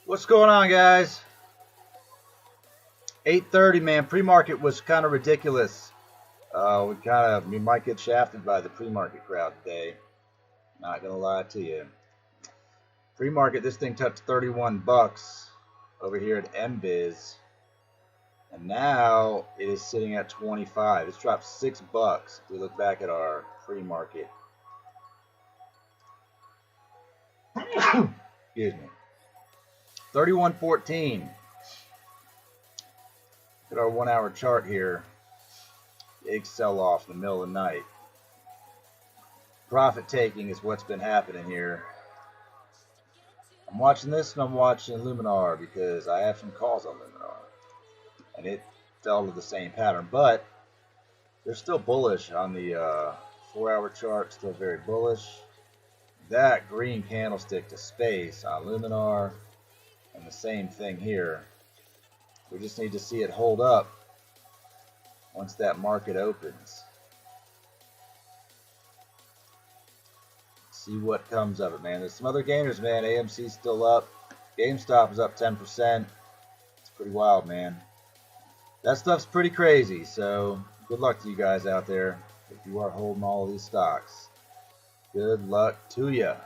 What's going on, guys? 8:30, man. Pre-market was kind of ridiculous. We might get shafted by the pre-market crowd today. Not gonna lie to you. Pre-market, this thing touched 31 bucks over here at Mvis, and now it is sitting at 25. It's dropped 6 bucks. If we look back at our pre-market, excuse me, 31.14. Look at our 1 hour chart here. Big sell-off in the middle of the night. Profit taking is what's been happening here. I'm watching this and I'm watching Luminar because I have some calls on Luminar, and it fell to the same pattern, but they're still bullish on the 4 hour chart, still very bullish. That green candlestick to space on Luminar, and the same thing here. We just need to see it hold up once that market opens. See what comes of it, man. There's some other gainers, man. AMC's still up. GameStop is up 10%. It's pretty wild, man. That stuff's pretty crazy, so good luck to you guys out there if you are holding all of these stocks. Good luck to you.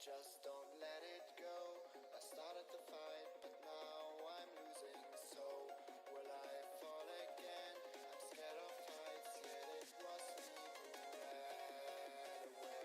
Just don't let it go. I started the fight, but now I'm losing. So will I fall again? I'm scared of heights, yet it was me who ran away.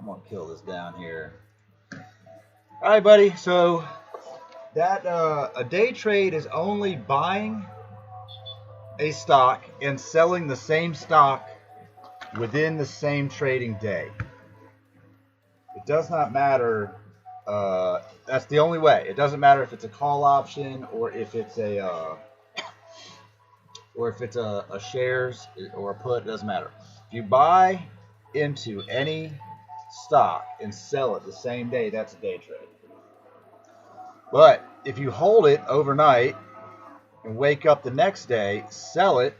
I'm gonna kill this down here. All right, buddy. So that a day trade is only buying a stock and selling the same stock within the same trading day. It does not matter. That's the only way. It doesn't matter if it's a call option or if it's a shares or a put. It doesn't matter. If you buy into any stock and sell it the same day, that's a day trade. But if you hold it overnight and wake up the next day, sell it,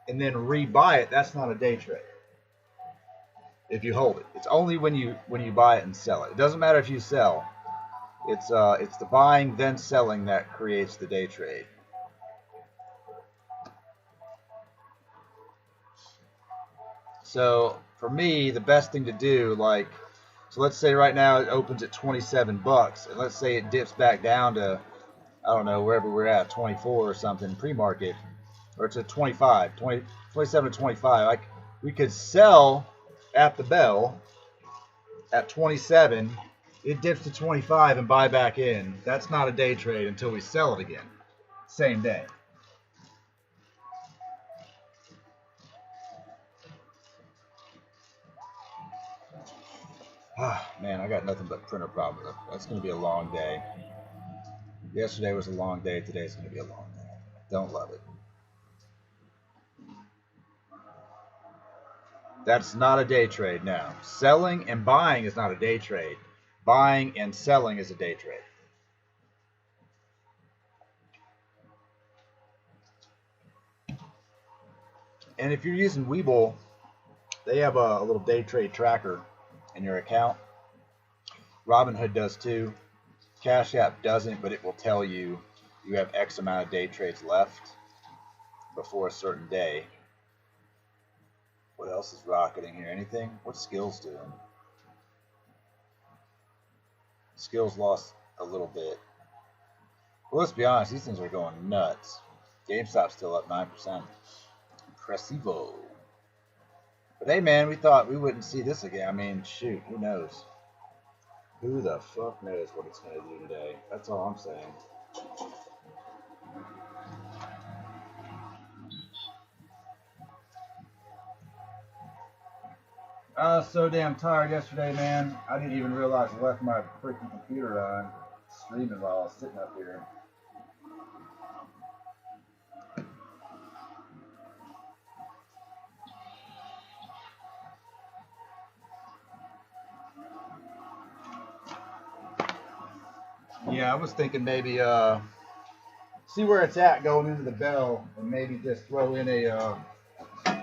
and then rebuy it, that's not a day trade. If you hold it, it's only when you buy it and sell it. It doesn't matter if you sell. It's the buying then selling that creates the day trade. So for me, the best thing to do, like, so let's say right now it opens at 27 bucks, and let's say it dips back down to, I don't know, wherever we're at, 24 or something pre-market, or it's at 25, 27 to 25. Like, we could sell at the bell at 27, it dips to 25 and buy back in. That's not a day trade until we sell it again, same day. Ah, man, I got nothing but printer problems. That's going to be a long day. Yesterday was a long day. Today's going to be a long day. Don't love it. That's not a day trade now. Selling and buying is not a day trade. Buying and selling is a day trade. And if you're using Webull, they have a little day trade tracker in your account. Robinhood does too. Cash App doesn't, but it will tell you you have X amount of day trades left before a certain day. What else is rocketing here? Anything? What's Skills doing? Skills lost a little bit. Well, let's be honest, these things are going nuts. GameStop's still up 9%. Impressivo. But hey, man, we thought we wouldn't see this again. I mean, shoot, who knows? Who the fuck knows what it's going to do today? That's all I'm saying. I was so damn tired yesterday, man. I didn't even realize I left my freaking computer on, streaming while I was sitting up here. Yeah, I was thinking maybe see where it's at going into the bell, and maybe just throw in a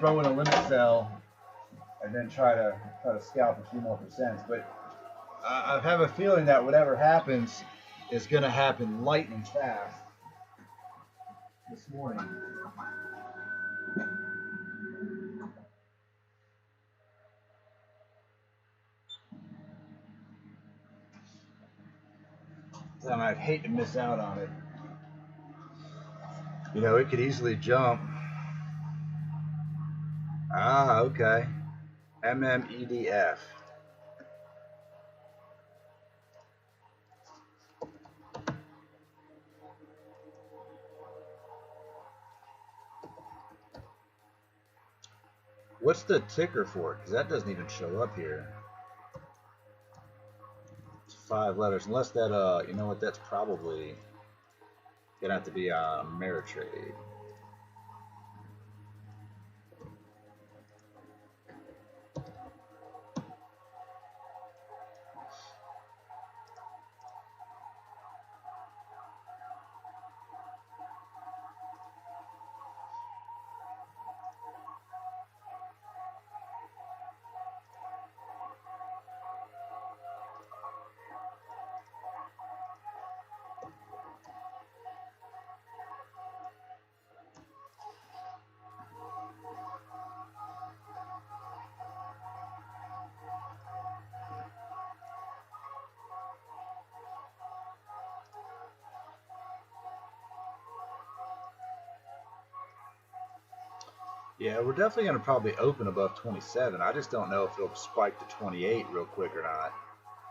limit sell, and then try to scalp a few more percents. But I have a feeling that whatever happens is going to happen lightning fast this morning. And I'd hate to miss out on it. You know, it could easily jump. Ah, okay. MMEDF. What's the ticker for it? Because that doesn't even show up here. It's 5 letters. Unless that, you know what, that's probably going to have to be on Ameritrade. Yeah, we're definitely going to probably open above 27. I just don't know if it'll spike to 28 real quick or not.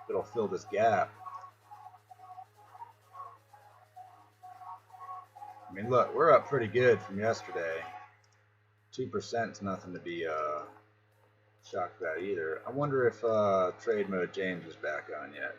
If it'll fill this gap. I mean, look, we're up pretty good from yesterday. 2% is nothing to be shocked about either. I wonder if trade mode James is back on yet.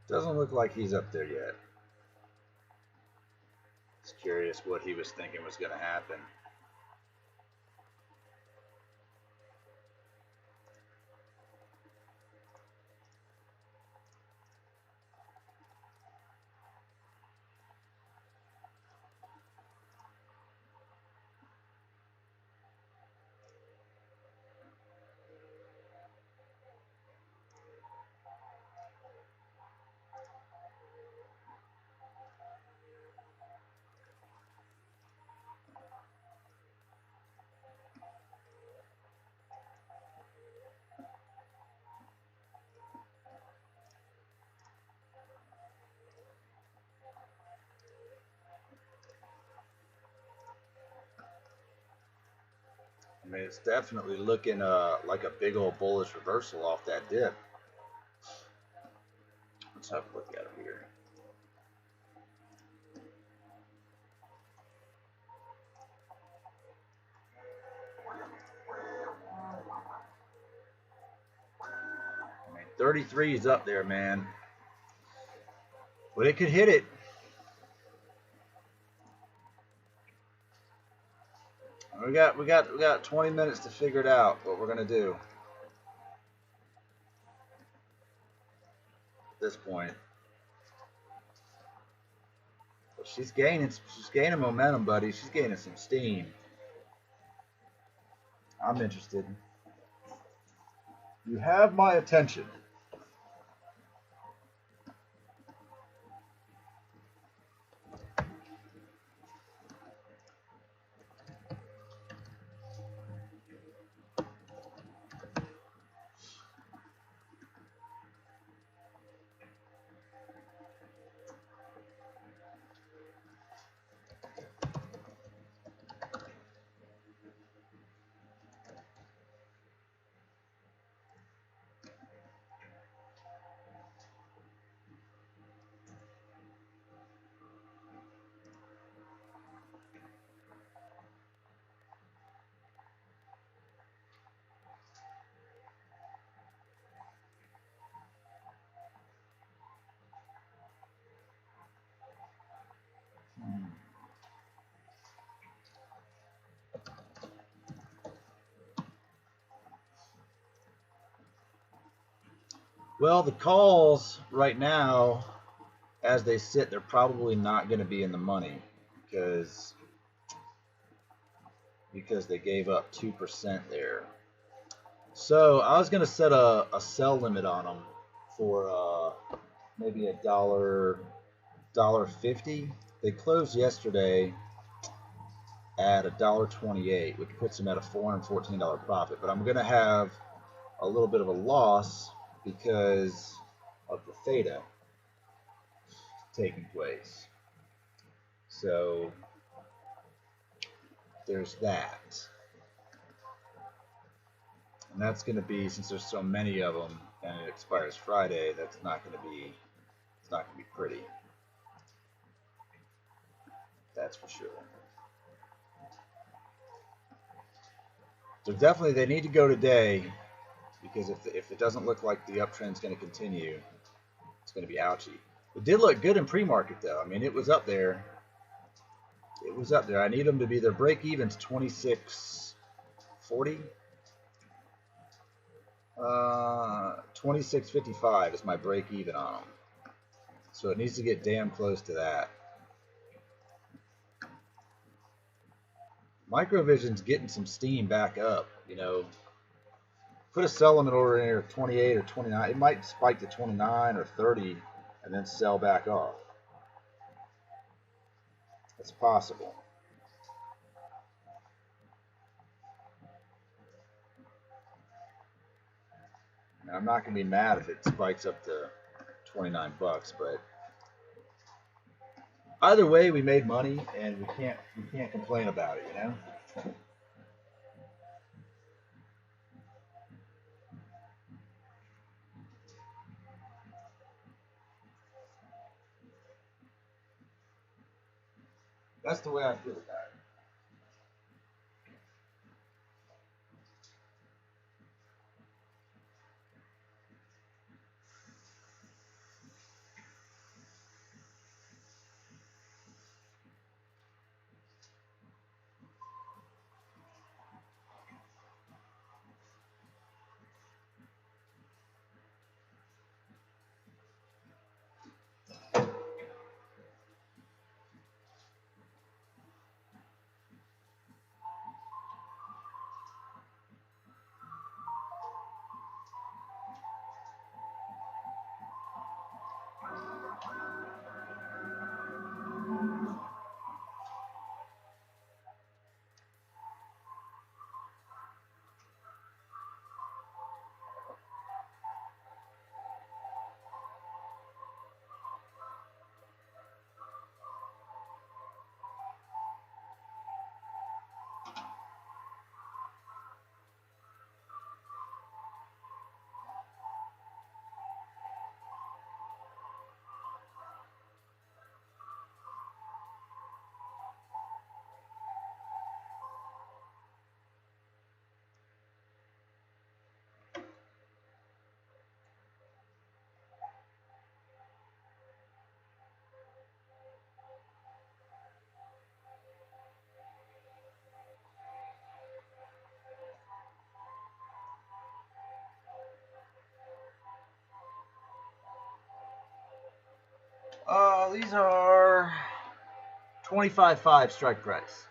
Doesn't look like he's up there yet. Just curious what he was thinking was going to happen. I mean, it's definitely looking like a big old bullish reversal off that dip. Let's have a look at it here. I mean, 33 is up there, man. But it could hit it. We got 20 minutes to figure it out what we're gonna do at this point. But she's gaining momentum, buddy. She's gaining some steam. I'm interested. You have my attention. Well, the calls right now, as they sit, they're probably not going to be in the money because they gave up 2% there. So I was going to set a sell limit on them for maybe $1.50. They closed yesterday at $1.28, which puts them at a $414 profit. But I'm going to have a little bit of a loss because of the theta taking place. So there's that. And that's going to be, since there's so many of them and it expires Friday, it's not going to be pretty. That's for sure. So definitely they need to go today, because if it doesn't look like the uptrend is going to continue, it's going to be ouchy. It did look good in pre-market though. I mean, it was up there. It was up there. I need them to be their break even to 26.40. 26.55 is my break even on them. So it needs to get damn close to that. Microvision's getting some steam back up, you know. Put a sell limit order in here of 28 or 29. It might spike to 29 or 30 and then sell back off. It's possible. I'm not gonna be mad if it spikes up to 29 bucks, but either way, we made money and we can't complain about it, you know. That's the way I feel about it. These are 25.5 strike price.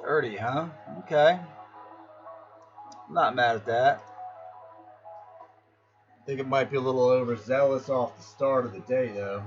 $30, huh? Okay. I'm not mad at that. I think it might be a little overzealous off the start of the day, though.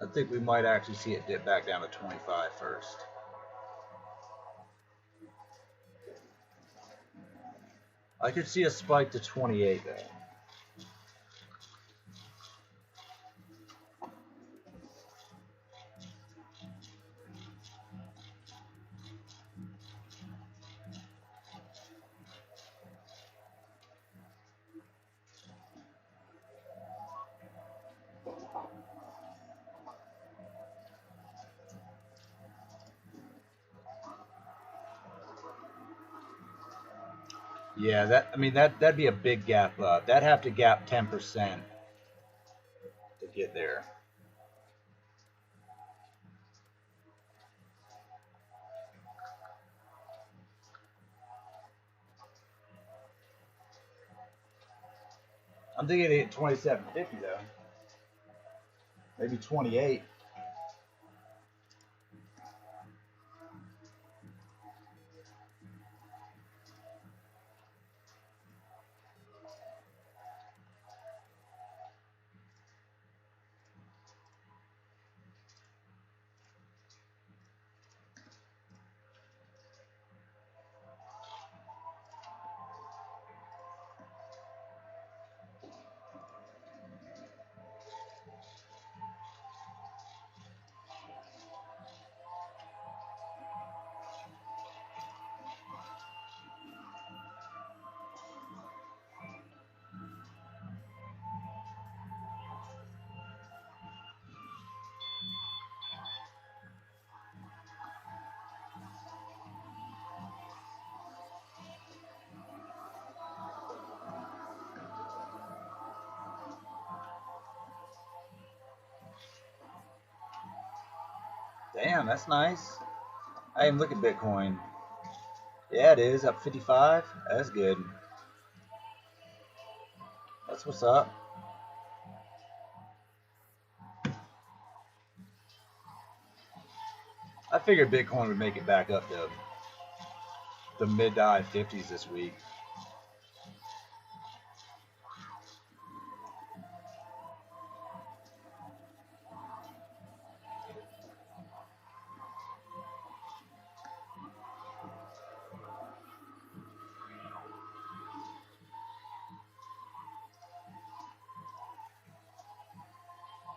I think we might actually see it dip back down to 25 first. I could see a spike to 28 though. Yeah, that'd be a big gap up. That'd have to gap 10% to get there. I'm thinking it hit 27.50 though. Maybe 28. Damn, that's nice. I even look at Bitcoin. Yeah, it is up 55. That's good. That's what's up. I figured Bitcoin would make it back up to the mid to high 50s this week.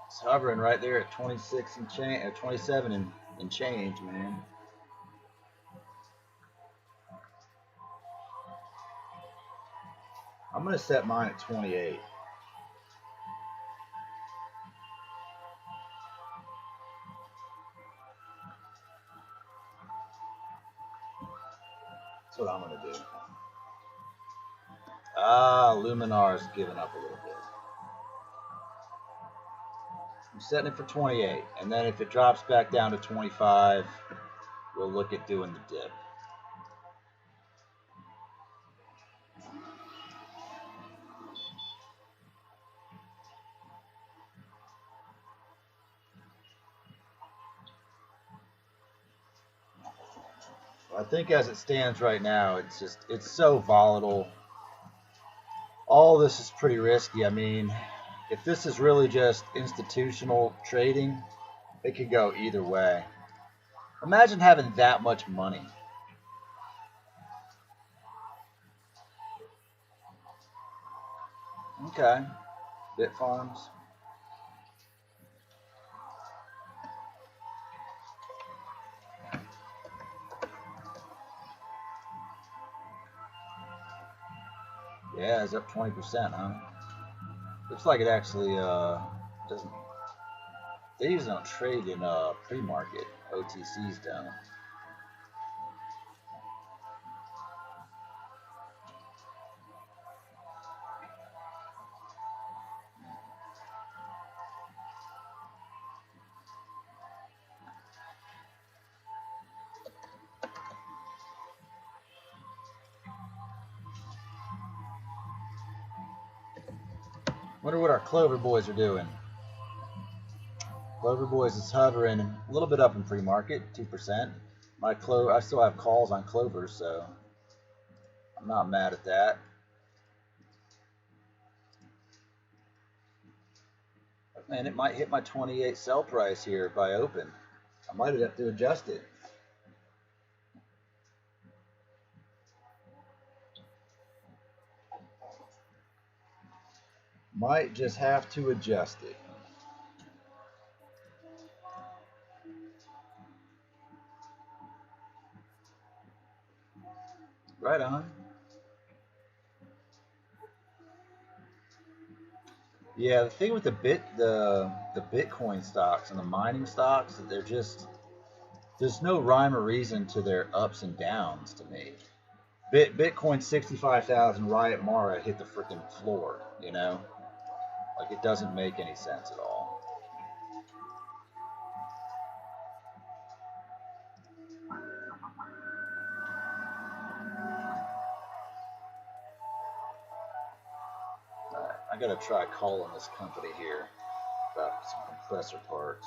It's hovering right there at 26 and change, at 27 and change, man. I'm gonna set mine at 28. That's what I'm gonna do. Luminar's giving up a little bit. I'm setting it for 28, and then if it drops back down to 25, we'll look at doing the dip. I think as it stands right now, it's so volatile. All this is pretty risky. I mean, if this is really just institutional trading, it could go either way. Imagine having that much money. Okay, Bit Farms. Yeah, it's up 20%, huh? Looks like it actually doesn't. They usually don't trade in pre-market. OTC's down. Wonder what our Clover boys are doing. Clover boys is hovering a little bit up in pre-market, 2%. I still have calls on Clover, so I'm not mad at that. And it might hit my 28 sell price here if I open. I might have to adjust it. Might just have to adjust it. Right on. Yeah, the thing with the Bitcoin stocks and the mining stocks, they're just, there's no rhyme or reason to their ups and downs to me. Bitcoin 65,000 right at Mara hit the freaking floor, you know? Like, it doesn't make any sense at all. I gotta try calling this company here about some compressor parts.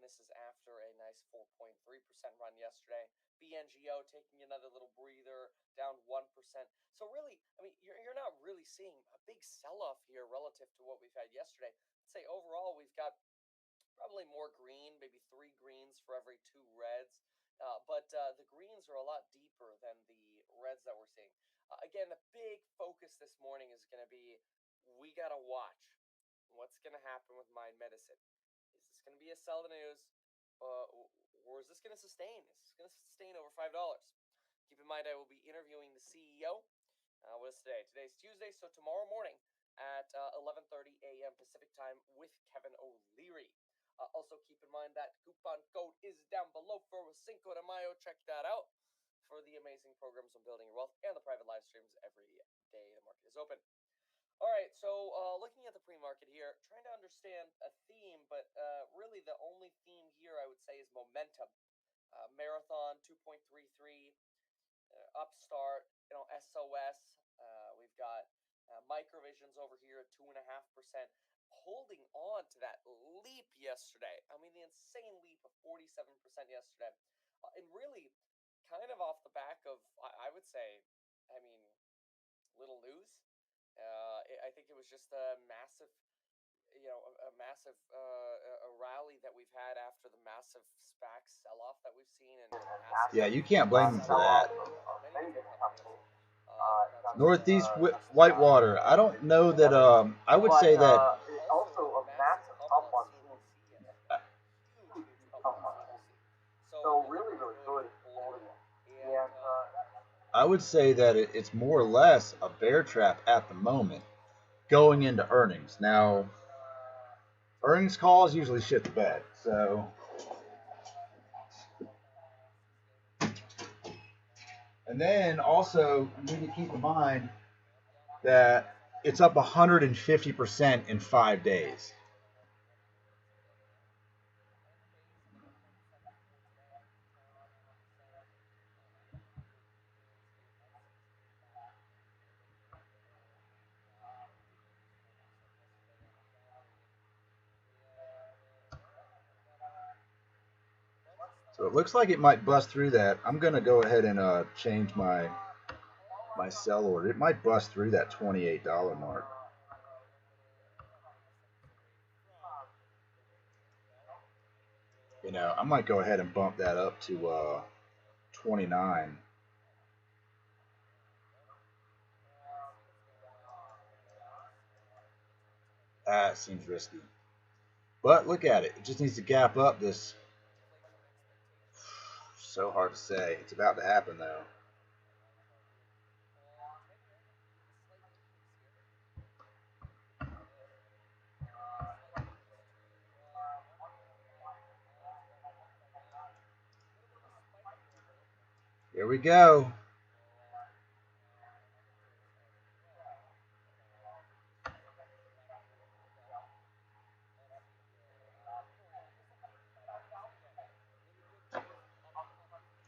this is after a nice 4.3% run yesterday. BNGO taking another little breather, down 1%. So really, I mean, you're not really seeing a big sell-off here relative to what we've had yesterday. I'd say overall we've got probably more green, maybe 3 greens for every 2 reds. But the greens are a lot deeper than the reds that we're seeing. Again, the big focus this morning is going to be we got to watch what's going to happen with Mind Medicine. Is this going to be a sell the news, or is this going to sustain? Is this going to sustain over $5? Keep in mind, I will be interviewing the CEO. What is today? Today's Tuesday, so tomorrow morning at 11:30 a.m. Pacific time with Kevin O'Leary. Also, keep in mind that coupon code is down below for Cinco de Mayo. Check that out for the amazing programs on building your wealth and the private live streams every day the market is open. All right, so looking at the pre-market here, trying to understand a theme, but really the only theme here I would say is momentum. Marathon 2.33, Upstart, SOS. We've got Microvisions over here at 2.5%, holding on to that leap yesterday. I mean, the insane leap of 47% yesterday, and really kind of off the back of, I would say, I mean, little news. I think it was just a massive, a massive a rally that we've had after the massive SPAC sell-off that we've seen, and Yeah, you can't blame them for that. many different companies. Northeast Whitewater. I don't know that. I would say that. Also a massive pump on CNBC yesterday. Huge pump on CNBC. So really good holding it. And I would say that it's more or less a bear trap at the moment, going into earnings. Now, earnings calls usually shit the bed, so. And then also, you need to keep in mind that it's up 150% in 5 days. So it looks like it might bust through that. I'm going to go ahead and change my sell order. It might bust through that $28 mark. I might go ahead and bump that up to 29. That seems risky. But look at it. It just needs to gap up this. So hard to say. It's about to happen, though. Here we go.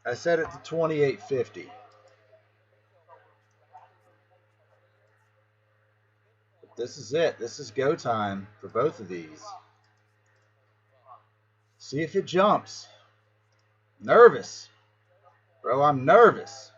I set it to 28.50. This is it. This is go time for both of these. See if it jumps. Nervous. Bro, I'm nervous.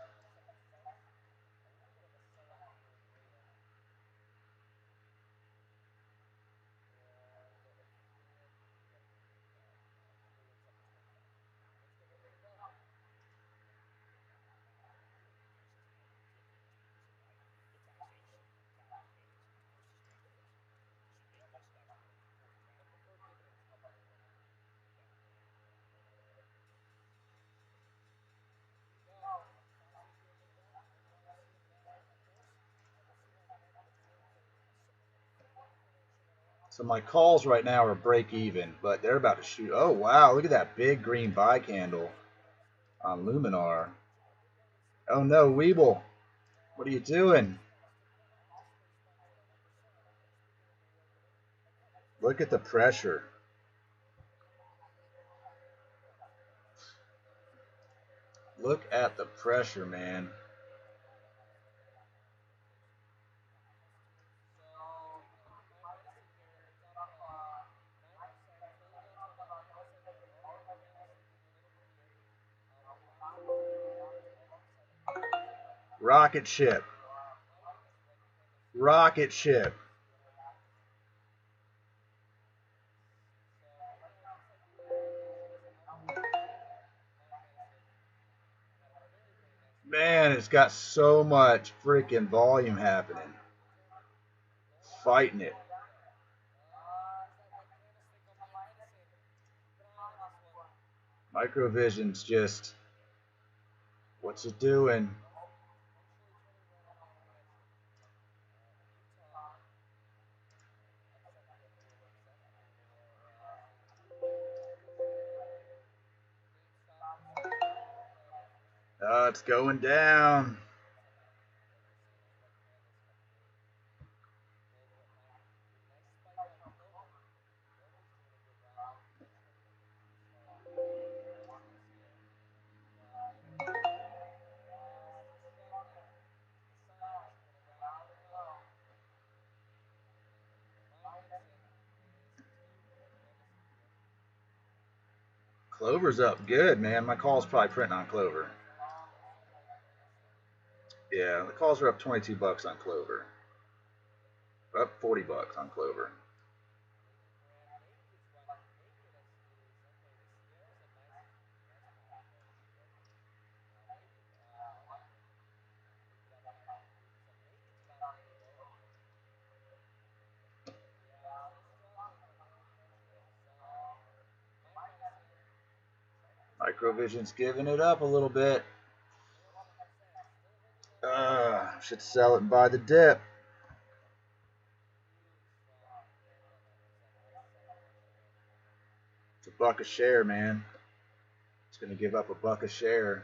So my calls right now are break even, but they're about to shoot. Oh, wow. Look at that big green buy candle on Luminar. Oh, no, Weeble. What are you doing? Look at the pressure. Look at the pressure, man. Rocket ship. Rocket ship. Man, it's got so much freaking volume happening. Fighting it. Microvision's just, what's it doing? Oh, it's going down. Clover's up good, man. My call's probably printing on Clover. Yeah, the calls are up 22 bucks on Clover. Up 40 bucks on Clover. Microvision's giving it up a little bit. Should sell it and buy the dip. It's $1 a share, man. It's going to give up $1 a share.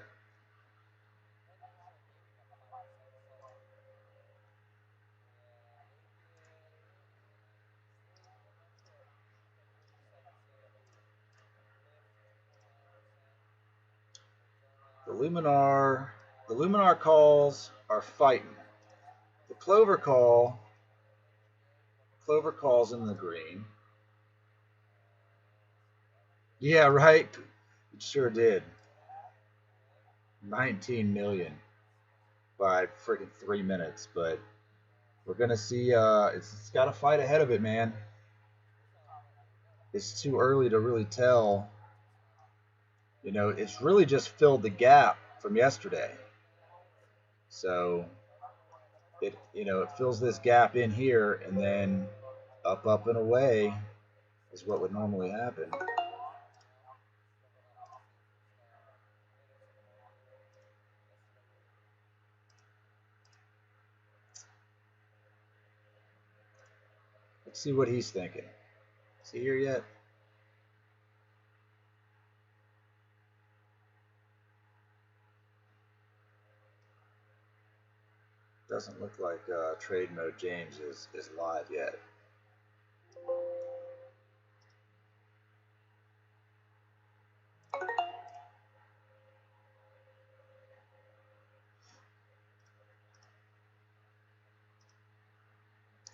The Luminar calls are fighting. The Clover call's in the green. Yeah, right. It sure did. 19 million by freaking 3 minutes, but we're gonna see. It's got a fight ahead of it, man. It's too early to really tell. You know, it's really just filled the gap from yesterday. So it fills this gap in here, and then up and away is what would normally happen. Let's see what he's thinking. Is he here yet? Doesn't look like Trade Mode James is live yet.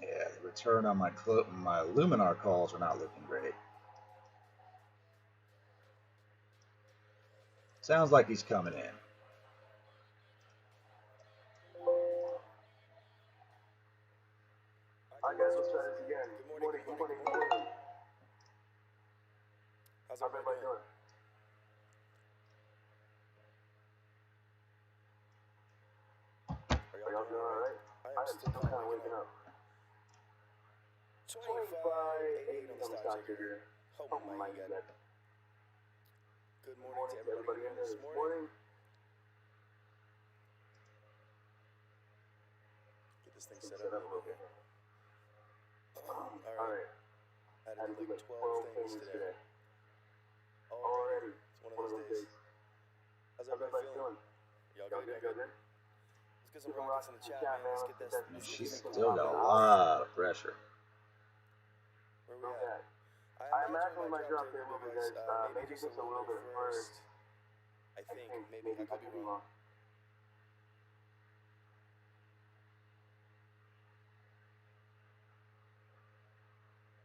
Yeah, the return on my Luminar calls are not looking great. Sounds like he's coming in. Alright guys, let's try this again. Good morning. How's everybody doing? Are y'all doing alright? I am still kind of waking up. 25.88 on the stock here. Oh my god. Good morning to everybody in this morning. Get this thing set up okay. Alright. I had to do like 12 things today. Already. It's one of those days. How's everybody feeling? Y'all good? Let's get some rockets in the chat, man. Let's get this. She's still got a lot of pressure. Where we at? I imagine we might drop here a little bit, guys. Maybe just a little bit first. I think. Maybe. I could be wrong.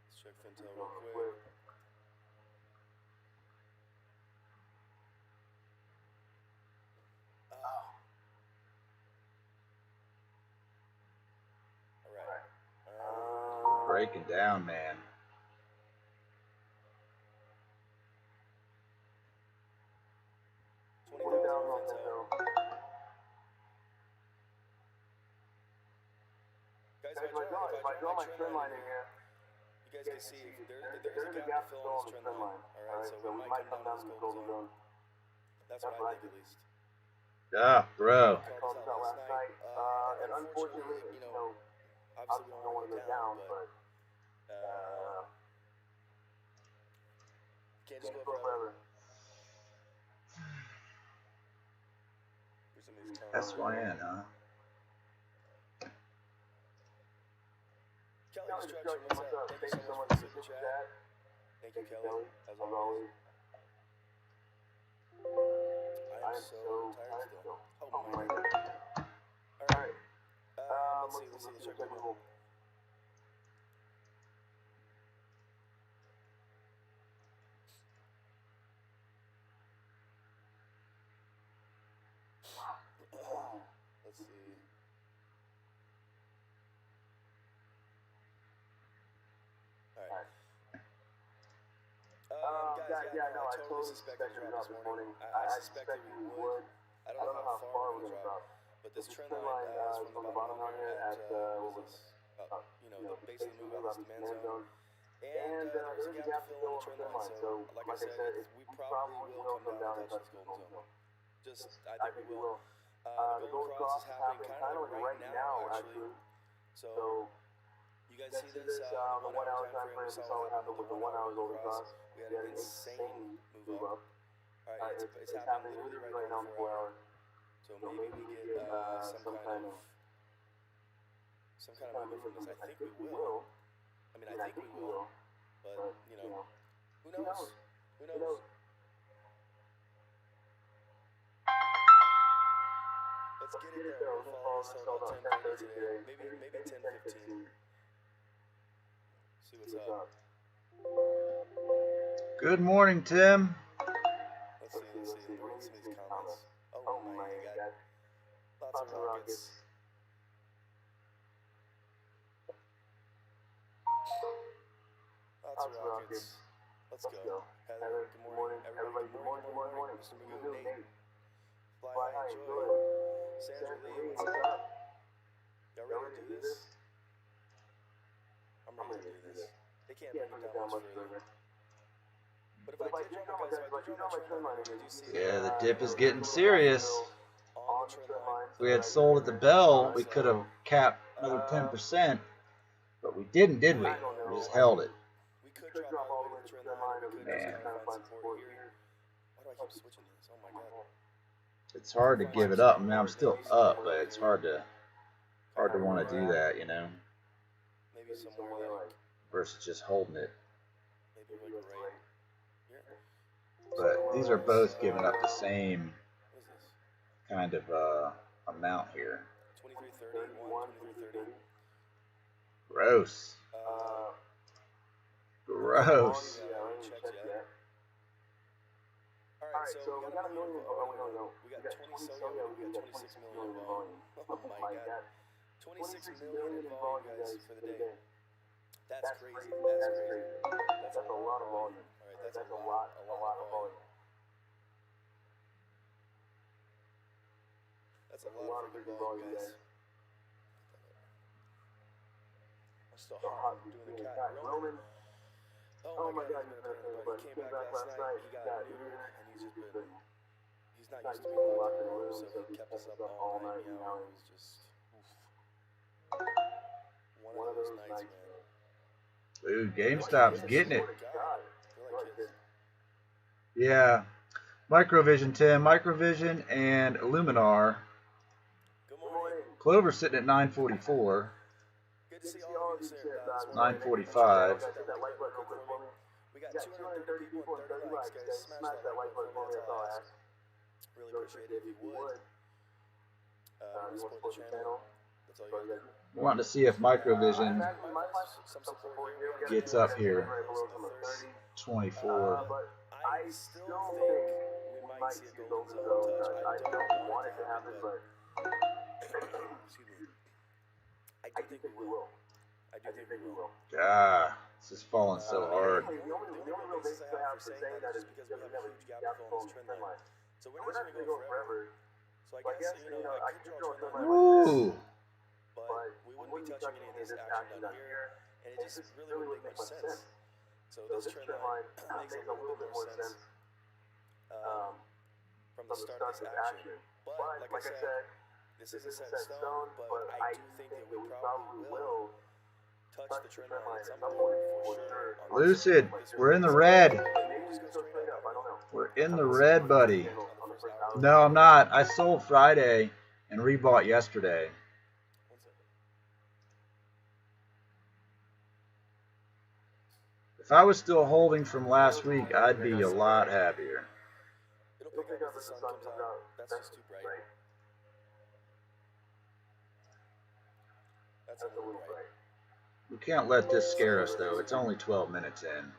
Let's check Fintel real quick. breaking down, man. Guys, if I draw my trend line in here, you guys can see if there's a gap to fill on this trend line. Alright, so we might come down to this golden zone. That's what I think, at least. Ah, bro. I called this out last night. And unfortunately, you know, obviously we don't want to go down, but can't just go forever. SYN, huh? Kelly Destruction, what's up? Thank you so much for the super chat. Thank you, Kelly, as always. I am so tired still. Oh my god. Alright. Let's see, let's check Google. Let's see. Alright. Guys, yeah, no, I totally suspected a drop this morning. I suspected we would. I don't know how far we're going to drop. But this trend line is from the bottom down here at, what was this? You know, the base of the move out, this demand zone. And there's a gap to fill in the trend line. So, like I said, we probably will come down and touch this golden zone. Just, I think we will. The golden cross is happening kind of like right now, actually. So, you guys see this on the 1 hour time frame? We saw what happened with the 1 hour golden cross. We had an insane move up. Alright, it's happening literally right now in 4 hours. So maybe we get some kind of movement from this. I think we will. I mean, I think we will. But, you know, who knows? Who knows? Let's get it though. We'll follow this till about 10:30 today. Maybe 10:15. See what's up. Good morning, Tim. Let's see. Let me read some of these comments. Oh my god. Lots of rockets. Lots of rockets. Let's go. Heather, good morning. Everybody, good morning. Mr. Mooon, Nate. Fly high, enjoy it. Sandra Lee, what's up? Y'all ready to do this? I'm ready to do this. They can't bring it down much further. But if I did drop my trend line, did you see Yeah, the dip is getting serious. If we had sold at the bell, we could have capped another 10%, but we didn't, did we? We just held it. We could drop all the way to the trend line, or we could just kind of find support here. Why do I keep switching this? Oh my god. It's hard to give it up. I mean, I'm still up, but it's hard to want to do that, you know. Maybe somewhere like versus just holding it. maybe like right here. But these are both giving up the same What is this? kind of amount here. 2331, 2330. Gross. Gross. Yeah, I haven't checked yet. Alright, so we got a million. No. We got 20 so we got 26 million in volume. Oh my god. 26 million in volume, guys, for the day. That's crazy. That's a lot of volume. Alright, that's a lot of volume. That's a lot of freaking volume, guys. I'm still hot doing the cat. Roman. Oh my god, he came back last night. He got neutered, and he's just been. He's not used to being locked in a room, so he kept us up all night. You know, it was just. Oof. One of those nights, man. Dude, GameStop's getting it. God, they're like kids. Yeah. Microvision, Tim. Microvision and Luminar. Good morning. Clover sitting at 944. Good to see all of you there. 945. We got 230 people and 30 likes, guys. Smash that like button for me. That's all I ask. Really appreciate it if you would. Support the channel. That's all you gotta do. We want to see if Microvision Some support here. gets up here. 24. But I still think we might see a golden zone touch. I don't want it to happen, but excuse me. I do think we will. I do think we will. Ah, this is falling so hard. The only real basis I have for saying that is just because we have a huge gap to fill on this trend line. So we're not just going to go forever. So I guess, I could draw a trend line like this, but we wouldn't be touching any of this action down here, and it just really wouldn't make much sense. So this trend line makes a little bit more sense from the start of this action. But like I said, this isn't set in stone, but I do think that we probably will touch the trend line at some point for sure. Lucid, we're in the red. We're in the red, buddy. No, I'm not. I sold Friday and rebought yesterday. If I was still holding from last week, I'd be a lot happier. It'll pick up as the sun comes out. That's just too bright. That's a little bright. We can't let this scare us, though. It's only 12 minutes in.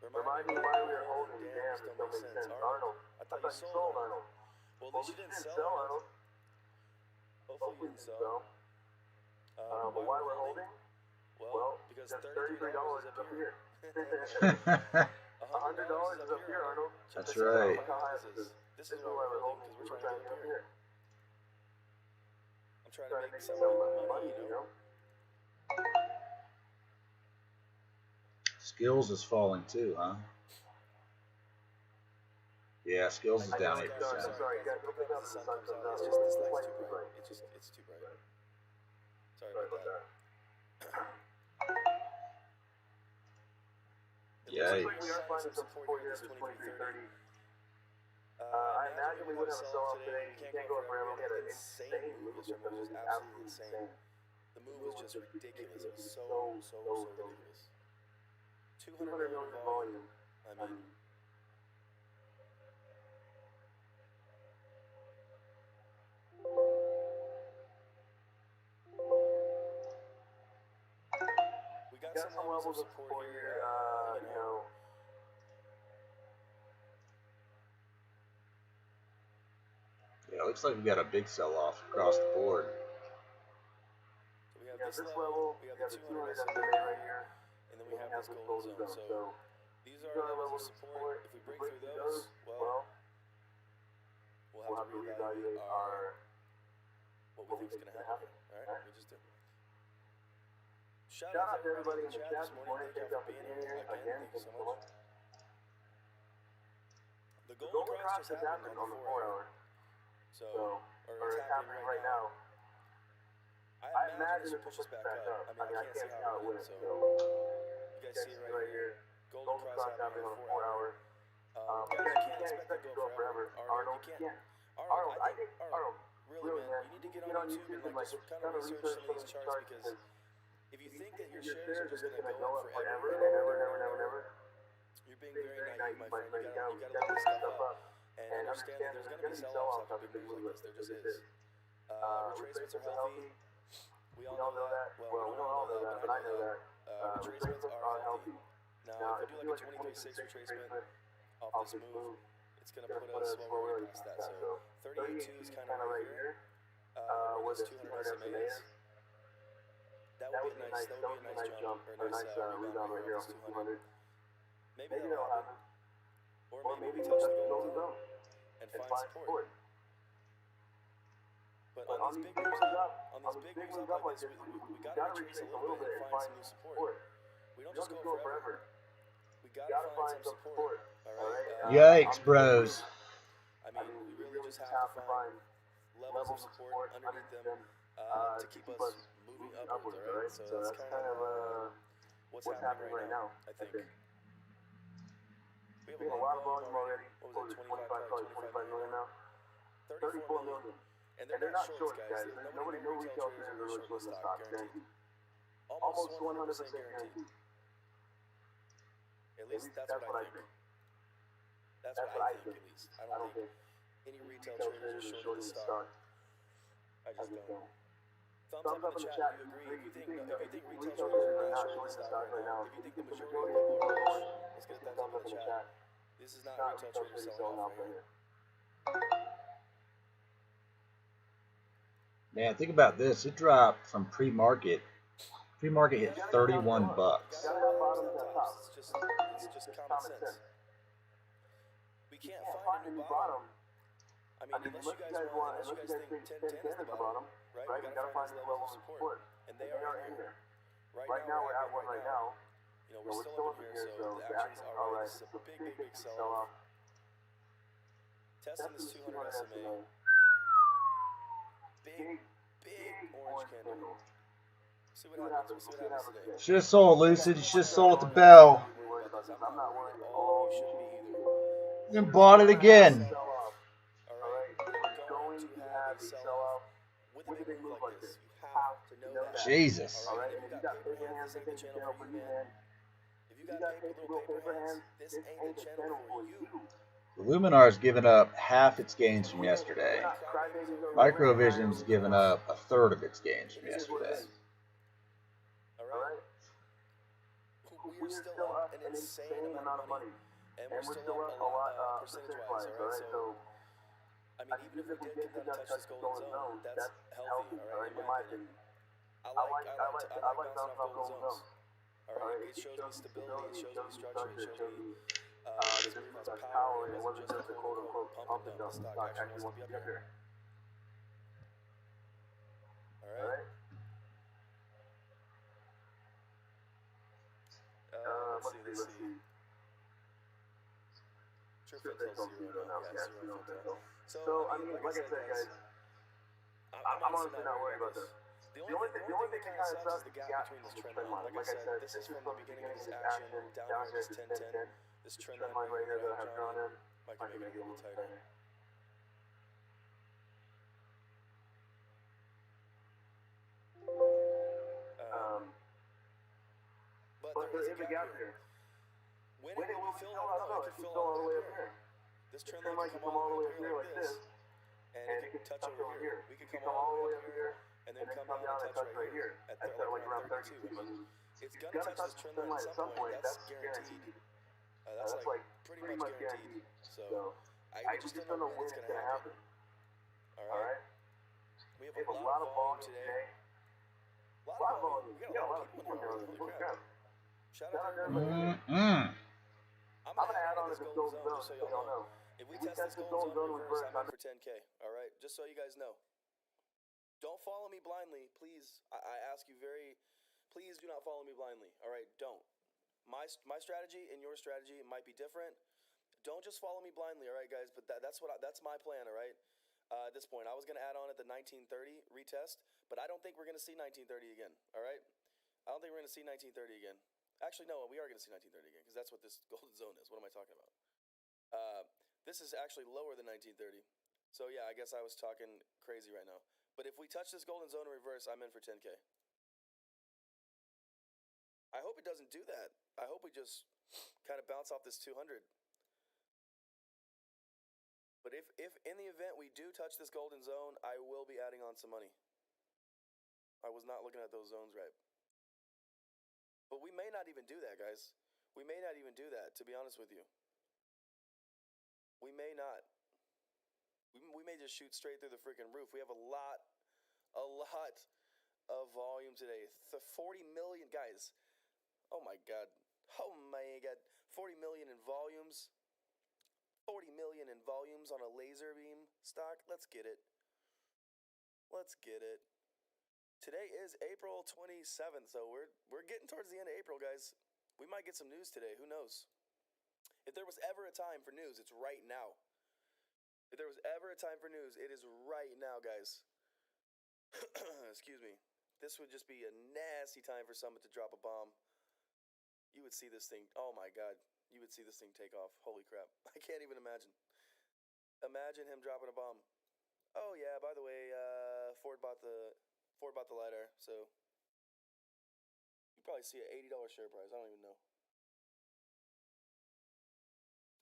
Remind me why we were holding the dams don't make sense. Arnold, I thought you sold Arnold. Well, at least you didn't sell Arnold. Hopefully you didn't sell. But why we're holding? Well, because $33 is up here. $100 is up here, Arnold. That's right. This is why we're holding, because we're trying to get up here. I'm trying to make some money, Skills is falling too, huh? Yeah, Skills is down 8%. Sorry, guys, the sun comes out. It's just this light's too bright. It's too bright. Sorry about that. Yikes. We are finding some support here at this 2330. I imagine we would have a sell-off today. We can't go forever. We had an insane move yesterday, which was absolutely insane. The move was just ridiculous. It was so ridiculous. 200 million volume. I mean, we got some levels of support here. Yeah, it looks like we got a big sell-off across the board. So we have this level, we have the 200 SMA right here, and then we have this golden zone. So these are our levels of support. If we break through those, well, we'll have to reevaluate what we think is going to happen. Alright, we just do. Shout out to everybody in the chat this morning. Thank y'all for being here again. Thank you so much. The golden cross just happened on the 4 hour. So, or it's happening right now. I imagine this will push us back up. I mean, I can't see how it would. So, you guys see it right here. Golden cross happening on the 4 hour. Guys, you can't expect it to go forever. Arnold, you can't. Arnold, I think, really, man, you need to get on YouTube and just kind of research some of these charts, because if you think that your shares are just going to go up forever and ever, you're being very naive, my friend. You gotta look this stuff up and understand that there's going to be sell-offs after big moves like this. There just is. Retracements are healthy. We all know that. Well, we don't all know that, but I know that. Retracements are healthy. Now, if you do like a 23.6 retracement off this move, it's going to put us well way past that. So 38.2 is kind of right here, where this 200 SMAs. That would be a nice jump, or a nice rebound right here off this 200. Maybe that'll happen. Or maybe touch the golden zone and find support. But on these big moves up like this, we gotta retrace a little bit and find some new support. We don't just go forever. We gotta find some support. Alright? Yikes, bros. I mean, we really just have to find levels of support underneath them to keep us moving upwards, alright? So that's kind of what's happening right now, I think. We have a lot of volume already. What was it, 25 million now? 34 million. And they're not shorts, guys. No retail traders are really short this stock, guaranteed. Almost 100% guaranteed. At least that's what I think. That's what I think, at least. I don't think any retail traders are short this stock. I just don't. Thumbs up in the chat if you agree. If you think retail traders are not short this stock right now, if you think the majority of people are bullish, let's get a thumbs up in the chat. This is not retail traders selling off right here. Man, think about this. It dropped from pre-market Free market hit 31 bucks. Gotta have bottoms at tops. It's just common sense. We can't find a new bottom. I mean, unless you guys think 1010 is the bottom, right? We gotta find these levels of support, and they are in here. Right now we're at one right now. You know, we're still up in here, so the action's all right. This is a big sell-off. Testing this 200 SMA. Big orange candle. See what happens. We'll see what happens today. Should have sold Lucid. You should have sold at the bell. I'm not worried at all. You shouldn't be either. Then bought it again. Alright, we're going to have a sell-off with a big move like this. You have to know that. Jesus. Alright, if you got paper hands, this ain't the channel for you, man. If you got little paper hands, this ain't the channel for you. The Luminar's given up half its gains from yesterday. Microvision's given up a third of its gains from yesterday. Alright? We're still up an insane amount of money. And we're still up a lot percentage-wise, alright? So, I mean, even if we did touch this golden zone, that's healthy, alright, in my opinion. I like bouncing off golden zones. Alright, it shows me stability, it shows me structure, it shows me this move has power, and it wasn't just a quote-unquote pump and dump. The stock actually wants to be up here. Alright? Let's see. Sure, Fentel's 0 now. Yeah, 0 Fentel. So, I mean, like I said, guys, I'm honestly not worried about this. The only thing that kind of sucks is the gap between this trend line. Like I said, this is from the beginning of this action down here to 1010. This trend line right here that I have drawn in might make it a little tighter. But there is a gap here. When it will fill, I don't know, it can fill all the way up here. This trend line can come all the way up here like this, and it can touch over here. We can come all the way up here, and then come down and touch right here, at like around 32. It's gonna touch this trend line at some point, that's guaranteed. That's like pretty much guaranteed. So, I just don't know when it's gonna happen. Alright? We have a lot of volume today. A lot of volume. We got a lot of people in here. Holy crap. Shout out to everybody. I'm gonna add on to this golden zone, just so y'all know. If we test this golden zone reverse, I'm in for 10K. Alright? Just so you guys know. Don't follow me blindly, please. I ask you please do not follow me blindly. Alright? Don't. My strategy and your strategy might be different. Don't just follow me blindly, alright, guys? But that's my plan, alright? At this point, I was gonna add on at the 1930 retest, but I don't think we're gonna see 1930 again. Alright? I don't think we're gonna see 1930 again. Actually, no, we are going to see 1930 again, because that's what this golden zone is. What am I talking about? This is actually lower than 1930. So, yeah, I guess I was talking crazy right now. But if we touch this golden zone in reverse, I'm in for 10K. I hope it doesn't do that. I hope we just kind of bounce off this 200. But if in the event we do touch this golden zone, I will be adding on some money. I was not looking at those zones right. But we may not even do that, guys. We may not even do that, to be honest with you. We may not. We may just shoot straight through the freaking roof. We have a lot of volume today. 40 million, guys. Oh my god. 40 million in volumes. 40 million in volumes on a laser beam stock. Let's get it. Let's get it. Today is April 27th, so we're getting towards the end of April, guys. We might get some news today. Who knows? If there was ever a time for news, it's right now. If there was ever a time for news, it is right now, guys. Excuse me. This would just be a nasty time for someone to drop a bomb. You would see this thing. Oh my god. You would see this thing take off. Holy crap. I can't even imagine. Imagine him dropping a bomb. Oh yeah, by the way, Ford bought the LiDAR, so you probably see an $80 share price. I don't even know.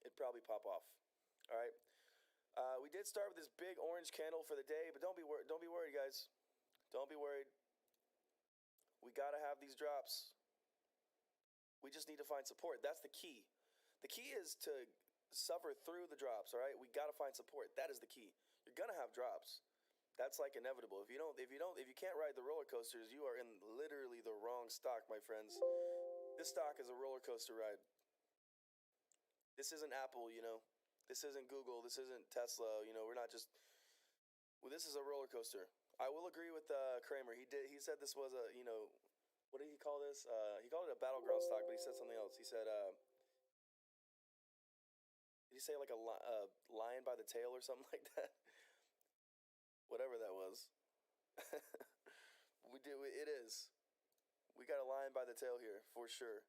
It'd probably pop off. All right. We did start with this big orange candle for the day, but don't be worried, guys. Don't be worried. We gotta have these drops. We just need to find support. That's the key. The key is to suffer through the drops. All right. We gotta find support. That is the key. You're gonna have drops. That's like inevitable. If you can't ride the roller coasters, you are in literally the wrong stock, my friends. This stock is a roller coaster ride. This isn't Apple, you know. This isn't Google. This isn't Tesla. You know, we're not just. Well, this is a roller coaster. I will agree with Kramer. He said this was a, you know, what did he call this? He called it a battleground stock, but he said something else. He said, did he say like a lion by the tail or something like that? Whatever that was. We do. It is. We got a lion by the tail here for sure.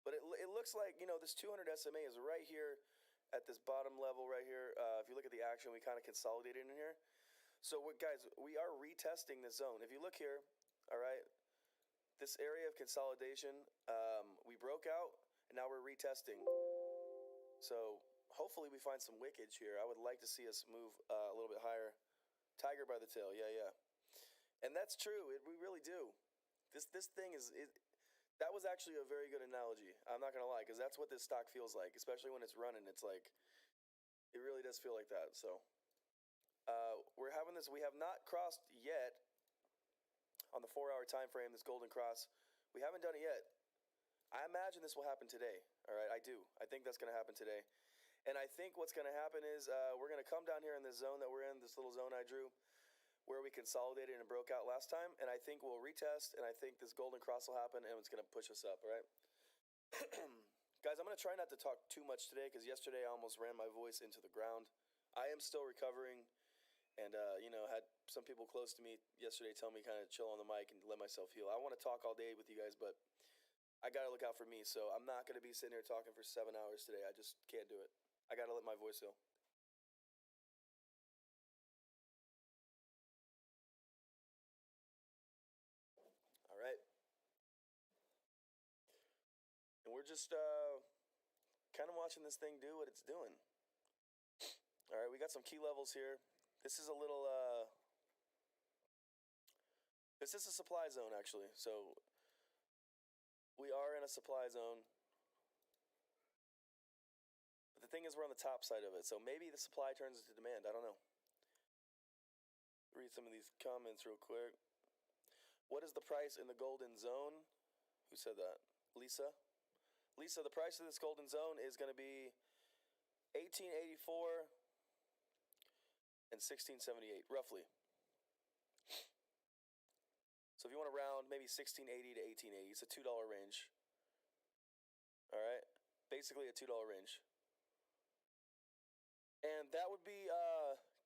But it looks like, you know, this 200 SMA is right here at this bottom level right here. If you look at the action, we kind of consolidated in here. So guys, we are retesting this zone. If you look here, all right, this area of consolidation, we broke out and now we're retesting. So hopefully we find some wickage here. I would like to see us move a little bit higher. Tiger by the tail, yeah. And that's true. We really do. This thing is. That was actually a very good analogy. I'm not gonna lie, because that's what this stock feels like, especially when it's running. It's like, it really does feel like that. So, we're having this. We have not crossed yet on the 4-hour time frame. This golden cross, we haven't done it yet. I imagine this will happen today. All right, I do. I think that's gonna happen today, and I think what's gonna happen is we're gonna come down here in this zone that we're in, this little zone I drew, where we consolidated and broke out last time, and I think we'll retest, and I think this golden cross will happen, and it's going to push us up, all right? Guys, I'm going to try not to talk too much today, because yesterday I almost ran my voice into the ground. I am still recovering, and, you know, had some people close to me yesterday tell me kind of chill on the mic and let myself heal. I want to talk all day with you guys, but I got to look out for me, so I'm not going to be sitting here talking for 7 hours today. I just can't do it. I got to let my voice heal. All right. And we're just kind of watching this thing do what it's doing. All right, we got some key levels here. This is a little, this is a supply zone, actually. So we are in a supply zone. But the thing is, we're on the top side of it. So maybe the supply turns into demand. I don't know. Read some of these comments real quick. What is the price in the golden zone? Who said that? Lisa? Lisa, the price of this golden zone is going to be $18.84 and $16.78, roughly. So if you want to round, maybe $16.80 to $18.80. It's a $2 range. All right? Basically a $2 range. And that would be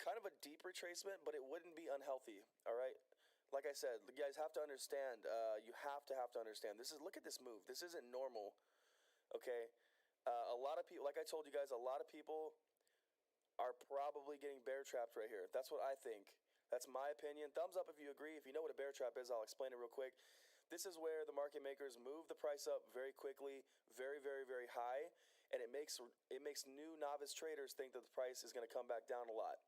kind of a deep retracement, but it wouldn't be unhealthy, all right? Like I said, you guys have to understand, you have to understand. Look at this move. This isn't normal, okay? A lot of people, like I told you guys, a lot of people are probably getting bear trapped right here. That's what I think. That's my opinion. Thumbs up if you agree. If you know what a bear trap is, I'll explain it real quick. This is where the market makers move the price up very quickly, very, very, very high, and it makes new novice traders think that the price is going to come back down a lot.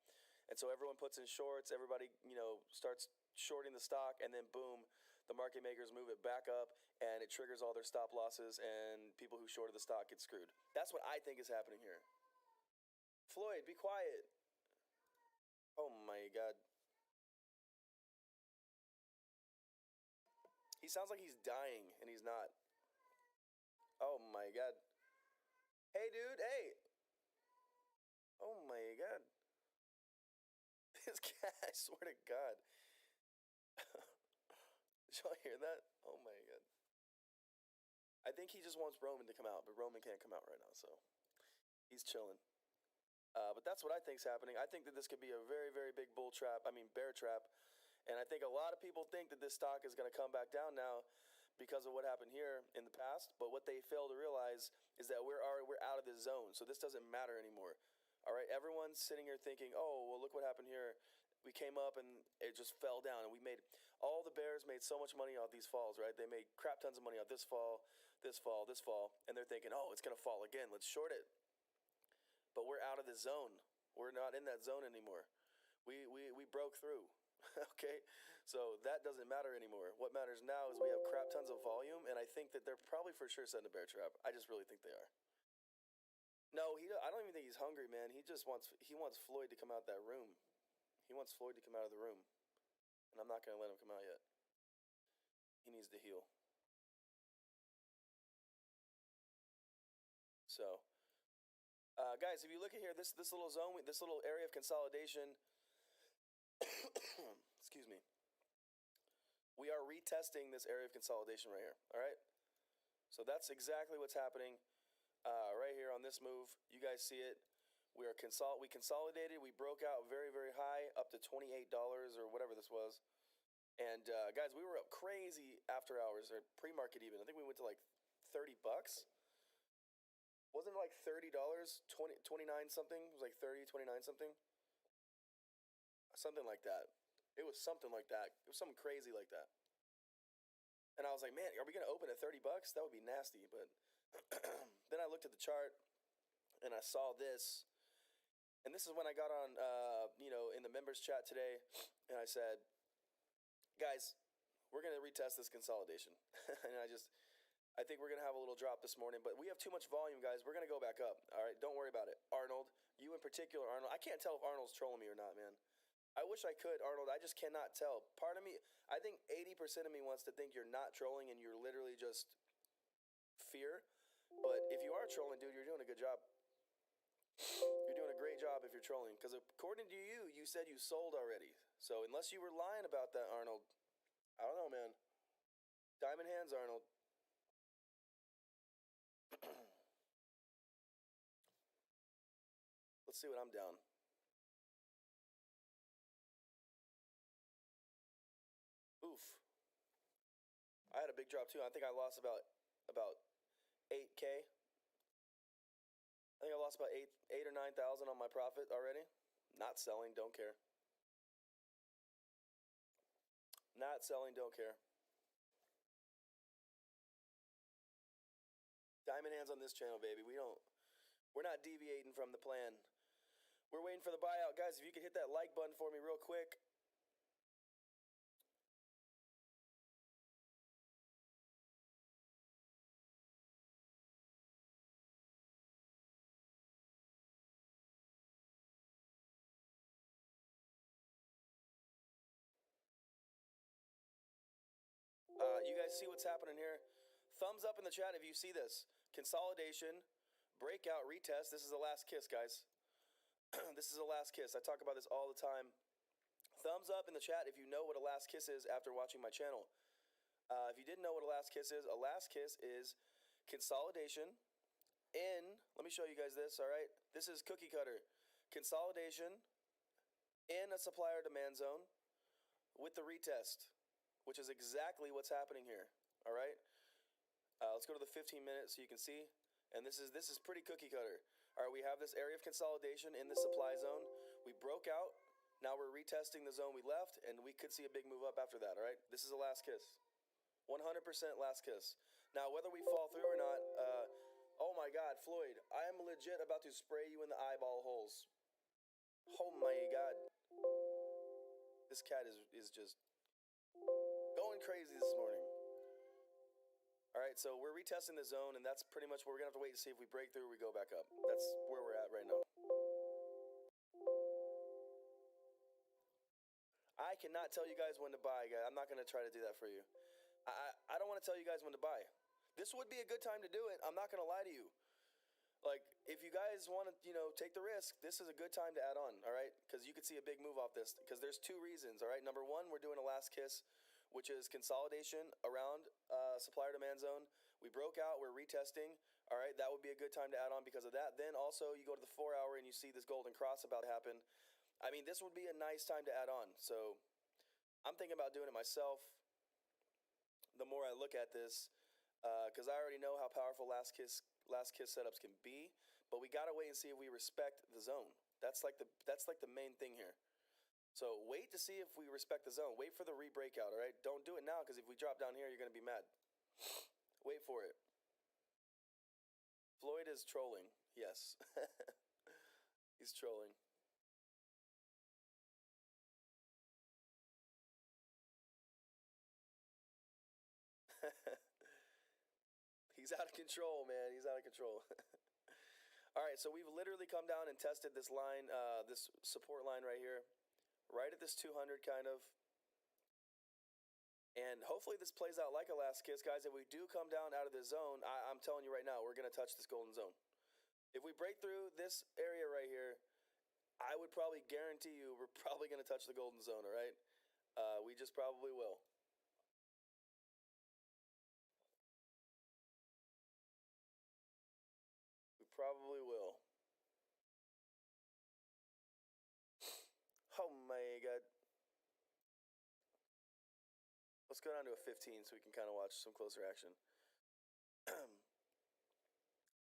And so everyone puts in shorts, everybody, you know, starts shorting the stock, and then boom, the market makers move it back up, and it triggers all their stop losses, and people who shorted the stock get screwed. That's what I think is happening here. Floyd, be quiet. Oh my God. He sounds like he's dying, and he's not. Oh my God. Hey, dude, hey. Oh my God. This cat, I swear to God. Did y'all hear that? Oh my God. I think he just wants Roman to come out, but Roman can't come out right now, so he's chilling. But that's what I think is happening. I think that this could be a very, very big bear trap. And I think a lot of people think that this stock is going to come back down now because of what happened here in the past. But what they fail to realize is that we're out of this zone. So this doesn't matter anymore. All right, everyone's sitting here thinking, oh, well, look what happened here. We came up and it just fell down. And all the bears made so much money off these falls, right? They made crap tons of money off this fall, this fall, this fall. And they're thinking, oh, it's going to fall again. Let's short it. But we're out of the zone. We're not in that zone anymore. We broke through. Okay, so that doesn't matter anymore. What matters now is we have crap tons of volume, and I think that they're probably for sure setting a bear trap. I just really think they are. No, I don't even think he's hungry, man. He wants Floyd to come out that room. He wants Floyd to come out of the room, and I'm not gonna let him come out yet. He needs to heal. So, guys, if you look at here, this little zone, this little area of consolidation. Excuse me. We are retesting this area of consolidation right here. All right. So that's exactly what's happening right here on this move. You guys see it. We consolidated. We broke out very, very high, up to $28 or whatever this was. And guys, we were up crazy after hours or pre-market even. I think we went to like $30. Wasn't it like $30? 29 something? It was like 30, 29 something. Something like that. It was something like that. It was something crazy like that. And I was like, man, are we gonna open at $30? That would be nasty. But then I looked at the chart and I saw this. And this is when I got on, in the members chat today, and I said, guys, we're gonna retest this consolidation. And I think we're gonna have a little drop this morning, but we have too much volume, guys. We're gonna go back up. All right, don't worry about it. Arnold, you in particular, Arnold. I can't tell if Arnold's trolling me or not, man. I wish I could, Arnold. I just cannot tell. Part of me, I think 80% of me wants to think you're not trolling and you're literally just fear. But if you are trolling, dude, you're doing a good job. You're doing a great job if you're trolling. Because according to you, you said you sold already. So unless you were lying about that, Arnold, I don't know, man. Diamond hands, Arnold. Let's see what I'm down. Oof. I had a big drop too. I think I lost about 8K. I think I lost about 8 or 9,000 on my profit already. Not selling, don't care. Not selling, don't care. Diamond hands on this channel, baby. We're not deviating from the plan. We're waiting for the buyout. Guys, if you could hit that like button for me real quick. You guys see what's happening here? Thumbs up in the chat if you see this. Consolidation, breakout, retest. This is the last kiss, guys. This is the last kiss. I talk about this all the time. Thumbs up in the chat if you know what a last kiss is after watching my channel. If you didn't know what a last kiss is consolidation in, let me show you guys this, all right? This is cookie cutter. Consolidation in a supplier demand zone with the retest, which is exactly what's happening here, all right? Let's go to the 15 minutes so you can see. And this is pretty cookie cutter. All right, we have this area of consolidation in the supply zone. We broke out. Now we're retesting the zone we left, and we could see a big move up after that, all right? This is the last kiss. 100% last kiss. Now, whether we fall through or not, oh my God, Floyd, I am legit about to spray you in the eyeball holes. Oh my God. This cat is just going crazy this morning. All right, so we're retesting the zone, and that's pretty much where we're going to have to wait and see if we break through or we go back up. That's where we're at right now. I cannot tell you guys when to buy, guys. I'm not going to try to do that for you. I don't want to tell you guys when to buy. This would be a good time to do it. I'm not going to lie to you. Like, if you guys want to, take the risk, this is a good time to add on, all right? Because you could see a big move off this. Because there's two reasons, all right? Number one, we're doing a last kiss, which is consolidation around supplier demand zone. We broke out, we're retesting. All right, that would be a good time to add on because of that. Then also you go to the 4 hour and you see this golden cross about to happen. I mean, this would be a nice time to add on. So I'm thinking about doing it myself the more I look at this because I already know how powerful last kiss setups can be, but we gotta wait and see if we respect the zone. That's like the main thing here. So wait to see if we respect the zone. Wait for the re-breakout, all right? Don't do it now because if we drop down here, you're going to be mad. Wait for it. Floyd is trolling. Yes. He's trolling. He's out of control, man. He's out of control. All right, so we've literally come down and tested this line, this support line right here, right at this 200 kind of. And hopefully this plays out like a last kiss, guys. If we do come down out of this zone, I'm telling you right now, we're going to touch this golden zone. If we break through this area right here, I would probably guarantee you we're probably going to touch the golden zone, all right? We just probably will. We probably will. Oh my God. Let's go down to a 15 so we can kind of watch some closer action.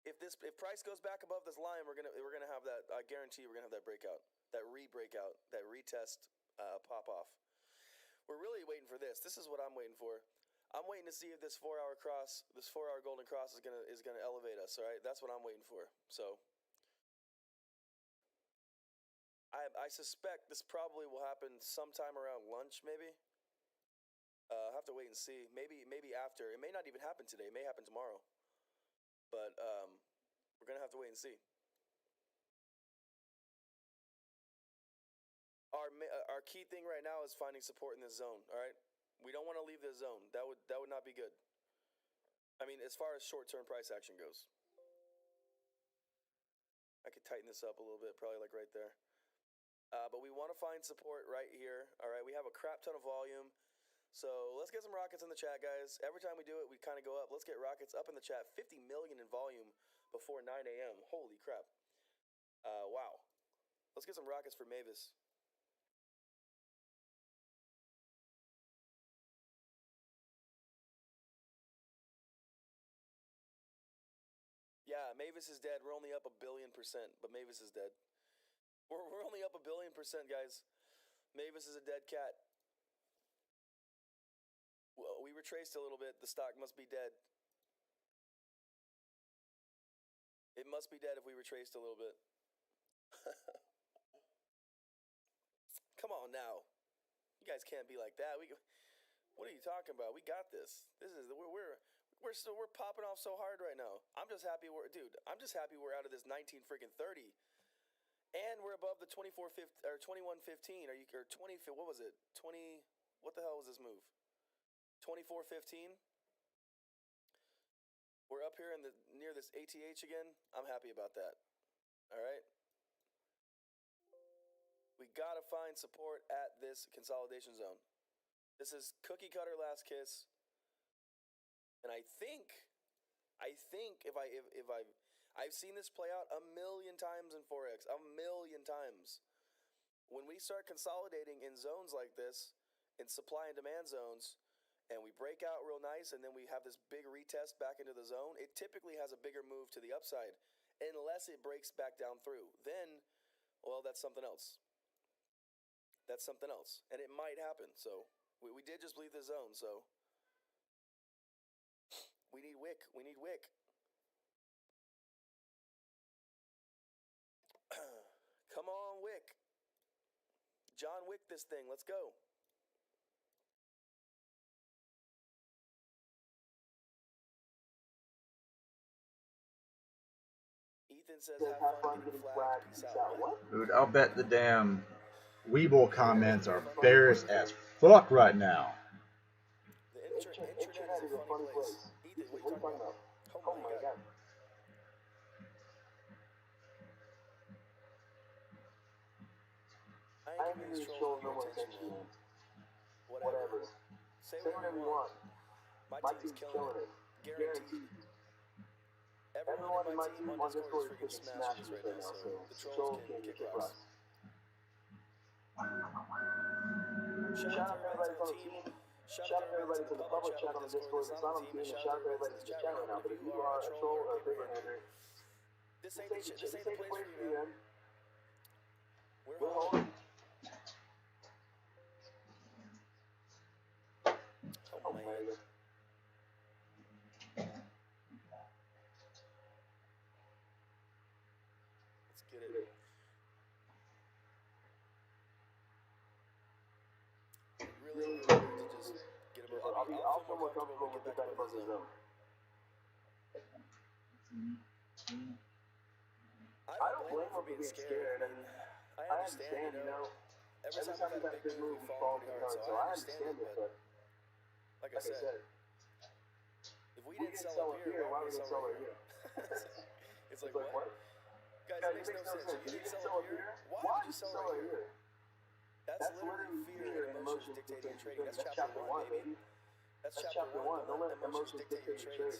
If price goes back above this line, we're gonna have that. I guarantee we're gonna have that breakout, that re-breakout, that retest pop off. We're really waiting for this. This is what I'm waiting for. I'm waiting to see if this 4-hour cross, this 4-hour golden cross is gonna elevate us. All right, that's what I'm waiting for. So I suspect this probably will happen sometime around lunch, maybe. I'll have to wait and see. Maybe after. It may not even happen today. It may happen tomorrow. But we're going to have to wait and see. Our key thing right now is finding support in this zone, all right? We don't want to leave this zone. That would not be good. I mean, as far as short-term price action goes. I could tighten this up a little bit, probably like right there. But we want to find support right here, all right? We have a crap ton of volume. So let's get some rockets in the chat, guys. Every time we do it, we kind of go up. Let's get rockets up in the chat. 50 million in volume before 9 a.m. Holy crap. Wow. Let's get some rockets for Mvis. Yeah, Mvis is dead. We're only up 1 billion %, but Mvis is dead. We're only up 1 billion %, guys. Mvis is a dead cat. Well, we retraced a little bit. The stock must be dead. It must be dead if we retraced a little bit. Come on now. You guys can't be like that. What are you talking about? We got this. We're popping off so hard right now. I'm just happy we're out of this 19 freaking 30. And we're above the 2115. Or 20, what was it? 20, what the hell was this move? 2415. We're up here near this ATH again. I'm happy about that. All right. We gotta find support at this consolidation zone. This is cookie cutter last kiss. And I think I've seen this play out 1 million times in Forex. 1 million times. When we start consolidating in zones like this, in supply and demand zones, and we break out real nice, and then we have this big retest back into the zone, it typically has a bigger move to the upside, unless it breaks back down through. Then, well, that's something else. That's something else. And it might happen. So, we did just leave the zone, so. We need wick. We need wick. Come on, Wick. John Wick this thing. Let's go. Ethan says, have fun getting flagged. Peace out. What? Dude, I'll bet the damn Weeble comments are bearish as fuck right now. The internet is a funny place. Ethan, what are you talking about? Oh my God. I ain't giving these trolls no more attention, man. Whatever. Say whatever you want. My team's killing it. Guaranteed. Everyone in my team on Discord is freaking smashing this right now, so the trolls can kick rocks. Shout out to everybody that's on the team. Shout out to everybody that's in the public chat on the Discord that's not on the team, and shout out to everybody that's in the chat right now. But if you are a troll or a paper hander, this ain't the place for you, man. We're home. Oh my God. Let's get it. Really need to just get him. I'll feel more comfortable when we get back above the zone. don't blame him for being scared. I mean, I understand, you know. Every time we've had a big move, we've fallen pretty hard, so I understand it, but like I said, if we didn't sell up here, why would we sell right here? It's like, what? Guys, it makes no sense. If you didn't sell up here, why would you sell right here? That's literally fear and emotions dictating your trading. That's chapter 1, baby. That's chapter 1. Don't let emotions dictate your trades.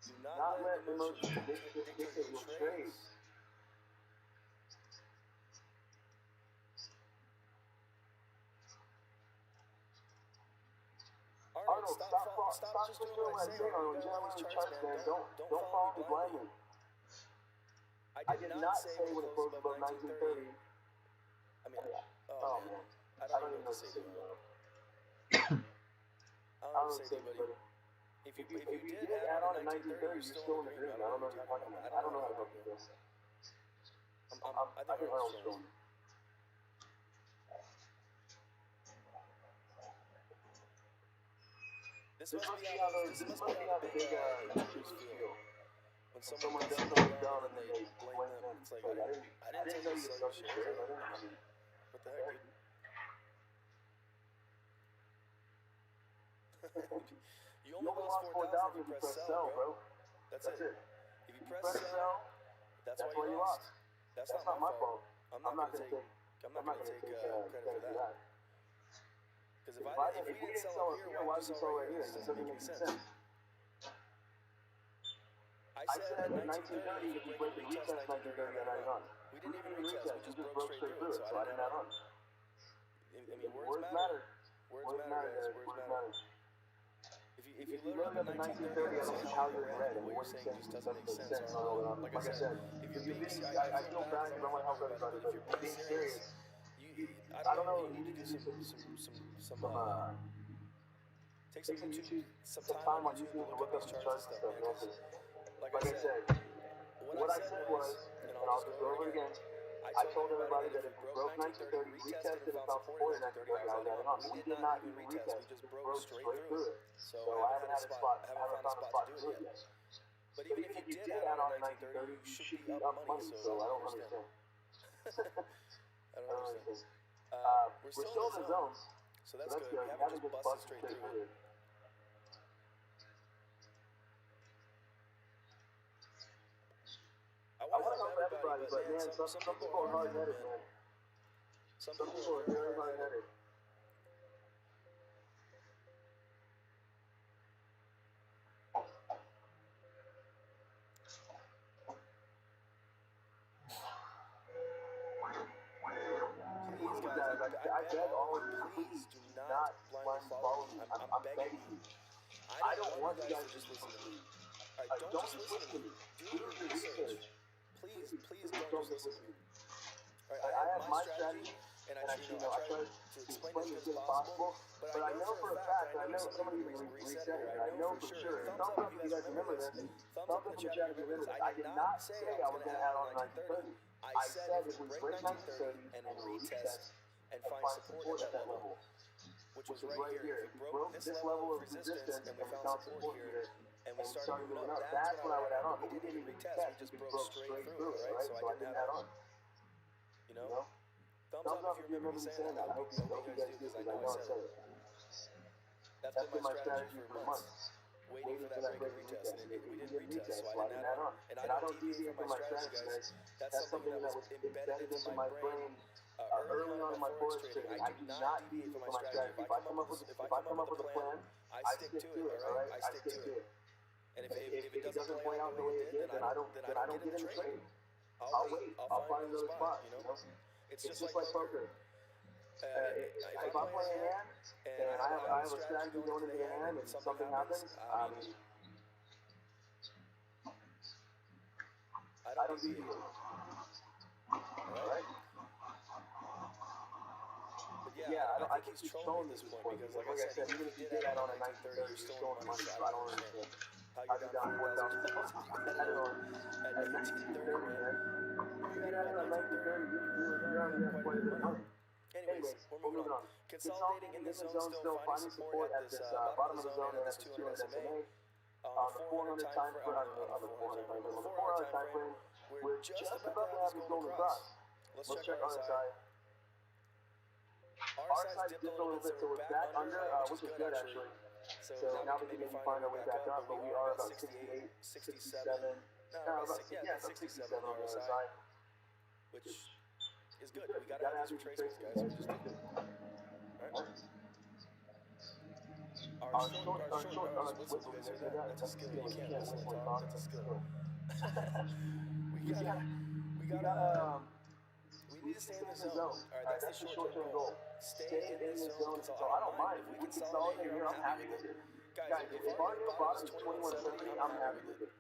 Do not let emotions dictate your trades. Arnold, stop just doing what I say, Arnold. You got all these charts, man. Don't follow me blindly. I did not say when it closed above 1930. I mean, oh man. I don't even know what to say to you. I don't know what to say to you, buddy. If you did add on to 1930, you're still in the green. I don't know what you're talking about. I don't know how to help you this. I think Arnold's strong. This must be how the big YouTubers feel. When someone does something dumb and they blame them, it's like, I didn't tell you to sell your shares. What the heck, dude? You only lost 4,000 if you press sell, bro. That's it. If you press sell, that's why you lost. That's not my fault. I'm not gonna take credit for that. Because if we didn't sell up here, why would you sell right here? It doesn't make any sense. I said at 1930, if you break the retest 1930, I'd add on. We didn't even retest, we just broke straight through it, so I didn't add on. I mean, words matter. Words matter, guys, words matter. If you look at the 1930, I don't see how you're red, and what you're saying just doesn't make sense. Like I said, if you're being serious, I feel bad because I want to help everybody, but if you're being serious, I don't know, you need to do take some time on YouTube to look up these charts and stuff, man, because like I said, what I said was, and I'll just go over it again, I told everybody that if we broke 1930, retested and found support in 1930, I would add it on. We did not even retest, we just broke straight through it. So I haven't found a spot to do it yet. But even if you did add on 1930, you should be up money, so I don't understand. I don't understand. We're still in the zones, so that's good. We haven't just busted straight through it. I want to help everybody, but man, some people are hard-headed, man. Some people are very hard-headed. Please, guys, I beg all of you, please do not blindly follow me. I'm begging you. I don't want you guys to just listen to me. Alright, don't just listen to me. Do your research. Please don't just listen to me. Alright, I have my strategy, and I try to explain it as good as possible, but I know for a fact, I know somebody can reset it, I know for sure. Thumbs up if you guys remember this. Thumbs up in the chat if you remember this. I did not say I was going to add on 1930. I said if we break 1930 and retest and find support at that level, which was right here. If we broke this level of resistance and we found support here, and we started moving up, that's when I would add on. But we didn't even retest, we just broke straight through it, right? So I didn't add on. You know? Thumbs up if you remember me saying that. I hope you guys do, because I know I said it. That's been my strategy for months. Waiting for that break and retest, and we didn't retest, so I didn't add on. And I don't deviate from my strategy, guys. That's something that was embedded into my brain early on in my forex trading. I do not deviate from my strategy. If I come up with a plan, I stick to it, alright? I stick to it. And if it doesn't play out the way it did, then I don't get in the trade. I'll wait. I'll find another spot, you know? It's just like poker. If I'm playing a hand, and I have a strategy going into the hand, and something happens, I don't deviate. Alright? Yeah, I think he's trolling at this point, because like I said, even if you did add on a 1930, you're still in money, so I don't understand how you're down $4,000. You added on at 1830, man. You added on 1930, you're already at quite a bit of money. Anyways, we're moving on. Consolidating in this zone, still finding support at this bottom of the zone and at this 200 SMA. on the 400 time frame, on the 400 time frame, on the 4-hour time frame, we're just about to have this golden cross. Let's check RSI. RSI's dipped a little bit, so we're back under, which is good actually. So now we can maybe find our way back up, but we are about 68, 67, about 67 on the RSI, which is good. We gotta have these retracements, guys. We just did. Alright. Our short, what's you guys hear that? That's a skill. You can't whistle and talk. That's a skill. we need to stay in the zone. Alright, that's the short-term goal. Stay in this zone. So I don't mind. If we consolidate here, I'm happy with it. Guys, if our new bottom is 2170, I'm happy with it.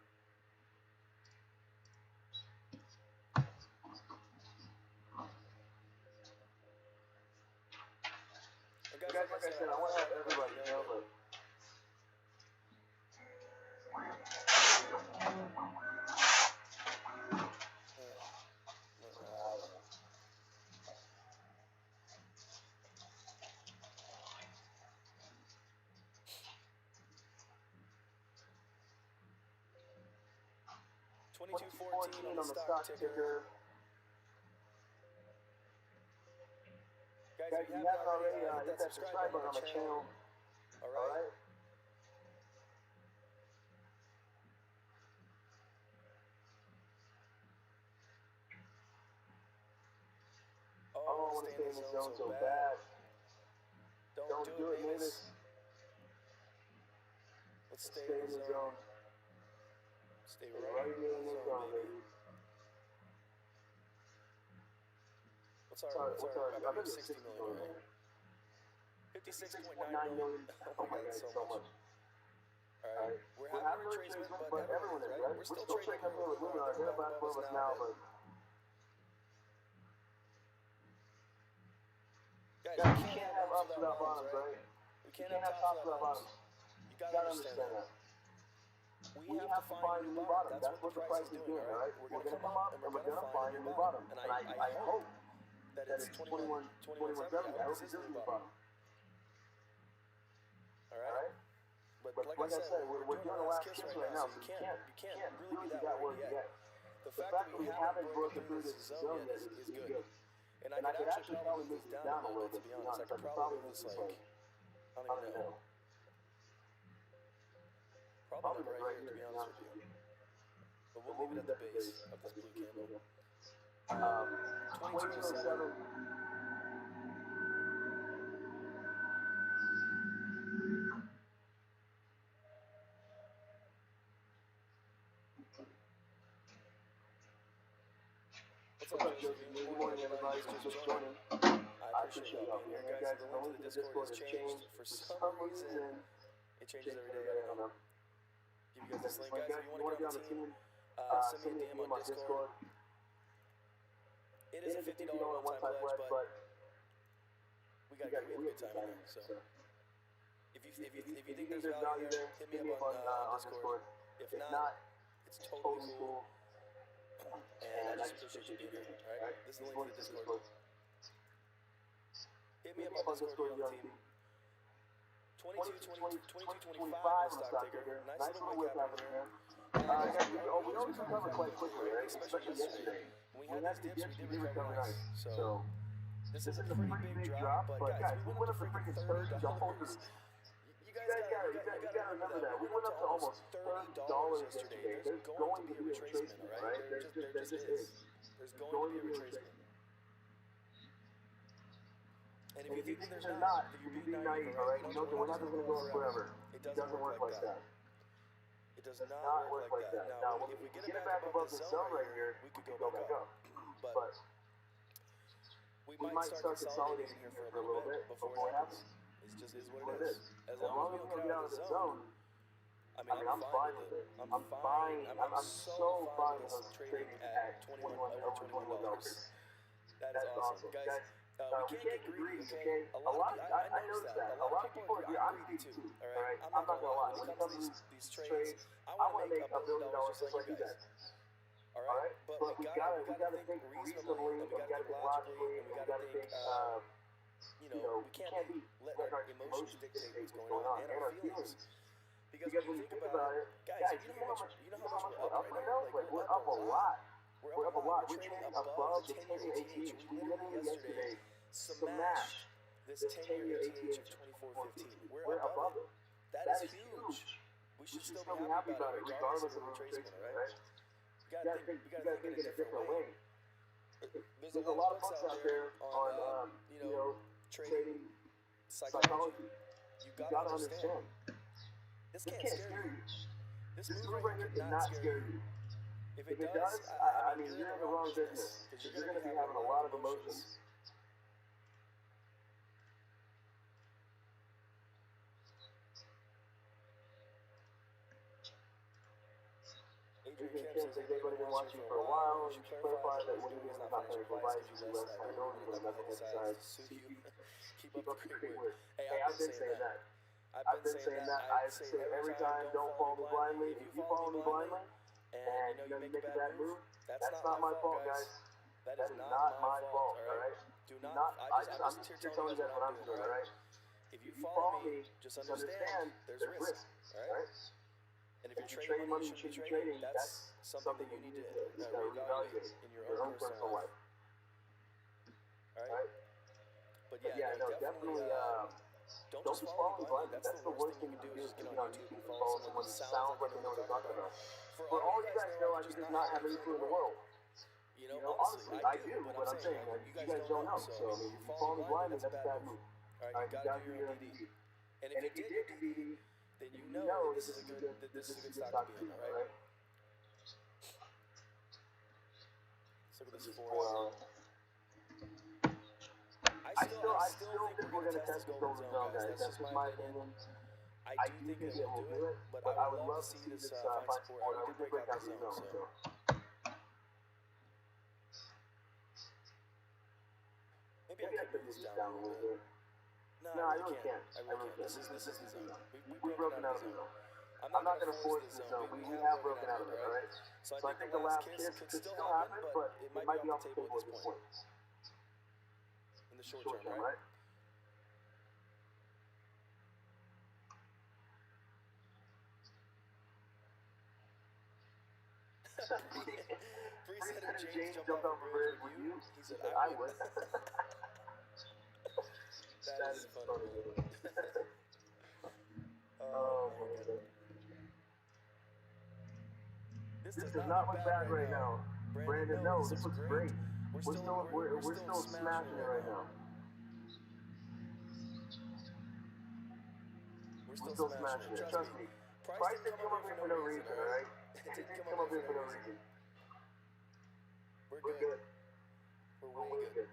Guys, like I said, I want to have everybody, you know, but... 2214 on the stock ticker. Guys, if you haven't already, hit that subscribe button on my channel. Alright? Oh, I want to stay in the zone so bad. Don't do it, Mvis. Let's stay in the zone. Stay right here in the zone, baby. What's our, I bet it's 60 million, right? 56.9 million. Oh my god, so much. Alright, we're having a retracement, but everyone is, right? We're still trading up here with Mooon. They're back above us now, but... Guys, we can't have ups without bottoms, right? We can't have tops without bottoms. You gotta understand that. We have to find a new bottom. That's what the price is doing, alright? We're gonna come up and we're gonna find a new bottom. And I hope that it's 2170. I hope it's a new bottom. Alright? But like I said, we're doing the last kiss right now, so you can't really be that worried yet. The fact that we haven't broken through this zone yet is good. And I could actually probably move this down a little bit, to be honest. I could probably move this like, I don't even know. Probably right here, to be honest with you. But we'll leave it at the base of this blue candle. 2207. What's up, Joseph? Good morning, everybody. Just joining. I appreciate y'all being here, guys. The link to the Discord has changed. For some reason, it changes every day. I don't know. Give you guys this link, guys. If you want to get on the team, send me a DM on Discord. It is a $50 one-time pledge, but we have a good time in there. So if you think there's value there, hit me up on Discord. If not, it's totally cool. And I just appreciate you being here. Alright, this is the link to the Discord. Hit me up on Discord, you're on the team. 2225 on the stock ticker. Nice little wick happening here. We always recover quite quickly, right? Especially yesterday. When we had these dips, we did recover nice. So, this is a pretty big drop, but guys, we went up to freaking $30. You gotta remember that. We went up to almost $30 yesterday. There's going to be a retracement, alright? There just is. There's going to be a retracement. And if you think there's not, then you're being naive, alright? You know that we're not going to go on forever. It doesn't work like that. It does not work like that. Now, if we get it back above the zone right here, we could go back up. But we might start consolidating here for a little bit before it happens. It just is what it is. As long as we don't get out of the zone, I mean, I'm fine with it. I'm fine. I'm so fine with us trading at over $21. That is awesome. Guys, we can't get greedy, okay? I noticed that. A lot of people are greedy. I'm greedy too, alright? I'm not gonna lie. When it comes to these trades, I want to make $1 billion just like you guys. Alright? But we gotta think reasonably, and we gotta think logically, and we gotta think, you know, we can't let our emotions dictate what's going on, and our feelings. Because when you think about it, guys, you know how much we're up right now? Like we're up a lot. We're up a lot. We're trading above the 10-year ATH. We literally yesterday smashed this 10-year ATH of 24.15. We're above it. That is huge. We should still be happy about it, regardless of retracement. All right. We gotta think in a different way. There's a lot of books out there on trading psychology. You gotta understand. This can't scare you. This move right here cannot scare you. If it does, I mean, you're in the wrong business because you're going to be having a lot of emotions. Adrian Kemp says everybody been watching for a while. You should clarify that what you're doing is not financial advice because you less liability when nothing emphasized to sue you. Keep up the great work. Hey, I've been saying that. I've been saying that. I say every time, don't follow me blindly. If you follow me blindly and you make a bad move, that's not my fault, guys. That is not my fault, all right? Do not. I'm just here telling you guys what I'm doing, all right? If you follow me, just understand there's risk, all right? And if you're trading money you shouldn't be trading, that's something that you need to reevaluate in your own personal life. All right? But yeah, no, definitely. Don't just follow me blindly. That's the worst thing you can do is get on YouTube and follow someone who sounds like they know what they're talking about. For all you guys know, I do not have any clue in the world. You know, honestly, I do, but I'm saying, you guys don't know. So, I mean, if you follow me blindly, that's a bad move. Alright, you gotta do your own DD. And if you did your DD, then you know this is a good stock to be in, alright? Let's look at this 4 hour. I still think we're gonna test the golden zone, guys. That's just my opinion. I do think that we'll do it, but I would love to see this find support. We did break out the zone, so. Maybe I could move this down a little bit. No, I really can't. This is the zone. We've broken out of the zone. I'm not gonna force the zone. We have broken out of it, alright? So I think the last kiss could still happen, but it might be off the table at this point. In the short term, right? Pre-setter James jumped off the bridge with you. He said, I would. That is funny. Oh, my God. This does not look bad right now. Brandon, no, this looks great. We're still smashing it right now. We're still smashing it. Trust me. Price didn't come up here for no reason, alright? It didn't come up here for no reason. We're good. We're way good.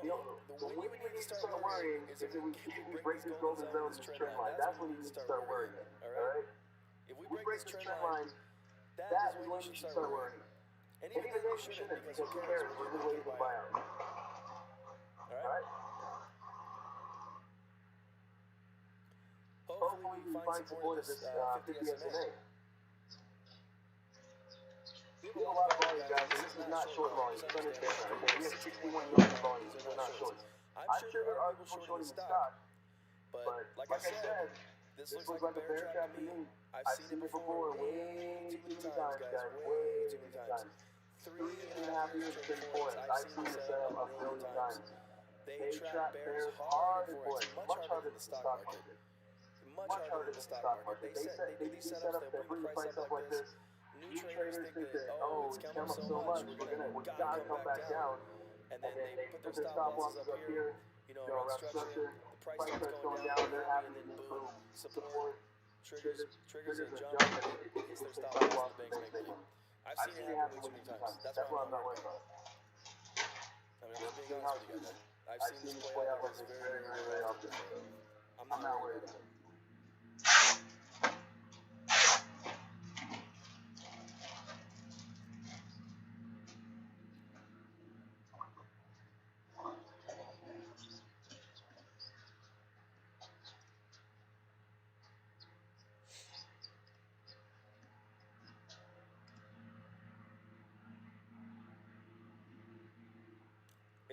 When you need to start worrying is if we break this golden zone, this trend line. That's when you need to start worrying. Alright? If we break this trend line, that is when you should start worrying. And even then you shouldn't, because who cares? We're really waiting to buy out. Alright? Hopefully we find support of this 50 SMA. We have a lot of volume, guys, and this is not short volume. Just understand that, okay? We have 61 million volume, so we're not short. I'm sure there are people shorting the stock, but like I said, this looks like a bear trap to me. I've seen it before way too many times, guys, way too many times. 3.5 years of trading forex, I've seen this set up a million times. They trap bears hard in forex, much harder than the stock market. Much harder than the stock market. They do these setups, they'll bring the price up like this. New traders think that, oh, it's come up so much, we gotta come back down. And then they put their stop losses up here, you know, around structure. The price starts going down, they're happy, and then boom, support, triggers a jump, and it hits their stop loss, and the banks make money. I've seen it happen way too many times. That's why I'm not worried about it. I mean, I'm being honest with you guys. I've seen this play out like this very, very, very often. I'm not worried about it.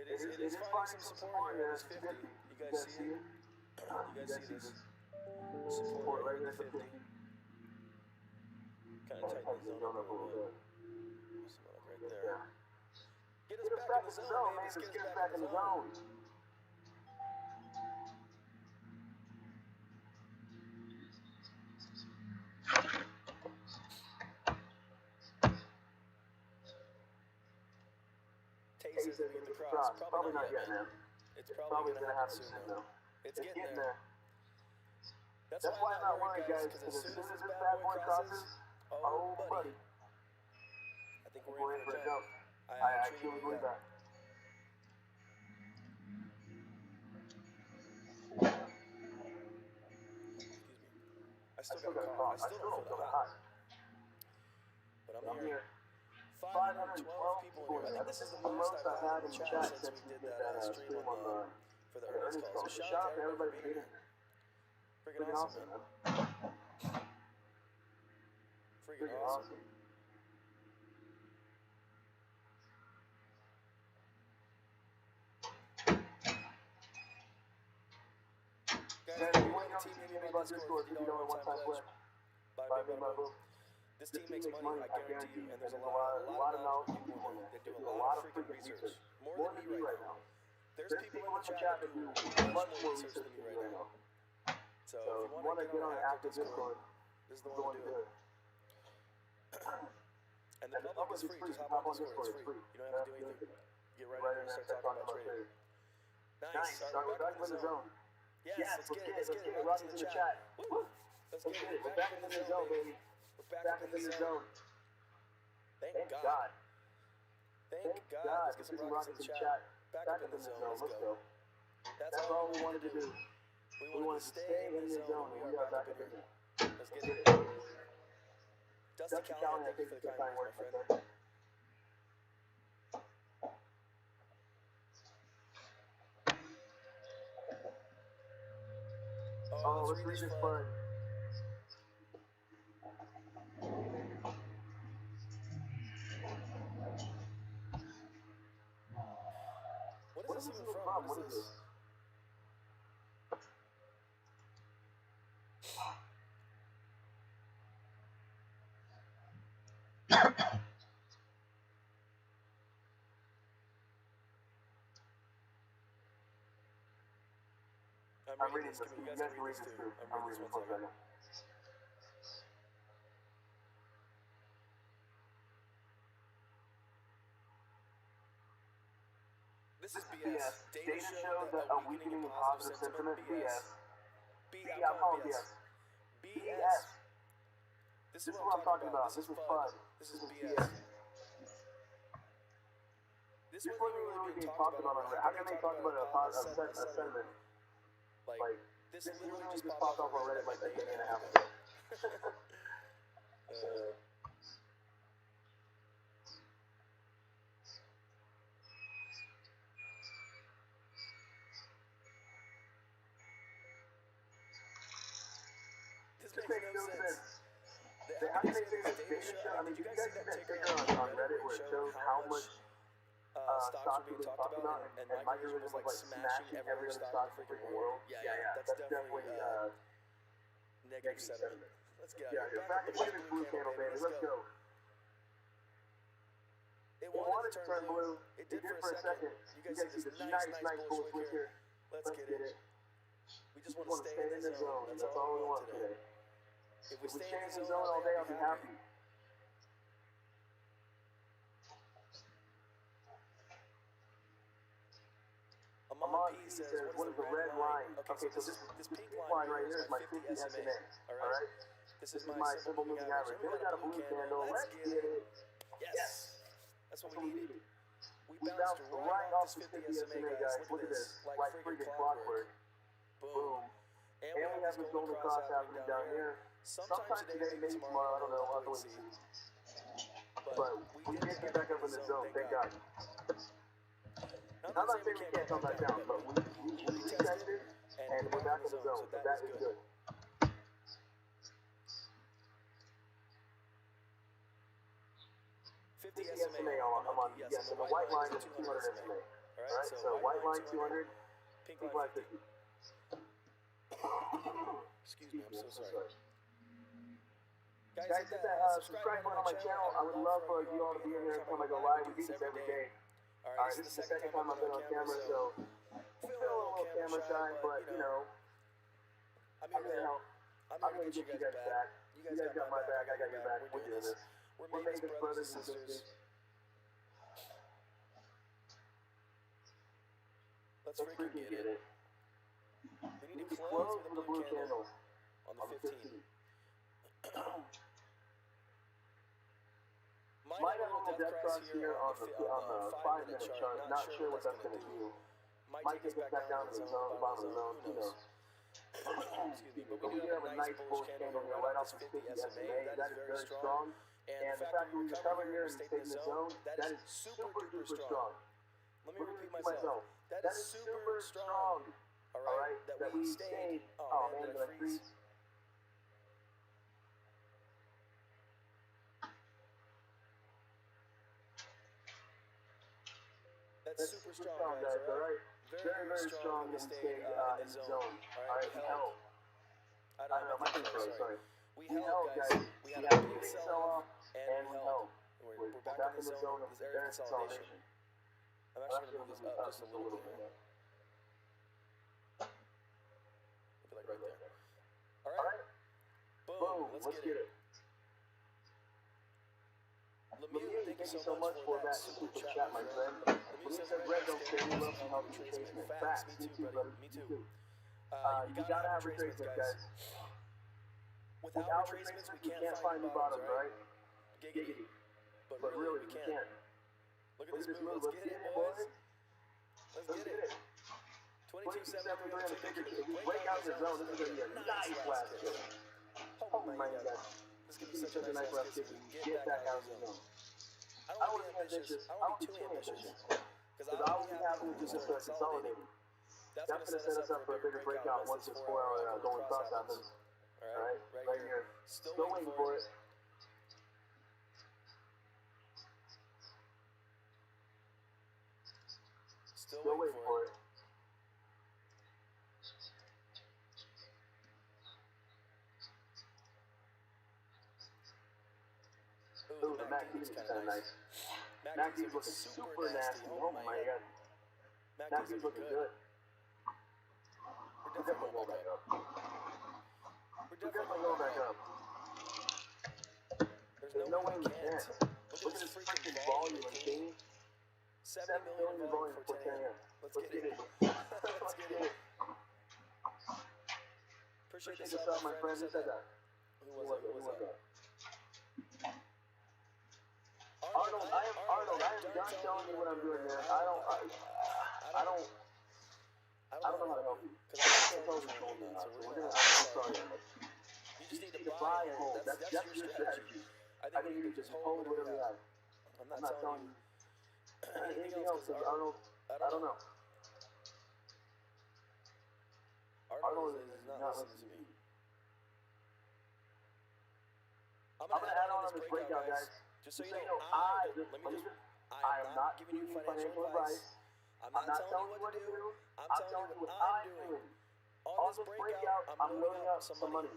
It is finding some support here at this 50. You guys see it? You guys see this? Support right here at the 50. Kind of tighten the zone up a little bit. Something like right there. Get us back in the zone, man. Let's get us back in the zone. Tay says we get the cross. Probably not yet, man. It's probably going to happen soon, though. It's getting there. That's why I'm not worried, guys, because as soon as this bad boy crosses, oh, buddy. I think we're in for a jump. I actually believe that. I still got a cough. I still don't feel that hot. But I'm here. 512 people in here. I think this is the most I've had in the chat since we did that stream for the earnings call. So shout out to everybody for being here. Freaking awesome, man. Freaking awesome. Guys, if you want your team, maybe on Discord, if you don't know one-time pledge. Buy me my book. This team makes money, I guarantee you, and there's a lot of knowledgeable people in there that do a lot of freaking research. More than me right now. There's people in the chat that do much more research than me right now. So if you want to get on an active Discord, this is the one to do it. And the public is free, just hop on Discord, it's free. You don't have to do anything. Get right in there and start talking about trading. Nice, we're back in the zone. Yes, let's get it. Rodney's in the chat. Woo! Let's get it. We're back in the zone, baby. We're back in the zone. Thank God. Thank God. Let's get some rockets in the chat. Back up in the zone. Let's go. That's all we wanted to do. We want to stay in the zone, and we are back up in here. Let's get it. Dusty Callahan, thank you for the kind words, my friend. Oh, let's read this fun. What is this even from? What is this? I'm reading this. You guys can read this too. I'm reading this one second. This is BS. Data shows that a weakening of positive sentiment. BS. BS. This is what I'm talking about. This is fun. This is BS. This wasn't really being talked about on Reddit. How can they talk about a sentiment? Like, this literally just popped off on Reddit like a day and a half ago. This makes no sense. How can they say this data show? I mean, did you guys see that ticker on Reddit where it shows how much stocks were being talked about, and microvision was like smashing every other stock in the freaking world? Yeah, that's definitely negative sentiment. Let's get out of here. Back to the blue candle, baby. Let's go. It wanted to turn blue. It did for a second. You guys see this nice bullish wick here. Let's get it. We just want to stay in the zone. That's all we want today. If we stay in the zone all day, I'll be happy. Amon P says, what is the red line? Okay, so this pink line right here is my 50 SMA. Alright? This is my simple moving average. Then we got a blue candle. Let's get it. Yes! That's what we needed. We bounced right off this 50 SMA, guys. Look at this. Like freaking clockwork. Boom. And we have this golden cross happening down here. Sometime today, maybe tomorrow, I don't know. I'll have to wait and see. But we did get back up in the zone, thank God. I'm not saying we can't come back down, but we tested, and we're back in the zone, so that is good. 50 SMA I'm on, yes, and the white line is 200 SMA. Alright, so white line 200, pink line 50. Excuse me, I'm so sorry. Guys, hit that subscribe button on my channel. I would love for you all to be in here every time I go live. We do this every day. Alright, this is the second time I've been on camera, so I feel a little camera shy, but you know, I'm here to help. I'm here to get you guys back. You guys got my back, I got your back. We're doing this. We're Mvis brothers and sisters. Let's freaking get it. We need to close with the blue candles on the 15th. Might have a little death cross here on the 5-minute chart. Not sure what that's going to do. Might take us back down to the zone, the bottom of the zone. Who knows? Excuse me, but we do have a nice bullish candle here right off the 50 SMA. That is very strong. And the fact that we recovered here and stayed in the zone, that is super duper strong. Let me repeat myself. That is super strong. Alright, that we stayed. Oh man, did I freeze? That's super strong, guys, alright? Very, very strong that we stayed in the zone. Alright, we held. I don't know, my thing's sorry. We held, guys. We had a big sell-off, and we held. We're back in the zone of area consolidation. I'm actually going to move this up just a little bit more. Maybe like right there. Alright. Boom, let's get it. Lemieux, thank you so much for that super chat, my friend. Lemieux says, Red, don't stay, we love some help retracement. Facts, me too, brother, me too. You gotta have retracement, guys. Without retracements, we can't find new bottoms, right? Giggity. But really, we can't. Look at this move, let's get it, boys. Let's get it. 2273 on the figure. If we break out the zone, this is going to be a nice last kick. Oh my god. This is going to be such a nice last kick. We can get back out of the zone. I don't want to be ambitious. I don't want to be too ambitious. Because I will be happy with just start consolidating. That's going to set us up for a bigger breakout once this 4-hour golden cross happens. Alright, right here. Still waiting for it. Still waiting for it. Ooh, the Mvis is kind of nice. Mvis is looking super nasty. Oh my god. Mvis is looking good. We're definitely going back up. We're definitely going back up. There's no way we can't. Look at this freaking volume of game. 7 million volume for 10 a.m. Let's get it. Let's get it. Appreciate the sub, my friend. Who said that? Who was that? Arnold, I am done telling you what I'm doing, man. I don't know how to help you. Because I'm so I'm sorry. You just need to buy and hold. That's your strategy. I think you just hold whatever you have. I'm not telling you anything else, because Arnold, I don't know. Arnold is not listening to me. I'm going to add on this breakout, guys. Just so you know, I am not giving you financial advice. I'm not telling you what to do. I'm telling you what I'm doing. On this breakout, I'm loading up some money.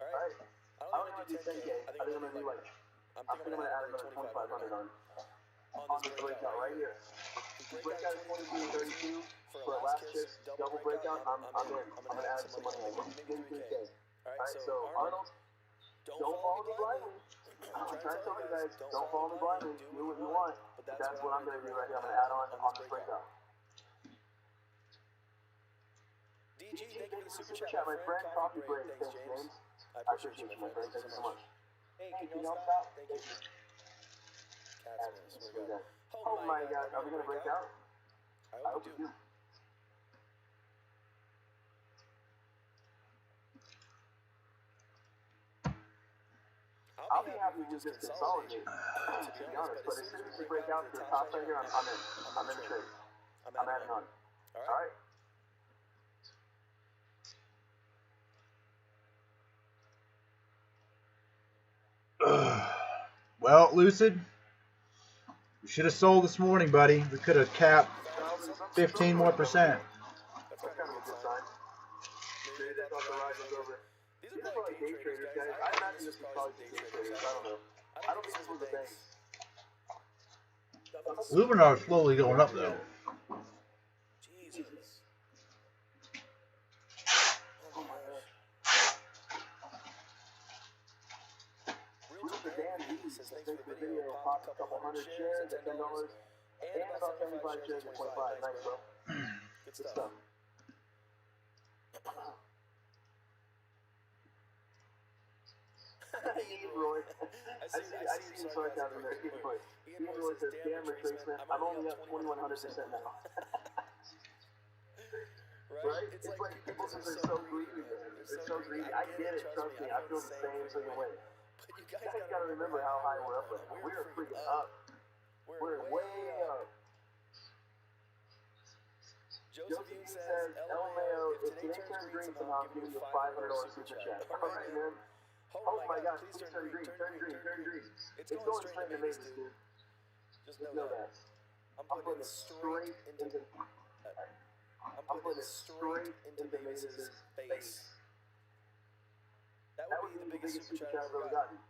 Alright? I don't think I'm going to do 10K. I think I'm going to do like, I'm thinking I'm going to add another 2,500 on this breakout right here. This breakout is 22.32 for a last kiss double breakout. I'm in. I'm going to add some money on it. Maybe 3K. Alright, so Arnold, don't follow me blindly. I'm trying to tell you guys, don't follow me blindly. Do what you want. But that's what I'm going to do right here. I'm going to add on this breakout. DG, thank you for the super chat, my friend. Coffee break. Thanks, James. I appreciate you, my friend. Thank you so much. Hey, can you help out? Thank you. Oh my god, are we going to break out? I hope we do. I'll be happy with just consolidate, to be honest, but as soon as we break out to the top right here, I'm in the trade. I'm adding on. Alright? Well, Lucid, we should have sold this morning, buddy. We could have capped 15 more %. That's kind of a good sign. Maybe that's not the guys. I imagine this was probably some day traders. I don't know. I don't think this was the banks. Luminar is slowly going up though. Jesus. Oh my gosh. Real to Dan says thanks for the video. Popped a couple hundred shares at $10 and about 75 shares at 25. Nice, bro. Good stuff. Ian Roy. I see some sarcasm there. Ian Roy says, damn retracement. I'm only up 2100% now. Right? It's like people just are so greedy, man. They're so greedy. I get it, trust me. I feel the same way. But you guys gotta remember how high we're up right now. We're freaking up. We're way up. Josephine says, LMAO, if today turns green somehow, I'm giving you a $500 super chat. Alright, man. Oh my gosh, please turn green, turn green, turn green. It's going straight into Mvis, dude. Just know that. I'm putting it straight into Mvis's face. That would be the biggest super chat I've ever gotten.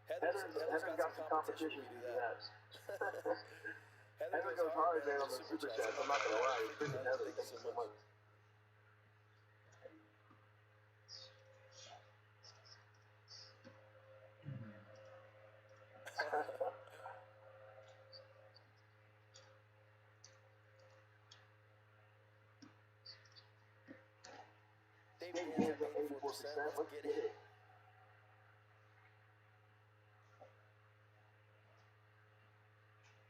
Heather's got some competition to do that. Heather goes hard, man, on the super chats. I'm not gonna lie. Freaking Heather, thank you so much. David Dan's at 84%. Let's get it.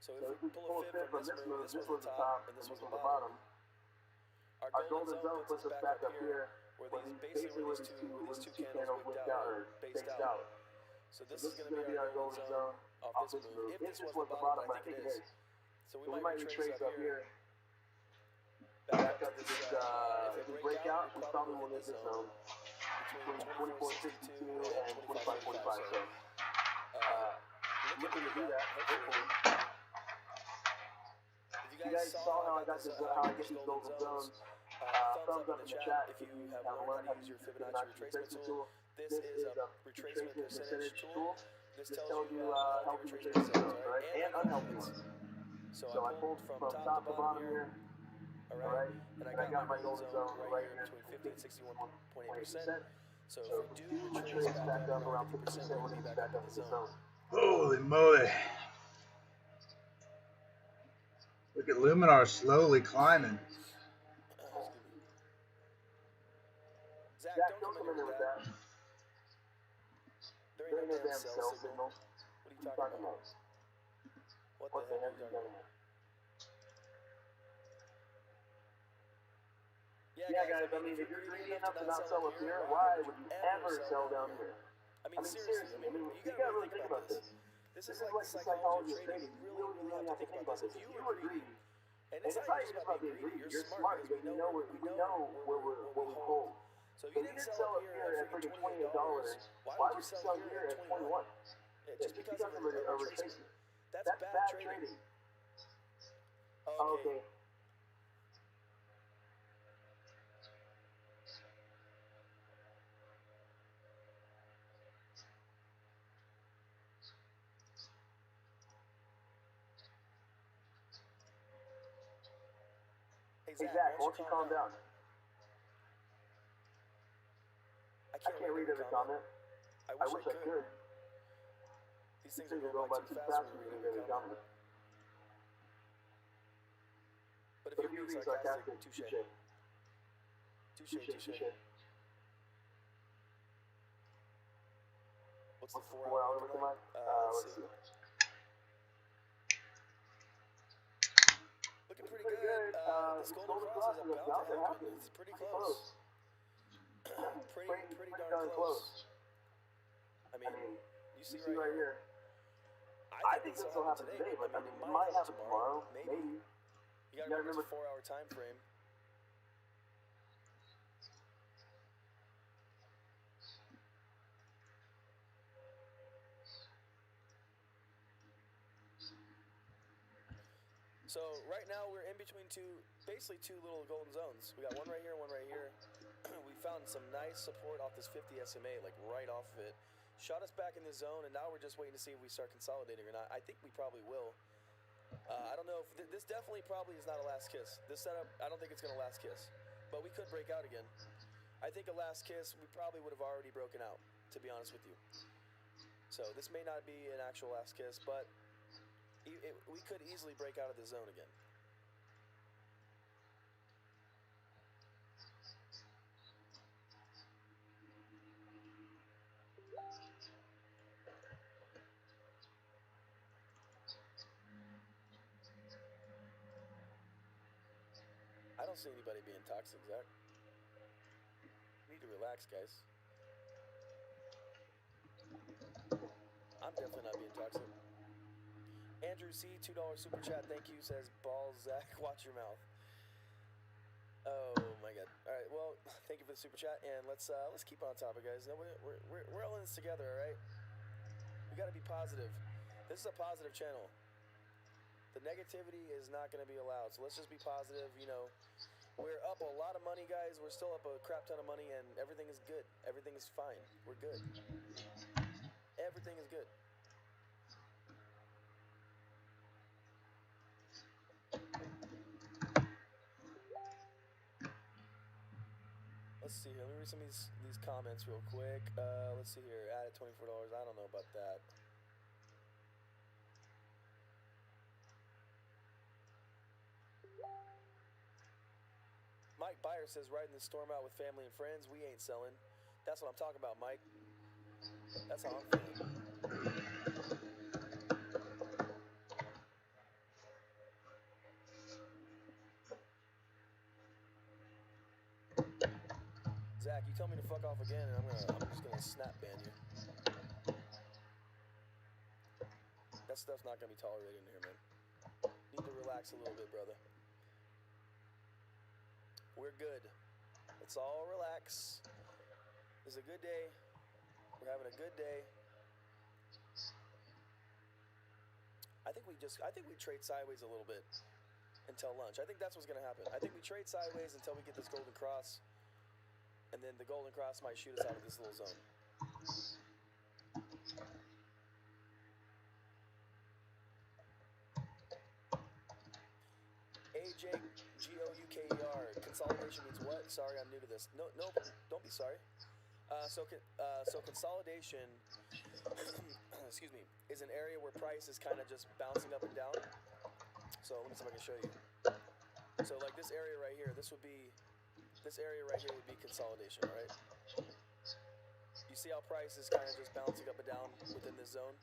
So if we pull a fib from this move, this was the top and this was the bottom. Our golden zone puts us back up here, where these two candles wicked out or based out. So this is going to be our golden zone off this move. If this was the bottom, I think it is. So we might retrace up here. Back up to this, if we break out, we probably will hit this zone between 24.62 and 25.45. So, looking to do that, hopefully. If you guys saw how I got this, how I get these golden zones, thumbs up in the chat if you have learned how to use your Fibonacci retracement tool. This is a retracement percentage tool. This tells you healthy retracement zones, right, and unhealthy ones. So I pulled from top to bottom here. Alright, and I got my golden zone right here between 50 and 61.8%. So if we do retrace back up around 50%, we'll be back up in the zone. Holy moly. Look at Luminar slowly climbing. Zach, don't come in there with that. There ain't no damn cell signal. What are you talking about? What the heck are you talking about? Yeah, guys, I mean, if you're greedy enough to not sell up here, why would you ever sell down here? I mean, seriously, you gotta really think about this. This is like the psychology of trading. You really have to think about this. If you were greedy, and it's not just about being greedy, you're smart because we know where we hold. So if you didn't sell up here at freaking $28, why would you sell here at 21? Just because of a retracement. That's bad trading. Okay. Hey Zach, why don't you calm down? I can't read every comment. I wish I could. These things are going by too fast for me to read every comment. But if you're being sarcastic, touche. Touche. What's the 4-hour looking like? Let's see. Looking pretty good. This golden cross is about to happen. It's pretty close. pretty darn close. I mean, you see right here. I think this will happen today, but I mean, it might happen tomorrow. Maybe. You gotta remember it's a 4-hour time frame. So right now we're in between basically two little golden zones. We got one right here, one right here. We found some nice support off this 50 SMA, like right off of it. shot us back in the zone, and now we're just waiting to see if we start consolidating or not. I think we probably will. I don't know if this definitely probably is not a last kiss. This setup, I don't think it's gonna last kiss, but we could break out again. I think a last kiss, we probably would have already broken out, to be honest with you. So this may not be an actual last kiss, but we could easily break out of the zone again. I don't see anybody being toxic, Zach. You need to relax, guys. I'm definitely not being toxic. Andrew C, $2 super chat, thank you, says, balls, Zach, watch your mouth. Oh my god. All right, well, thank you for the super chat, and let's keep on topic, guys. No, we're all in this together, all right? We got to be positive. This is a positive channel. The negativity is not going to be allowed, so let's just be positive. You know, we're up a lot of money, guys. We're still up a crap ton of money, and everything is good. Everything is fine. We're good. Everything is good. Let's see here. Let me read some of these comments real quick. Let's see here. Added $24. I don't know about that. Mike Byer says, riding the storm out with family and friends. We ain't selling. That's what I'm talking about, Mike. That's how I'm feeling. Zach, you tell me to fuck off again, and I'm just gonna snap ban you. That stuff's not gonna be tolerated in here, man. Need to relax a little bit, brother. We're good. Let's all relax. It's a good day. We're having a good day. I think we trade sideways a little bit until lunch. I think that's what's gonna happen. I think we trade sideways until we get this golden cross, and then the golden cross might shoot us out of this little zone. AJGOUKER. Consolidation means what? Sorry, I'm new to this. No, don't be sorry. So consolidation, excuse me, is an area where price is kind of just bouncing up and down. So let me see if I can show you. So like this area right here, this area right here would be consolidation, right? You see how price is kind of just bouncing up and down within this zone?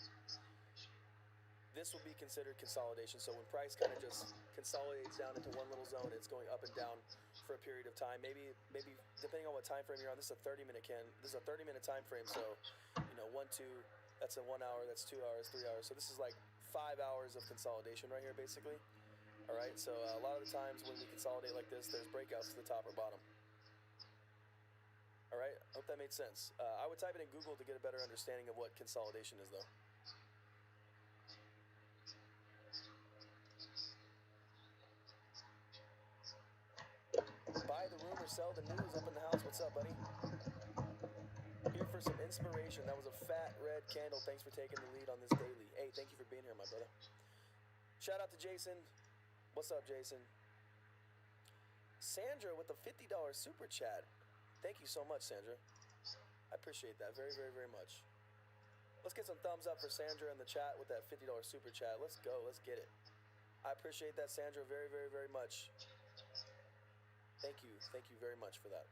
This would be considered consolidation. So when price kind of just consolidates down into one little zone, it's going up and down for a period of time. Maybe depending on what time frame you're on. This is a 30-minute This is a 30-minute time frame. So, you know, 1, 2, that's a 1 hour. That's 2 hours, 3 hours. So this is like 5 hours of consolidation right here, basically. All right. So a lot of the times when we consolidate like this, there's breakouts to the top or bottom. All right. Hope that made sense. I would type it in Google to get a better understanding of what consolidation is, though. Buy the rumor, sell the news. Up in the house. What's up, buddy? Here for some inspiration. That was a fat red candle. Thanks for taking the lead on this daily. Hey, thank you for being here, my brother. Shout out to Jason. What's up, Jason? Sandra with the $50 super chat. Thank you so much, Sandra. I appreciate that very, very, very much. Let's get some thumbs up for Sandra in the chat with that $50 super chat. Let's go. Let's get it. I appreciate that, Sandra, very, very, very much. Thank you. Thank you very much for that.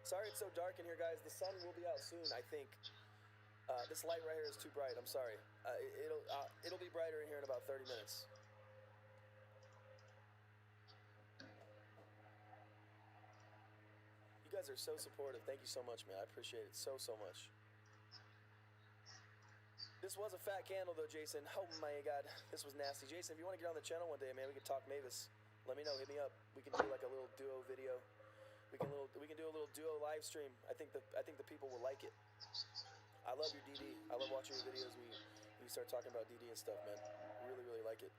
Sorry it's so dark in here, guys. The sun will be out soon, I think. This light right here is too bright. I'm sorry. It'll be brighter in here in about 30 minutes. You guys are so supportive. Thank you so much, man. I appreciate it so, so much. This was a fat candle, though, Jason. Oh, my God. This was nasty. Jason, if you want to get on the channel one day, man, we can talk Mvis. Let me know. Hit me up. We can do, like, a little duo video. We can do a little duo live stream. I think the people will like it. I love your DD. I love watching your videos when you start talking about DD and stuff, man. Really, really like it.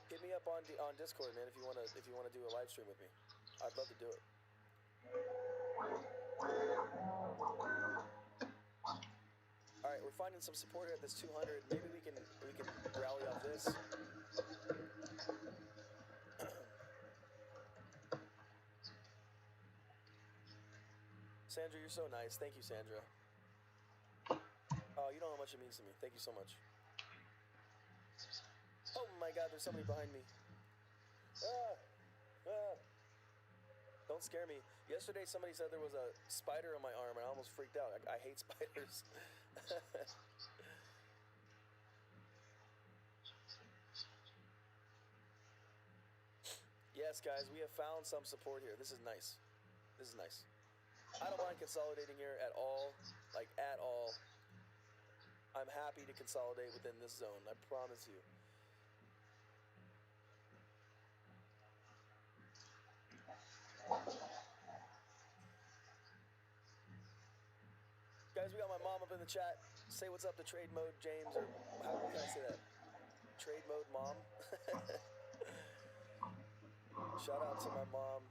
Hit me up on Discord, man, if you wanna do a live stream with me. I'd love to do it. All right, we're finding some support here at this 200. Maybe we can rally off this. Sandra, you're so nice. Thank you, Sandra. Oh, you know how much it means to me. Thank you so much. Oh my God, there's somebody behind me. Ah, ah. Don't scare me. Yesterday, somebody said there was a spider on my arm, and I almost freaked out. I hate spiders. Yes, guys, we have found some support here. This is nice. This is nice. I don't mind consolidating here at all. Like, at all. I'm happy to consolidate within this zone. I promise you. Guys, we got my mom up in the chat. Say what's up to Trade Mode James, or what can I say that? Trade Mode Mom? Shout out to my mom.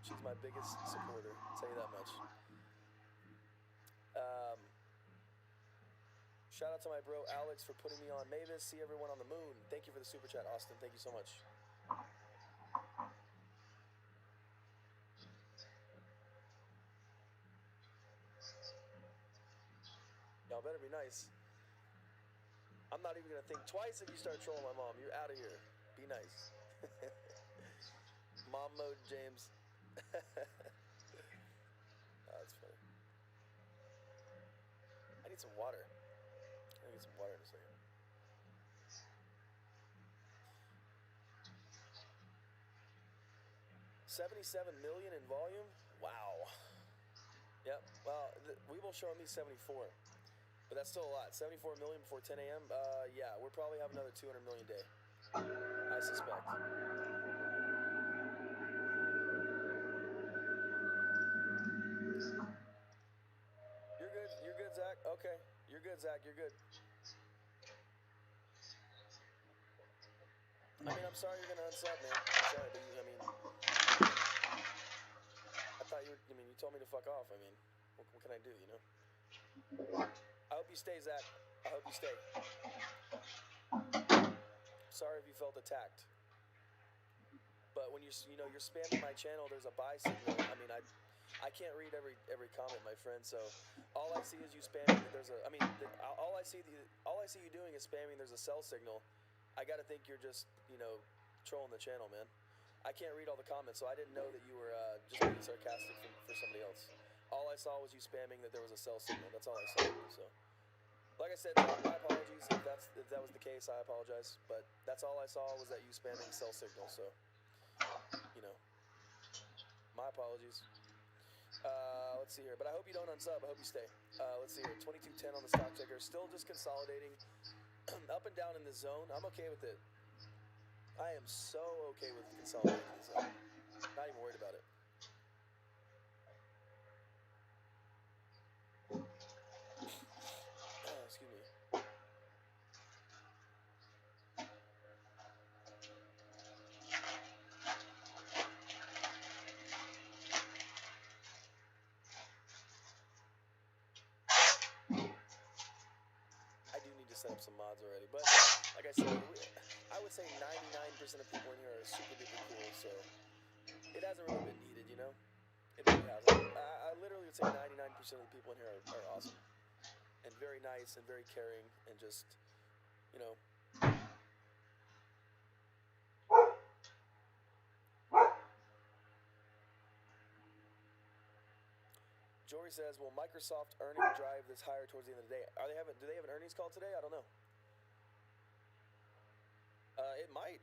She's my biggest supporter, I'll tell you that much. Shout out to my bro Alex for putting me on Mvis. See everyone on the moon. Thank you for the super chat, Austin. Thank you so much. Y'all better be nice. I'm not even gonna think twice if you start trolling my mom. You're out of here. Be nice. Mom mode, James. Oh, that's funny. I need some water. I'm gonna get some water in a second. $77 million in volume? Wow. Yep. Well, we will show me 74. But that's still a lot. 74 million before 10 a.m. Yeah, we'll probably have another 200 million day. I suspect. You're good. You're good, Zach. Okay. You're good, Zach. You're good. I mean, I'm sorry you're gonna unsub, man. I'm sorry, but I mean, I thought you were. I mean, you told me to fuck off. I mean, what can I do? You know. I hope you stay, Zach. I hope you stay. Sorry if you felt attacked. But when you're spamming my channel, there's a buy signal. I mean, I can't read every comment, my friend. So all I see is you spamming. There's a. I mean, all I see you doing is spamming. There's a sell signal. I gotta think you're just trolling the channel, man. I can't read all the comments, so I didn't know that you were just being sarcastic for somebody else. All I saw was you spamming that there was a sell signal. That's all I saw. So, like I said, my apologies if that was the case. I apologize, but that's all I saw was that you spamming sell signal. So, my apologies. Let's see here, but I hope you don't unsub. I hope you stay. Let's see here, 2210 on the stock ticker, still just consolidating up and down in this zone. I'm okay with it. I am so okay with consolidating in this zone. Not even worried about it. Excuse me. I do need to set up some mods already, but like I said, I would say 99% of people in here are super duper cool, so it hasn't really been needed, you know? It really hasn't. I literally would say 99% of the people in here are awesome. And very nice and very caring and just, Jory says, will Microsoft earning drive this higher towards the end of the day? Do they have an earnings call today? I don't know. It might.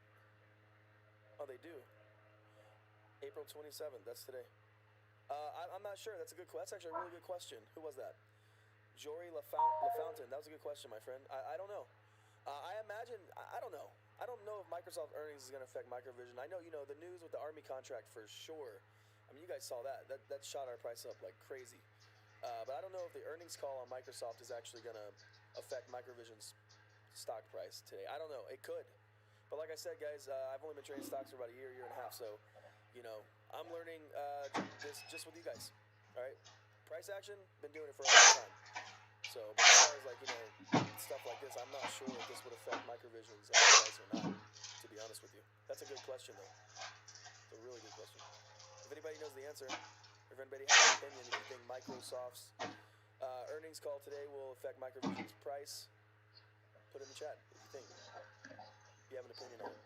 Oh, they do. April 27th. That's today. I'm not sure. That's actually a really good question. Who was that? Jory LaFountain. That was a good question, my friend. I don't know. I imagine. I don't know. I don't know if Microsoft earnings is going to affect Microvision. I know, the news with the Army contract for sure. I mean, you guys saw that. That shot our price up like crazy. But I don't know if the earnings call on Microsoft is actually going to affect Microvision's stock price today. I don't know. It could. But like I said, guys, I've only been trading stocks for about a year and a half. So, You know, I'm learning this just with you guys. All right, price action, been doing it for a long time. So, but as far as like stuff like this, I'm not sure if this would affect Microvision's price or not. To be honest with you, that's a good question though. It's a really good question. If anybody knows the answer, or if anybody has an opinion, if you think Microsoft's earnings call today will affect Microvision's price, put it in the chat if you think. If you have an opinion on it.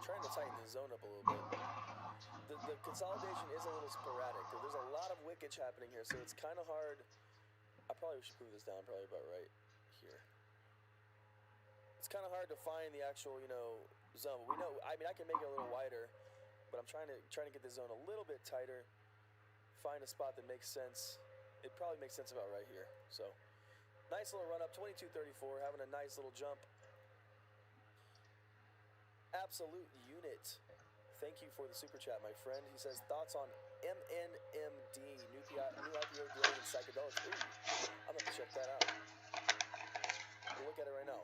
Trying to tighten the zone up a little bit. The consolidation is a little sporadic. There's a lot of wickage happening here, so it's kind of hard. I probably should move this down probably about right here. It's kind of hard to find the actual, zone. We know, I mean, I can make it a little wider, but I'm trying to get the zone a little bit tighter. Find a spot that makes sense. It probably makes sense about right here. So, nice little run up, 22.34, having a nice little jump. Absolute unit. Thank you for the super chat, my friend. He says, thoughts on MNMD, new IPO dealing in psychedelics. Ooh, I'm going to check that out. We'll look at it right now.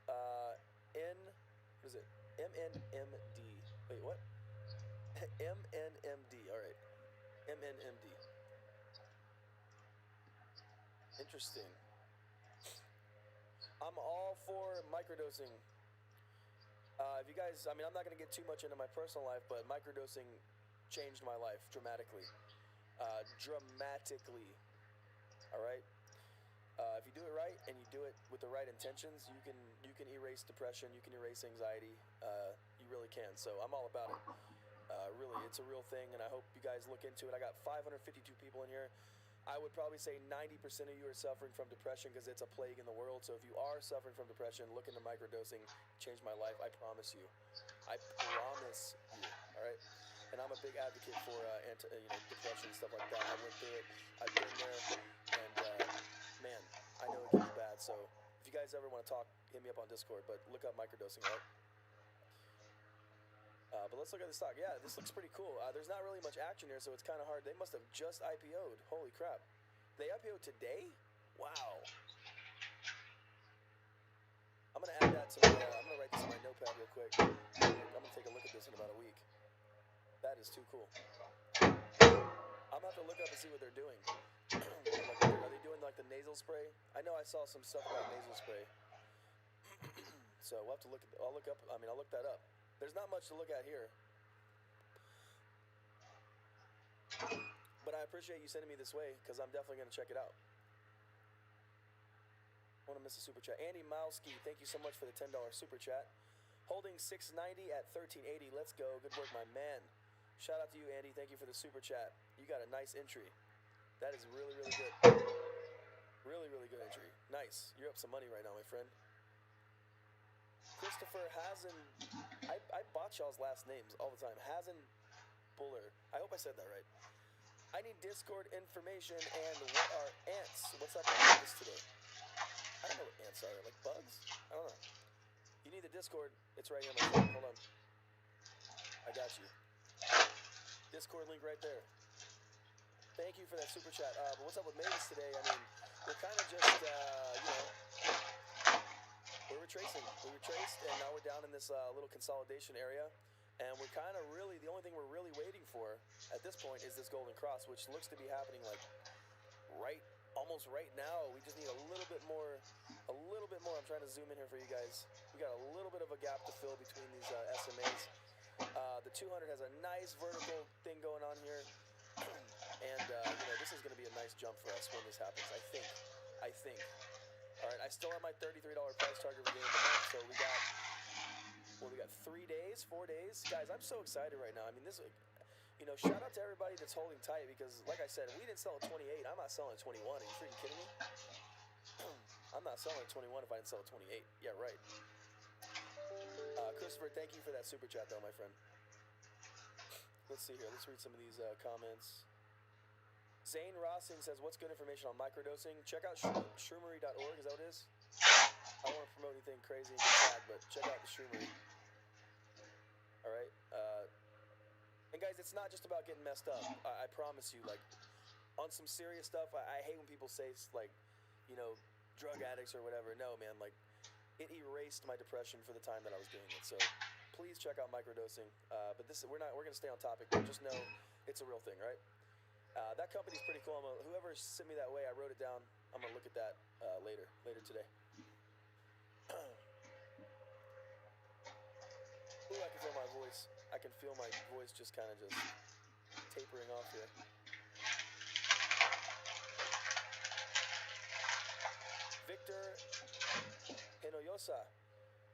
What is it? MNMD. Wait, what? MNMD, all right. MNMD. Interesting. I'm all for microdosing. If you guys, I mean, I'm not going to get too much into my personal life, but microdosing changed my life dramatically. Dramatically. All right? If you do it right and you do it with the right intentions, you can erase depression, you can erase anxiety. You really can. So I'm all about it. Really, it's a real thing, and I hope you guys look into it. I got 552 people in here. I would probably say 90% of you are suffering from depression because it's a plague in the world. So if you are suffering from depression, look into microdosing. Changed my life. I promise you. I promise you. All right. And I'm a big advocate for depression, stuff like that. I went through it. I've been there, and man, I know it can be bad. So if you guys ever want to talk, hit me up on Discord. But look up microdosing. All right. But let's look at the stock. Yeah, this looks pretty cool. There's not really much action here, so it's kind of hard. They must have just IPO'd. Holy crap. They IPO'd today? Wow. I'm going to add that to my, I'm going to write this in my notepad real quick. I'm going to take a look at this in about a week. That is too cool. I'm going to have to look up and see what they're doing. Are they doing like the nasal spray? I know I saw some stuff about nasal spray. So we'll have to look at, I'll look that up. There's not much to look at here. But I appreciate you sending me this way because I'm definitely going to check it out. I want to miss a super chat. Andy Mowski, thank you so much for the $10 super chat. Holding 690 at 1380. Let's go. Good work, my man. Shout out to you, Andy. Thank you for the super chat. You got a nice entry. That is really, really good. Really, really good entry. Nice. You're up some money right now, my friend. Christopher Hazen, I botch y'all's last names all the time. Hazen Buller. I hope I said that right. I need Discord information and what are ants? What's up with this today? I don't know what ants are. Like bugs? I don't know. You need the Discord. It's right here on my phone. Hold on. I got you. Discord link right there. Thank you for that super chat. But what's up with Mvis today? I mean, we're kind of just, we're retracing. We retraced, and now we're down in this little consolidation area. And we're kind of really, the only thing we're really waiting for at this point is this golden cross, which looks to be happening like almost right now. We just need a little bit more. I'm trying to zoom in here for you guys. We got a little bit of a gap to fill between these SMAs. The 200 has a nice vertical thing going on here. And, this is going to be a nice jump for us when this happens, I think. All right, I still have my $33 price target for the end of the month, so we got 4 days. Guys, I'm so excited right now. I mean, this, shout out to everybody that's holding tight because, like I said, we didn't sell at 28. I'm not selling at 21. Are you freaking kidding me? I'm not selling at 21 if I didn't sell at 28. Yeah, right. Christopher, thank you for that super chat, though, my friend. Let's see here. Let's read some of these comments. Zane Rossing says, what's good information on microdosing? Check out shroomery.org. Is that what it is? I don't want to promote anything crazy and get tagged, but check out the Shroomery. All right. And guys, it's not just about getting messed up. I promise you, like, on some serious stuff, I hate when people say, like, you know, drug addicts or whatever. No, man, like, it erased my depression for the time that I was doing it. So please check out microdosing. But we're gonna stay on topic, but just know it's a real thing, right? That company's pretty cool. Whoever sent me that way, I wrote it down. I'm gonna look at that later today. Ooh, I can feel my voice. I can feel my voice just kind of just tapering off here. Victor Hinoyosa.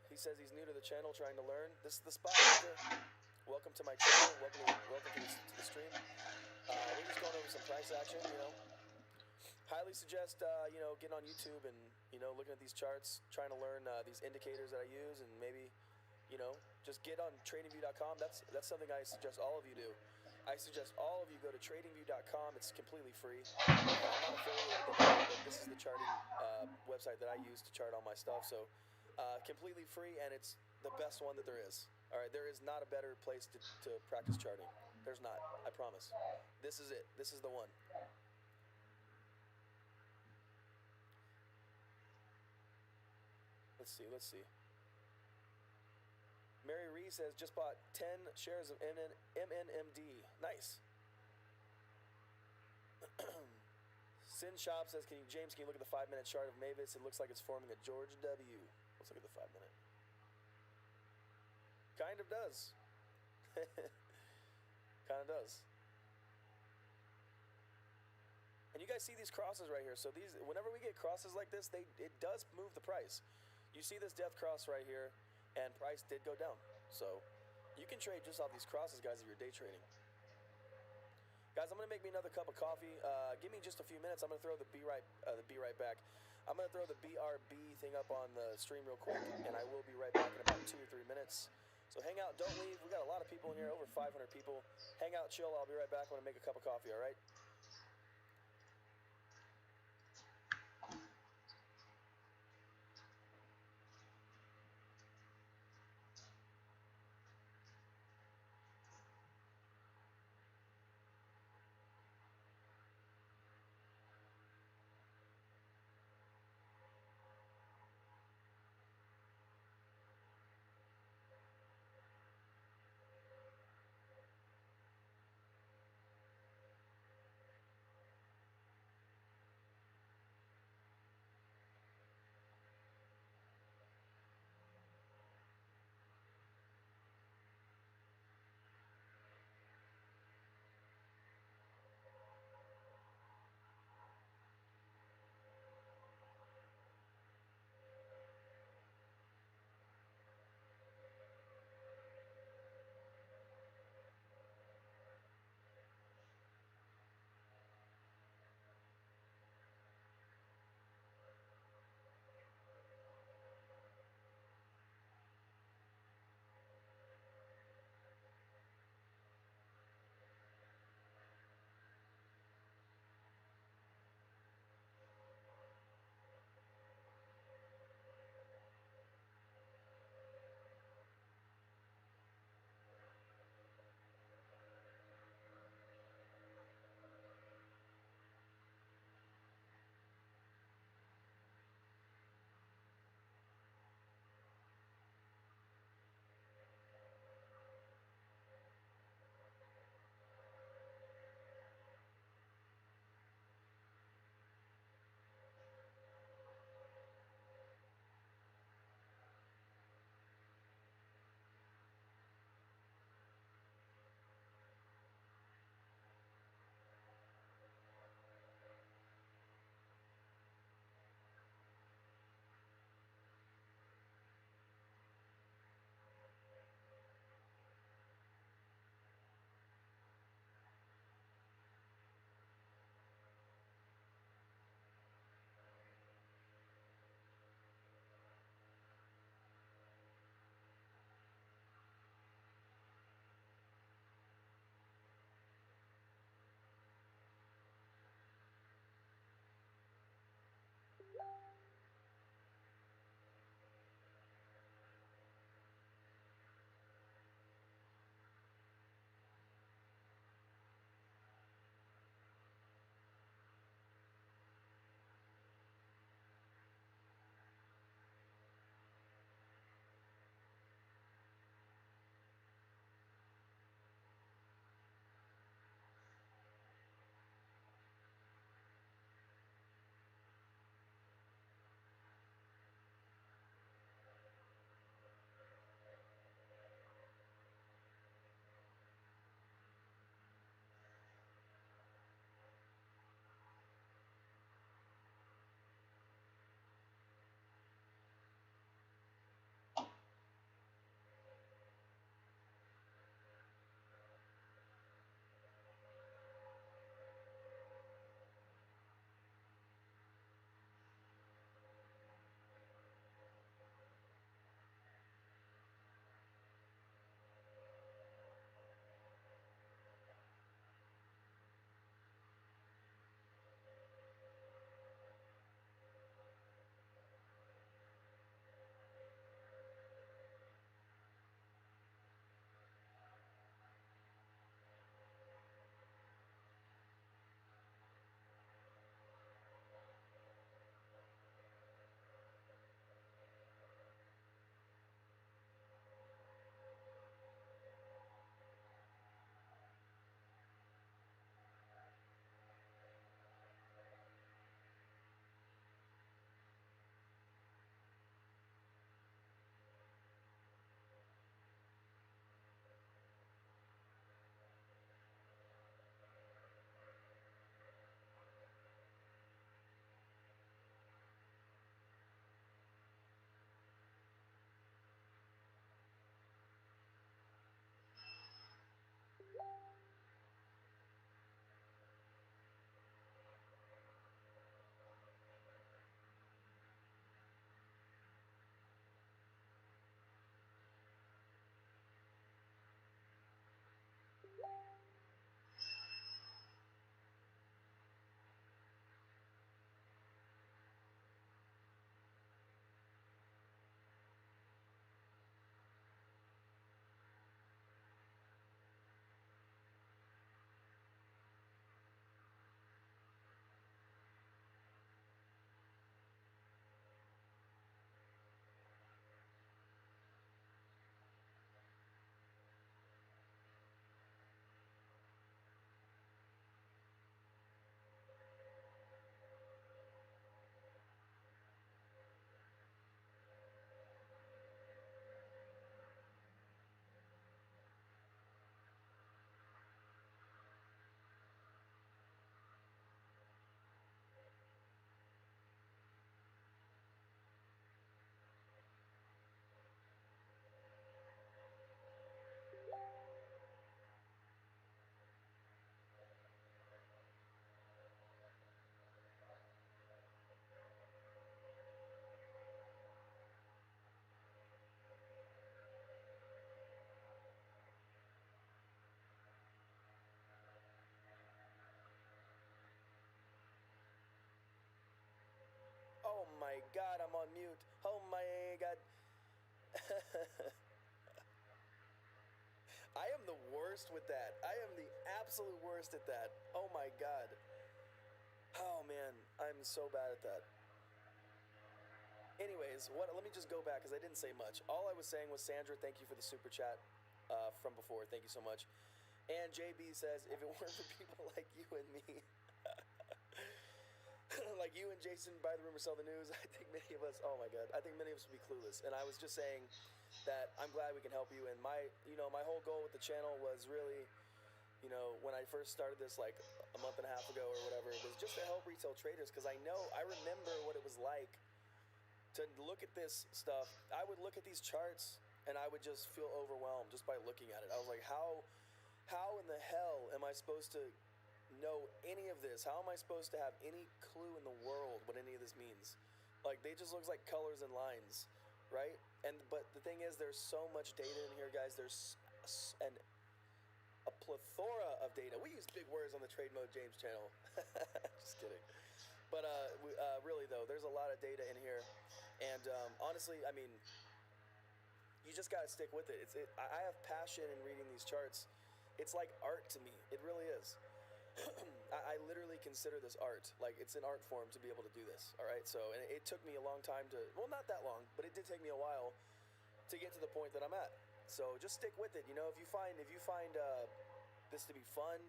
He says he's new to the channel, trying to learn. This is the spot, Victor. Welcome to my channel. Welcome to the stream. We're just going over some price action, you know. Highly suggest, you know, getting on YouTube and, you know, looking at these charts, trying to learn these indicators that I use, and maybe, you know, just get on tradingview.com. That's something I suggest all of you do. I suggest all of you go to tradingview.com. It's completely free. I'm not affiliated with them, but this is the charting website that I use to chart all my stuff. So completely free, and it's the best one that there is. All right, there is not a better place to practice charting. There's not. I promise. This is it. This is the one. Let's see. Mary Reese says, just bought 10 shares of MNMD. Nice. Sin Shop says, James, can you look at the 5-minute chart of Mvis? It looks like it's forming a George W. Let's look at the 5-minute. Kind of does. Kind of does. And you guys see these crosses right here. So whenever we get crosses like this, it does move the price. You see this death cross right here, and price did go down. So you can trade just off these crosses, guys, if you're day trading. Guys, I'm gonna make me another cup of coffee. Give me just a few minutes. I'm gonna throw the be right back. I'm gonna throw the BRB thing up on the stream real quick, and I will be right back in about 2 or 3 minutes. So hang out, don't leave. We got a lot of people in here, over 500 people. Hang out, chill. I'll be right back. I'm gonna make a cup of coffee. All right. on mute. Oh my god. I am the worst with that. I am the absolute worst at that. Oh my god. Oh man, I'm so bad at that. Anyways, let me just go back because I didn't say much. All I was saying was, Sandra, thank you for the super chat from before. Thank you so much. And JB says, if it weren't for people like you and me, like you and Jason buy the rumor, sell the news, I think many of us, oh my god, I think many of us would be clueless. And I was just saying that I'm glad we can help you. And my whole goal with the channel was really, when I first started this like a month and a half ago or whatever, was just to help retail traders, because I remember what it was like to look at this stuff. I would look at these charts and I would just feel overwhelmed just by looking at it. I was like, how in the hell am I supposed to know any of this? How am I supposed to have any clue in the world what any of this means? Like, they just looks like colors and lines, right? But the thing is, there's so much data in here, guys. There's a plethora of data. We use big words on the Trade Mode James channel. Just kidding. But really though, there's a lot of data in here, and honestly, I mean, you just gotta stick with it. I have passion in reading these charts. It's like art to me. It really is. I literally consider this art. Like, it's an art form to be able to do this. All right. So, and it took me a long time to, well, not that long, but it did take me a while to get to the point that I'm at. So just stick with it. If you find this to be fun,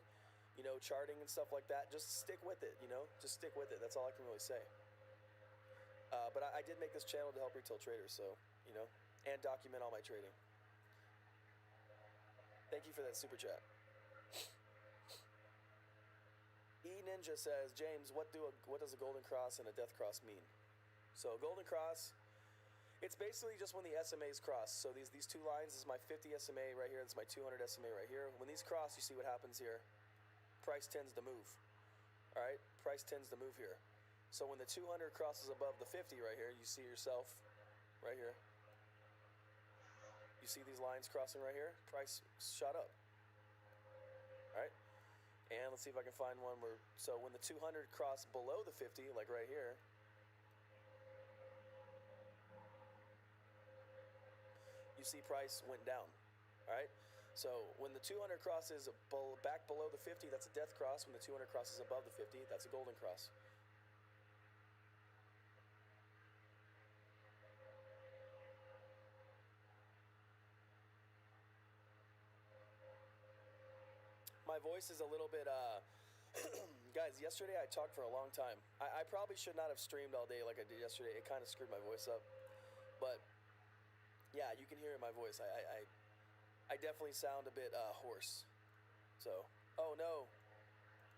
charting and stuff like that, just stick with it. Just stick with it. That's all I can really say. But I did make this channel to help retail traders, so and document all my trading. Thank you for that super chat. E Ninja says, James, what does a golden cross and a death cross mean? So golden cross, it's basically just when the SMAs cross. So these two lines, this is my 50 SMA right here, this is my 200 SMA right here. When these cross, you see what happens here. Price tends to move. All right, price tends to move here. So when the 200 crosses above the 50 right here, you see yourself right here. You see these lines crossing right here? Price shot up. All right. And let's see if I can find one where, so when the 200 cross below the 50, like right here, you see price went down. All right. So when the 200 crosses back below the 50, that's a death cross. When the 200 crosses above the 50, that's a golden cross. My voice is a little bit, guys, yesterday I talked for a long time. I probably should not have streamed all day like I did yesterday. It kind of screwed my voice up. But, yeah, you can hear it in my voice. I definitely sound a bit hoarse. So, oh no,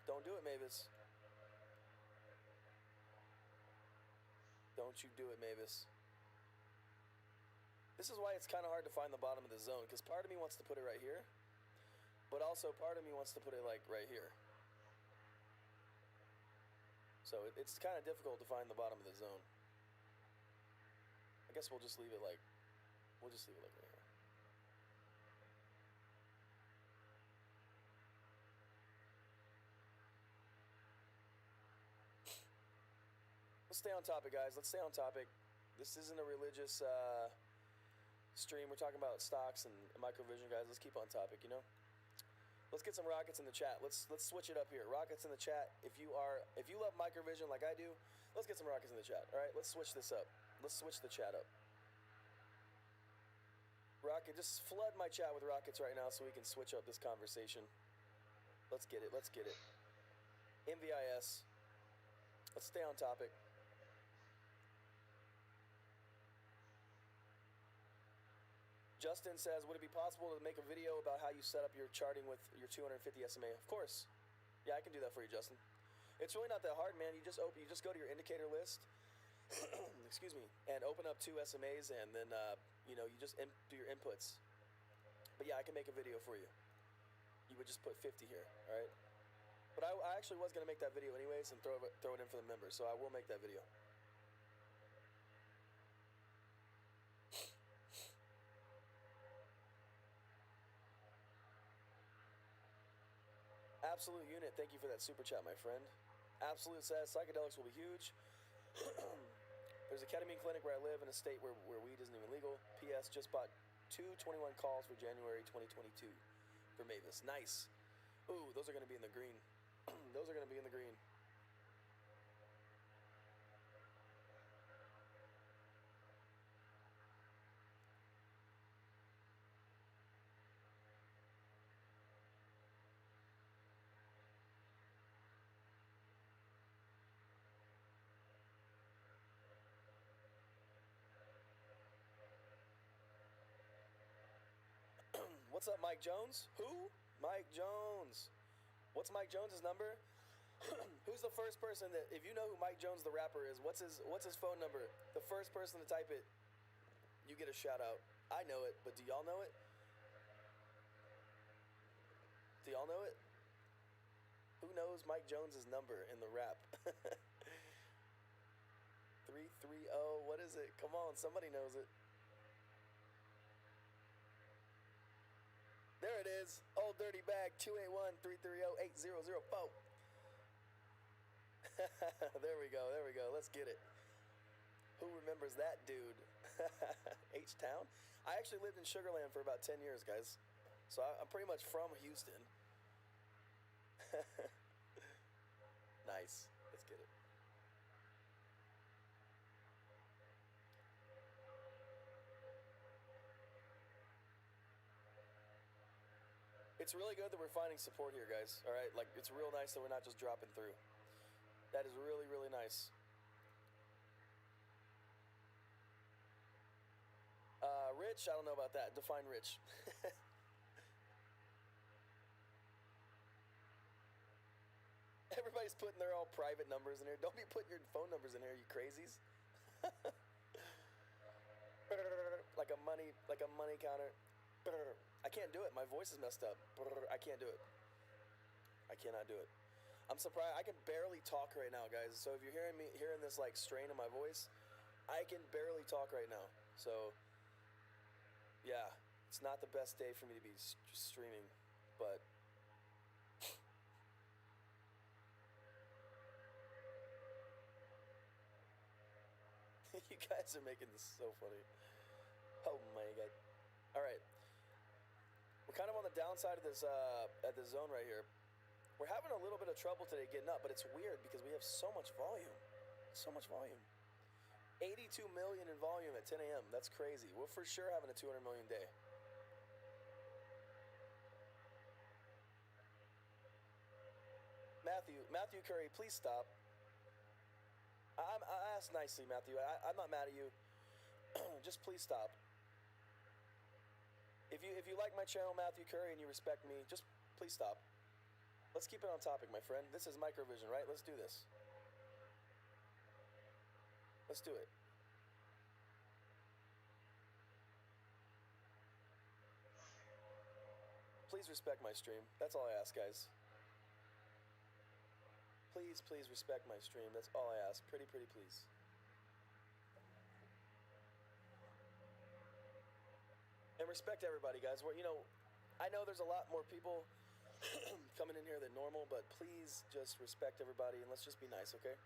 don't do it, Mvis. Don't you do it, Mvis. This is why it's kind of hard to find the bottom of the zone, because part of me wants to put it right here. But also part of me wants to put it like right here. So it's kind of difficult to find the bottom of the zone. I guess we'll just leave it like right here. Let's stay on topic, guys. Let's stay on topic. This isn't a religious stream. We're talking about stocks and microvision, guys. Let's keep on topic, Let's get some rockets in the chat. Let's switch it up here. Rockets in the chat. If you love microvision like I do, let's get some rockets in the chat. All right, let's switch this up. Let's switch the chat up. Rocket, just flood my chat with rockets right now so we can switch up this conversation. Let's get it. Let's get it. Mvis. Let's stay on topic. Justin says, would it be possible to make a video about how you set up your charting with your 250 SMA? Of course. Yeah, I can do that for you, Justin. It's really not that hard, man. You just go to your indicator list, excuse me, and open up 2 SMAs, and then, you just do your inputs. But yeah, I can make a video for you. You would just put 50 here, all right? But I actually was going to make that video anyways and throw it in for the members, so I will make that video. Absolute Unit, thank you for that super chat, my friend. Absolute says psychedelics will be huge. There's a ketamine clinic where I live in a state where weed isn't even legal. P.S. Just bought 221 calls for January 2022 for Mvis. Nice. Ooh, those are going to be in the green. Those are going to be in the green. What's up, Mike Jones? Who? Mike Jones. What's Mike Jones's number? Who's the first person that, if you know who Mike Jones the rapper is, what's his phone number? The first person to type it, you get a shout out. I know it, but do y'all know it? Do y'all know it? Who knows Mike Jones's number in the rap? 330, what is it? Come on, somebody knows it. There it is. Old Dirty Bag, 281-330-8004. There we go, there we go. Let's get it. Who remembers that dude? H-Town? I actually lived in Sugarland for about 10 years, guys. So I'm pretty much from Houston. Nice. Let's get it. It's really good that we're finding support here, guys. All right, like, it's real nice that we're not just dropping through. That is really, really nice. Rich, I don't know about that. Define rich. Everybody's putting their all private numbers in here. Don't be putting your phone numbers in here, you crazies. like a money counter. I can't do it. My voice is messed up. I can't do it. I cannot do it. I'm surprised. I can barely talk right now, guys. So if you're hearing this like strain in my voice, I can barely talk right now. So yeah, it's not the best day for me to be streaming, but you guys are making this so funny. Oh my god. All right. We're kind of on the downside of this at this zone right here. We're having a little bit of trouble today getting up, but it's weird because we have so much volume. So much volume. 82 million in volume at 10 a.m. That's crazy. We're for sure having a 200 million day. Matthew Curry, please stop. I asked nicely, Matthew. I'm not mad at you. Just please stop. If you like my channel, Matthew Curry, and you respect me, just please stop. Let's keep it on topic, my friend. This is Microvision, right? Let's do this. Let's do it. Please respect my stream. That's all I ask, guys. Please, please respect my stream. That's all I ask. Pretty please. And respect everybody, guys. You know, I know there's a lot more people coming in here than normal, but please just respect everybody and let's just be nice, okay?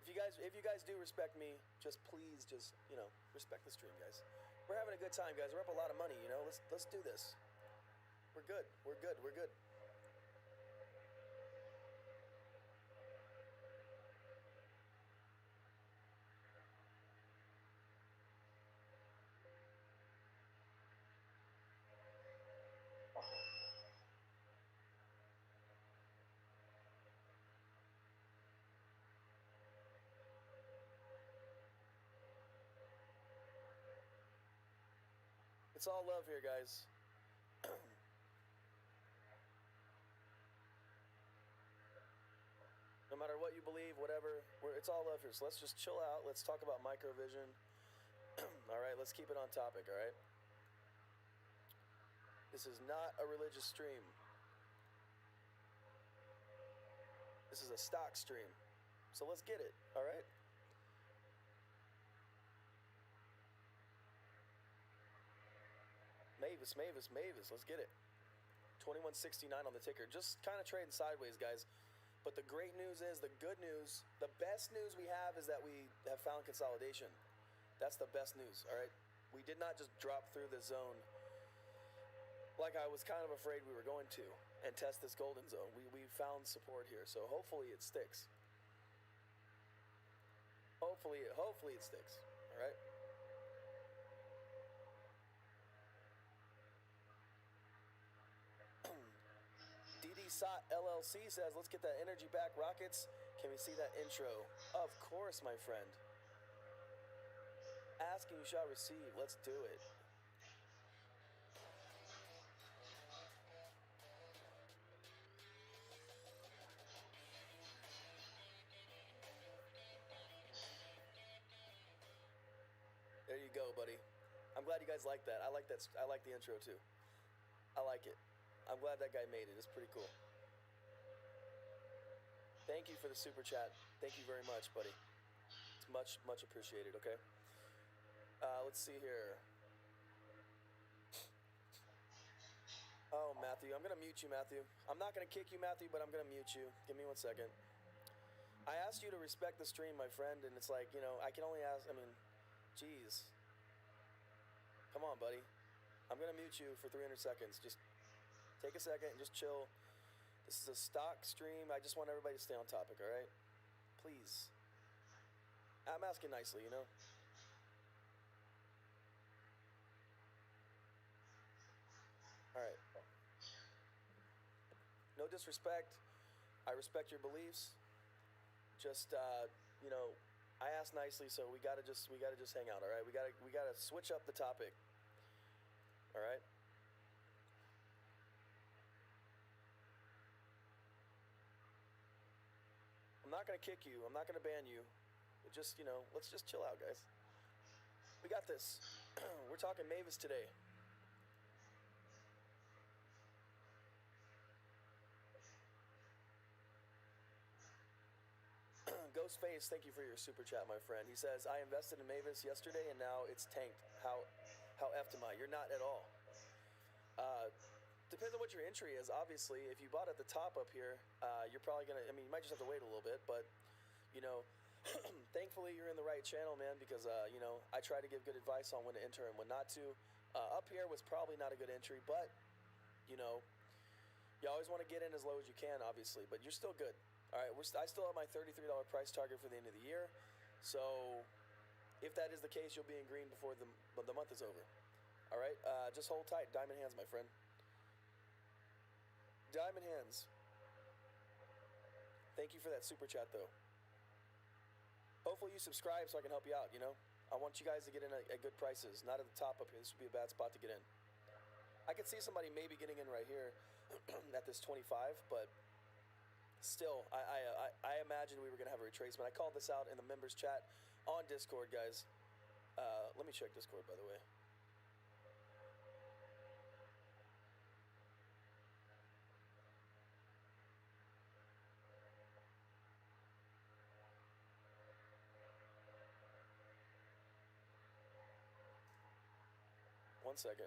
If you guys do respect me, just please just, you know, respect the stream, guys. We're having a good time, guys. We're up a lot of money, you know. Let's do this. We're good. We're good. We're good. It's all love here, guys. No matter what you believe, whatever, it's all love here. So let's just chill out. Let's talk about Microvision. All right, let's keep it on topic, all right? This is not a religious stream. This is a stock stream. So let's get it, all right? Mvis, let's get it. 2169 on the ticker. Just kind of trading sideways, guys. But the great news is, the good news, the best news we have is that we have found consolidation. That's the best news, all right? We did not just drop through the zone like I was kind of afraid we were going to and test this golden zone. We found support here, so hopefully it sticks. Hopefully it sticks, all right? DD-SOT LLC says, let's get that energy back, Rockets. Can we see that intro? Of course, my friend. Ask and you shall receive. Let's do it. There you go, buddy. I'm glad you guys like that. I like that. I like the intro too. I like it. I'm glad that guy made it. It's pretty cool. Thank you for the super chat. Thank you very much, buddy. It's much, much appreciated, okay? Let's see here. Oh, Matthew. I'm going to mute you, Matthew. I'm not going to kick you, Matthew, but I'm going to mute you. Give me 1 second. I asked you to respect the stream, my friend, and it's like, you know, I can only ask, I mean, geez. Come on, buddy. I'm going to mute you for 300 seconds. Just take a second and just chill. This is a stock stream. I just want everybody to stay on topic, all right? Please. I'm asking nicely, you know? All right. No disrespect. I respect your beliefs. Just, you know, I asked nicely, so we gotta just hang out, all right? We gotta switch up the topic. All right? I'm not gonna kick you. I'm not gonna ban you. But just, you know, let's just chill out, guys. We got this. We're talking Mvis today. Ghostface, thank you for your super chat, my friend. He says, I invested in Mvis yesterday and now it's tanked. How effed am I? You're not at all. Depends on what your entry is. Obviously, if you bought at the top up here, you're probably gonna, I mean, you might just have to wait a little bit, but, you know, thankfully you're in the right channel, man, because, you know, I try to give good advice on when to enter and when not to. Up here was probably not a good entry, but, you know, you always want to get in as low as you can, obviously, but you're still good. All right, I still have my $33 price target for the end of the year, so if that is the case, you'll be in green before the month is over. All right, just hold tight. Diamond hands, my friend. Diamond hands. Thank you for that super chat, though. Hopefully you subscribe so I can help you out, you know? I want you guys to get in at good prices, not at the top up here. This would be a bad spot to get in. I could see somebody maybe getting in right here at this 25, but still, I imagine we were going to have a retracement. I called this out in the members chat on Discord, guys. Let me check Discord, by the way. One second.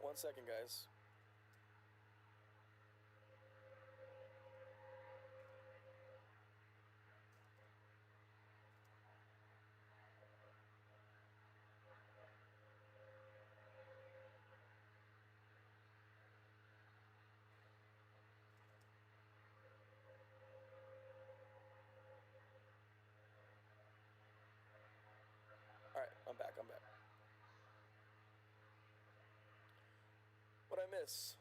One second, guys. All right, I'm back. What'd I miss?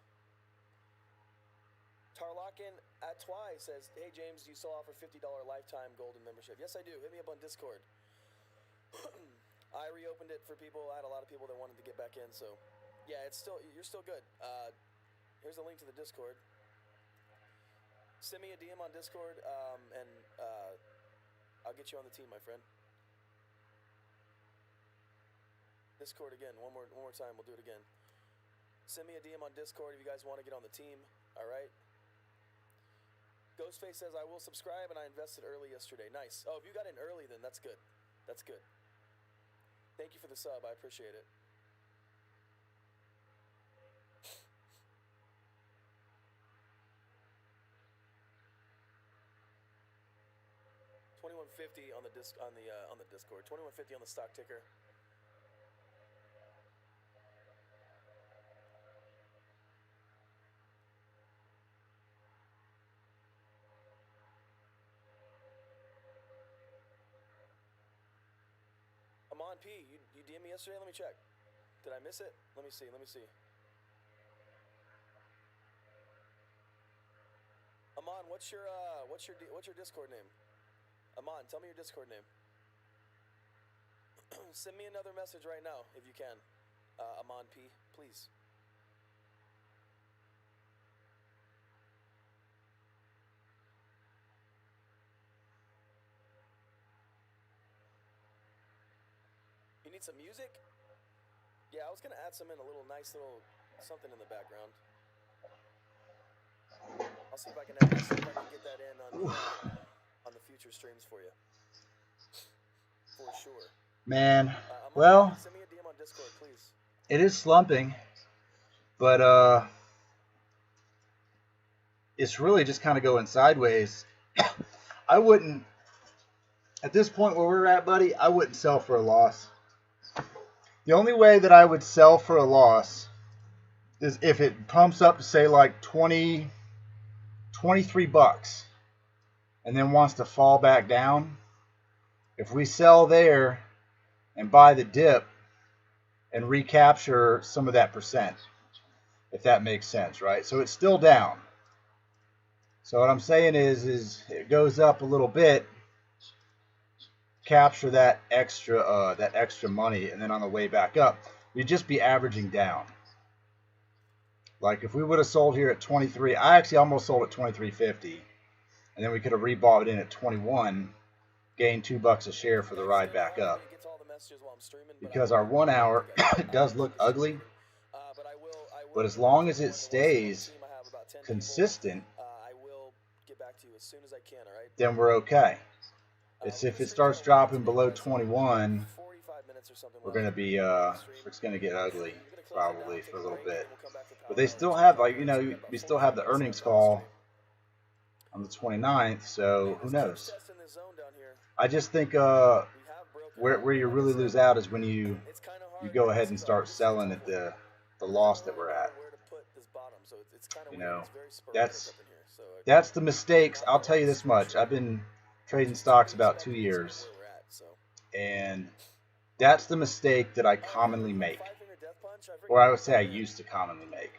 Tarlakin at Twy says, hey James, do you still offer $50 lifetime golden membership? Yes, I do. Hit me up on Discord. I reopened it for people. I had a lot of people that wanted to get back in, so yeah, you're still good. Here's a link to the Discord. Send me a DM on Discord, and I'll get you on the team, my friend. Discord again, one more time. We'll do it again. Send me a DM on Discord if you guys want to get on the team. All right. Ghostface says I will subscribe, and I invested early yesterday. Nice. Oh, if you got in early, then that's good. That's good. Thank you for the sub. I appreciate it. $21.50 on the Discord. $21.50 on the stock ticker. Amon P, you DM me yesterday? Let me check. Did I miss it? Let me see. Amon, what's your Discord name? Amon, tell me your Discord name. Send me another message right now if you can. Amon P, please. You need some music? Yeah, I was gonna add some in, a little nice little something in the background. I'll see if I can get that in on the future streams for you. For sure. Man, well, send me a DM on Discord, please. It is slumping, but it's really just kind of going sideways. I wouldn't, at this point where we're at, buddy, I wouldn't sell for a loss. The only way that I would sell for a loss is if it pumps up to say like 23 bucks and then wants to fall back down. If we sell there and buy the dip and recapture some of that percent, if that makes sense, right? So it's still down. So what I'm saying is it goes up a little bit, capture that extra money, and then on the way back up, we'd just be averaging down. Like if we would have sold here at 23, I actually almost sold at 23.50, and then we could have rebought it in at 21, gained $2 a share for the ride back up. Because our 1 hour does look ugly, but as long as it stays consistent, then we're okay. It's if it starts dropping below 21, we're gonna be it's gonna get ugly probably for a little bit. But they still have, like, we still have the earnings call on the 29th, so who knows? I just think where you really lose out is when you go ahead and start selling at the loss that we're at. That's the mistakes. I'll tell you this much. I've been trading stocks about 2 years, and that's the mistake that I commonly make, or I would say I used to commonly make.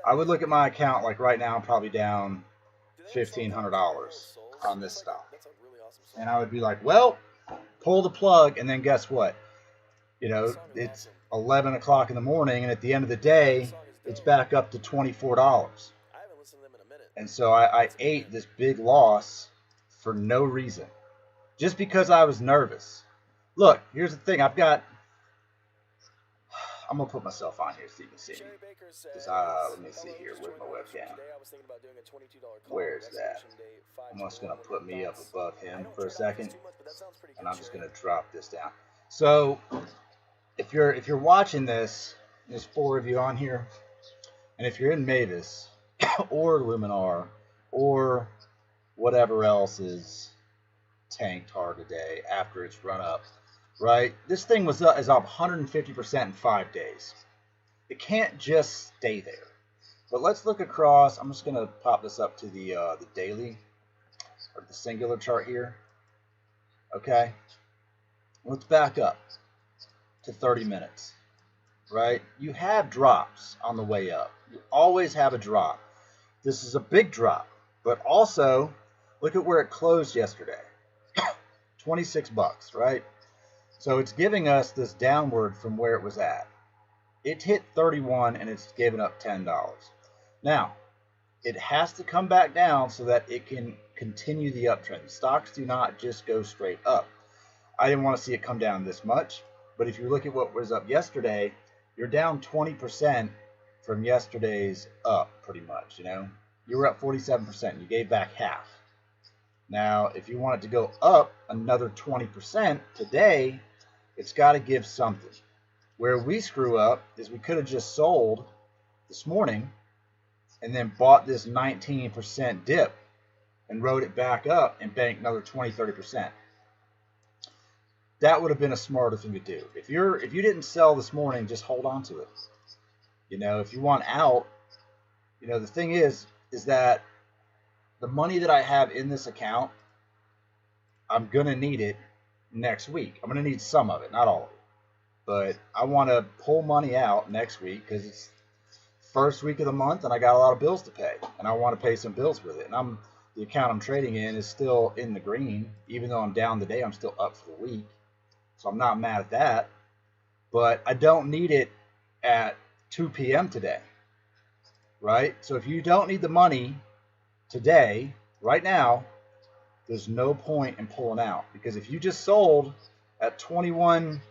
I would look at my account, like right now I'm probably down $1,500 on this stock, and I would be like, well, pull the plug, and then guess what? It's 11 o'clock in the morning, and at the end of the day, it's back up to $24. And so I ate this big loss for no reason, just because I was nervous. Look, here's the thing. I'm gonna put myself on here so you can see me. Let me see here with my webcam. Where's that? I'm just gonna put me up above him for a second, and I'm just gonna drop this down. So if you're watching this, there's 4 of you on here, and if you're in Mvis or Luminar or whatever else is tanked hard today after it's run up, right? This thing is up 150% in 5 days. It can't just stay there. But let's look across. I'm just going to pop this up to the daily, or the singular chart here. Okay? Let's back up to 30 minutes, right? You have drops on the way up. You always have a drop. This is a big drop, but also look at where it closed yesterday. 26 bucks, right? So it's giving us this downward from where it was at. It hit 31 and it's given up $10. Now, it has to come back down so that it can continue the uptrend. Stocks do not just go straight up. I didn't want to see it come down this much, but if you look at what was up yesterday, you're down 20% from yesterday's up, pretty much. You know, you were up 47%. You gave back half. Now, if you want it to go up another 20% today, it's got to give something. Where we screw up is we could have just sold this morning and then bought this 19% dip and rode it back up and banked another 20-30%. That would have been a smarter thing to do. If you didn't sell this morning, just hold on to it. You know, if you want out, you know, the thing is that the money that I have in this account, I'm gonna need it next week. I'm gonna need some of it, not all of it. But I want to pull money out next week because it's first week of the month and I got a lot of bills to pay, and I want to pay some bills with it. And the account I'm trading in is still in the green, even though I'm down today. I'm still up for the week, so I'm not mad at that. But I don't need it at 2 p.m. today, right? So if you don't need the money today, right now, there's no point in pulling out, because if you just sold at 21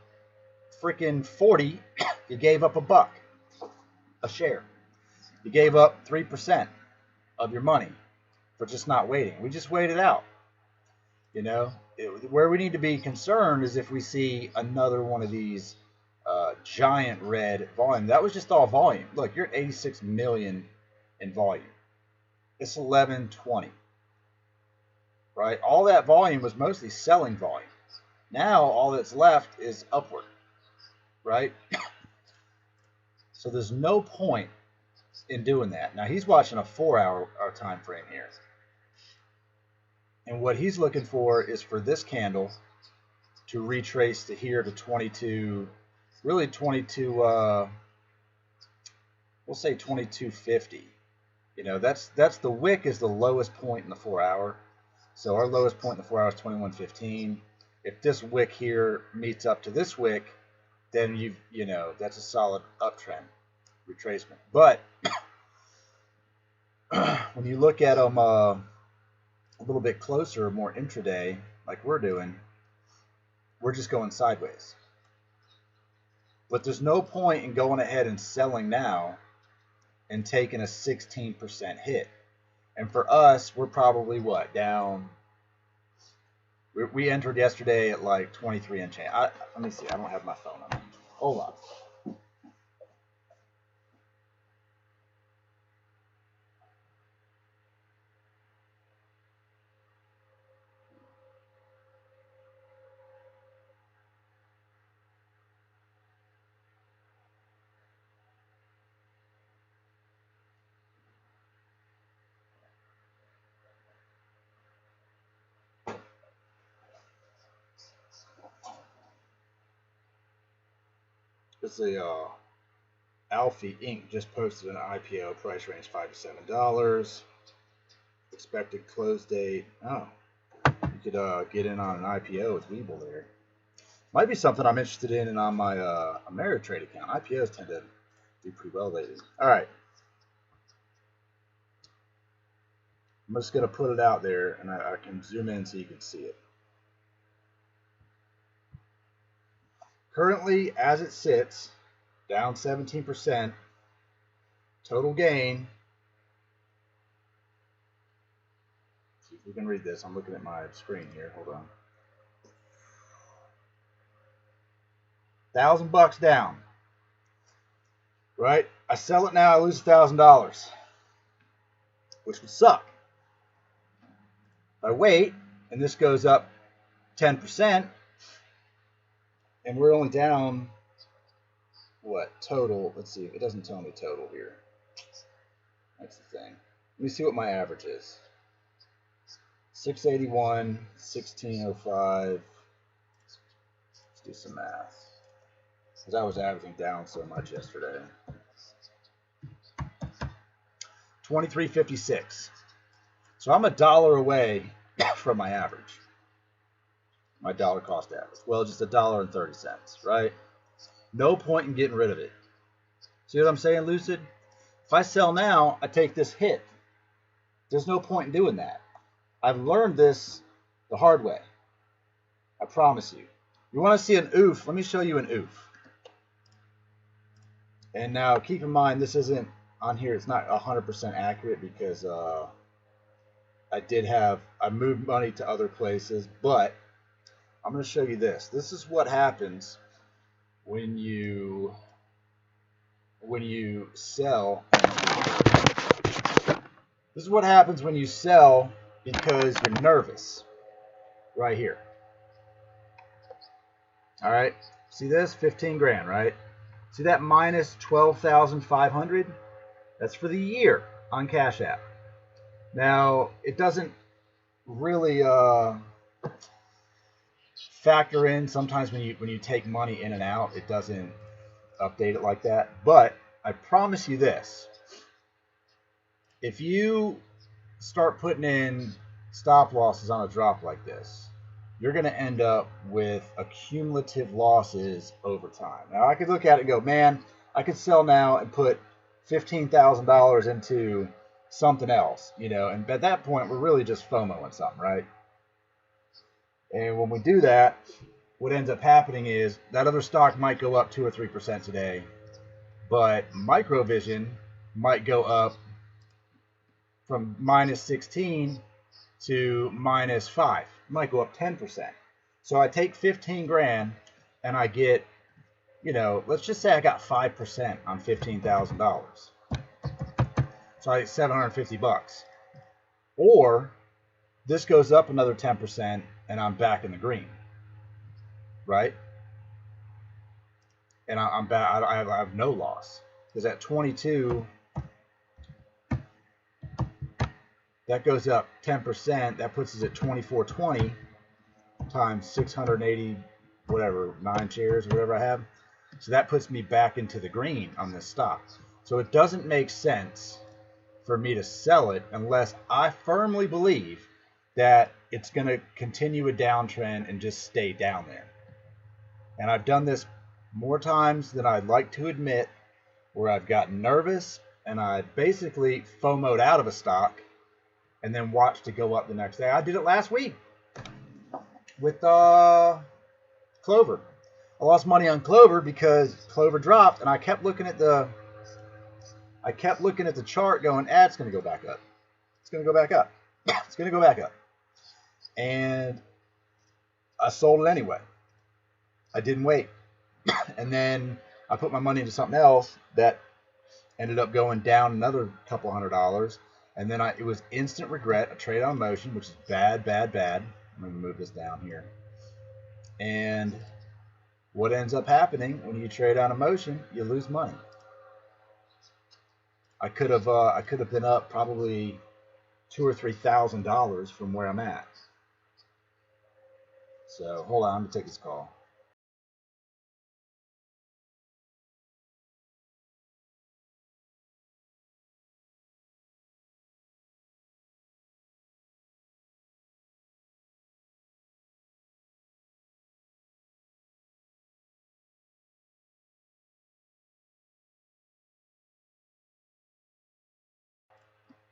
freaking 40, you gave up $1 a share. You gave up 3% of your money for just not waiting. We just waited out. You know, where we need to be concerned is if we see another one of these giant red volume. That was just all volume. Look, you're at 86 million in volume. It's 1120. Right? All that volume was mostly selling volume. Now all that's left is upward. Right? So there's no point in doing that. Now he's watching a 4-hour time frame here. And what he's looking for is for this candle to retrace to here to 22, really 22, we'll say 2250. You know, that's the wick is the lowest point in the 4-hour. So our lowest point in the 4 hours is 2115. If this wick here meets up to this wick, then you know that's a solid uptrend retracement. But when you look at them a little bit closer, more intraday, like we're doing, we're just going sideways. But there's no point in going ahead and selling now and taking a 16% hit. And for us, we're probably what, down? We entered yesterday at like 23 and change. Let me see. I don't have my phone on me. Hold on. It's a Alfie Inc. just posted an IPO, price range $5 to $7. Expected close date. Oh, you could get in on an IPO with Weeble there. Might be something I'm interested in on my Ameritrade account. IPOs tend to do pretty well lately. All right. I'm just going to put it out there, and I can zoom in so you can see it. Currently, as it sits, down 17%, total gain. See if we can read this. I'm looking at my screen here. Hold on. $1,000 down. Right? I sell it now, I lose $1,000, which would suck. If I wait, and this goes up 10%, and we're only down, what, total? Let's see, it doesn't tell me total here. That's the thing. Let me see what my average is. 681, 1605. Let's do some math. Because I was averaging down so much yesterday. 2356. So I'm $1 away from my average. My dollar cost average. Well, just $1.30, right? No point in getting rid of it. See what I'm saying, Lucid? If I sell now, I take this hit. There's no point in doing that. I've learned this the hard way. I promise you. You want to see an oof? Let me show you an oof. And now keep in mind, this isn't on here. It's not 100% accurate because I moved money to other places, but I'm going to show you this. This is what happens when you sell. This is what happens when you sell because you're nervous. Right here. All right. See this? 15 grand, right? See that minus 12,500? That's for the year on Cash App. Now, it doesn't really factor in sometimes when you take money in and out, it doesn't update it like that. But I promise you this. If you start putting in stop losses on a drop like this, you're going to end up with accumulative losses over time. Now, I could look at it and go, man, I could sell now and put $15,000 into something else, you know, and at that point, we're really just FOMOing something, right? And when we do that, what ends up happening is that other stock might go up 2 or 3% today, but Microvision might go up from minus 16 to minus 5. It might go up 10%. So I take 15 grand and I get, you know, let's just say I got 5% on $15,000. So I get 750 bucks. Or this goes up another 10% and I'm back in the green. Right? And I'm back. I have no loss. Because at 22, that goes up 10%. That puts us at 2420 times 680, whatever, 9 shares, whatever I have. So that puts me back into the green on this stock. So it doesn't make sense for me to sell it unless I firmly believe that it's going to continue a downtrend and just stay down there. And I've done this more times than I'd like to admit, where I've gotten nervous and I basically FOMO'd out of a stock and then watched it go up the next day. I did it last week with Clover. I lost money on Clover because Clover dropped, and I kept looking at the chart going, it's going to go back up. It's going to go back up. It's going to go back up. And I sold it anyway. I didn't wait. And then I put my money into something else that ended up going down another couple $100. And then it was instant regret, a trade on motion, which is bad, bad, bad. I'm going to move this down here. And what ends up happening when you trade on emotion, you lose money. I could have been up probably $2,000 or $3,000 from where I'm at. So hold on, I'm gonna take this call.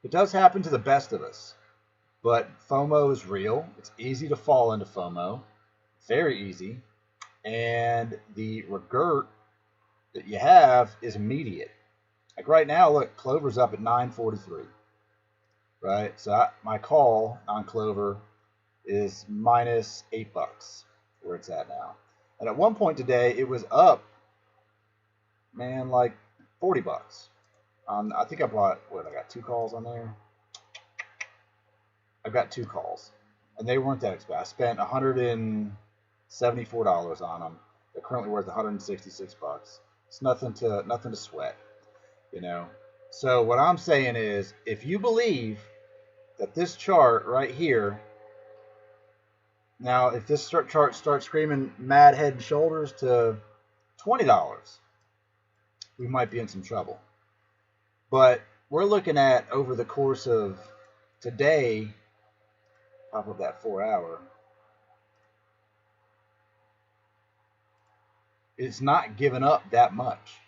It does happen to the best of us, but FOMO is real. It's easy to fall into FOMO, very easy, and the regret that you have is immediate. Like right now, look, Clover's up at 943, right? So my call on Clover is minus $8, where it's at now. And at one point today, it was up, man, like 40 bucks. I think I bought, I got 2 calls on there. I've got 2 calls, and they weren't that expensive. I spent $174 on them. They're currently worth 166 bucks. It's nothing to sweat, you know. So what I'm saying is, if you believe that this chart right here, now if this chart starts screaming mad head and shoulders to $20, we might be in some trouble. But we're looking at, over the course of today, top of that 4-hour, it's not giving up that much.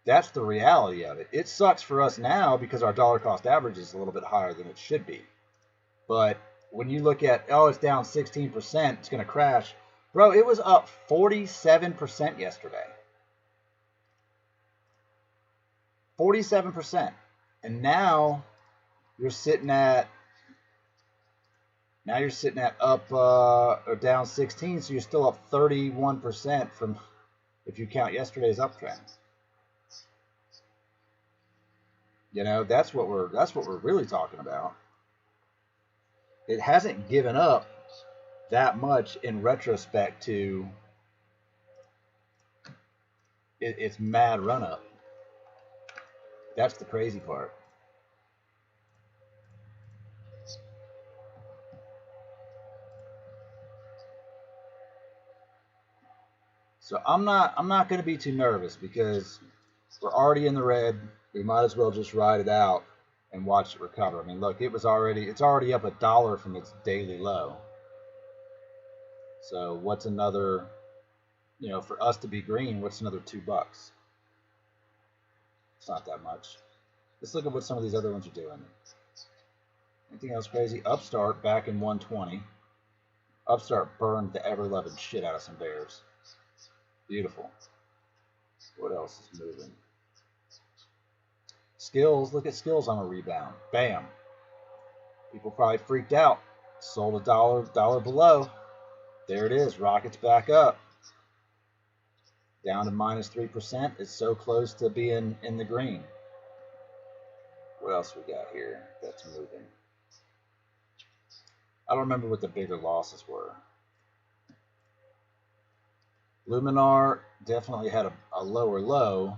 That's the reality of it. It sucks for us now because our dollar cost average is a little bit higher than it should be. But when you look at, oh, it's down 16%, it's going to crash. Bro, it was up 47% yesterday. 47%. And now you're sitting at up or down 16, so you're still up 31% from if you count yesterday's uptrend. You know, that's what we're really talking about. It hasn't given up that much in retrospect to its mad run up. That's the crazy part. So I'm not going to be too nervous because we're already in the red. We might as well just ride it out and watch it recover. I mean, look, it's already up $1 from its daily low. So what's another, you know, for us to be green, what's another $2? It's not that much. Let's look at what some of these other ones are doing. Anything else crazy? Upstart back in 120. Upstart burned the ever-loving shit out of some bears. Beautiful. What else is moving? Skills. Look at Skills on a rebound. Bam. People probably freaked out. Sold $1 below. There it is. Rockets back up. Down to minus 3%. It's so close to being in the green. What else we got here that's moving? I don't remember what the bigger losses were. Luminar definitely had a lower low.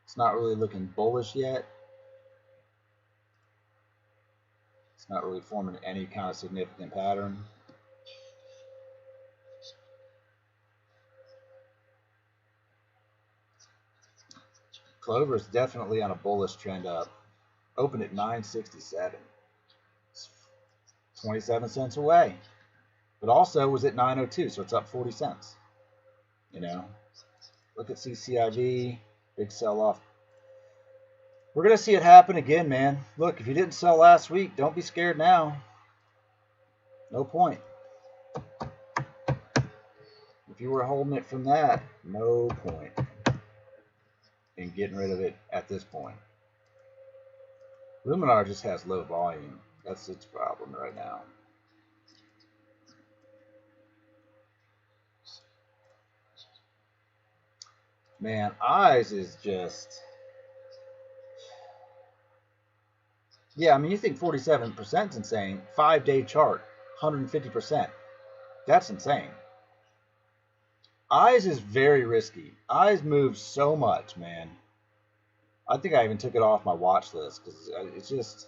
It's not really looking bullish yet. It's not really forming any kind of significant pattern. Clover is definitely on a bullish trend up. Opened at 967. It's 27 cents away. But also was at 902, so it's up 40 cents. You know, look at CCIV, big sell-off. We're going to see it happen again, man. Look, if you didn't sell last week, don't be scared now. No point. If you were holding it from that, no point in getting rid of it at this point. Luminar just has low volume. That's its problem right now. Man, Eyes is just... Yeah, I mean, you think 47% is insane. 5-day chart, 150%. That's insane. Eyes is very risky. Eyes moves so much, man. I think I even took it off my watch list because it's just...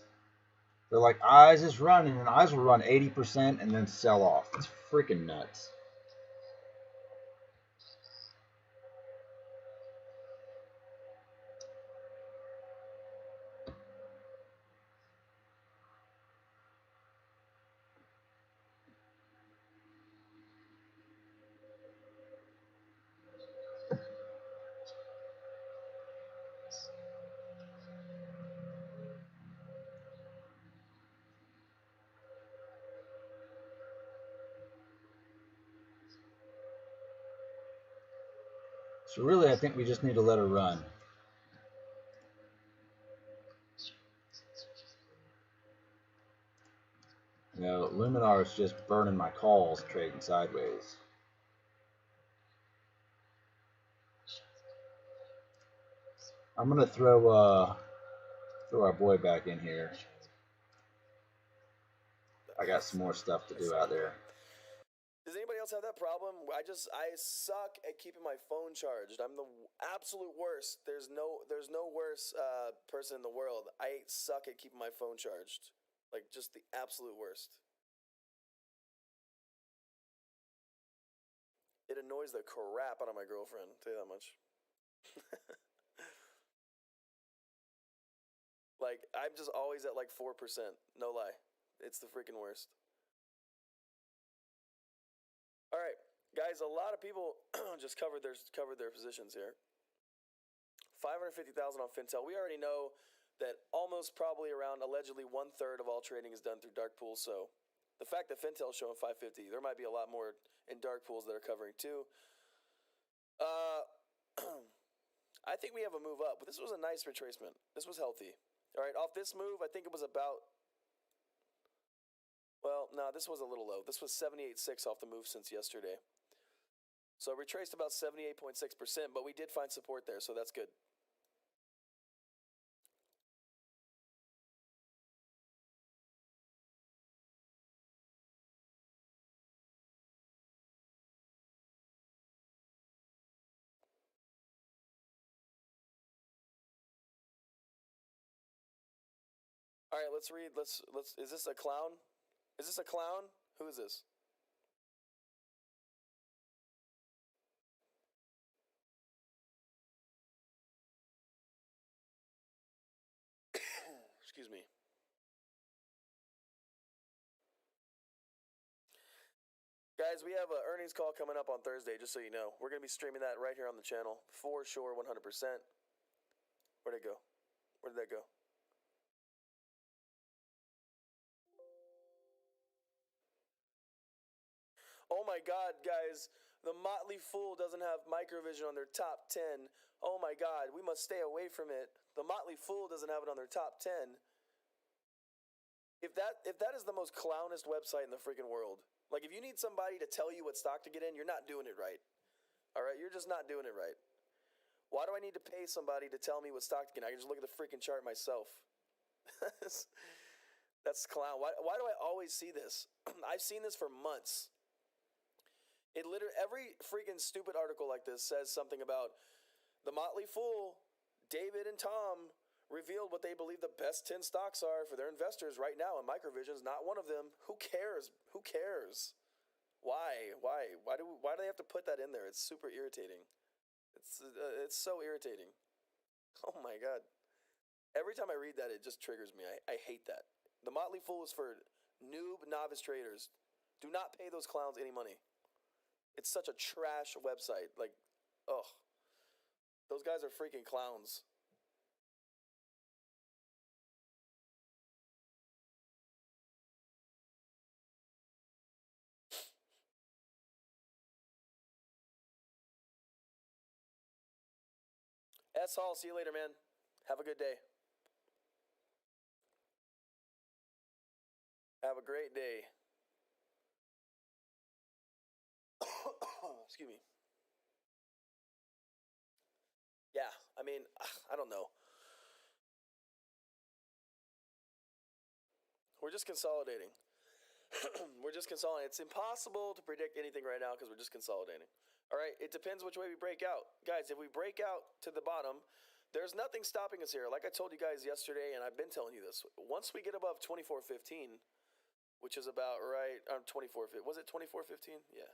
They're like, Eyes is running, and Eyes will run 80% and then sell off. It's freaking nuts. So really, I think we just need to let her run. You know, Luminar is just burning my calls trading sideways. I'm gonna throw our boy back in here. I got some more stuff to do out there. Does anybody else have that problem? I suck at keeping my phone charged. I'm the absolute worst. There's no worse person in the world. I suck at keeping my phone charged. Like, just the absolute worst. It annoys the crap out of my girlfriend, I'll tell you that much. Like, I'm just always at like 4%. No lie. It's the freaking worst. All right, guys, a lot of people just covered their positions here. 550,000 on Fintel. We already know that almost probably around allegedly 1/3 of all trading is done through dark pools. So the fact that Fintel's showing 550, there might be a lot more in dark pools that are covering too. I think we have a move up, but this was a nice retracement. This was healthy. All right, off this move, I think it was about. Well, no, this was a little low. This was 78.6 off the move since yesterday. So retraced about 78.6%, but we did find support there, so that's good. All right, let's read. Let's. Is this a clown? Is this a clown? Who is this? Excuse me. Guys, we have an earnings call coming up on Thursday, just so you know. We're going to be streaming that right here on the channel, for sure, 100%. Where'd it go? Where did that go? Oh my god, guys. The Motley Fool doesn't have Microvision on their top 10. Oh my god, we must stay away from it. The Motley Fool doesn't have it on their top 10. If that is the most clownest website in the freaking world. Like, if you need somebody to tell you what stock to get in, you're not doing it right. All right, you're just not doing it right. Why do I need to pay somebody to tell me what stock to get in? I can just look at the freaking chart myself. That's clown. Why do I always see this? I've seen this for months. It literally, every freaking stupid article like this says something about the Motley Fool, David and Tom, revealed what they believe the best 10 stocks are for their investors right now, and Microvision's not one of them. Who cares? Who cares? Why? Why do they have to put that in there? It's super irritating. It's so irritating. Oh my god. Every time I read that, it just triggers me. I hate that. The Motley Fool is for noob, novice traders. Do not pay those clowns any money. It's such a trash website. Like, ugh. Those guys are freaking clowns. S. Hall, see you later, man. Have a good day. Have a great day. Excuse me. Yeah, I mean, I don't know. We're just consolidating. We're just consolidating. It's impossible to predict anything right now because we're just consolidating. All right, it depends which way we break out. Guys, if we break out to the bottom, there's nothing stopping us here. Like I told you guys yesterday, and I've been telling you this, once we get above 24.15, which is about right on 24.15, was it 24.15? Yeah.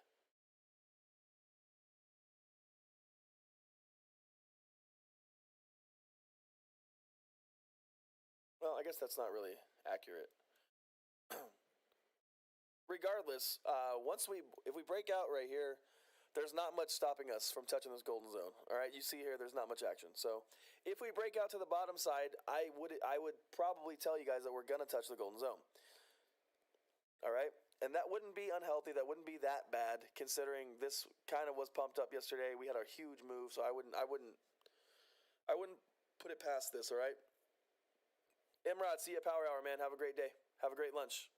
Well, I guess that's not really accurate. Regardless, if we break out right here, there's not much stopping us from touching this golden zone. All right, you see here, there's not much action. So if we break out to the bottom side, I would probably tell you guys that we're gonna touch the golden zone. All right, and that wouldn't be unhealthy. That wouldn't be that bad, considering this kind of was pumped up yesterday. We had a huge move, so I wouldn't put it past this. All right, Imrod, see you at Power Hour, man. Have a great day. Have a great lunch.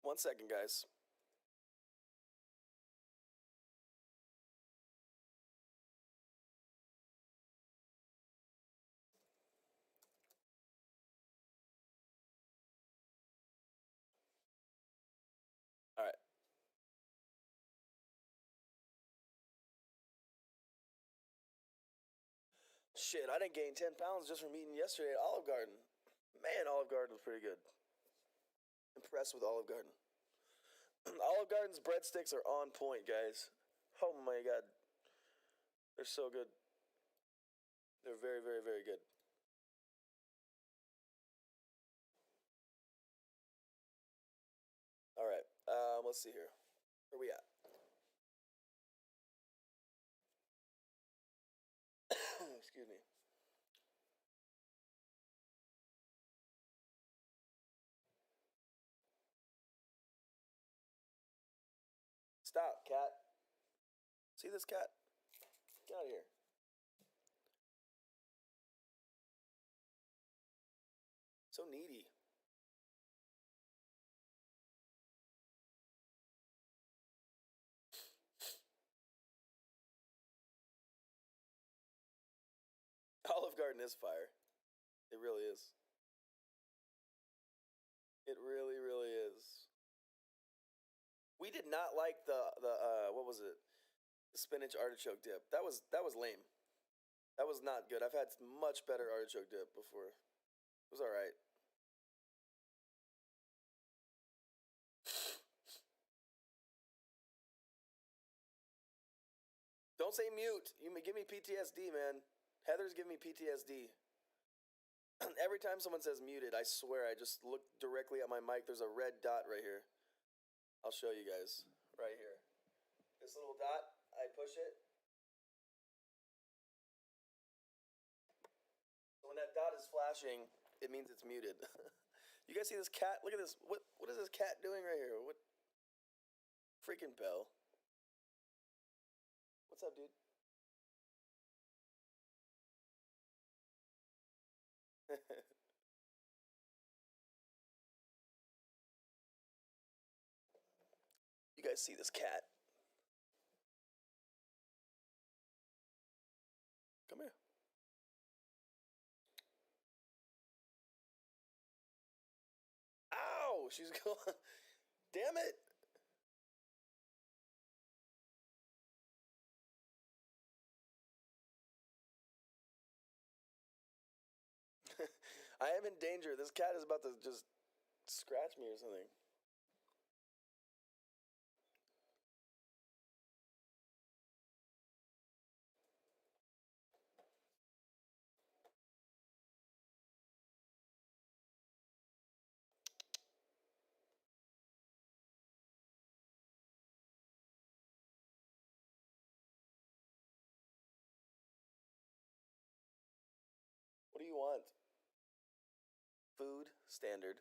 1 second, guys. All right. Shit, I didn't gain 10 pounds just from eating yesterday at Olive Garden. Man, Olive Garden was pretty good. Impressed with Olive Garden. Olive Garden's breadsticks are on point, guys. Oh my god. They're so good. They're very, very, very good. All right. Let's see here. Where we at? Excuse me. Stop, cat. See this cat? Get out of here. So needy. Olive Garden is fire. It really is. It really, really is. We did not like the what was it? The spinach artichoke dip. That was lame. That was not good. I've had much better artichoke dip before. It was all right. Don't say mute. You may give me PTSD, man. Heather's giving me PTSD. Every time someone says muted, I swear I just look directly at my mic. There's a red dot right here. I'll show you guys. Right here. This little dot, I push it. So when that dot is flashing, it means it's muted. You guys see this cat? Look at this. What is this cat doing right here? What? Freaking Bell. What's up, dude? You guys see this cat? Come here. Ow! She's going. Damn it! I am in danger. This cat is about to just scratch me or something. What do you want? Food, standard.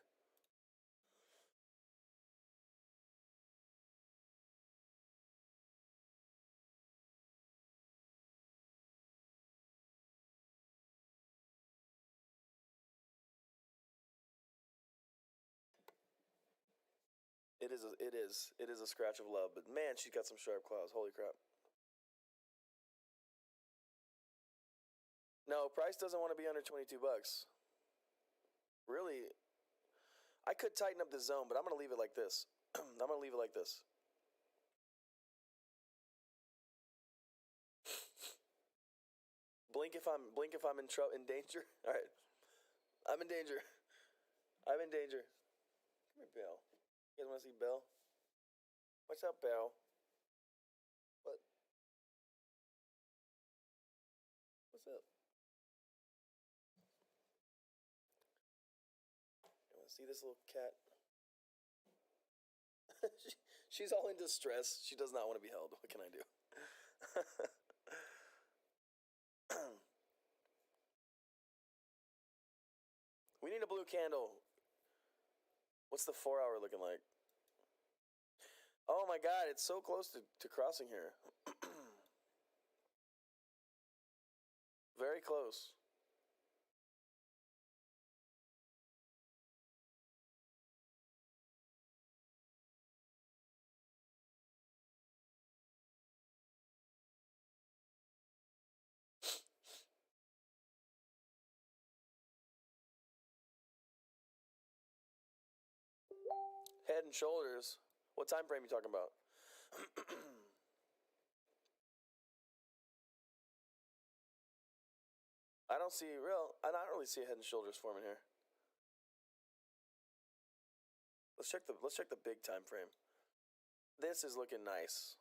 It is a scratch of love, but man, she's got some sharp claws. Holy crap. No, price doesn't want to be under 22 bucks. Really, I could tighten up the zone, but I'm going to leave it like this. I'm going to leave it like this. Blink if I'm in danger. All right. I'm in danger. I'm in danger. Come here, Belle. You guys want to see Belle? What's up, Belle? What? What's up? You want to see this little cat? She's all in distress. She does not want to be held. What can I do? We need a blue candle. What's the 4 hour looking like? Oh my god, it's so close to crossing here. Very close. Head and Shoulders. What time frame are you talking about? I don't don't really see a Head and Shoulders forming here. Let's check the big time frame. This is looking nice.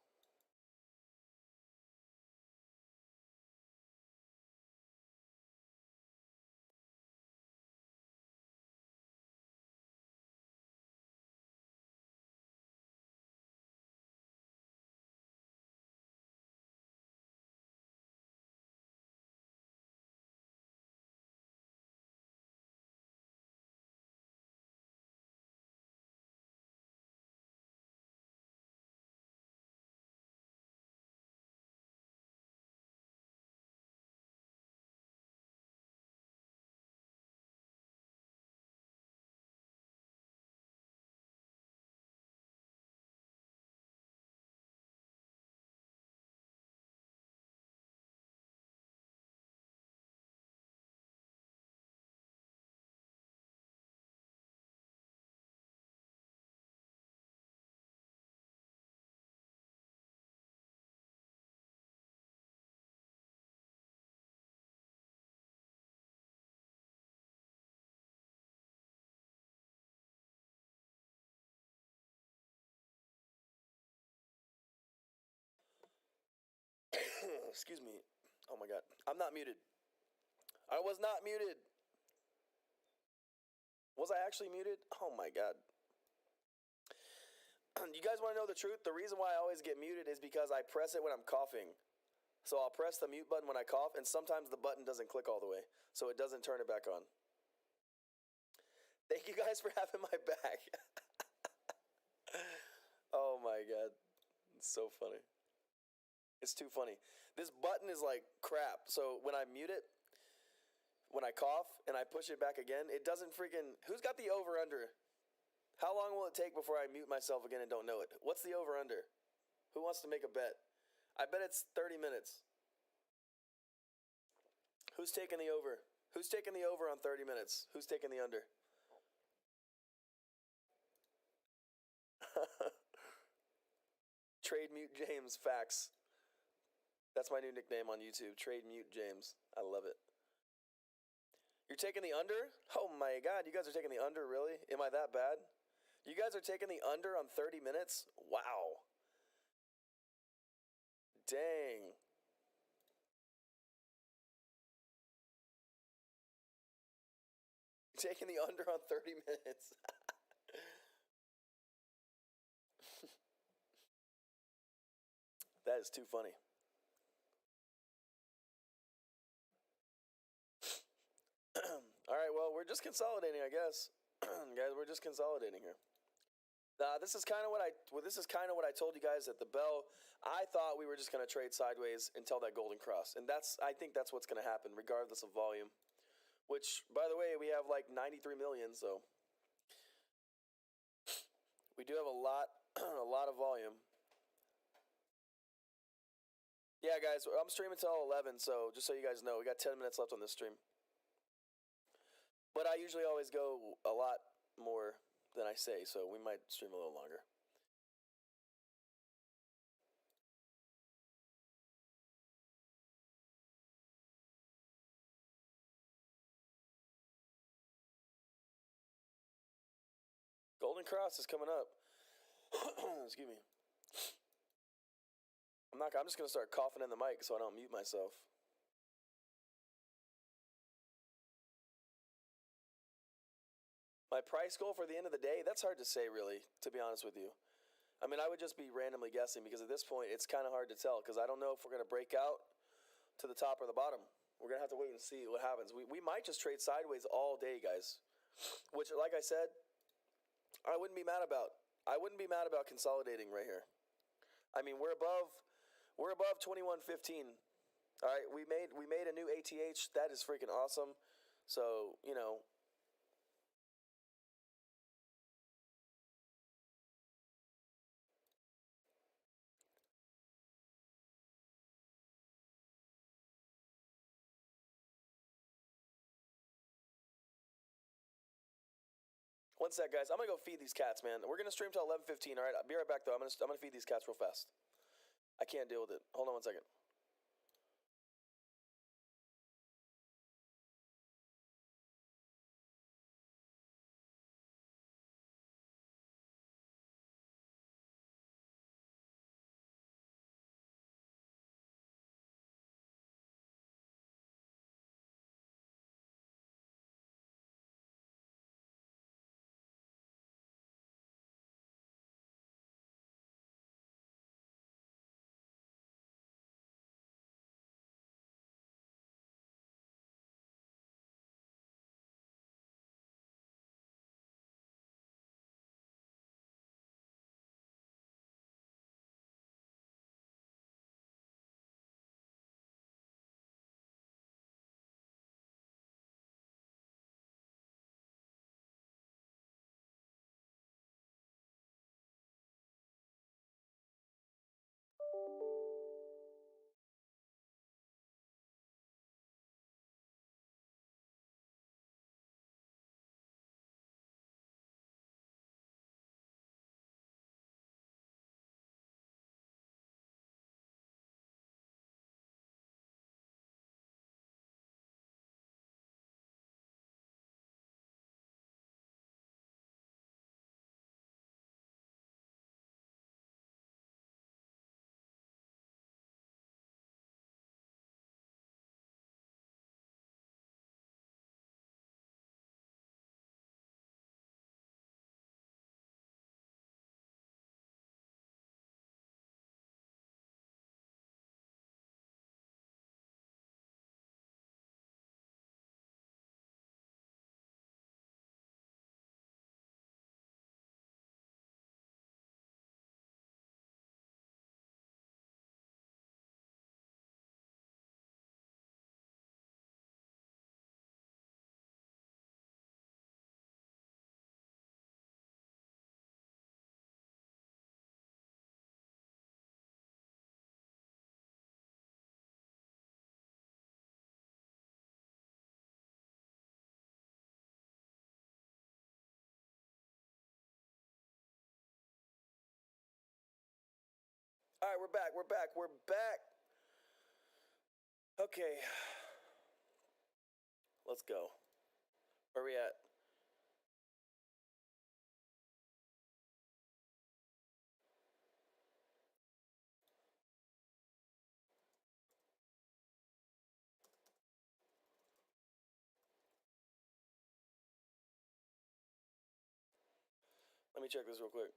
Excuse me. Oh my god. I'm not muted. I was not muted. Was I actually muted? Oh my god. You guys want to know the truth? The reason why I always get muted is because I press it when I'm coughing. So I'll press the mute button when I cough, and sometimes the button doesn't click all the way, so it doesn't turn it back on. Thank you guys for having my back. Oh my god. It's so funny. It's too funny. This button is like crap. So when I mute it, when I cough and I push it back again, it doesn't freaking... Who's got the over-under? How long will it take before I mute myself again and don't know it? What's the over-under? Who wants to make a bet? I bet it's 30 minutes. Who's taking the over? Who's taking the over on 30 minutes? Who's taking the under? Trade Mute James, facts. That's my new nickname on YouTube, Trade Mute James. I love it. You're taking the under? Oh my god, you guys are taking the under, really? Am I that bad? You guys are taking the under on 30 minutes? Wow. Dang. You're taking the under on 30 minutes. That is too funny. All right, well, we're just consolidating, I guess. Guys, we're just consolidating here. This is kind of what I told you guys at the bell. I thought we were just going to trade sideways until that golden cross, and I think that's what's going to happen, regardless of volume. Which, by the way, we have like 93 million, so we do have a lot of volume. Yeah, guys, I'm streaming till 11, so just so you guys know, we got 10 minutes left on this stream. But I usually always go a lot more than I say, so we might stream a little longer. Golden Cross is coming up. Excuse me. I'm just going to start coughing in the mic so I don't mute myself. My price goal for the end of the day, that's hard to say, really, to be honest with you. I mean, I would just be randomly guessing because at this point, it's kind of hard to tell because I don't know if we're going to break out to the top or the bottom. We're going to have to wait and see what happens. We might just trade sideways all day, guys, which, like I said, I wouldn't be mad about. I wouldn't be mad about consolidating right here. I mean, we're above 21.15. All right, we made a new ATH. That is freaking awesome. So, you know, 1 sec, guys. I'm gonna go feed these cats, man. We're gonna stream till 11:15. All right, I'll be right back though. I'm gonna feed these cats real fast. I can't deal with it. Hold on 1 second. All right, we're back. We're back. We're back. Okay. Let's go. Where we at? Let me check this real quick.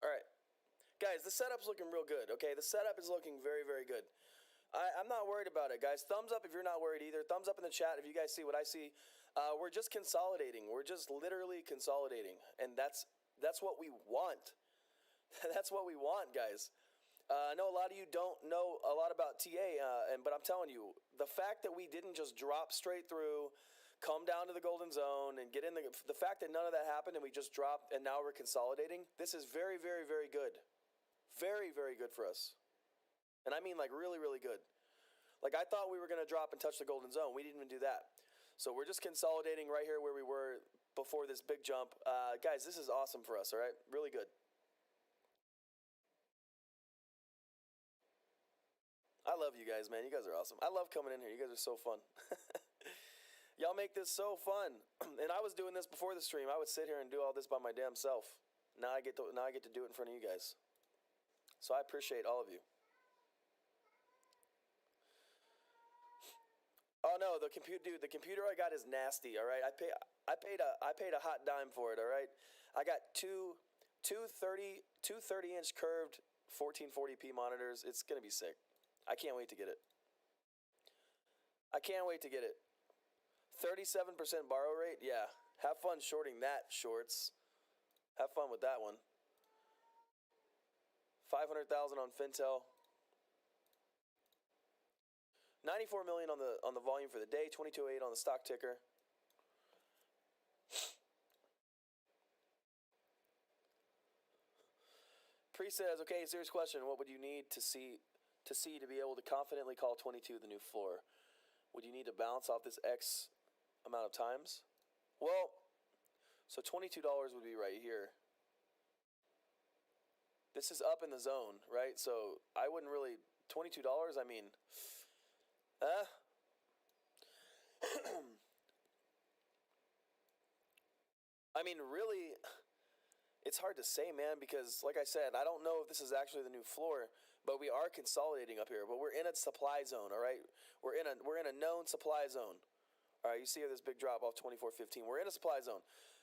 All right. Guys, the setup's looking real good, okay? The setup is looking very, very good. I'm not worried about it, guys. Thumbs up if you're not worried either. Thumbs up in the chat if you guys see what I see. We're just consolidating. We're just literally consolidating. And that's what we want. That's what we want, guys. I know a lot of you don't know a lot about TA, but I'm telling you, the fact that we didn't just drop straight through, come down to the golden zone, and get in the fact that none of that happened and we just dropped and now we're consolidating, this is very, very, very good. Very, very good for us. And I mean like really, really good. Like I thought we were going to drop and touch the golden zone. We didn't even do that. So we're just consolidating right here where we were before this big jump. Guys, this is awesome for us, all right? Really good. I love you guys, man. You guys are awesome. I love coming in here. You guys are so fun. Y'all make this so fun. And I was doing this before the stream. I would sit here and do all this by my damn self. Now I get to do it in front of you guys. So I appreciate all of you. Oh no, the computer I got is nasty. All right, I paid a hot dime for it. All right, I got two 30-inch curved 1440p monitors. It's gonna be sick. I can't wait to get it. I can't wait to get it. 37% borrow rate. Yeah, have fun shorting that, shorts. Have fun with that one. 500,000 on Fintel. 94 million on the volume for the day, 22.8 on the stock ticker. Pre says, okay, serious question. What would you need to see to be able to confidently call 22 the new floor? Would you need to bounce off this X amount of times? Well, so $22 would be right here. This is up in the zone, right? So I wouldn't really, $22, I mean, I mean, really, it's hard to say, man, because like I said, I don't know if this is actually the new floor, but we are consolidating up here. But we're in a supply zone, all right? We're in a known supply zone. All right, you see this big drop off 24.15. We're in a supply zone.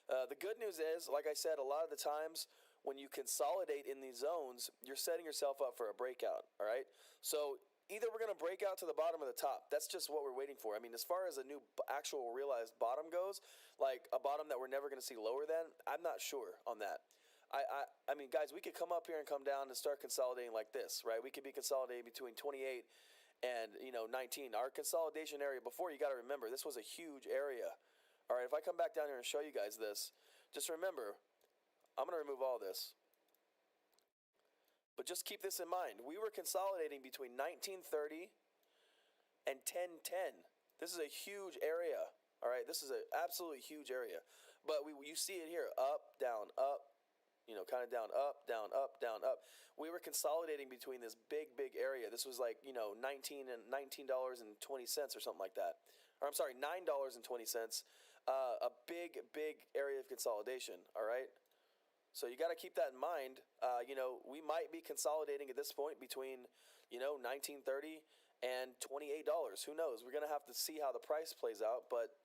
The good news is, like I said, a lot of the times when you consolidate in these zones, you're setting yourself up for a breakout, all right? So either we're going to break out to the bottom or the top. That's just what we're waiting for. I mean, as far as a new actual realized bottom goes, like a bottom that we're never going to see lower than, I'm not sure on that. I mean, guys, we could come up here and come down and start consolidating like this, right? We could be consolidating between 28 and 19. Our consolidation area before, you got to remember, this was a huge area. All right, if I come back down here and show you guys this, just remember, I'm going to remove all this. But just keep this in mind. We were consolidating between 1930 and 1010. This is a huge area. All right, this is an absolutely huge area. But you see it here, up, down, up, kind of down, up, down, up, down, up. We were consolidating between this big area. This was like, $19.20 or something like that. Or I'm sorry, $9.20. A big area of consolidation, all right? So you got to keep that in mind. We might be consolidating at this point between, $19.30 and $28. Who knows? We're going to have to see how the price plays out. But,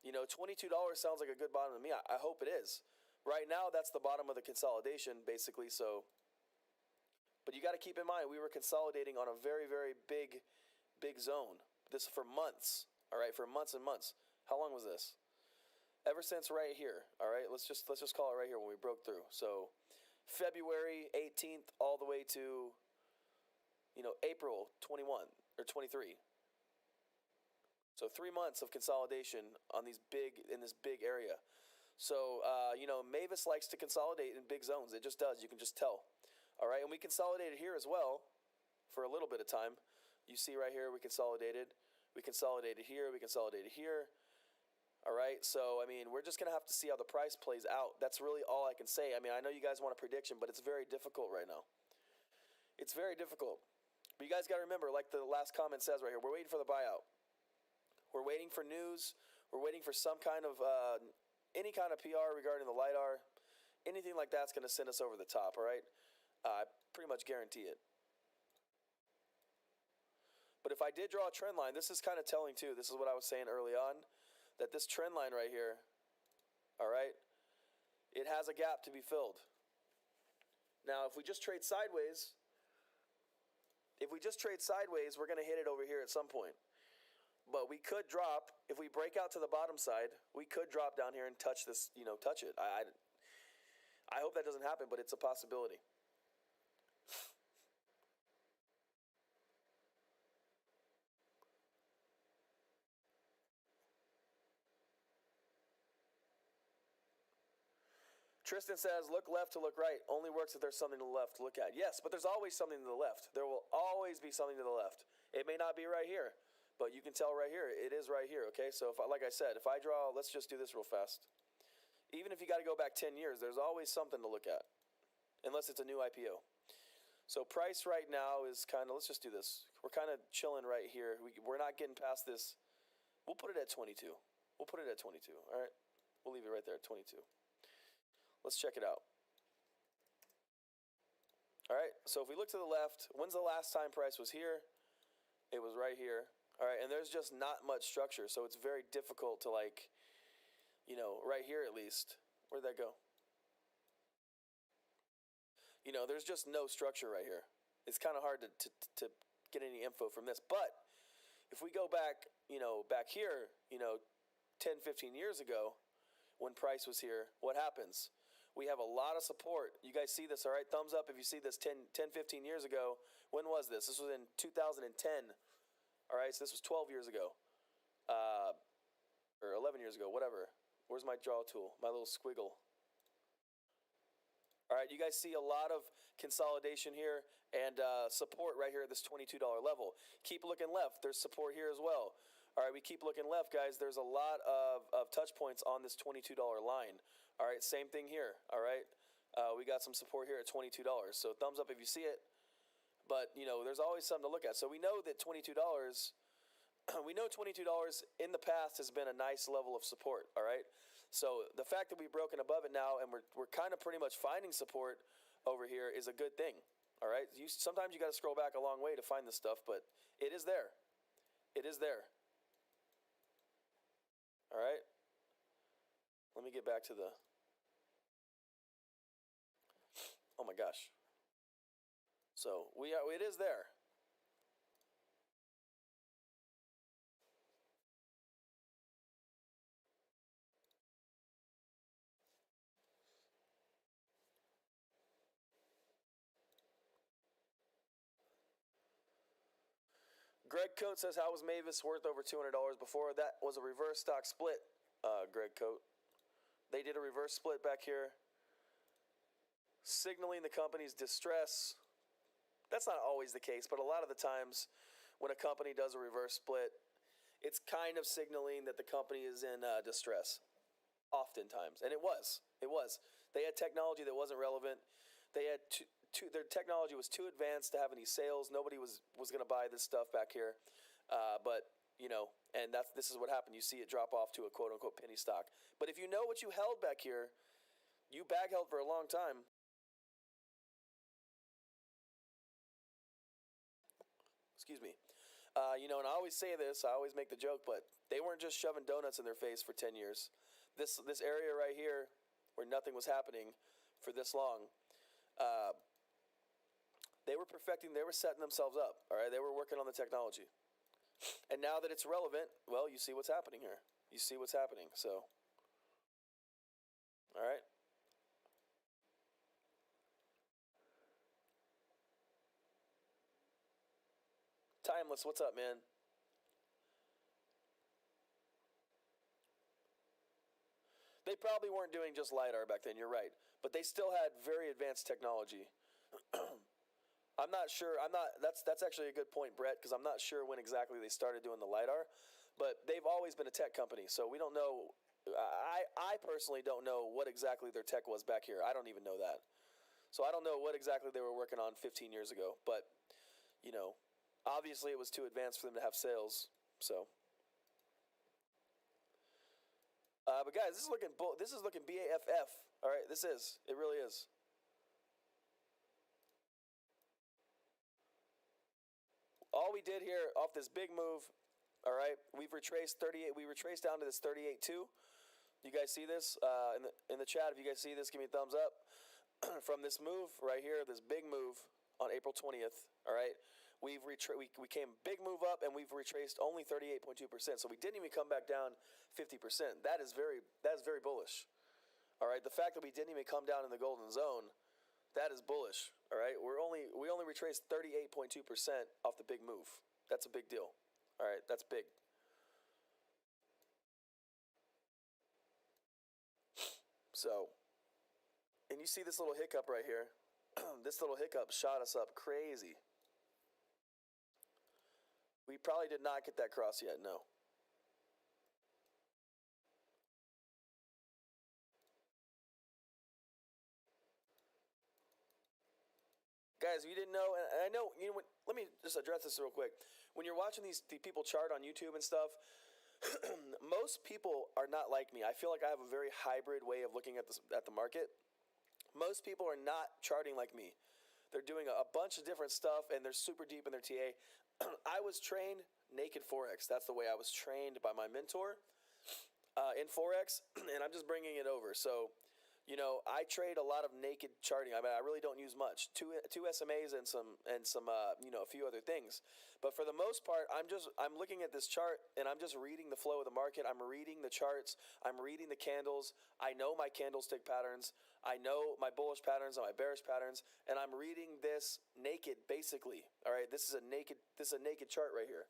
$22 sounds like a good bottom to me. I hope it is. Right now, that's the bottom of the consolidation, basically. So, but you got to keep in mind, we were consolidating on a very big zone. This for months, all right, for months and months. How long was this? Ever since right here, all right. Let's just call it right here when we broke through. So, February 18th all the way to, April 21 or 23. So 3 months of consolidation on in this big area. So, Mvis likes to consolidate in big zones. It just does. You can just tell. All right. And we consolidated here as well for a little bit of time. You see right here, we consolidated. We consolidated here. We consolidated here. All right. So, I mean, we're just going to have to see how the price plays out. That's really all I can say. I mean, I know you guys want a prediction, but it's very difficult right now. It's very difficult. But you guys got to remember, like the last comment says right here, we're waiting for the buyout. We're waiting for news. We're waiting for some kind of any kind of PR regarding the LiDAR. Anything like that's going to send us over the top, all right? I pretty much guarantee it. But if I did draw a trend line, this is kind of telling too. This is what I was saying early on, that this trend line right here, all right, it has a gap to be filled. Now, if we just trade sideways, we're going to hit it over here at some point. But we could drop, if we break out to the bottom side, we could drop down here and touch this, touch it. I hope that doesn't happen, but it's a possibility. Tristan says, look left to look right. Only works if there's something to the left to look at. Yes, but there's always something to the left. There will always be something to the left. It may not be right here, but you can tell right here. It is right here, okay? So, like I said, if I draw, let's just do this real fast. Even if you got to go back 10 years, there's always something to look at, unless it's a new IPO. So price right now is kind of, let's just do this. We're kind of chilling right here. We're not getting past this. We'll put it at 22. We'll put it at 22, all right? We'll leave it right there at 22. Let's check it out. All right, so if we look to the left, when's the last time price was here? It was right here. All right, and there's just not much structure, so it's very difficult to, like, right here at least. Where'd that go? There's just no structure right here. It's kind of hard to get any info from this. But if we go back, back here, 10, 15 years ago, when price was here, what happens? We have a lot of support. You guys see this, all right? Thumbs up if you see this 10, 15 years ago. When was this? This was in 2010. All right, so this was 12 years ago, or 11 years ago, whatever. Where's my draw tool? My little squiggle. All right, you guys see a lot of consolidation here and support right here at this $22 level. Keep looking left. There's support here as well. All right, we keep looking left, guys. There's a lot of touch points on this $22 line. All right, same thing here. All right, we got some support here at $22. So thumbs up if you see it. But, you know, there's always something to look at. So we know that $22, we know $22 in the past has been a nice level of support, all right? So the fact that we've broken above it now and we're kind of pretty much finding support over here is a good thing, all right? Sometimes you got to scroll back a long way to find this stuff, but it is there. It is there. All right? Let me get back to the... Oh my gosh. So it is there. Greg Coate says, how was Mvis worth over $200 before? That was a reverse stock split, Greg Coate. They did a reverse split back here, signaling the company's distress. That's not always the case, but a lot of the times when a company does a reverse split, it's kind of signaling that the company is in distress, oftentimes. And it was. It was. They had technology that wasn't relevant. They had their technology was too advanced to have any sales. Nobody was going to buy this stuff back here. But, you know, and this is what happened. You see it drop off to a quote-unquote penny stock. But if you know what you held back here, you bag held for a long time. Excuse me. You know, and I always say this, I always make the joke, but they weren't just shoving donuts in their face for 10 years. This area right here where nothing was happening for this long, they were perfecting, they were setting themselves up, all right? They were working on the technology. And now that it's relevant, well, you see what's happening here. You see what's happening, so. All right? Timeless, what's up, man? They probably weren't doing just LiDAR back then, you're right. But they still had very advanced technology. I'm not sure, that's actually a good point, Brett, because I'm not sure when exactly they started doing the LiDAR. But they've always been a tech company, so we don't know. I personally don't know what exactly their tech was back here. I don't even know that. So I don't know what exactly they were working on 15 years ago. But, you know, obviously it was too advanced for them to have sales, so. But guys, this is looking BAFF. All right, this is. It really is. All we did here off this big move, all right, we've retraced 38. We retraced down to this 38.2. You guys see this in the chat? If you guys see this, give me a thumbs up. From this move right here, this big move on April 20th. All right, we came big move up and we've retraced only 38.2%. So we didn't even come back down 50%. That is very bullish. All right, the fact that we didn't even come down in the golden zone, that is bullish. All right, we only retraced 38.2% off the big move. That's a big deal. All right, that's big. So, and you see this little hiccup right here. This little hiccup shot us up crazy. We probably did not get that cross yet, no. Guys, you didn't know, and I know, you know, let me just address this real quick. When you're watching the people chart on YouTube and stuff, most people are not like me. I feel like I have a very hybrid way of looking at the market. Most people are not charting like me. They're doing a bunch of different stuff, and they're super deep in their TA. I was trained naked Forex. That's the way I was trained by my mentor in Forex, and I'm just bringing it over. So, you know, I trade a lot of naked charting. I mean, I really don't use much. Two SMAs and some you know, a few other things. But for the most part, I'm looking at this chart and I'm just reading the flow of the market. I'm reading the charts. I'm reading the candles. I know my candlestick patterns. I know my bullish patterns and my bearish patterns, and I'm reading this naked, basically. All right, this is a naked chart right here.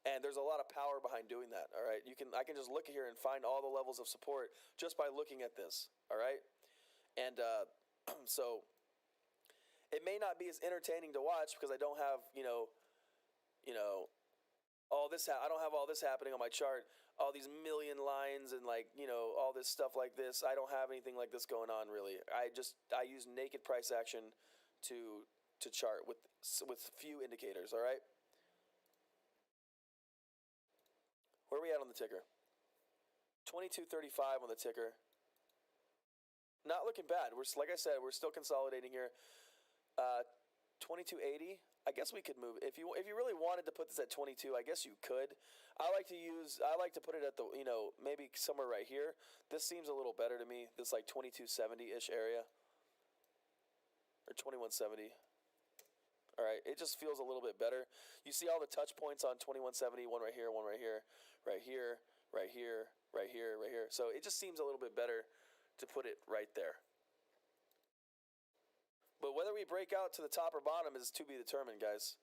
And there's a lot of power behind doing that. All right, I can just look here and find all the levels of support just by looking at this. All right, and so it may not be as entertaining to watch because I don't have all this. I don't have all this happening on my chart. All these million lines and all this stuff like this. I don't have anything like this going on really. I use naked price action to chart with few indicators. All right. Where are we at on the ticker? 2235 on the ticker. Not looking bad. Like I said, we're still consolidating here. 2280. I guess we could move if you really wanted to put this at 22. I guess you could. I like to put it at the maybe somewhere right here. This seems a little better to me. This like 2270-ish area or 2170. All right, it just feels a little bit better. You see all the touch points on 2170, one right here, one right here, right here, right here, right here, right here. So it just seems a little bit better to put it right there. But whether we break out to the top or bottom is to be determined, guys.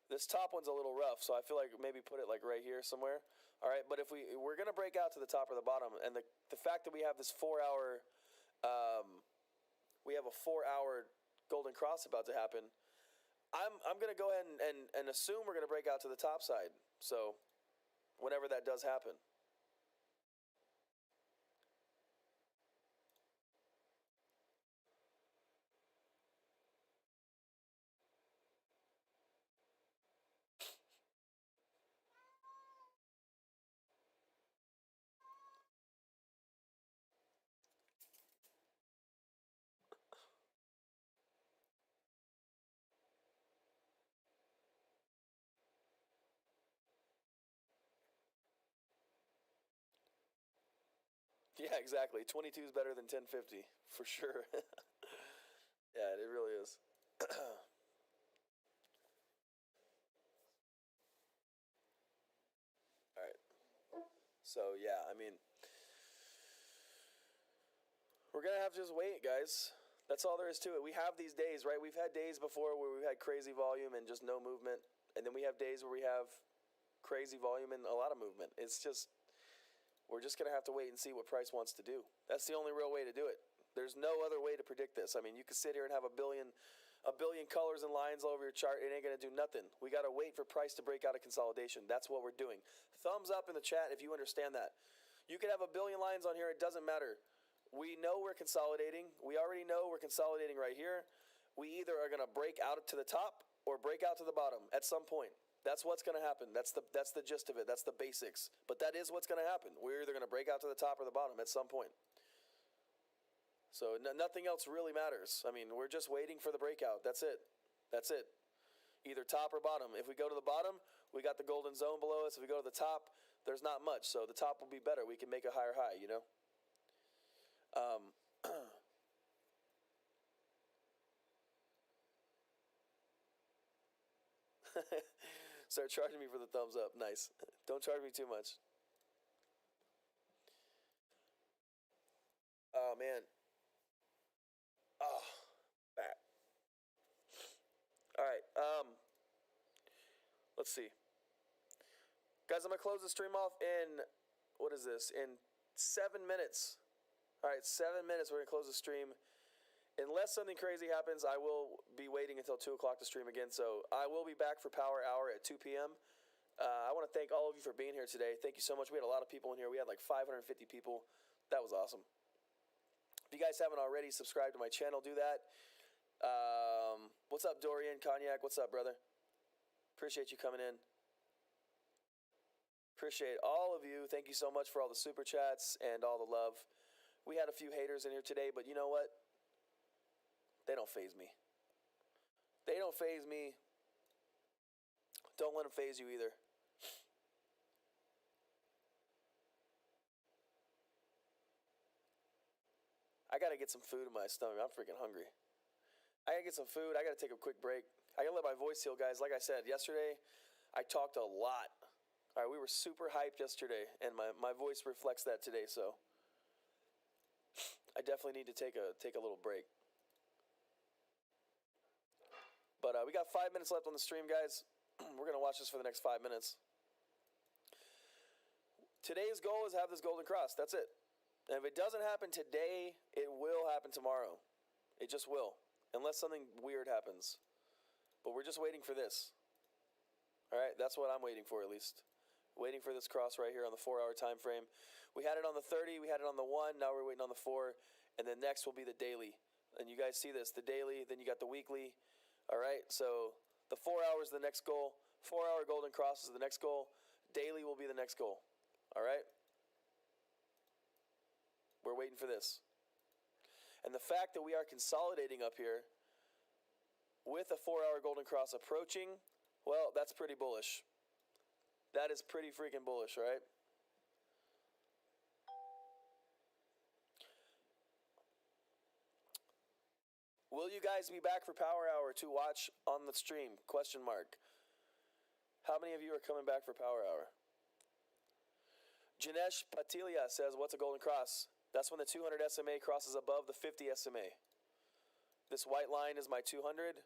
This top one's a little rough, so I feel like maybe put it like right here somewhere. All right, but if we're going to break out to the top or the bottom, and the fact that we have this 4-hour, we have a 4-hour golden cross about to happen, I'm going to go ahead and assume we're going to break out to the top side. So whenever that does happen. Yeah, exactly. 22 is better than 1050 for sure. Yeah, it really is. All right. So yeah, I mean, we're gonna have to just wait, guys. That's all there is to it. We have these days, right? We've had days before where we've had crazy volume and just no movement, and then we have days where we have crazy volume and a lot of movement. It's just we're just gonna have to wait and see what price wants to do. That's the only real way to do it. There's no other way to predict this. I mean, you could sit here and have a billion colors and lines all over your chart. It ain't gonna do nothing. We gotta wait for price to break out of consolidation. That's what we're doing. Thumbs up in the chat if you understand that. You could have a billion lines on here. It doesn't matter. We know we're consolidating. We already know we're consolidating right here. We either are gonna break out to the top or break out to the bottom at some point. That's what's going to happen. That's the gist of it. That's the basics. But that is what's going to happen. We're either going to break out to the top or the bottom at some point. So nothing else really matters. I mean, we're just waiting for the breakout. That's it. That's it. Either top or bottom. If we go to the bottom, we got the golden zone below us. If we go to the top, there's not much. So the top will be better. We can make a higher high, you know? Start charging me for the thumbs up. Nice. Don't charge me too much. Oh, man. Oh, back. All right. Let's see. Guys, I'm going to close the stream off in, what is this? In 7 minutes. All right, 7 minutes. We're going to close the stream. Unless something crazy happens, I will be waiting until 2 o'clock to stream again. So I will be back for Power Hour at 2 p.m. I want to thank all of you for being here today. Thank you so much. We had a lot of people in here. We had like 550 people. That was awesome. If you guys haven't already subscribed to my channel, do that. What's up, Dorian Cognac? What's up, brother? Appreciate you coming in. Appreciate all of you. Thank you so much for all the super chats and all the love. We had a few haters in here today, but you know what? They don't faze me. They don't faze me. Don't let them faze you either. I gotta get some food in my stomach. I'm freaking hungry. I gotta get some food. I gotta take a quick break. I gotta let my voice heal, guys. Like I said, yesterday, I talked a lot. All right, we were super hyped yesterday, and my voice reflects that today, so I definitely need to take a little break. But we got 5 minutes left on the stream, guys. We're going to watch this for the next 5 minutes. Today's goal is have this golden cross. That's it. And if it doesn't happen today, it will happen tomorrow. It just will. Unless something weird happens. But we're just waiting for this. Alright, that's what I'm waiting for at least. Waiting for this cross right here on the 4-hour time frame. We had it on the 30, we had it on the 1, now we're waiting on the 4. And then next will be the daily. And you guys see this, the daily, then you got the weekly. Alright, so the 4 hours is the next goal. 4-hour golden cross is the next goal. Daily will be the next goal. Alright? We're waiting for this. And the fact that we are consolidating up here with a 4-hour golden cross approaching, well, that's pretty bullish. That is pretty freaking bullish, right? Will you guys be back for Power Hour to watch on the stream? Question mark. How many of you are coming back for Power Hour? Janesh Patilia says, what's a golden cross? That's when the 200 SMA crosses above the 50 SMA. This white line is my 200.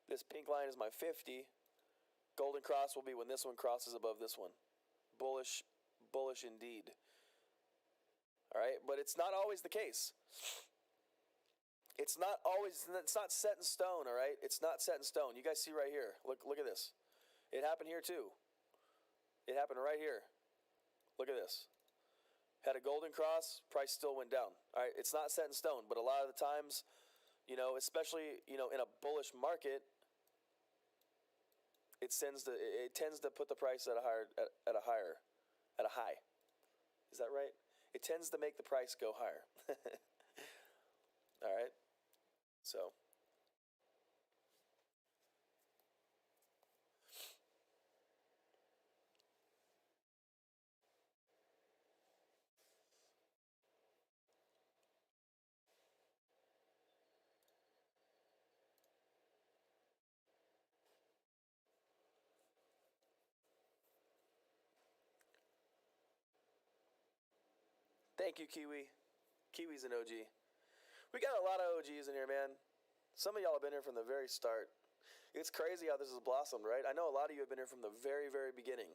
This pink line is my 50. Golden cross will be when this one crosses above this one. Bullish, bullish indeed. All right, but it's not always the case. It's not set in stone, all right? It's not set in stone. You guys see right here. Look at this. It happened here too. It happened right here. Look at this. Had a golden cross, price still went down. All right, it's not set in stone, but a lot of the times, especially, in a bullish market, it tends to put the price at a high. Is that right? It tends to make the price go higher. All right. So thank you, Kiwi. Kiwi's an OG. We got a lot of OGs in here, man. Some of y'all have been here from the very start. It's crazy how this has blossomed, right? I know a lot of you have been here from the very, very beginning.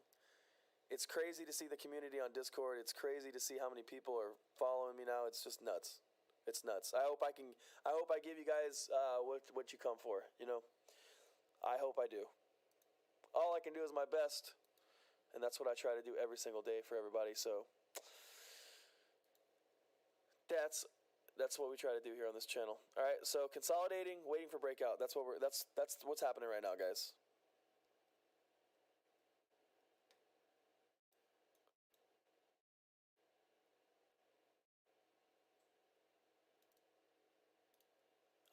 It's crazy to see the community on Discord. It's crazy to see how many people are following me now. It's just nuts. It's nuts. I hope I give you guys what you come for, I hope I do. All I can do is my best, and that's what I try to do every single day for everybody. So that's what we try to do here on this channel. All right, so consolidating, waiting for breakout. That's what's happening right now, guys.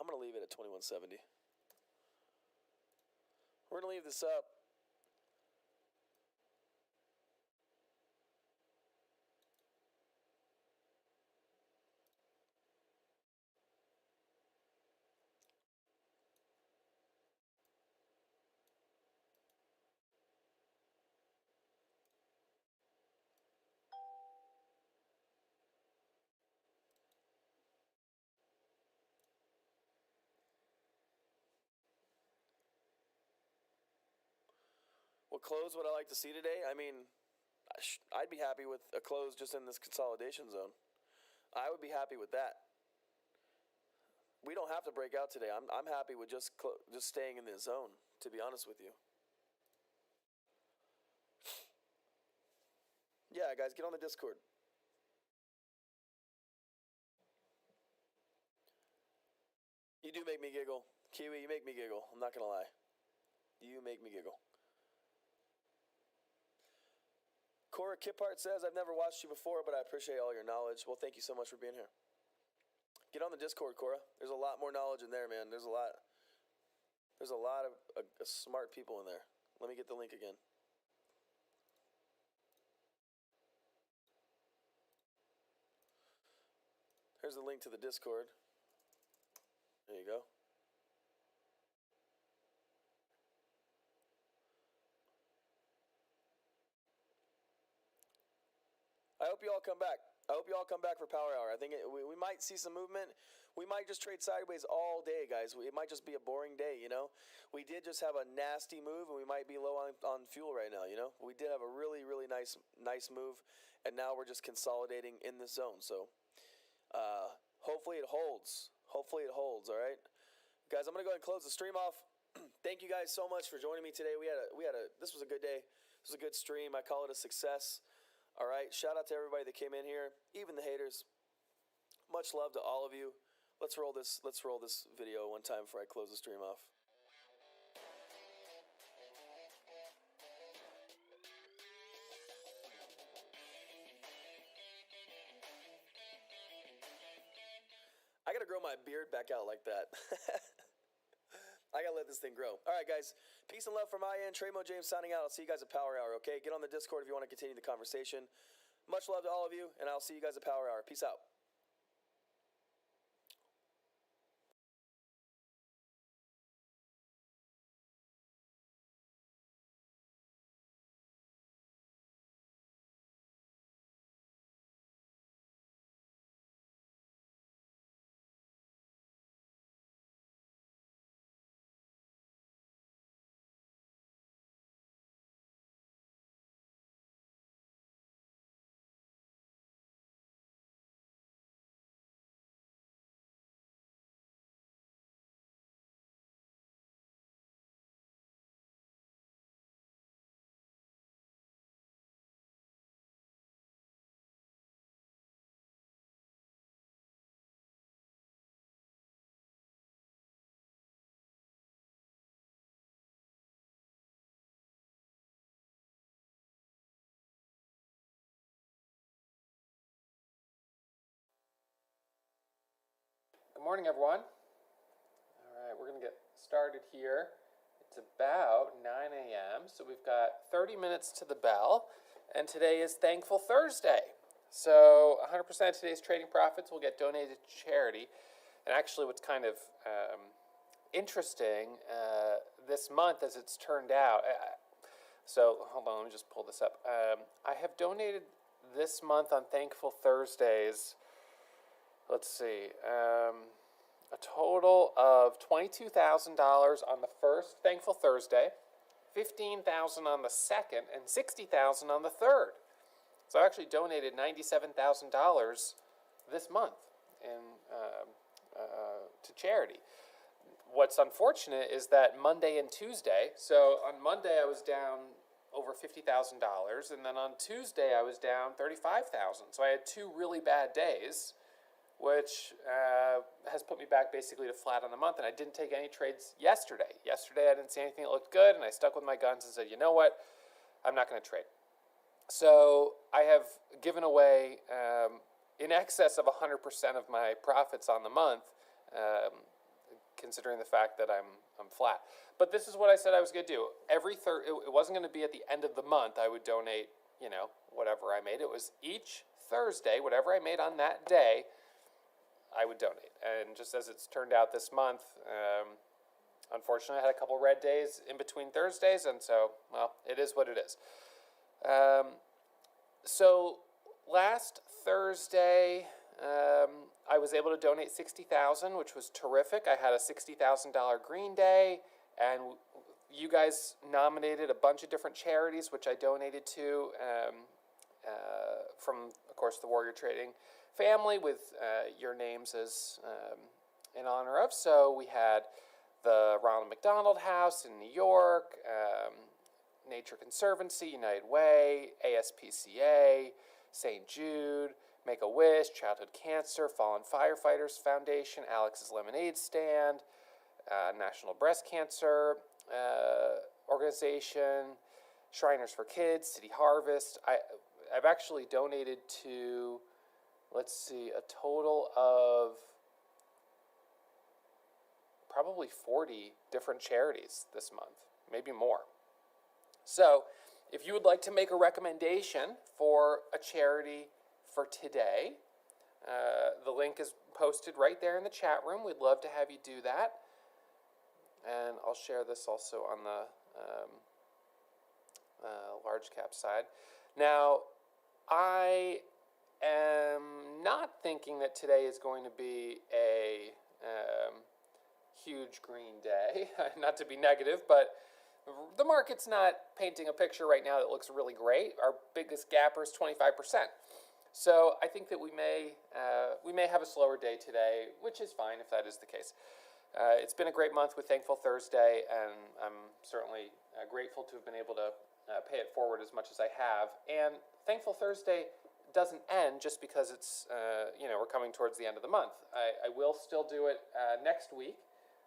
I'm going to leave it at 2170. We're going to leave this up. What close would I like to see today? I mean, I'd be happy with a close just in this consolidation zone. I would be happy with that. We don't have to break out today. I'm happy with just staying in this zone, to be honest with you. Yeah, guys, get on the Discord. You do make me giggle. Kiwi, you make me giggle. I'm not going to lie. You make me giggle. Cora Kiphart says, I've never watched you before, but I appreciate all your knowledge. Well, thank you so much for being here. Get on the Discord, Cora. There's a lot more knowledge in there, man. There's a lot of smart people in there. Let me get the link again. Here's the link to the Discord. There you go. I I hope you all come back. I hope you all come back for Power Hour. I think we might see some movement. We might just trade sideways all day, guys. It might just be a boring day, you know. We did just have a nasty move, and we might be low on fuel right now, you know. We did have a really, really nice move, and now we're just consolidating in this zone. So hopefully it holds. Hopefully it holds, all right? Guys, I'm going to go ahead and close the stream off. Thank you guys so much for joining me today. This was a good day. This was a good stream. I call it a success. All right, shout out to everybody that came in here, even the haters. Much love to all of you. Let's roll this video one time before I close the stream off. I gotta grow my beard back out like that. I gotta let this thing grow. All right, guys. Peace and love from my end. Tremo James signing out. I'll see you guys at Power Hour, okay? Get on the Discord if you want to continue the conversation. Much love to all of you, and I'll see you guys at Power Hour. Peace out. Good morning, everyone. All right, we're going to get started here. It's about 9 a.m., so we've got 30 minutes to the bell, and today is Thankful Thursday. So 100% of today's trading profits will get donated to charity. And actually, what's kind of interesting this month, as it's turned out, so hold on, let me just pull this up. I have donated this month on Thankful Thursdays, let's see, a total of $22,000 on the first Thankful Thursday, $15,000 on the second, and $60,000 on the third. So I actually donated $97,000 this month to charity. What's unfortunate is that Monday and Tuesday, so on Monday I was down over $50,000, and then on Tuesday I was down $35,000. So I had two really bad days, which has put me back basically to flat on the month. And I didn't take any trades yesterday. Yesterday I didn't see anything that looked good, and I stuck with my guns and said, you know what, I'm not going to trade. So I have given away in excess of 100% of my profits on the month, considering the fact that I'm flat. But this is what I said I was going to do. It wasn't going to be at the end of the month I would donate, you know, whatever I made. It was each Thursday, whatever I made on that day, I would donate. And just as it's turned out this month, unfortunately I had a couple red days in between Thursdays, and so, well, it is what it is. So last Thursday, I was able to donate $60,000, which was terrific. I had a $60,000 green day, and you guys nominated a bunch of different charities, which I donated to, from, of course, the Warrior Trading family, with your names as in honor of. So we had the Ronald McDonald House in New York, Nature Conservancy, United Way, ASPCA, St. Jude, Make-A-Wish, Childhood Cancer, Fallen Firefighters Foundation, Alex's Lemonade Stand, National Breast Cancer Organization, Shriners for Kids, City Harvest. I've actually donated to, let's see, a total of probably 40 different charities this month, maybe more. So if you would like to make a recommendation for a charity for today, the link is posted right there in the chat room. We'd love to have you do that. And I'll share this also on the large cap side. Now, I am not thinking that today is going to be a huge green day. Not to be negative, but the market's not painting a picture right now that looks really great. Our biggest gapper is 25%. So I think that we may have a slower day today, which is fine if that is the case. It's been a great month with Thankful Thursday, and I'm certainly grateful to have been able to pay it forward as much as I have. And Thankful Thursday doesn't end just because it's we're coming towards the end of the month. I will still do it next week.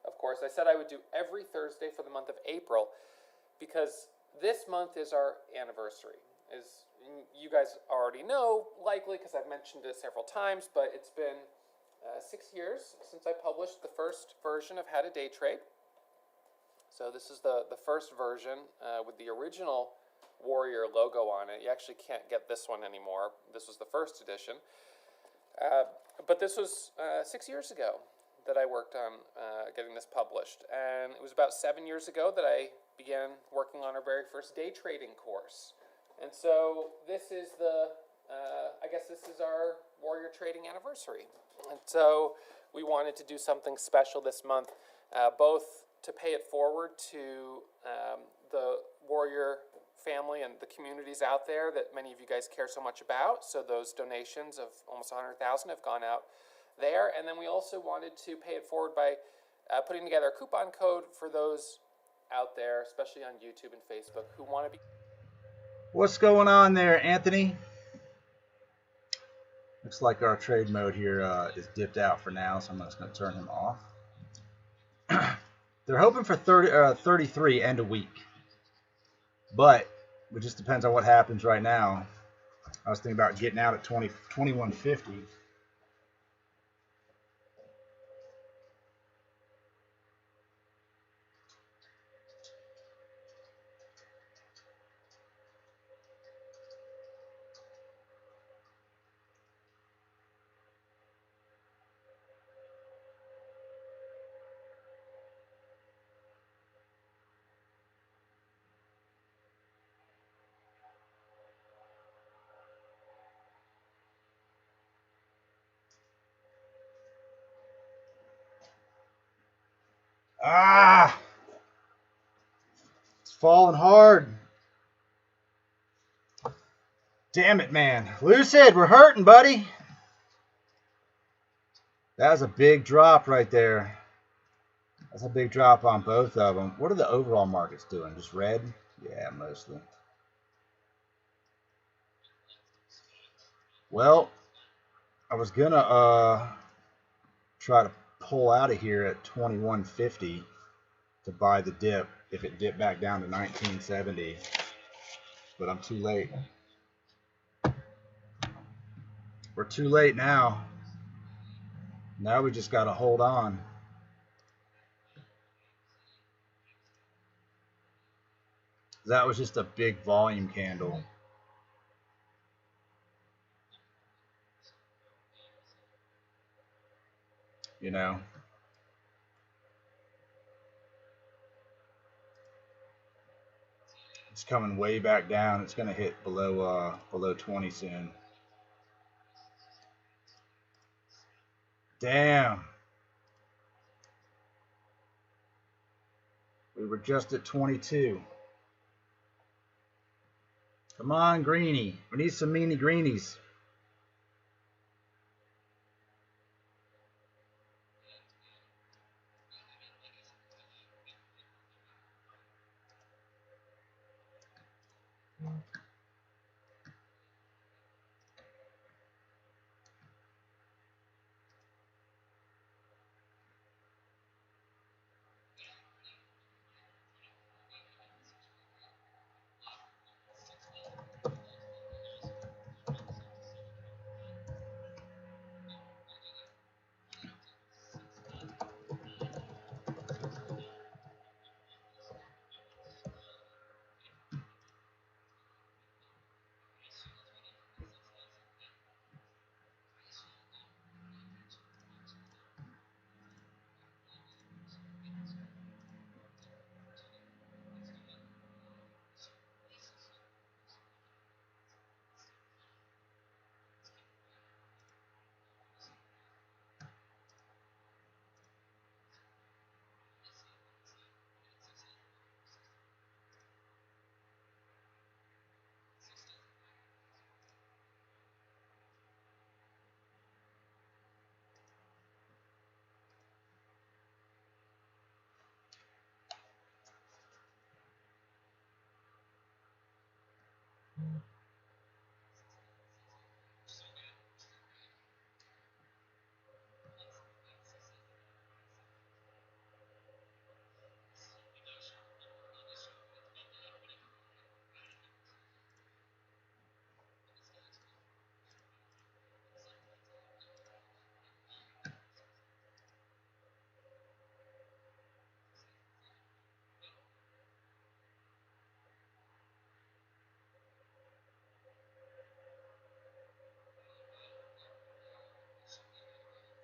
Of course, I said I would do every Thursday for the month of April because this month is our anniversary. As you guys already know, likely because I've mentioned it several times, but it's been 6 years since I published the first version of How to Day Trade. So this is the first version with the original Warrior logo on it. You actually can't get this one anymore. This was the first edition. But this was 6 years ago that I worked on getting this published. And it was about 7 years ago that I began working on our very first day trading course. And so this is I guess this is our Warrior Trading anniversary. And so we wanted to do something special this month, both to pay it forward to the Warrior family and the communities out there that many of you guys care so much about. So those donations of almost 100,000 have gone out there. And then we also wanted to pay it forward by putting together a coupon code for those out there, especially on YouTube and Facebook, who want to be... What's going on there, Anthony? Looks like our trade mode here is dipped out for now, so I'm just going to turn him off. They're hoping for 33 end of week, but it just depends on what happens right now. I was thinking about getting out at 2150. Ah! It's falling hard. Damn it, man. Lucid, we're hurting, buddy. That was a big drop right there. That's a big drop on both of them. What are the overall markets doing? Just red? Yeah, mostly. Well, I was gonna try to pull out of here at 2150 to buy the dip if it dipped back down to 1970, but I'm too late. We're too late now. Now we just got to hold on. That was just a big volume candle. You know, it's coming way back down. It's going to hit below 20 soon. Damn. We were just at 22. Come on, greenie. We need some meanie greenies.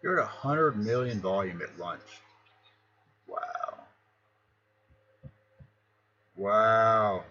You're at 100 million volume at lunch. Wow. Wow.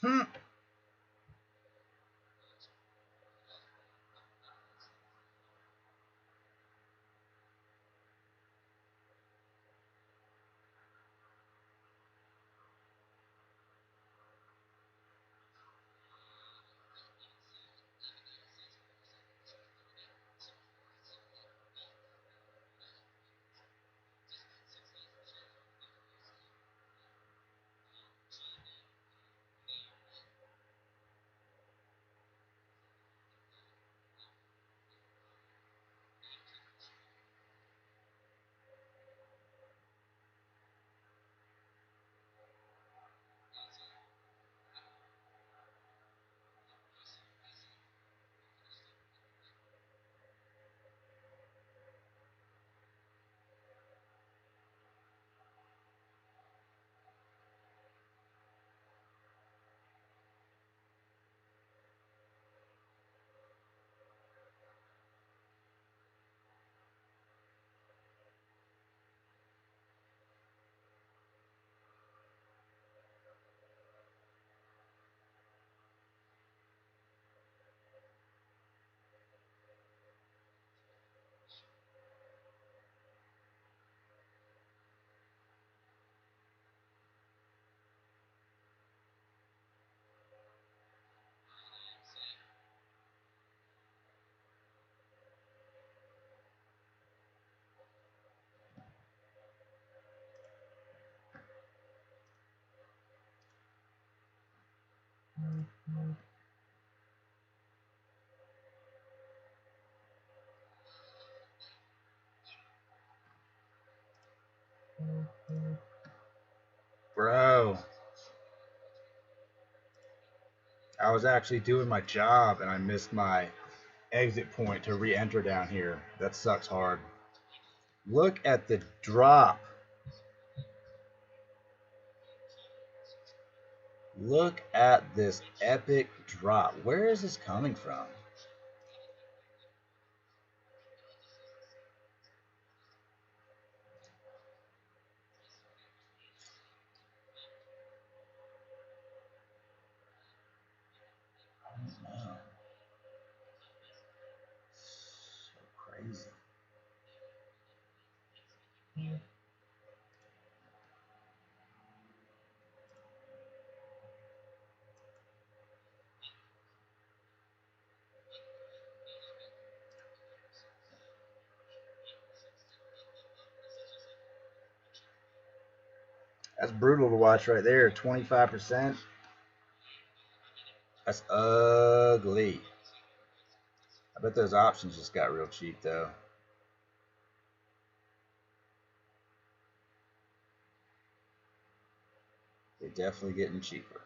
Hmm. Bro, I was actually doing my job and I missed my exit point to re-enter down here. That sucks hard. Look at the drop. Look at this epic drop. Where is this coming from? I don't know. So crazy. That's brutal to watch right there. 25%. That's ugly. I bet those options just got real cheap though. They're definitely getting cheaper.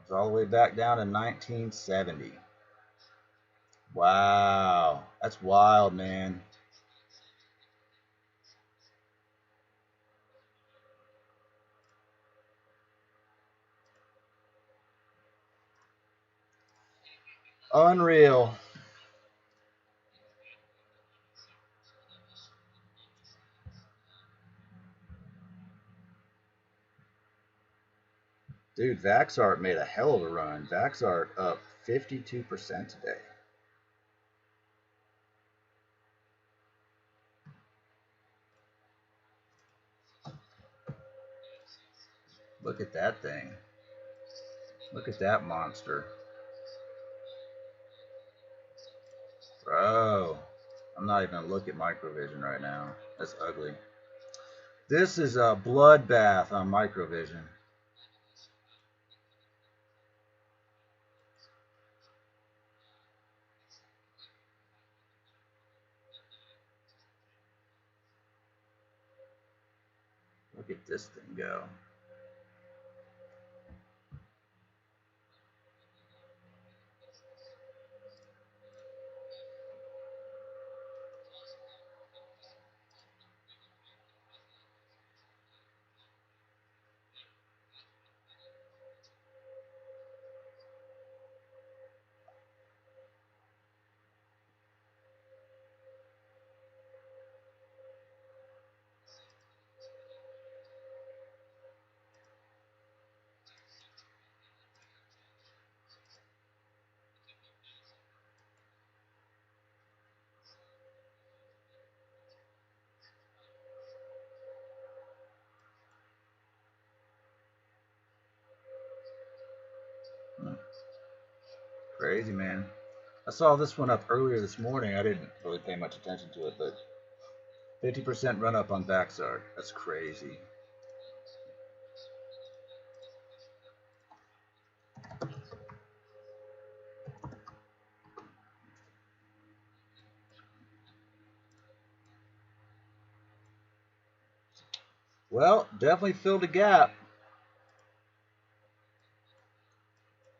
It's all the way back down to 1970. Wow. That's wild, man. Unreal. Dude, Vaxart made a hell of a run. Vaxart up 52% today. Look at that thing. Look at that monster. Bro, I'm not even gonna look at Microvision right now. That's ugly. This is a bloodbath on Microvision. Look at this thing go. Crazy, man. I saw this one up earlier this morning. I didn't really pay much attention to it, but 50% run up on Vaxart. That's crazy. Well, definitely filled a gap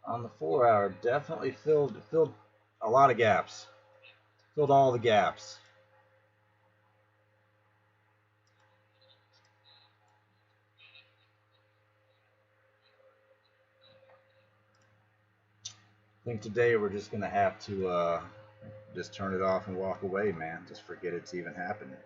on the 4 hour. Definitely filled a lot of gaps. Filled all the gaps. I think today we're just gonna have to just turn it off and walk away, man. Just forget it's even happening.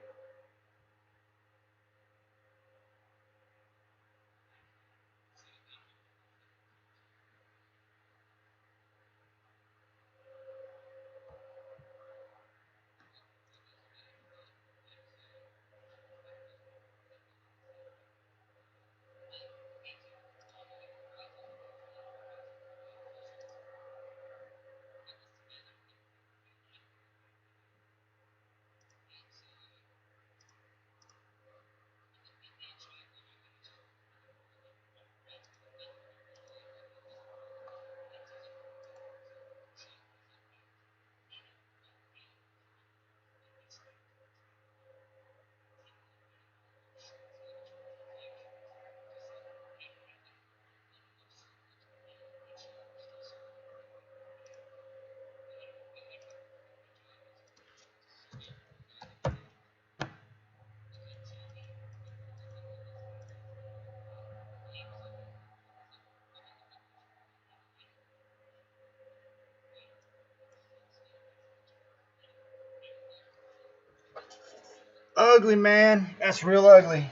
ugly, man. That's real ugly.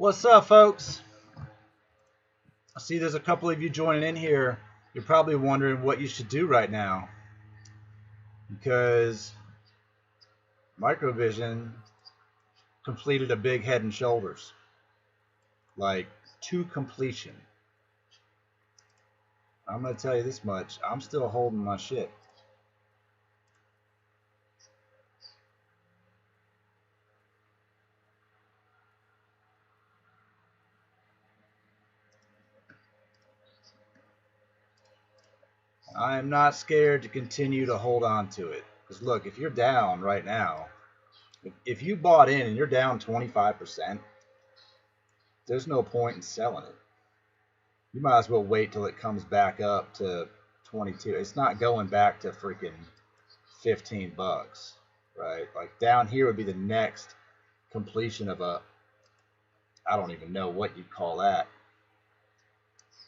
What's up, folks? I see there's a couple of you joining in here. You're probably wondering what you should do right now, because Microvision completed a big Head and Shoulders, like to completion. I'm going to tell you this much. I'm still holding my shit. I am not scared to continue to hold on to it. Because look, if you're down right now, if you bought in and you're down 25%, there's no point in selling it. You might as well wait till it comes back up to 22. It's not going back to freaking 15 bucks, right? Like down here would be the next completion of a, I don't even know what you'd call that.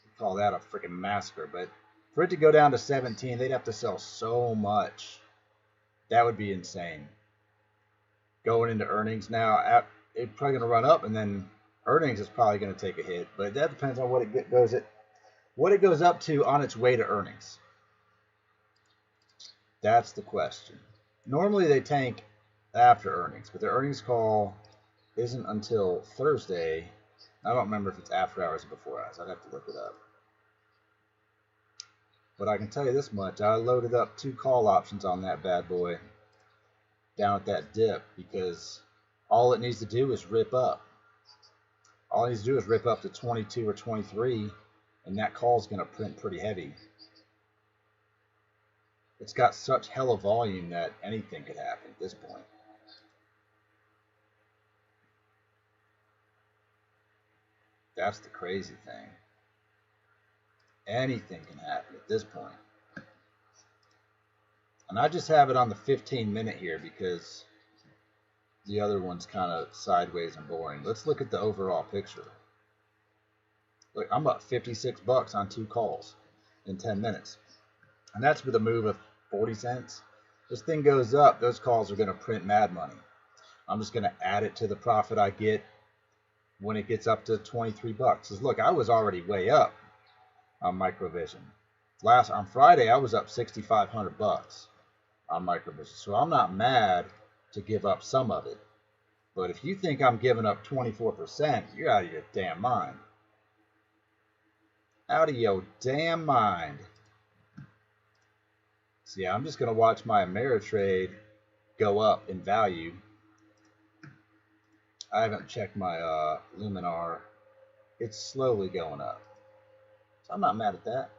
You'd call that a freaking massacre. But for it to go down to 17, they'd have to sell so much. That would be insane. Going into earnings now, it's probably going to run up, and then earnings is probably going to take a hit. But that depends on what it goes up to on its way to earnings. That's the question. Normally they tank after earnings, but their earnings call isn't until Thursday. I don't remember if it's after hours or before hours. I'd have to look it up. But I can tell you this much. I loaded up 2 call options on that bad boy down at that dip, because all it needs to do is rip up. All it needs to do is rip up to 22 or 23, and that call is going to print pretty heavy. It's got such hella volume that anything could happen at this point. That's the crazy thing. Anything can happen at this point. And I just have it on the 15-minute here because the other one's kind of sideways and boring. Let's look at the overall picture. Look, I'm up 56 bucks on 2 calls in 10 minutes. And that's with a move of 40 cents. This thing goes up, those calls are going to print mad money. I'm just going to add it to the profit I get when it gets up to 23 bucks. Because look, I was already way up on Microvision. On Friday, I was up 6,500 bucks on Microvision. So I'm not mad to give up some of it. But if you think I'm giving up 24%, you're out of your damn mind. Out of your damn mind. So yeah, I'm just going to watch my Ameritrade go up in value. I haven't checked my Luminar. It's slowly going up. So I'm not mad at that.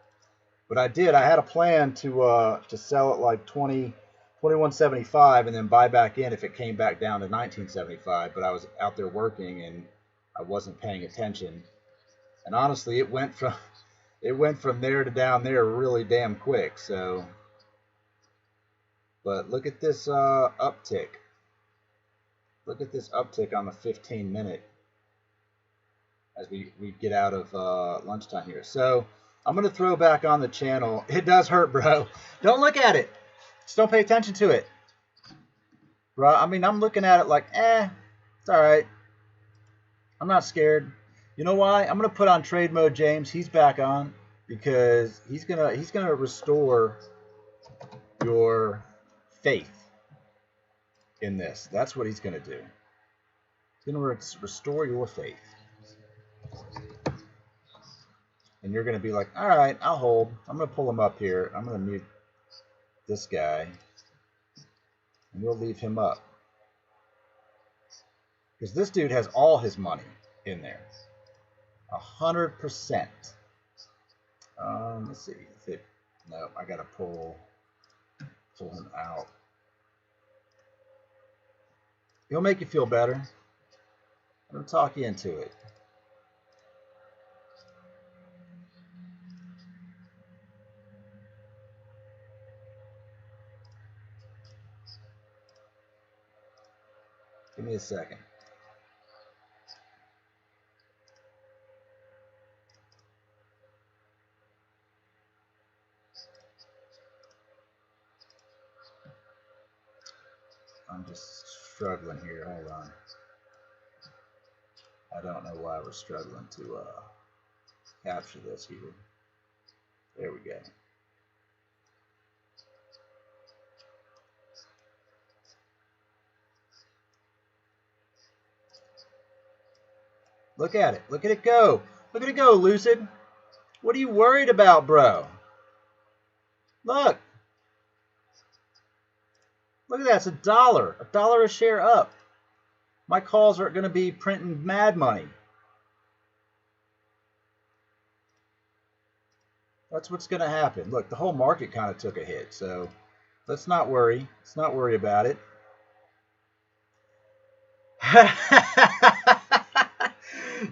But I had a plan to sell it like 21.75 and then buy back in if it came back down to 19.75. But I was out there working and I wasn't paying attention. And honestly, it went from there to down there really damn quick. So, but look at this uptick. Look at this uptick on the 15-minute as we get out of lunchtime here. So I'm going to throw back on the channel. It does hurt, bro. Don't look at it. Just don't pay attention to it. Bro, I mean, I'm looking at it like, it's all right. I'm not scared. You know why? I'm going to put on trade mode James. He's back on because he's going to restore your faith in this. That's what he's going to do. He's going to restore your faith. And you're going to be like, all right, I'll hold. I'm going to pull him up here. I'm going to mute this guy. And we'll leave him up. Because this dude has all his money in there. 100%. Let's see. No, I got to pull him out. He'll make you feel better. I'm going to talk you into it. Give me a second. I'm just struggling here. Hold on. I don't know why we're struggling to capture this here. There we go. Look at it. Look at it go. Look at it go, Lucid. What are you worried about, bro? Look. Look at that. It's $1. $1 a share up. My calls are going to be printing mad money. That's what's going to happen. Look, the whole market kind of took a hit, so let's not worry. Let's not worry about it.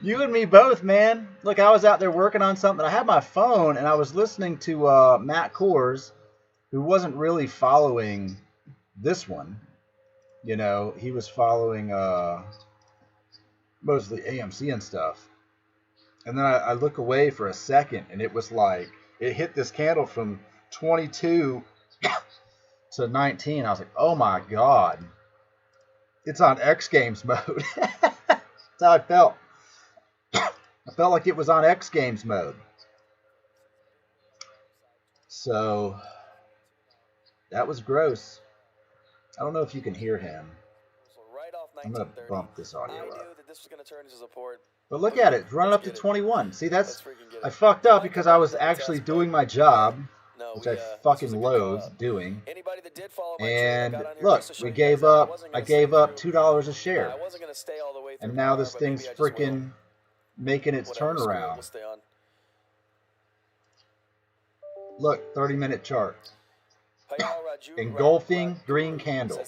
You and me both, man. Look, I was out there working on something. I had my phone, and I was listening to Matt Kors, who wasn't really following this one. You know, he was following mostly AMC and stuff. And then I look away for a second, and it was like, it hit this candle from 22 to 19. I was like, oh my God. It's on X Games mode. That's how I felt. I felt like it was on X Games mode. So, that was gross. I don't know if you can hear him. Right off I'm going to bump this audio I up. knew that this was going to turn into support. But look at it. It's running up to 21. See, I fucked up because I was actually doing my job, which I fucking loathe doing. And look, I gave up $2 a share. And now this thing's freaking making its turnaround. Look, 30-minute chart. Engulfing green candle.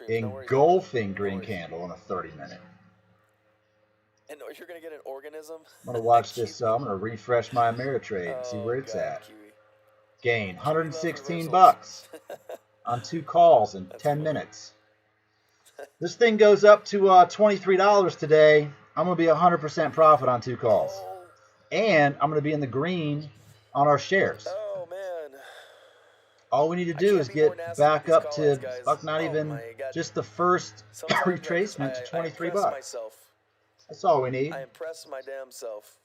Engulfing green candle on a 30-minute. And you're going to get an organism. I'm going to watch this. I'm going to refresh my Ameritrade and see where it's at. Gain $116 on 2 calls in 10 minutes. This thing goes up to $23 today. I'm going to be 100% profit on 2 calls. And I'm going to be in the green on our shares. Oh, man. All we need to do is get back up to not even just the first retracement to $23. That's all we need. I impressed my damn self.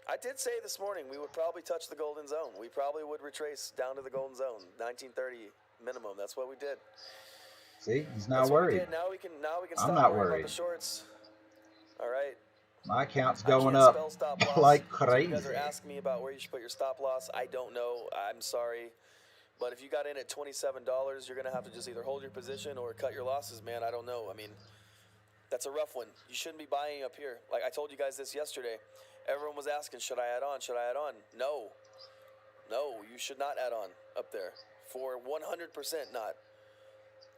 I did say this morning we would probably touch the golden zone. We probably would retrace down to the golden zone, 1930 minimum. That's what we did. See, he's not worried. Now we can stop I'm not worrying worried. about the shorts. All right. My account's going up like crazy. You guys are asking me about where you should put your stop loss. I don't know. I'm sorry. But if you got in at $27, you're going to have to just either hold your position or cut your losses, man. I don't know. I mean, that's a rough one. You shouldn't be buying up here. Like I told you guys this yesterday. Everyone was asking, should I add on? Should I add on? No. No, you should not add on up there. For 100% not.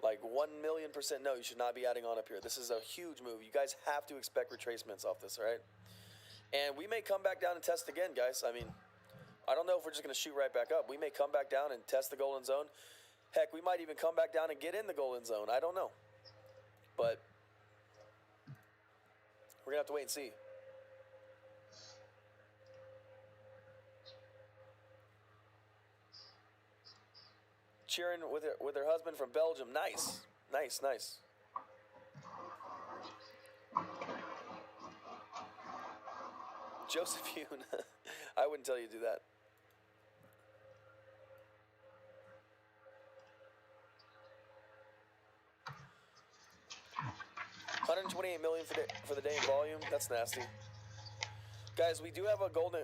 Like 1,000,000% no, you should not be adding on up here. This is a huge move. You guys have to expect retracements off this, all right? And we may come back down and test again, guys. I mean, I don't know if we're just going to shoot right back up. We may come back down and test the golden zone. Heck, we might even come back down and get in the golden zone. I don't know. But we're going to have to wait and see. Cheering with her husband from Belgium. Nice. Nice, nice. Joseph Yoon. I wouldn't tell you to do that. $128 million for the day in volume. That's nasty. Guys, we do have a golden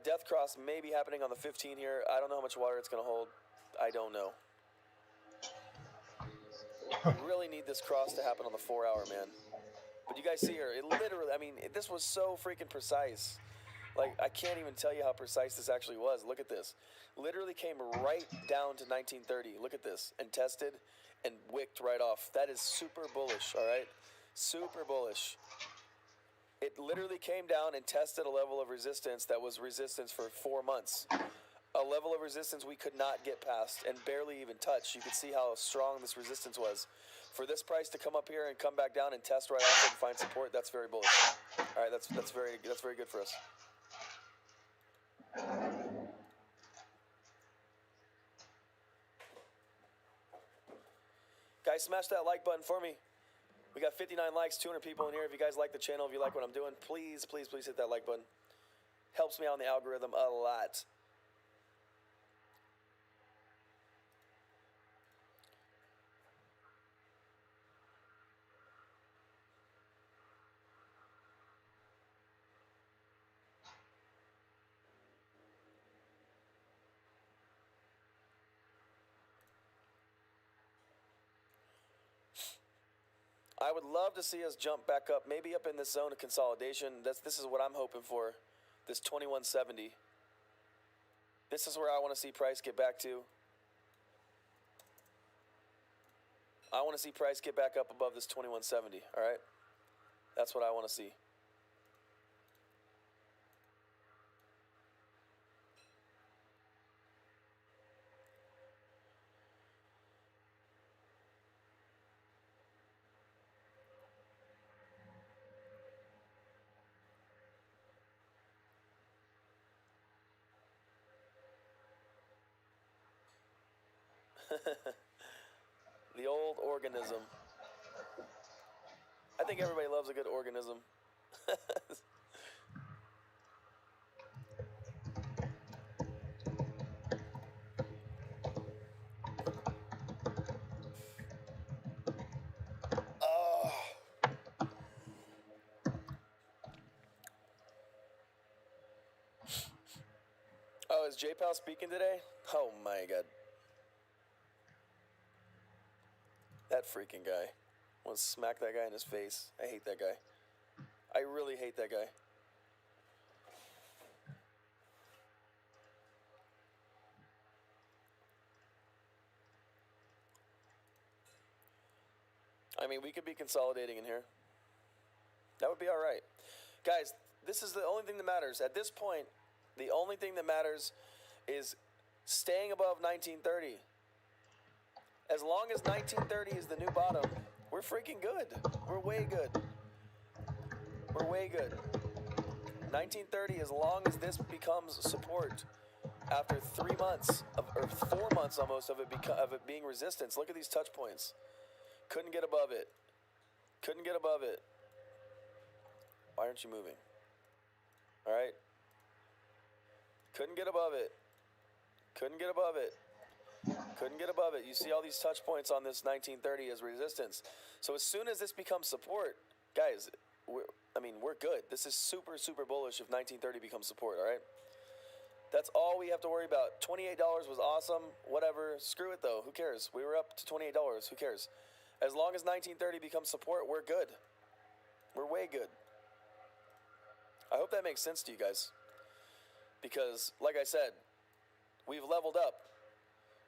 death cross maybe happening on the 15 here. I don't know how much water it's going to hold. I don't know. We really need this cross to happen on the 4-hour, man. But you guys see here, it literally, I mean, this was so freaking precise. Like, I can't even tell you how precise this actually was. Look at this. Literally came right down to 1930. Look at this. And tested and wicked right off. That is super bullish, all right? Super bullish. It literally came down and tested a level of resistance that was resistance for 4 months. A level of resistance we could not get past and barely even touch. You could see how strong this resistance was. For this price to come up here and come back down and test right off and find support, that's very bullish. All right, that's very good for us. Guys, smash that like button for me. We got 59 likes, 200 people in here. If you guys like the channel, if you like what I'm doing, please, please, please hit that like button. Helps me out on the algorithm a lot. I would love to see us jump back up, maybe up in this zone of consolidation. This is what I'm hoping for, this 2170. This is where I want to see price get back to. I want to see price get back up above this 2170, all right? That's what I want to see. The old organism. I think everybody loves a good organism. Oh, is J-Pal speaking today? Oh my god. That freaking guy. I want to smack that guy in his face. I hate that guy. I really hate that guy. I mean, we could be consolidating in here. That would be all right. Guys, this is the only thing that matters. At this point, the only thing that matters is staying above 1930. As long as 1930 is the new bottom, we're freaking good. We're way good. We're way good. 1930, as long as this becomes support after 3 months, or 4 months almost of it being resistance. Look at these touch points. Couldn't get above it. Couldn't get above it. Why aren't you moving? All right. Couldn't get above it. Couldn't get above it. Couldn't get above it. You see all these touch points on this 1930 as resistance. So as soon as this becomes support, guys, we're good. This is super, super bullish if 1930 becomes support, all right? That's all we have to worry about. $28 was awesome. Whatever. Screw it, though. Who cares? We were up to $28. Who cares? As long as 1930 becomes support, we're good. We're way good. I hope that makes sense to you guys. Because, like I said, we've leveled up.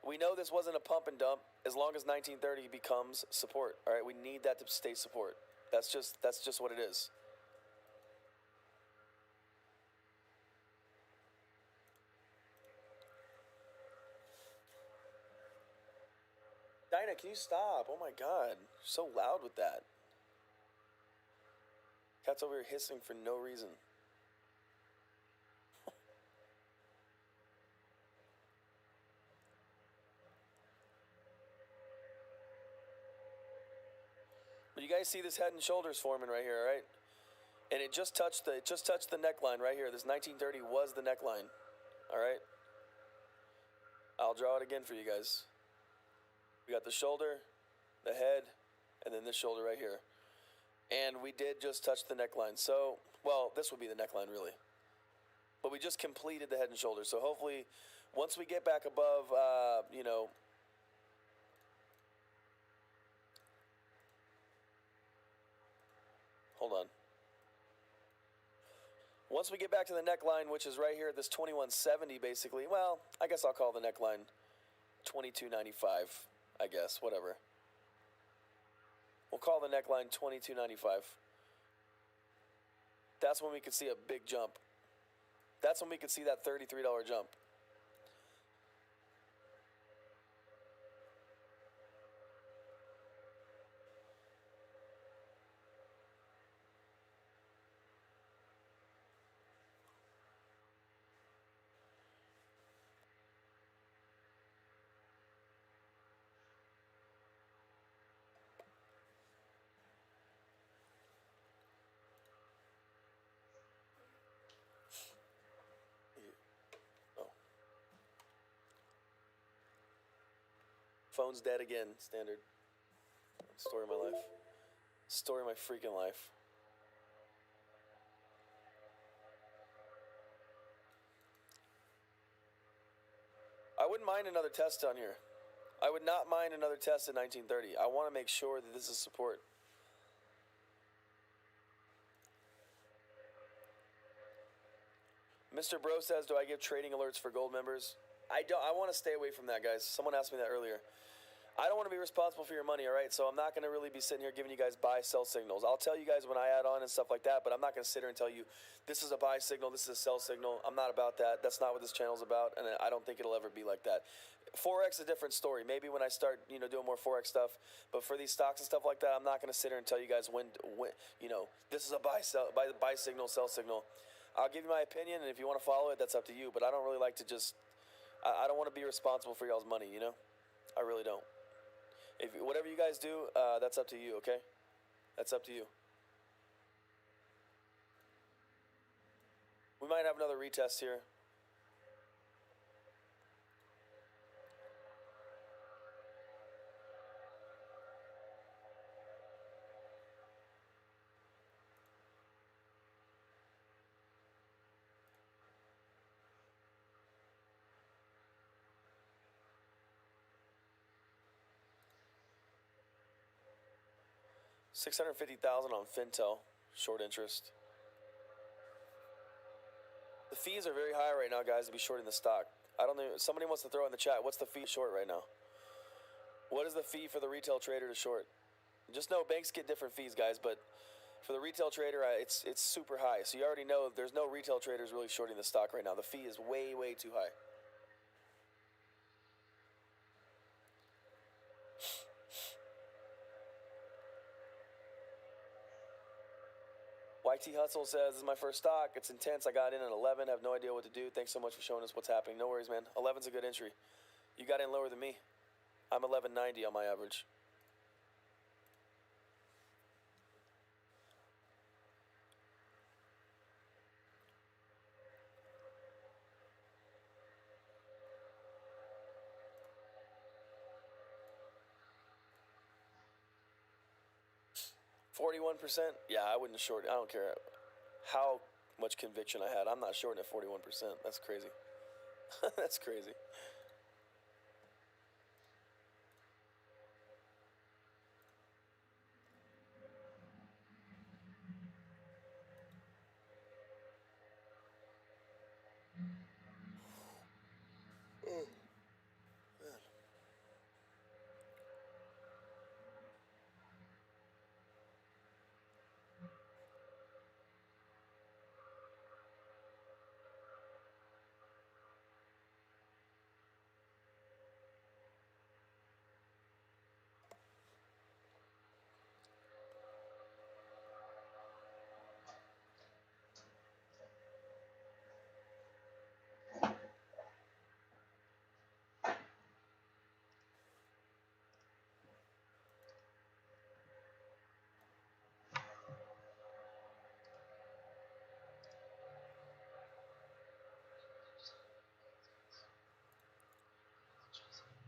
We know this wasn't a pump and dump as long as 1930 becomes support. All right, we need that to stay support. That's just what it is. Dinah, can you stop? Oh my god, you're so loud with that. Cat's over here hissing for no reason. But you guys see this head and shoulders forming right here, right? And it just touched the neckline right here. This 1930 was the neckline. All right? I'll draw it again for you guys. We got the shoulder, the head, and then this shoulder right here. And we did just touch the neckline. So, well, this would be the neckline really. But we just completed the head and shoulders. So hopefully, once we get back above, hold on. Once we get back to the neckline, which is right here at this 2170 basically, well, I guess I'll call the neckline 2295, I guess, whatever. We'll call the neckline 2295. That's when we could see a big jump. That's when we could see that $33 jump. Phone's dead again. Standard. Story of my life. Story of my freaking life. I wouldn't mind another test on here. I would not mind another test at 1930. I want to make sure that this is support. Mr. Bro says, do I give trading alerts for gold members? I don't. I want to stay away from that, guys. Someone asked me that earlier. I don't want to be responsible for your money, all right? So I'm not going to really be sitting here giving you guys buy, sell signals. I'll tell you guys when I add on and stuff like that, but I'm not going to sit here and tell you this is a buy signal, this is a sell signal. I'm not about that. That's not what this channel's about, and I don't think it'll ever be like that. Forex is a different story. Maybe when I start, doing more Forex stuff, but for these stocks and stuff like that, I'm not going to sit here and tell you guys when, this is a buy signal, sell signal. I'll give you my opinion, and if you want to follow it, that's up to you. But I don't really like to just, I don't want to be responsible for y'all's money, I really don't. If whatever you guys do, that's up to you, okay? That's up to you. We might have another retest here. $650,000 on Fintel, short interest. The fees are very high right now, guys, to be shorting the stock. I don't know. Somebody wants to throw in the chat. What's the fee short right now? What is the fee for the retail trader to short? Just know banks get different fees, guys, but for the retail trader, it's super high. So you already know there's no retail traders really shorting the stock right now. The fee is way, way too high. YT Hustle says, this is my first stock. It's intense. I got in at 11. I have no idea what to do. Thanks so much for showing us what's happening. No worries, man. 11's a good entry. You got in lower than me. I'm 1190 on my average. $41%? Yeah, I wouldn't short it. I don't care how much conviction I had. I'm not shorting at 41%. That's crazy. That's crazy.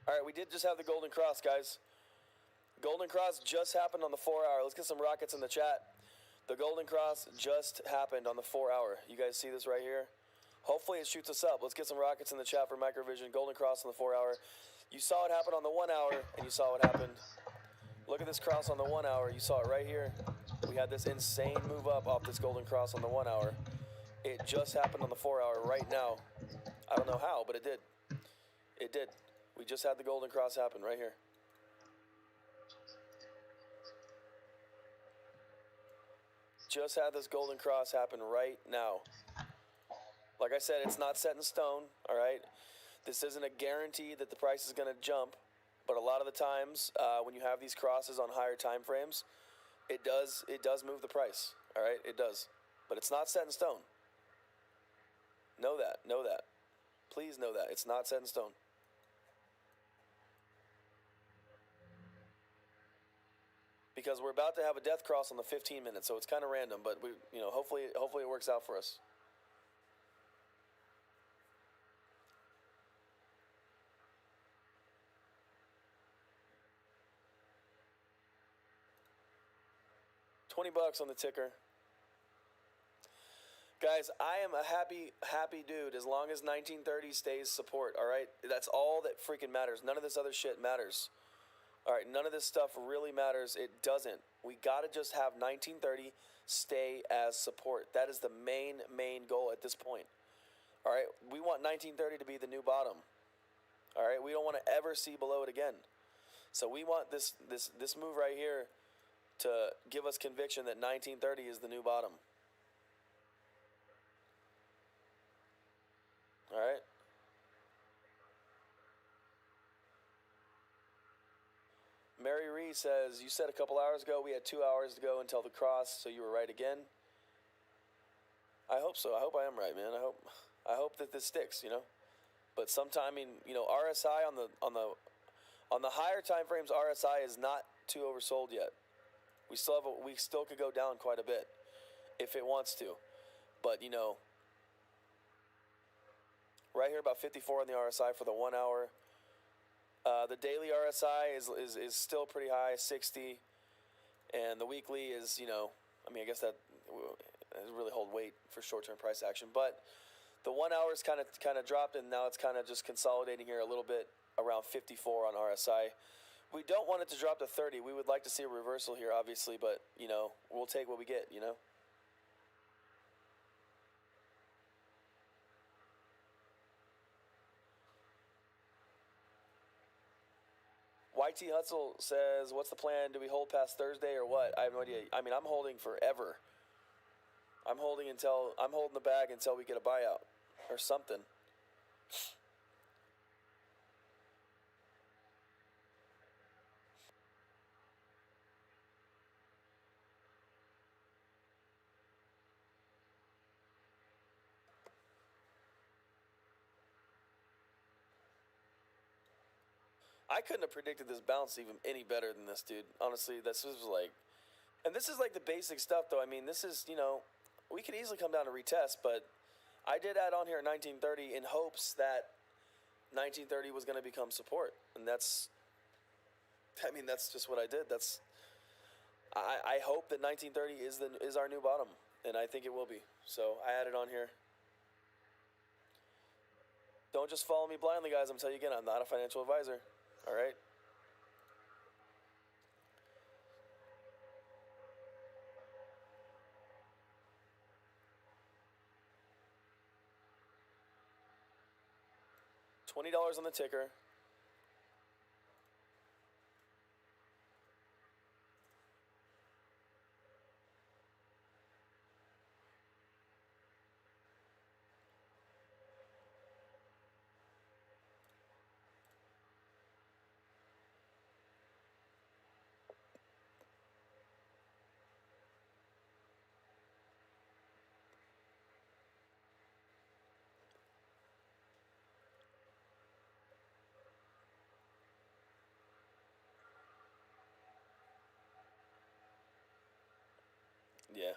All right, we did just have the Golden Cross, guys. Golden Cross just happened on the 4 hour. Let's get some rockets in the chat. The Golden Cross just happened on the 4 hour. You guys see this right here? Hopefully it shoots us up. Let's get some rockets in the chat for Microvision. Golden Cross on the 4 hour. You saw it happen on the 1 hour, and you saw what happened. Look at this cross on the 1 hour. You saw it right here. We had this insane move up off this Golden Cross on the 1 hour. It just happened on the 4 hour right now. I don't know how, but it did. It did. We just had the Golden Cross happen right here. Just had this Golden Cross happen right now. Like I said, it's not set in stone, all right? This isn't a guarantee that the price is going to jump, but a lot of the times when you have these crosses on higher time frames, it does move the price, all right? It does, but it's not set in stone. Know that. Know that. Please know that. It's not set in stone. Because we're about to have a death cross on the 15 minutes, so it's kind of random, but we, hopefully it works out for us. $20 on the ticker. Guys, I am a happy dude as long as 1930 stays support, all right? That's all that freaking matters. None of this other shit matters. All right, none of this stuff really matters. It doesn't. We got to just have 1930 stay as support. That is the main goal at this point. All right, we want 1930 to be the new bottom. All right, we don't want to ever see below it again. So we want this move right here to give us conviction that 1930 is the new bottom. All right. Mary Ree says, you said a couple hours ago we had 2 hours to go until the cross, so you were right again. I hope so. I hope I am right, man. I hope that this sticks, you know. But sometime, I mean, you know, RSI on the higher time frames, RSI is not too oversold yet. We still could go down quite a bit if it wants to. But, you know, right here about 54 on the RSI for the 1 hour. The daily RSI is still pretty high, 60, and the weekly is, you know, I mean, I guess that doesn't really hold weight for short-term price action, but the 1 hour's kind of dropped, and now it's kind of just consolidating here a little bit around 54 on RSI. We don't want it to drop to 30. We would like to see a reversal here, obviously, but, you know, we'll take what we get, you know. YT Hutzel says, what's the plan? Do we hold past Thursday or what? I have no idea. I mean, I'm holding forever. I'm holding the bag until we get a buyout or something. I couldn't have predicted this bounce even any better than this, dude. Honestly, this was like, and this is like the basic stuff, though. I mean, this is, you know, we could easily come down to retest, but I did add on here at 1930 in hopes that 1930 was going to become support, and that's just what I did. I hope that 1930 is our new bottom, and I think it will be. So I added on here. Don't just follow me blindly, guys. I'm telling you again, I'm not a financial advisor. All right. $20 on the ticker. Yeah.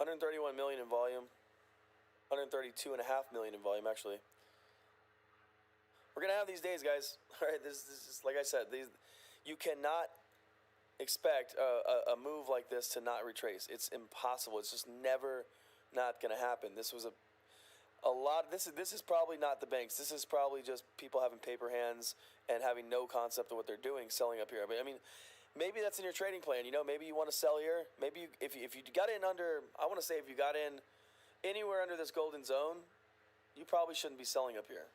$131 million in volume. $132.5 million in volume, actually. We're gonna have these days, guys. All right, this is like I said. You cannot expect a move like this to not retrace. It's impossible. It's just never not gonna happen. This was a lot. This is probably not the banks. This is probably just people having paper hands and having no concept of what they're doing, selling up here. But I mean, maybe that's in your trading plan. You know, maybe you want to sell here. Maybe if you got in under, I want to say if you got in anywhere under this golden zone, you probably shouldn't be selling up here.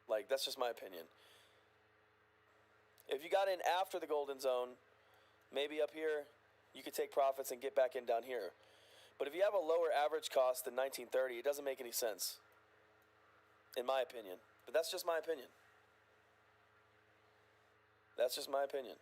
Like, that's just my opinion. If you got in after the golden zone, maybe up here, you could take profits and get back in down here. But if you have a lower average cost than 1930, it doesn't make any sense, in my opinion. But that's just my opinion. That's just my opinion.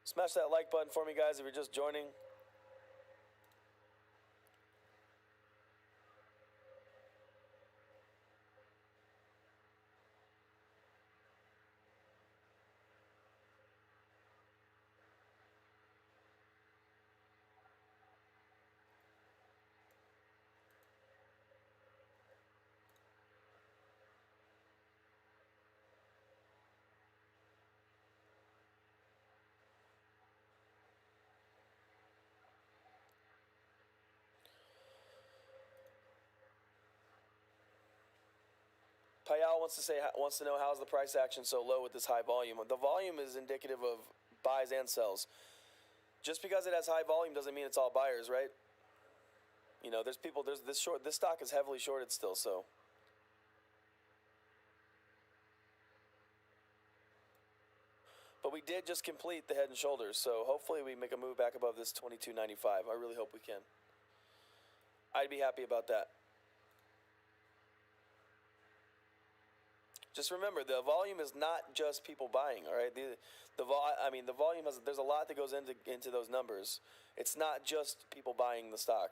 Smash that like button for me, guys, if you're just joining. Payal wants to know how's the price action so low with this high volume. The volume is indicative of buys and sells. Just because it has high volume doesn't mean it's all buyers, right? You know, there's this stock is heavily shorted still, so. But we did just complete the head and shoulders, so hopefully we make a move back above this 22.95. I really hope we can. I'd be happy about that. Just remember, the volume is not just people buying, all right? The volume has, there's a lot that goes into those numbers. It's not just people buying the stock.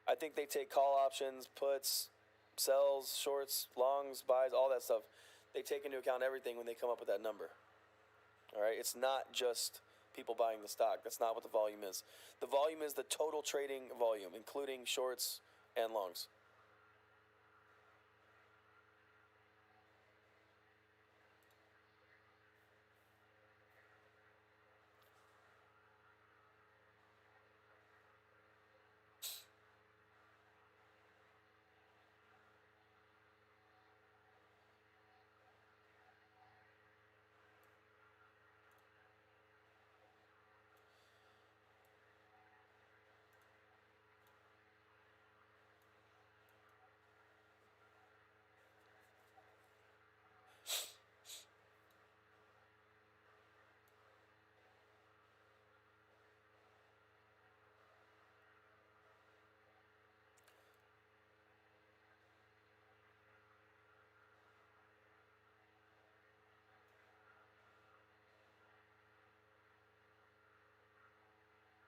I think they take call options, puts, sells, shorts, longs, buys, all that stuff. They take into account everything when they come up with that number. All right? It's not just people buying the stock. That's not what the volume is. The volume is the total trading volume, including shorts and longs.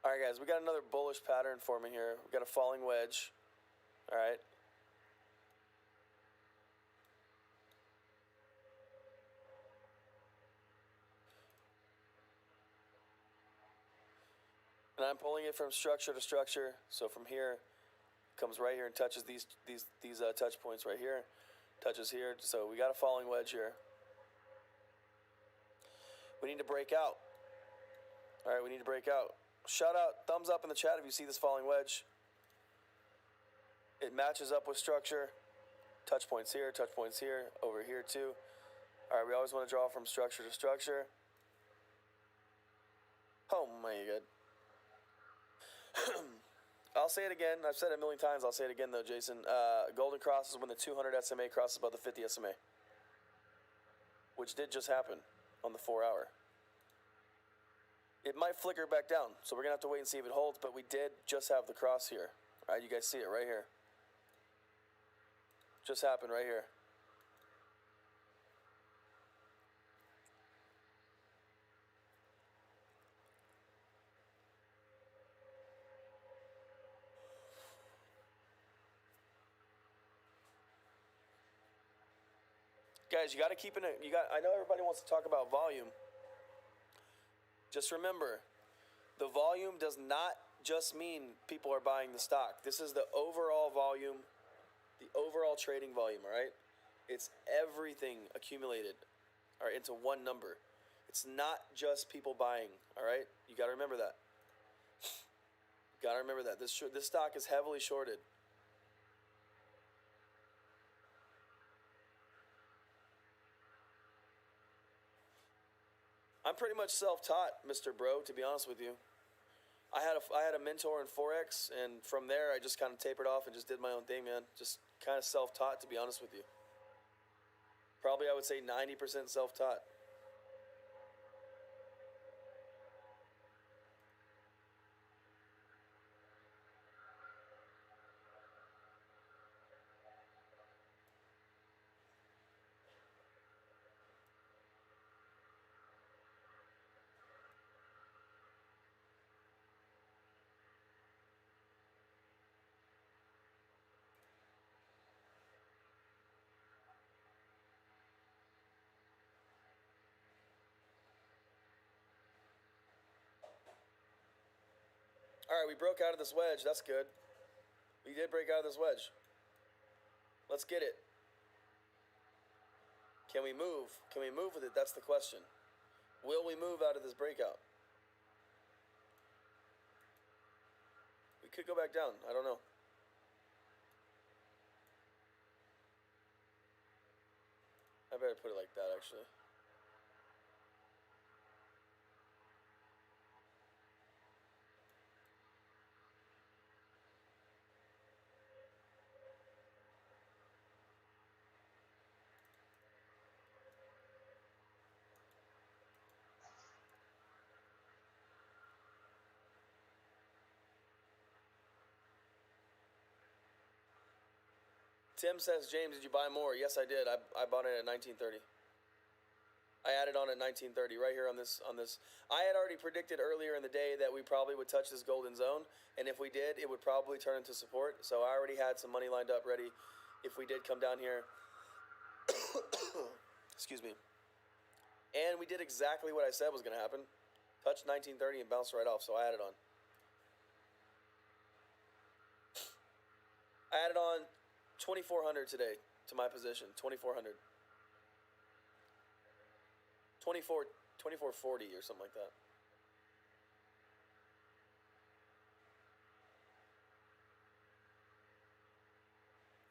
All right, guys, we got another bullish pattern forming here. We got a falling wedge. All right. And I'm pulling it from structure to structure. So from here, comes right here and touches these touch points right here, touches here. So we got a falling wedge here. We need to break out. All right, we need to break out. Shout out, thumbs up in the chat if you see this falling wedge. It matches up with structure. Touch points here, over here too. All right, we always want to draw from structure to structure. Oh my god. I'll say it again. I've said it a million times. I'll say it again though, Jason. Golden cross is when the 200 SMA crosses above the 50 SMA, which did just happen on the 4 hour. It might flicker back down, so we're gonna have to wait and see if it holds. But we did just have the cross here. All right, you guys see it right here. Just happened right here. Guys, you got to keep it. I know everybody wants to talk about volume. Just remember, the volume does not just mean people are buying the stock. This is the overall volume, the overall trading volume, all right? It's everything accumulated, all right, into one number. It's not just people buying, all right? You got to remember that. You got to remember that. This stock is heavily shorted. I'm pretty much self-taught, Mr. Bro, to be honest with you. I had a mentor in Forex, and from there I just kind of tapered off and just did my own thing, man. Just kind of self-taught, to be honest with you. Probably I would say 90% self-taught. All right, we broke out of this wedge. That's good. We did break out of this wedge. Let's get it. Can we move? Can we move with it? That's the question. Will we move out of this breakout? We could go back down. I don't know. better put it like that, actually. Tim says, James, did you buy more? Yes, I did. I bought it at 1930. I added on at 1930 right here on this. I had already predicted earlier in the day that we probably would touch this golden zone, and if we did, it would probably turn into support. So I already had some money lined up ready if we did come down here. Excuse me. And we did exactly what I said was going to happen. Touched 1930 and bounced right off, so I added on. I added on 2,400 today to my position. 2,400. 2440 or something like that.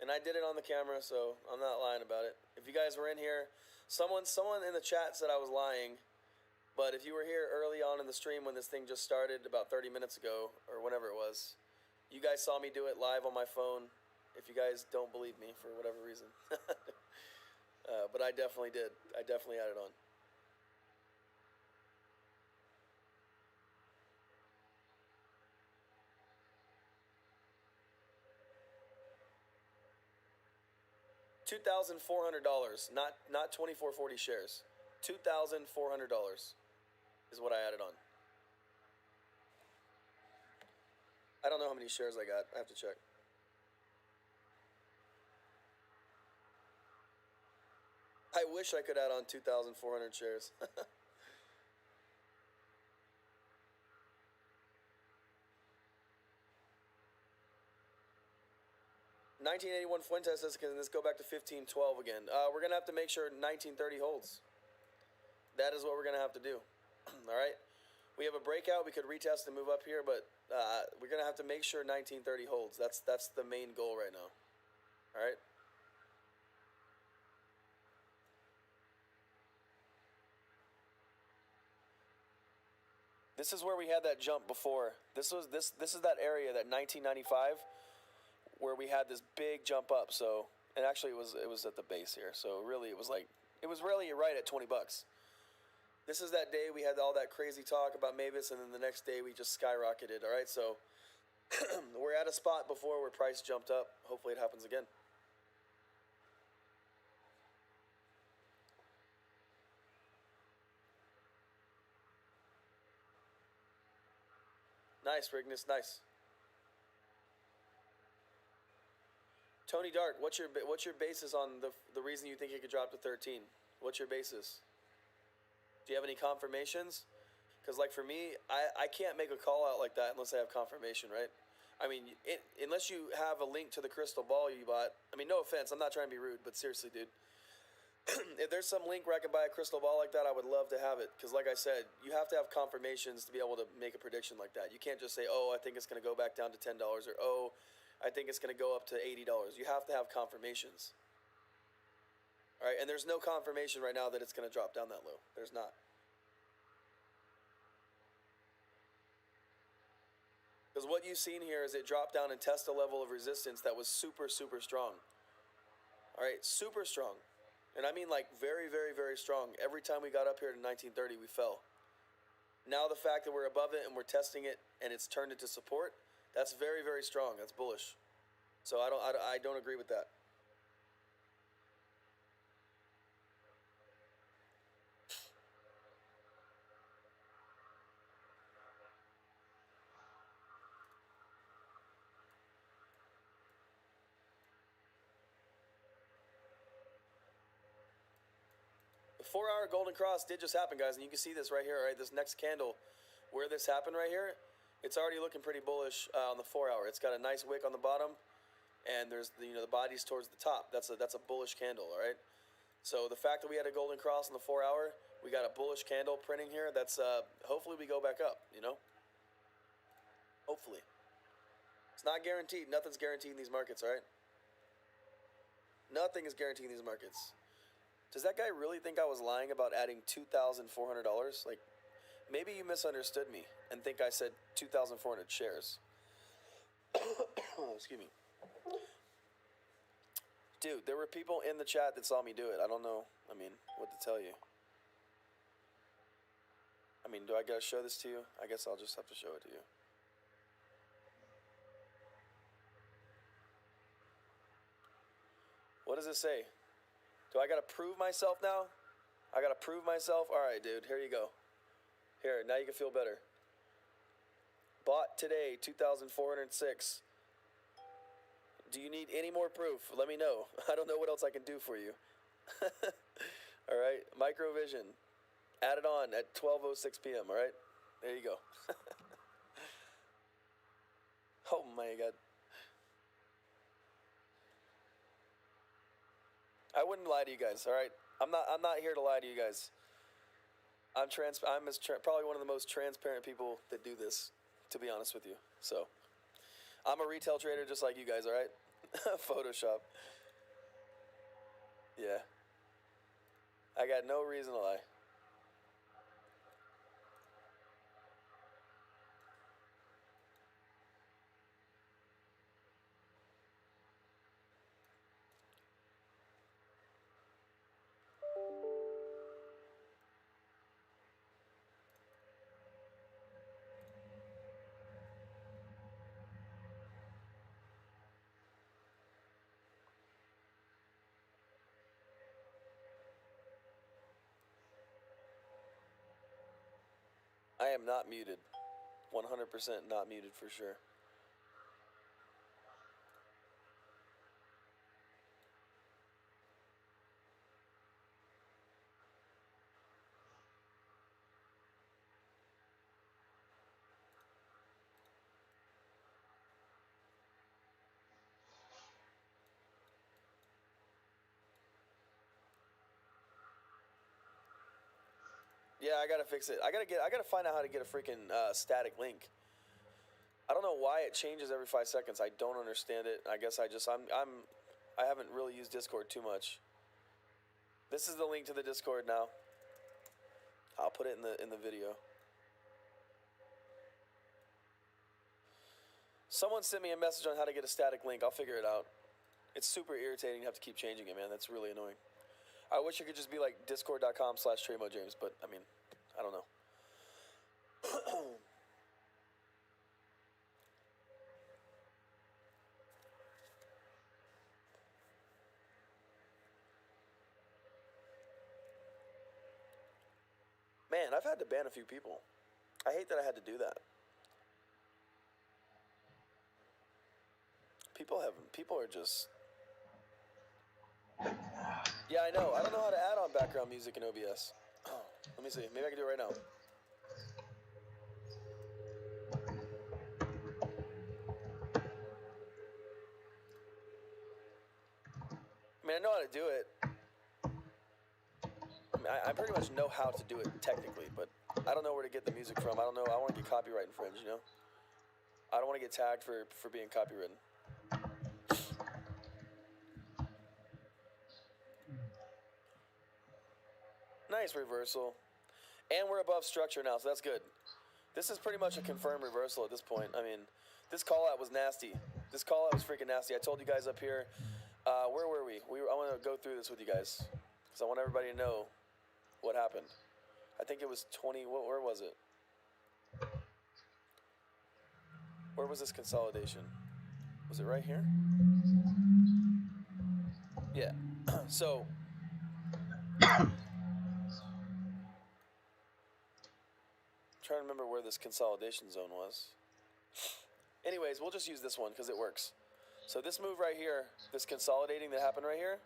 And I did it on the camera, so I'm not lying about it. If you guys were in here, someone in the chat said I was lying. But if you were here early on in the stream when this thing just started about 30 minutes ago, or whenever it was, you guys saw me do it live on my phone. If you guys don't believe me for whatever reason. But I definitely did. I definitely added on. $2,400, not 2,440 shares. $2,400 is what I added on. I don't know how many shares I got. I have to check. I wish I could add on 2,400 shares. 1981 Fuentes says, can this go back to 1512 again? We're going to have to make sure 1930 holds. That is what we're going to have to do. All right? We have a breakout. We could retest and move up here, but we're going to have to make sure 1930 holds. That's the main goal right now. All right? This is where we had that jump before. This is that area, that 1995, where we had this big jump up. So, and actually it was at the base here. So really it was really right at 20 bucks. This is that day we had all that crazy talk about Mvis, and then the next day we just skyrocketed. All right, so we're at a spot before where price jumped up. Hopefully it happens again. Nice, Rignus, nice. Tony Dark, what's your basis on the reason you think it could drop to 13? What's your basis? Do you have any confirmations? Because like for me, I can't make a call out like that unless I have confirmation, right? I mean, unless you have a link to the crystal ball you bought. I mean, no offense, I'm not trying to be rude, but seriously, dude. If there's some link where I can buy a crystal ball like that, I would love to have it. Because like I said, you have to have confirmations to be able to make a prediction like that. You can't just say, oh, I think it's going to go back down to $10, or oh, I think it's going to go up to $80. You have to have confirmations. All right, and there's no confirmation right now that it's going to drop down that low. There's not. Because what you've seen here is it dropped down and test a level of resistance that was super, super strong. All right, super strong. And I mean like very, very, very strong. Every time we got up here to 1930, we fell. Now the fact that we're above it and we're testing it and it's turned into support, that's very, very strong. That's bullish. So I don't agree with that. The 4-hour golden cross did just happen, guys, and you can see this right here, right? This next candle, where this happened right here, it's already looking pretty bullish on the 4-hour. It's got a nice wick on the bottom, and there's the body's towards the top. That's a bullish candle, all right? So the fact that we had a golden cross on the 4-hour, we got a bullish candle printing here. That's hopefully we go back up, you know? Hopefully. It's not guaranteed. Nothing's guaranteed in these markets, all right? Nothing is guaranteed in these markets. Does that guy really think I was lying about adding $2,400? Like, maybe you misunderstood me and think I said 2,400 shares. Excuse me. Dude, there were people in the chat that saw me do it. I don't know, I mean, what to tell you. I mean, do I gotta show this to you? I guess I'll just have to show it to you. What does it say? Do I gotta prove myself now? I gotta prove myself? Alright, dude, here you go. Here, now you can feel better. Bought today, 2,406. Do you need any more proof? Let me know. I don't know what else I can do for you. Alright, Microvision. Add it on at 12:06 p.m., alright? There you go. Oh my god. I wouldn't lie to you guys, alright? I'm not here to lie to you guys. I'm probably one of the most transparent people that do this, to be honest with you. So, I'm a retail trader just like you guys, alright? Photoshop. Yeah. I got no reason to lie. I am not muted. 100% not muted for sure. Yeah, I gotta fix it. I gotta find out how to get a freaking static link. I don't know why it changes every 5 seconds. I don't understand it. I guess I haven't really used Discord too much. This is the link to the Discord now. I'll put it in the video. Someone sent me a message on how to get a static link. I'll figure it out. It's super irritating to have to keep changing it, man. That's really annoying. I wish it could just be like discord.com/TreyMoJames, but I mean, I don't know. Man, I've had to ban a few people. I hate that I had to do that. People are just... Yeah, I know. I don't know how to add on background music in OBS. Oh, let me see. Maybe I can do it right now. I mean, I know how to do it. I mean, I pretty much know how to do it technically, but I don't know where to get the music from. I don't know. I want to get copyright infringed, you know? I don't want to get tagged for being copywritten. Nice reversal. And we're above structure now, so that's good. This is pretty much a confirmed reversal at this point. I mean, this call-out was nasty. This call-out was freaking nasty. I told you guys up here, where were we? I want to go through this with you guys, because I want everybody to know what happened. I think it was 20, where was it? Where was this consolidation? Was it right here? Yeah. So... trying to remember where this consolidation zone was. Anyways, we'll just use this one because it works. So this move right here, this consolidating that happened right here,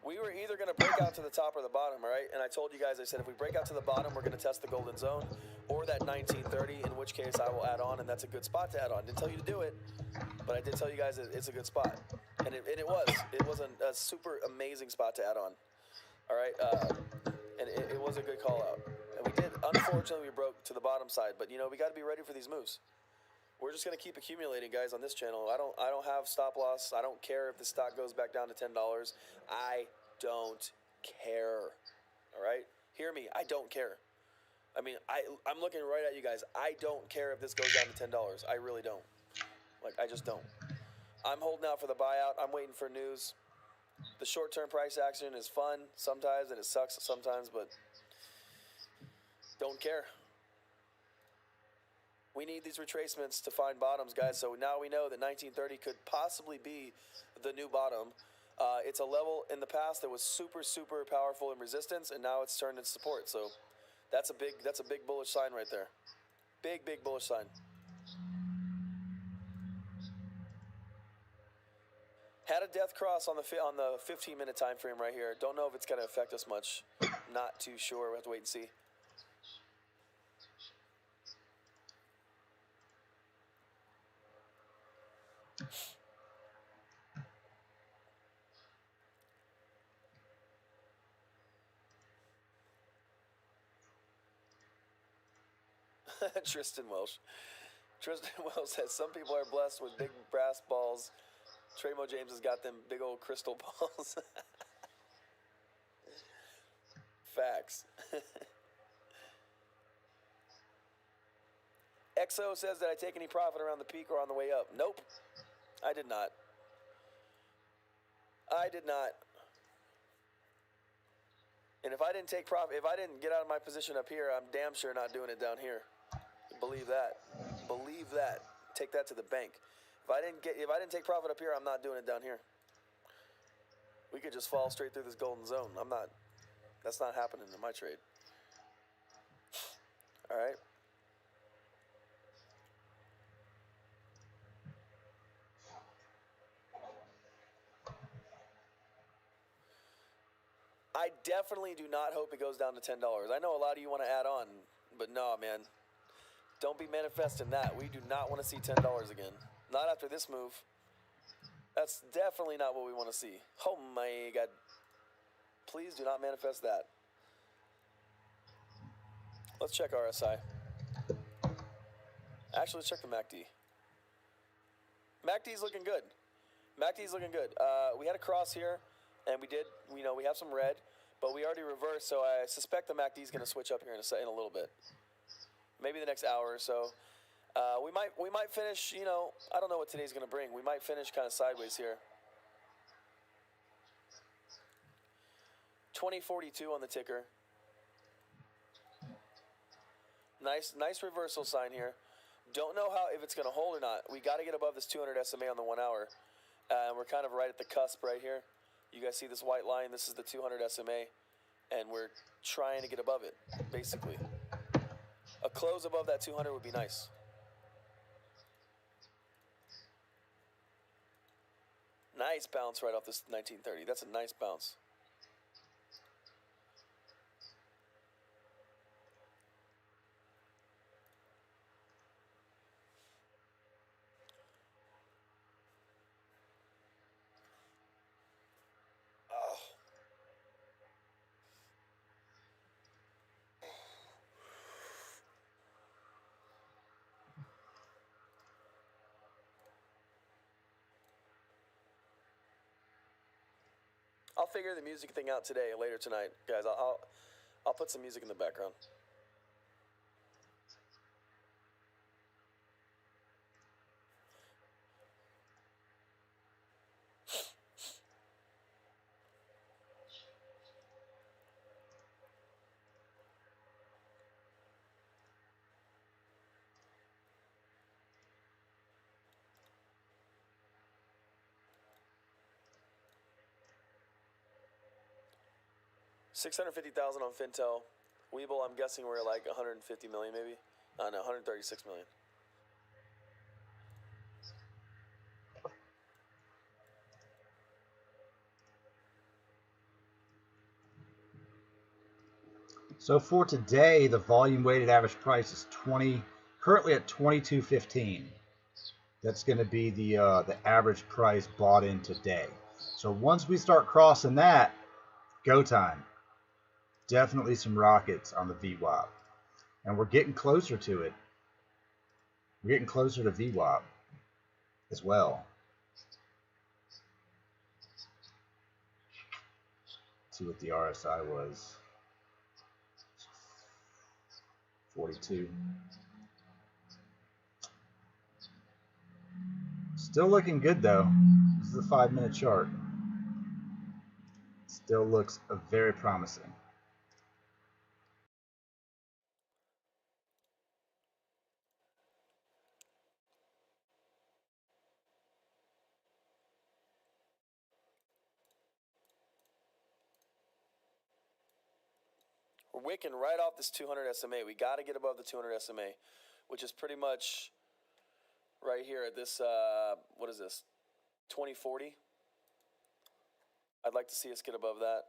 we were either going to break out to the top or the bottom, all right? And I told you guys, I said if we break out to the bottom, we're going to test the golden zone or that 1930, in which case I will add on, and that's a good spot to add on. Didn't tell you to do it, but I did tell you guys it's a good spot. And it was. It was a super amazing spot to add on. All right? And it was a good call out. And we did, unfortunately, we broke to the bottom side, but you know, we got to be ready for these moves. We're just going to keep accumulating, guys, on this channel. I don't have stop loss. I don't care if the stock goes back down to $10. I don't care. All right? Hear me. I don't care. I mean, I'm looking right at you guys. I don't care if this goes down to $10. I really don't. Like, I just don't. I'm holding out for the buyout. I'm waiting for news. The short-term price action is fun sometimes, and it sucks sometimes, but don't care. We need these retracements to find bottoms, guys. So now we know that 1930 could possibly be the new bottom. It's a level in the past that was super, super powerful in resistance, and now it's turned into support. So that's a big bullish sign right there. Big, big bullish sign. Had a death cross on the 15-minute time frame right here. Don't know if it's going to affect us much. Not too sure. We'll have to wait and see. Tristan Welsh. Tristan Welsh says some people are blessed with big brass balls. Tremo James has got them big old crystal balls. Facts. XO says, did I take any profit around the peak or on the way up? Nope. I did not. I did not. And if I didn't take profit, if I didn't get out of my position up here, I'm damn sure not doing it down here. Believe that. Believe that. Take that to the bank. If I didn't take profit up here, I'm not doing it down here. We could just fall straight through this golden zone. That's not happening in my trade. All right. I definitely do not hope it goes down to $10. I know a lot of you want to add on, but no, man. Don't be manifesting that. We do not want to see $10 again. Not after this move. That's definitely not what we want to see. Oh my God. Please do not manifest that. Let's check RSI. Actually, let's check the MACD. MACD's looking good. MACD's looking good. We had a cross here, and we have some red, but we already reversed, so I suspect the MACD's going to switch up here in a little bit. Maybe the next hour or so. We might finish, I don't know what today's going to bring. We might finish kind of sideways here. 2042 on the ticker. Nice reversal sign here. Don't know if it's going to hold or not. We got to get above this 200 SMA on the 1 hour. We're kind of right at the cusp right here. You guys see this white line? This is the 200 SMA, and we're trying to get above it, basically. A close above that 200 would be nice. Nice bounce right off this 1930. That's a nice bounce. I'll figure the music thing out today, later tonight, guys. I'll put some music in the background. $650,000 on Fintel. Weeble, I'm guessing we're like 150 million maybe. No, 136 million. So for today, the volume weighted average price is currently at 22.15. That's going to be the average price bought in today. So once we start crossing that, go time. Definitely some rockets on the VWAP. And we're getting closer to it. We're getting closer to VWAP as well. See what the RSI was. 42. Still looking good though. This is a 5-minute chart. Still looks very promising. We're wicking right off this 200 SMA. We got to get above the 200 SMA, which is pretty much right here at this, what is this, 2040? I'd like to see us get above that.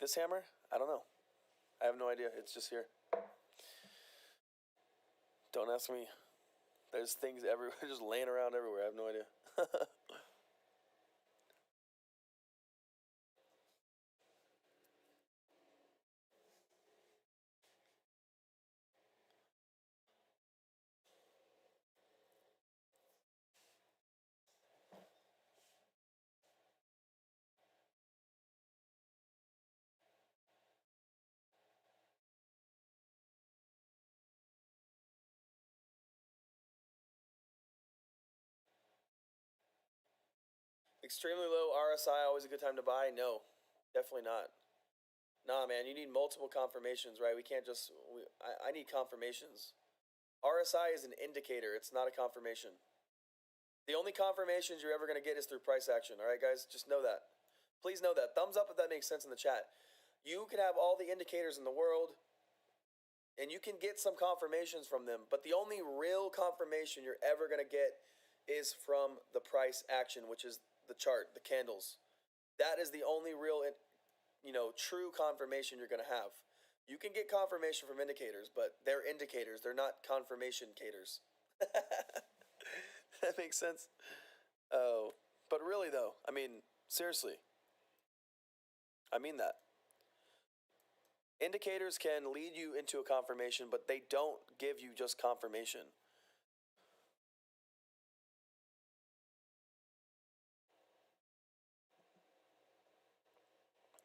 This hammer? I don't know. I have no idea. It's just here. Don't ask me. There's things everywhere, just laying around everywhere. I have no idea. Extremely low RSI, always a good time to buy? No, definitely not. Nah, man, you need multiple confirmations, right? We can't just, I need confirmations. RSI is an indicator, it's not a confirmation. The only confirmations you're ever going to get is through price action, all right, guys? Just know that. Please know that. Thumbs up if that makes sense in the chat. You can have all the indicators in the world, and you can get some confirmations from them, but the only real confirmation you're ever going to get is from the price action, which is the chart, the candles. That is the only real, true confirmation you're going to have. You can get confirmation from indicators, but they're indicators. They're not confirmation caters. That makes sense? Oh, but really though, I mean, seriously. I mean that. Indicators can lead you into a confirmation, but they don't give you just confirmation.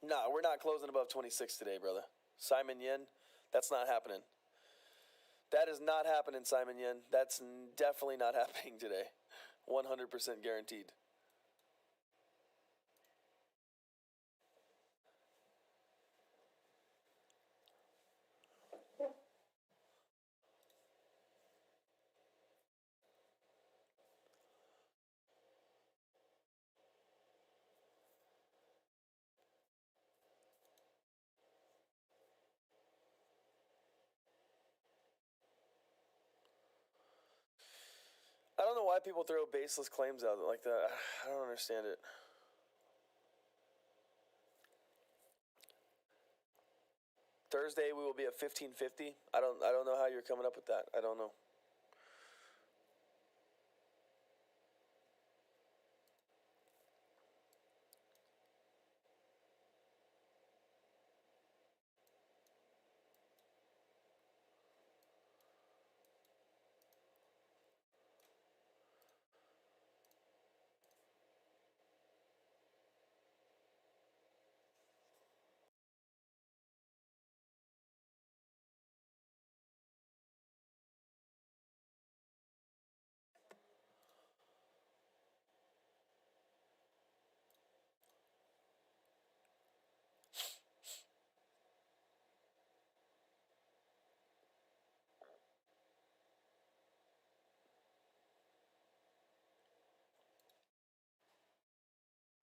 Nah, we're not closing above 26 today, brother. Simon Yen, that's not happening. That is not happening, Simon Yen. That's definitely not happening today. 100% guaranteed. I don't know why people throw baseless claims out like that. I don't understand it. Thursday we will be at 1550. I don't know how you're coming up with that. I don't know.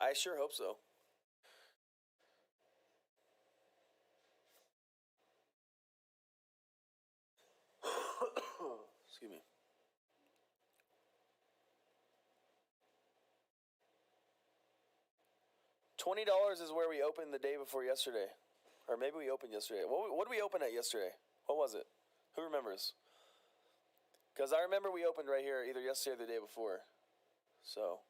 I sure hope so. Excuse me. $20 is where we opened the day before yesterday. Or maybe we opened yesterday. What did we open at yesterday? What was it? Who remembers? Because I remember we opened right here either yesterday or the day before. So.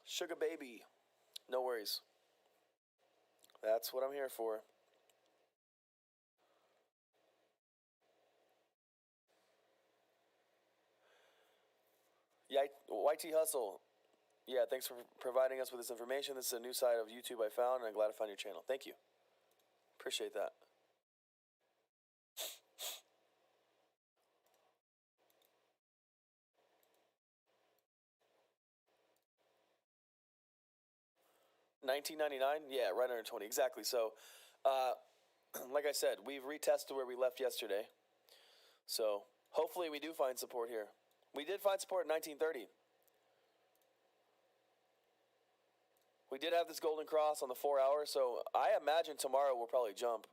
Sugar baby. No worries. That's what I'm here for. Yeah, YT Hustle. Yeah, thanks for providing us with this information. This is a new side of YouTube I found, and I'm glad to find your channel. Thank you. Appreciate that. $19.99? Yeah, right under 20. Exactly. So, like I said, we've retested where we left yesterday. So, hopefully we do find support here. We did find support at 1930. We did have this golden cross on the 4 hour, so I imagine tomorrow we'll probably jump.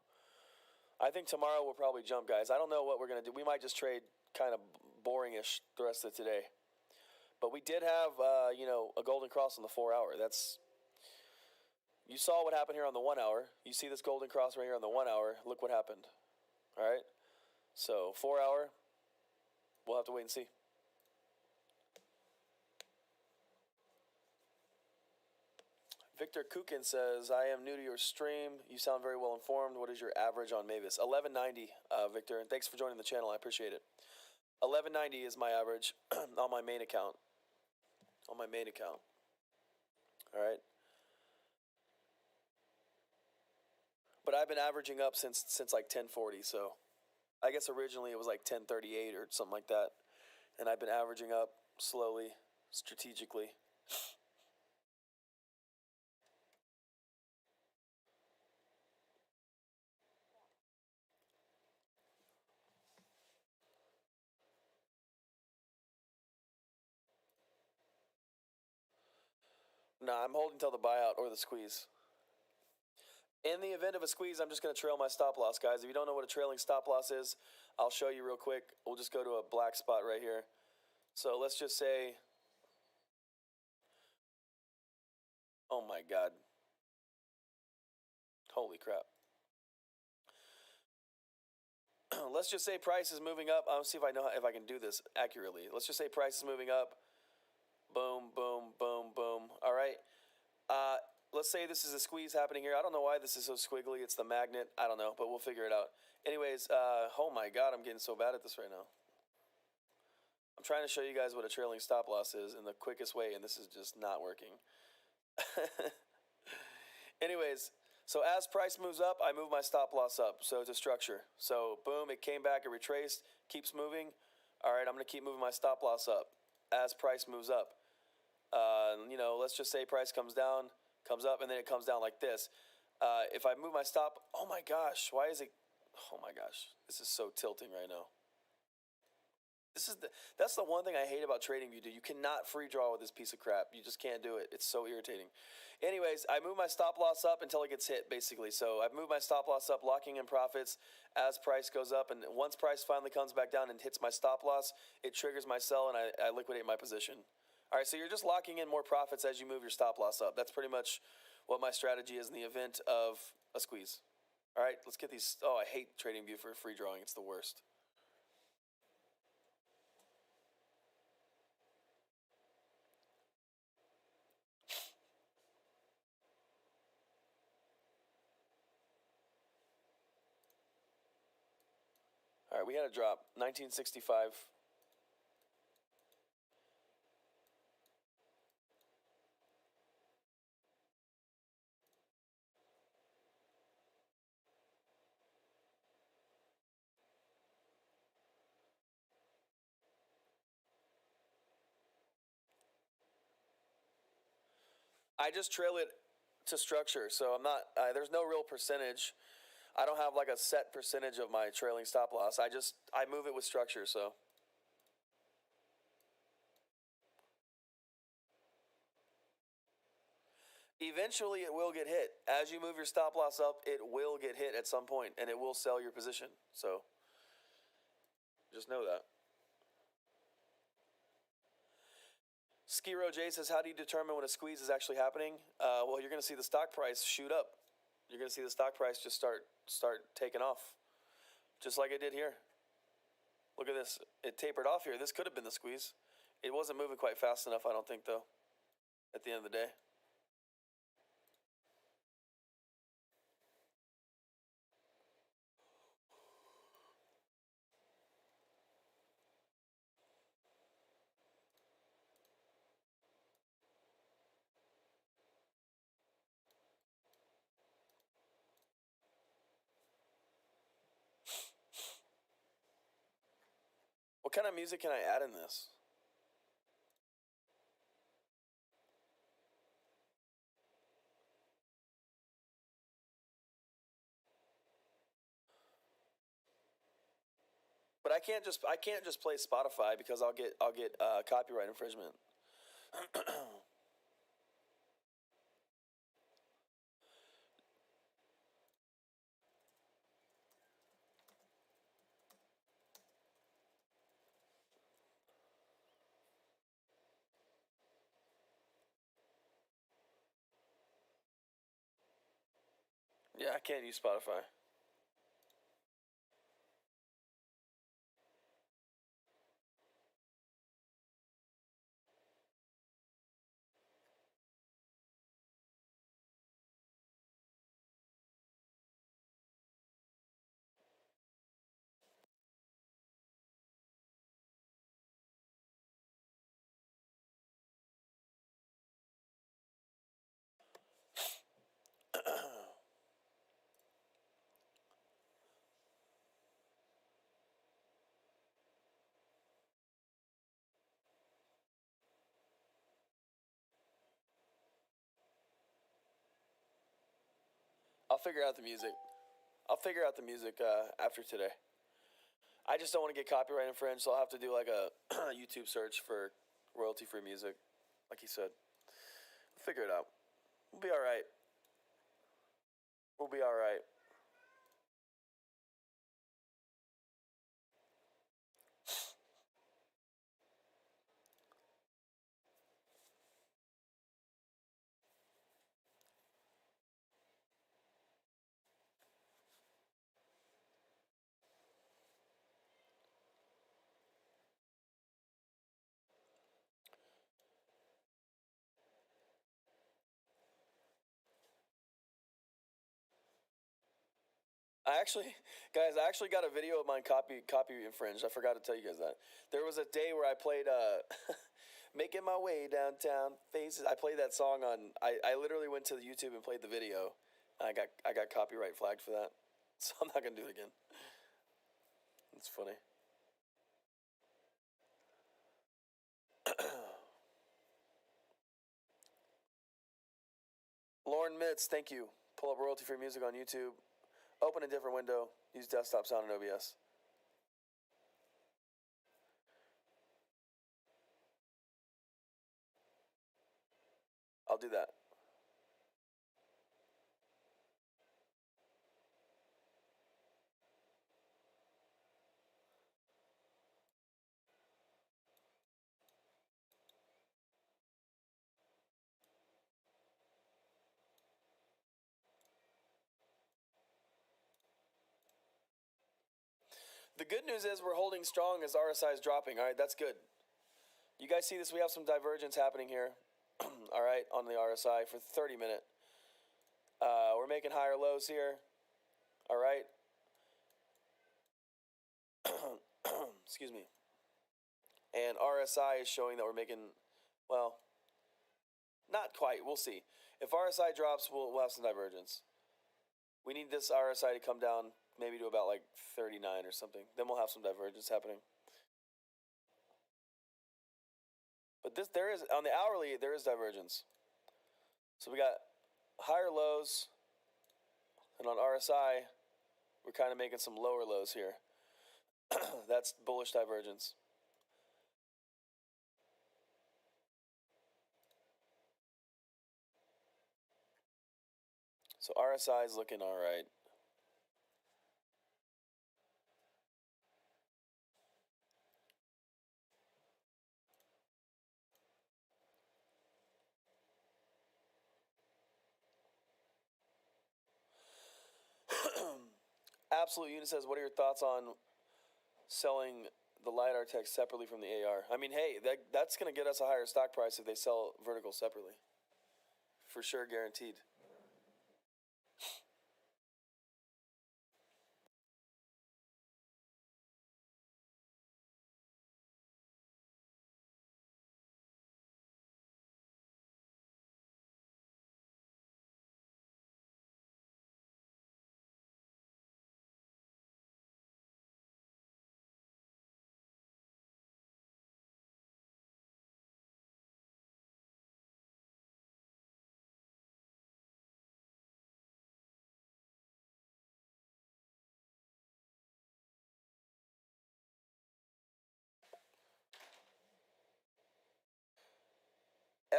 I think tomorrow we'll probably jump, guys. I don't know what we're going to do. We might just trade kind of boringish the rest of today. But we did have, a golden cross on the 4 hour. You saw what happened here on the 1 hour. You see this golden cross right here on the 1 hour. Look what happened. All right? So 4 hour, we'll have to wait and see. Victor Kukin says, I am new to your stream. You sound very well informed. What is your average on Mvis? 1190, Victor. And thanks for joining the channel. I appreciate it. 1190 is my average on my main account. All right? But I've been averaging up since like 1040, so I guess originally it was like 1038 or something like that. And I've been averaging up slowly, strategically. Nah, I'm holding till the buyout or the squeeze. In the event of a squeeze, I'm just going to trail my stop loss, guys. If you don't know what a trailing stop loss is, I'll show you real quick. We'll just go to a black spot right here. So let's just say, oh my God. Holy crap. Let's just say price is moving up. I'll see if I can do this accurately. Let's just say price is moving up. Boom, boom, boom, boom. All right. Let's say this is a squeeze happening here. I don't know why this is so squiggly. It's the magnet. I don't know, but we'll figure it out. Anyways, oh my God, I'm getting so bad at this right now. I'm trying to show you guys what a trailing stop loss is in the quickest way, and this is just not working. Anyways, so as price moves up, I move my stop loss up. So it's a structure. So boom, it came back, it retraced, keeps moving. All right, I'm going to keep moving my stop loss up as price moves up. Let's just say price comes down, comes up, and then it comes down like this. If I move my stop, oh my gosh, why is it? Oh my gosh, this is so tilting right now. That's the one thing I hate about TradingView, dude. You cannot free draw with this piece of crap. You just can't do it. It's so irritating. Anyways, I move my stop loss up until it gets hit, basically. So I've moved my stop loss up, locking in profits as price goes up. And once price finally comes back down and hits my stop loss, it triggers my sell and I liquidate my position. All right, so you're just locking in more profits as you move your stop loss up. That's pretty much what my strategy is in the event of a squeeze. All right, let's get these. Oh, I hate TradingView for free drawing. It's the worst. All right, we had a drop, 1965. I just trail it to structure, so I'm not, there's no real percentage. I don't have like a set percentage of my trailing stop loss. I move it with structure, so. Eventually it will get hit. As you move your stop loss up, it will get hit at some point, and it will sell your position. So, just know that. Skiro J says, how do you determine when a squeeze is actually happening? Well, you're going to see the stock price shoot up. You're going to see the stock price just start taking off, just like it did here. Look at this. It tapered off here. This could have been the squeeze. It wasn't moving quite fast enough, I don't think, though, at the end of the day. What kind of music can I add in this? But I can't just play Spotify because I'll get copyright infringement. Yeah, I can't use Spotify. I'll figure out the music. After today. I just don't want to get copyright infringed, so I'll have to do like a YouTube search for royalty-free music, like he said. We'll figure it out. We'll be all right. We'll be all right. I actually got a video of mine copy infringed. I forgot to tell you guys that. There was a day where I played Making My Way Downtown Faces. I played that song on I literally went to the YouTube and played the video. I got copyright flagged for that. So I'm not gonna do it again. It's funny. Lauren Mitz, thank you. Pull up royalty-free music on YouTube. Open a different window. Use desktop sound in OBS. I'll do that. The good news is we're holding strong as RSI is dropping. All right, that's good. You guys see this? We have some divergence happening here. All right, on the RSI for 30-minute. We're making higher lows here. All right. Excuse me. And RSI is showing that we're making, well, not quite. We'll see. If RSI drops, we'll have some divergence. We need this RSI to come down maybe to about like 39 or something. Then we'll have some divergence happening. But there is, on the hourly, there is divergence. So we got higher lows, and on RSI, we're kind of making some lower lows here. That's bullish divergence. So RSI is looking all right. Absolute Unit says, what are your thoughts on selling the LiDAR tech separately from the AR? I mean, hey, that's going to get us a higher stock price if they sell vertical separately. For sure, guaranteed.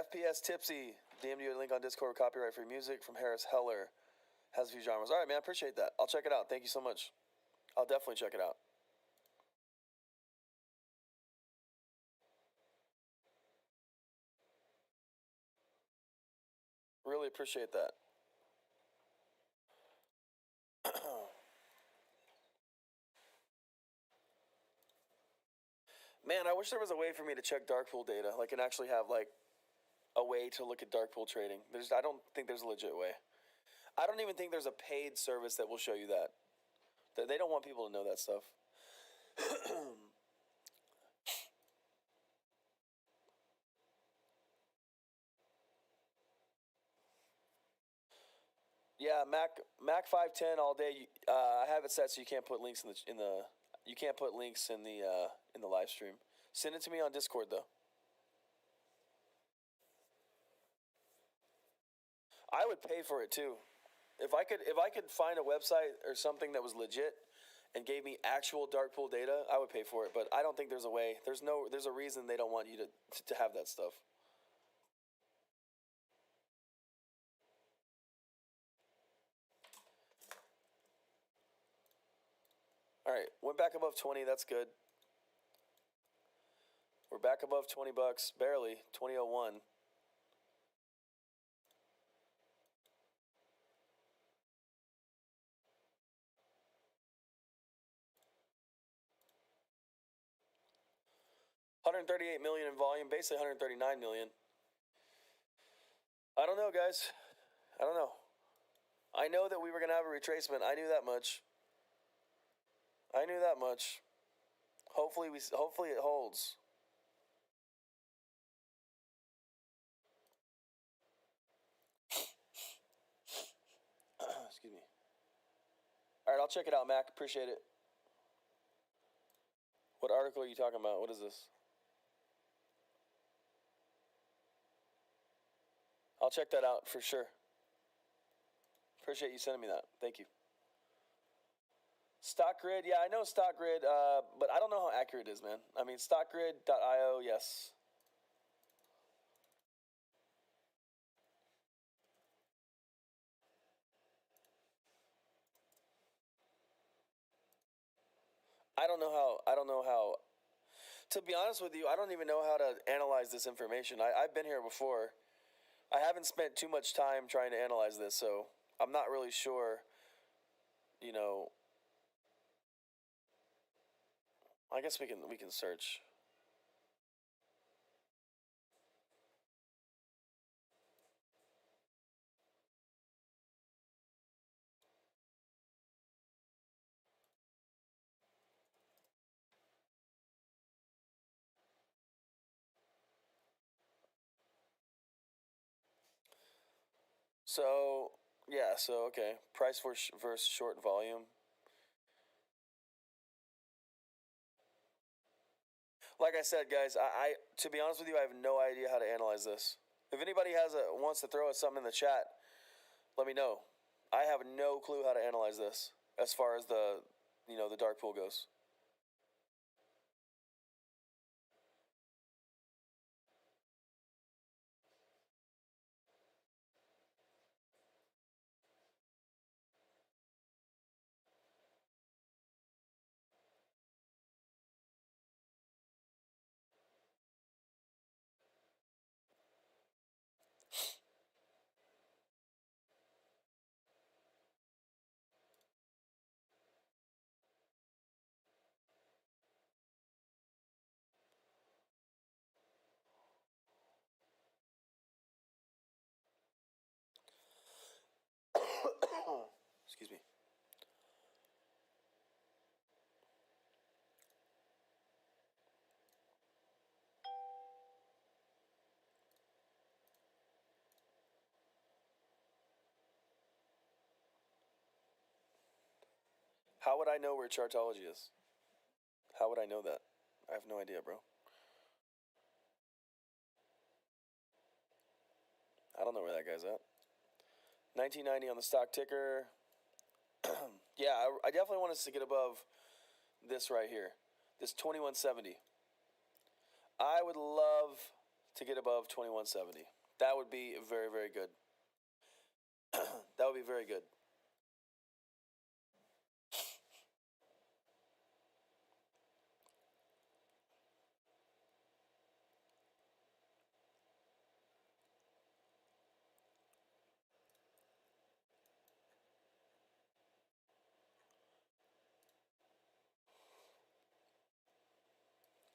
FPS Tipsy DM'd you a link on Discord. Copyright free music from Harris Heller. Has a few genres. All right, man. I appreciate that. I'll check it out. Thank you so much. I'll definitely check it out. Really appreciate that. Man, I wish there was a way for me to check dark pool data, like, and actually have like a way to look at dark pool trading. I don't think there's a legit way. I don't even think there's a paid service that will show you that. They don't want people to know that stuff. Yeah, Mac 510 all day. I have it set so you can't put links in the you can't put links in the live stream. Send it to me on Discord though. I would pay for it too. If I could find a website or something that was legit and gave me actual dark pool data, I would pay for it. But I don't think there's a way. There's a reason they don't want you to have that stuff. All right, went back above 20. That's good. We're back above 20 bucks, barely 20.01. $138 million in volume, basically 139 million. I don't know, guys. I don't know. I know that we were gonna have a retracement. I knew that much. Hopefully it holds. Excuse me. All right, I'll check it out, Mac. Appreciate it. What article are you talking about? What is this? I'll check that out for sure. Appreciate you sending me that. Thank you. Stock Grid, yeah, I know Stock Grid, but I don't know how accurate it is, man. I mean, stockgrid.io, yes. I don't know how. To be honest with you, I don't even know how to analyze this information. I've been here before. I haven't spent too much time trying to analyze this, so I'm not really sure, you know. I guess we can search. So, yeah, okay. Price versus short volume. Like I said, guys, I to be honest with you, I have no idea how to analyze this. If anybody wants to throw us something in the chat, let me know. I have no clue how to analyze this as far as the dark pool goes. Excuse me. How would I know where Chartology is? How would I know that? I have no idea, bro. I don't know where that guy's at. 1990 on the stock ticker. Yeah, I definitely want us to get above this right here. This 2170. I would love to get above 2170. That would be very, very good. That would be very good.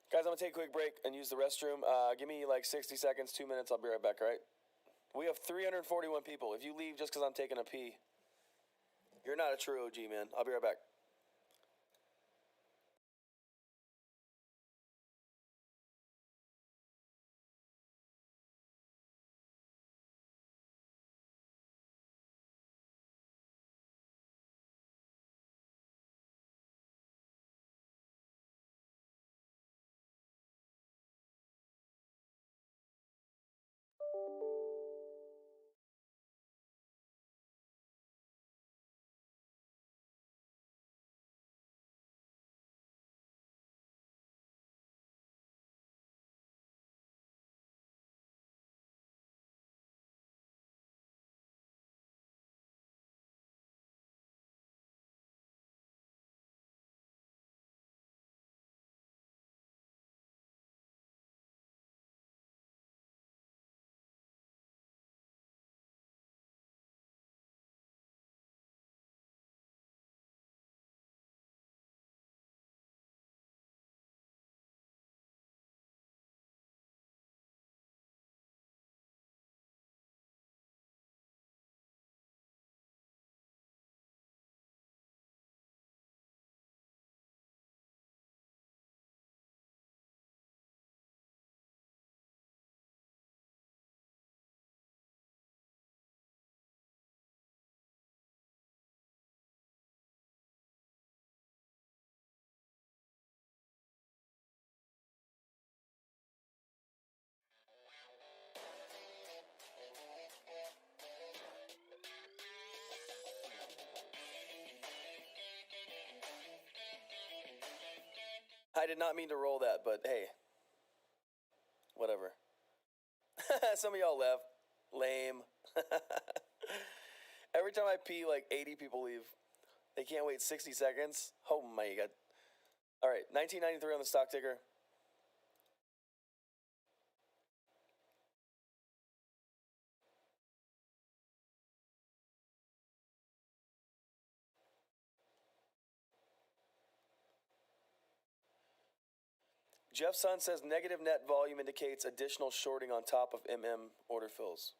Guys, I'm going to take a quick break and use the restroom. Give me like 60 seconds, 2 minutes. I'll be right back, all right? We have 341 people. If you leave just because I'm taking a pee, you're not a true OG, man. I'll be right back. I did not mean to roll that, but hey, whatever. Some of y'all left. Lame. Every time I pee, like 80 people leave. They can't wait 60 seconds. Oh my god. All right, 1993 on the stock ticker. Jeff Sun says negative net volume indicates additional shorting on top of order fills.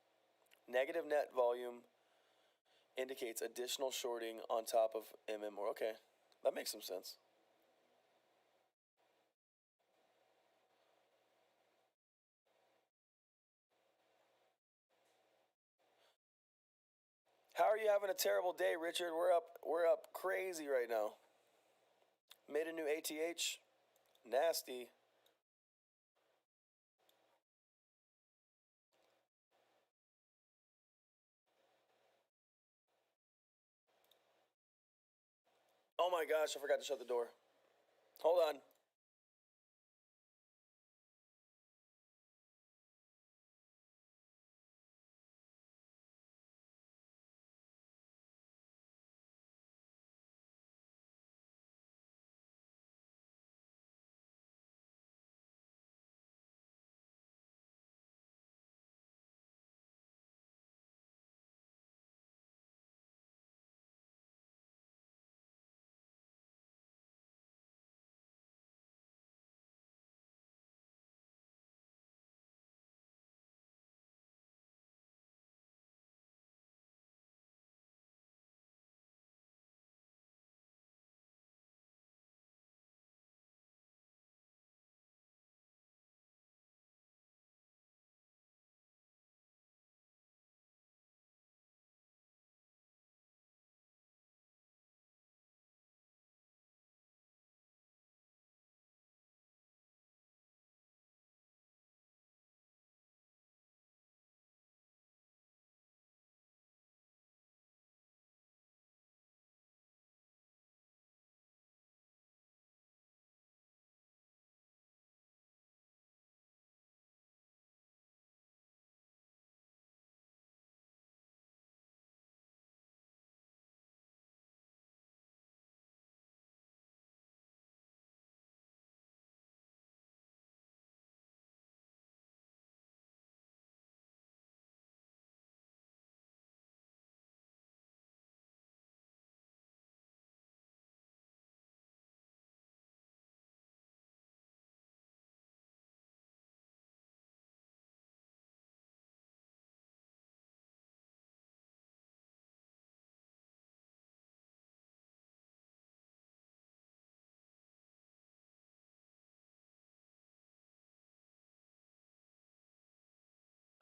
Negative net volume indicates additional shorting on top of order. Okay, that makes some sense. How are you having a terrible day, Richard? We're up crazy right now. Made a new ATH. Nasty. Oh my gosh, I forgot to shut the door. Hold on.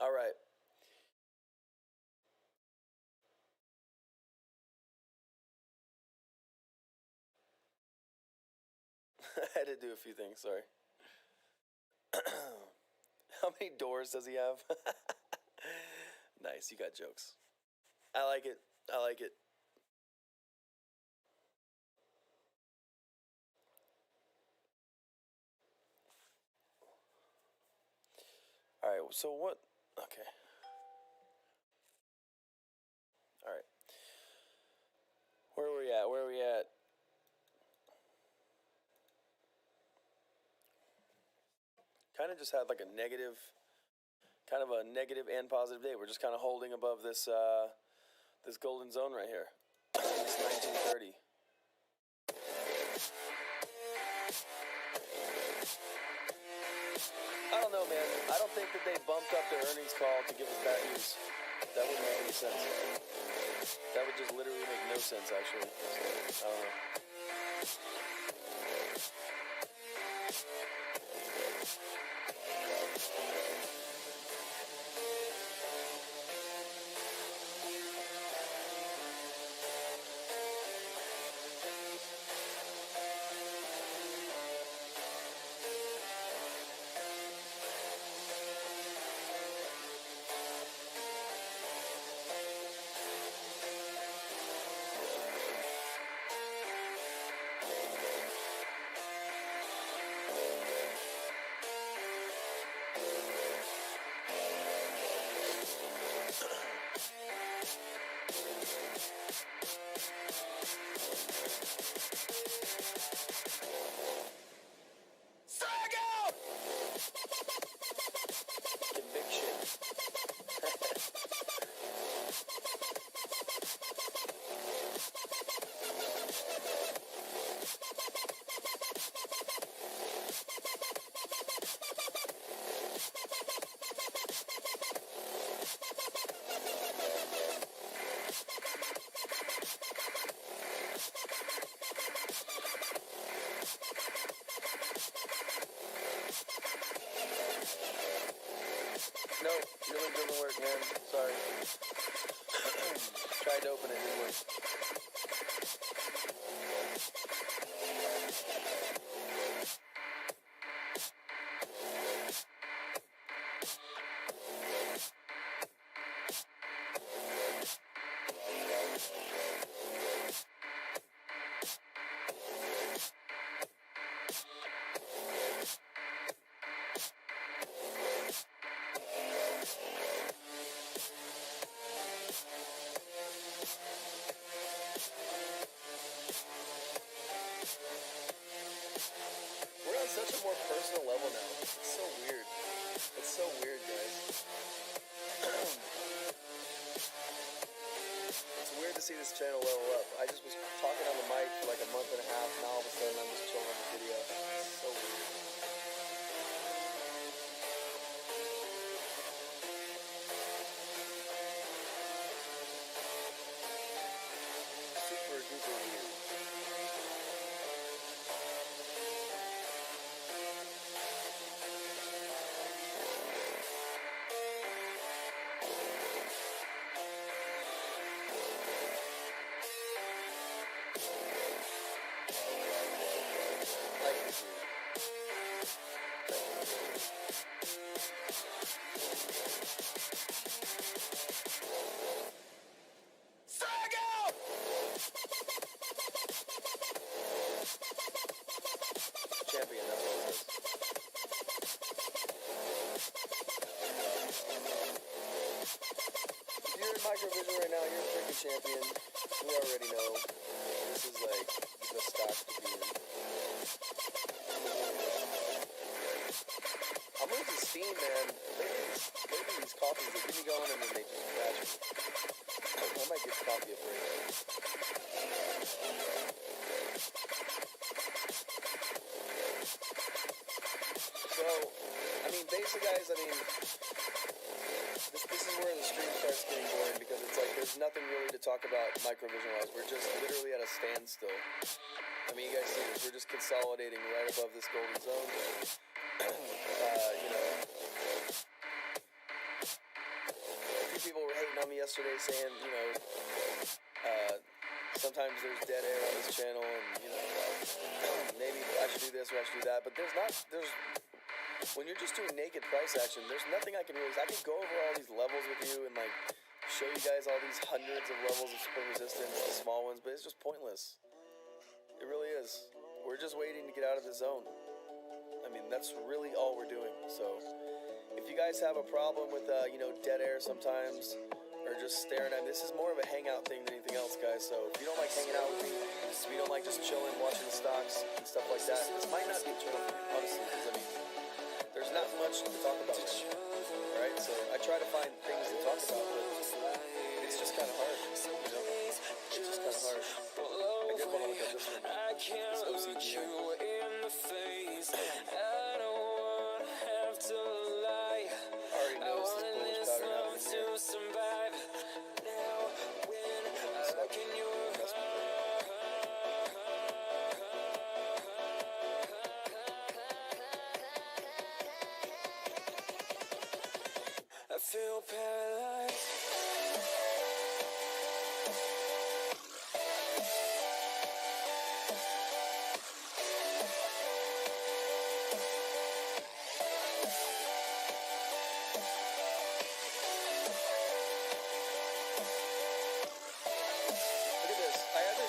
All right. I had to do a few things, sorry. How many doors does he have? Nice, you got jokes. I like it. I like it. All right, so what? Okay. All right. Where are we at? Where are we at? Kind of just had like a negative, kind of a negative and positive day. We're just kind of holding above this this golden zone right here. It's 1930. I don't know, man. I don't think that they bumped up their earnings call to give us bad news. That wouldn't make any sense. That would just literally make no sense, actually. So, I don't know. No, your link doesn't work, man. Sorry. Tried to open it, didn't work. We're on such a more personal level now. It's so weird. It's so weird, guys. It's weird to see this channel level up. I just was talking on the mic for like a month and a half, now all of a sudden I'm just chilling on the video. It's so weird. Super duper weird. Like this weird. Champion, that's what it is. If you're in Microvision right now, you're a freaking champion. We already know. This is like the stock to be in. I'm losing steam, man. Lately these coffees, they get me going and then they just crash me. I might give coffee a break. So, I mean, basically, guys, I mean, this is where the stream starts getting boring because it's like there's nothing really to talk about Microvision-wise. We're just literally at a standstill. I mean, you guys see this. We're just consolidating right above this golden zone. You know, people were hating on me yesterday, saying, you know, sometimes there's dead air on this channel, and you know, maybe I should do this or I should do that. But there's when you're just doing naked price action, there's nothing I can really. I can go over all these levels with you and like show you guys all these hundreds of levels of spring resistance, the small ones, but it's just pointless. It really is. We're just waiting to get out of the zone. I mean, that's really all we're doing. So, if you guys have a problem with, you know, dead air sometimes, or just staring at me, this is more of a hangout thing than anything else, guys. So, if you don't like hanging out with me, if you don't like just chilling, watching the stocks and stuff like that, this might not be a channel for you, honestly, because, I mean, there's not much to talk about right now, right? So, I try to find things to talk about, but it's just kind of hard, you know? It's just kind of hard. I did want to look at this one. This OCG. Already noticed this bullish pattern happening here. So, investment rate. I feel paralyzed.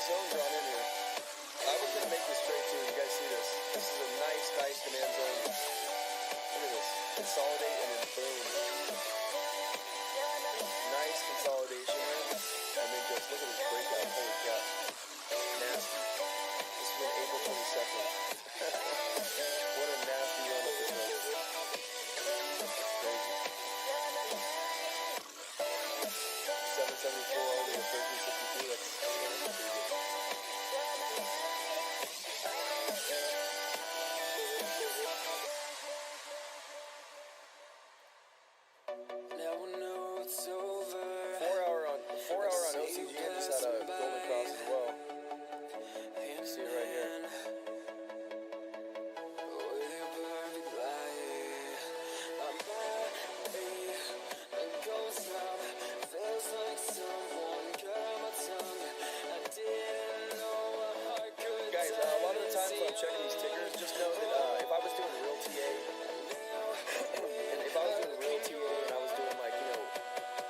Zone drawn in here. I was gonna make this trade too. You guys see this? This is a nice demand zone. Look at this. Consolidate and then boom. Nice consolidation here. And then just look at this breakout. Holy crap. Nasty. This is on April 22nd. What a nasty run up this one. Crazy. 774 all the way to 1362. That's pretty good. Now I know it's over. 4 hour on OCG and just had a golden cross as well. You see it right here. Guys, a lot of the times when I'm checking these tickers, just know that if I was doing real TA, and if I was doing real TA and I was doing like, you know,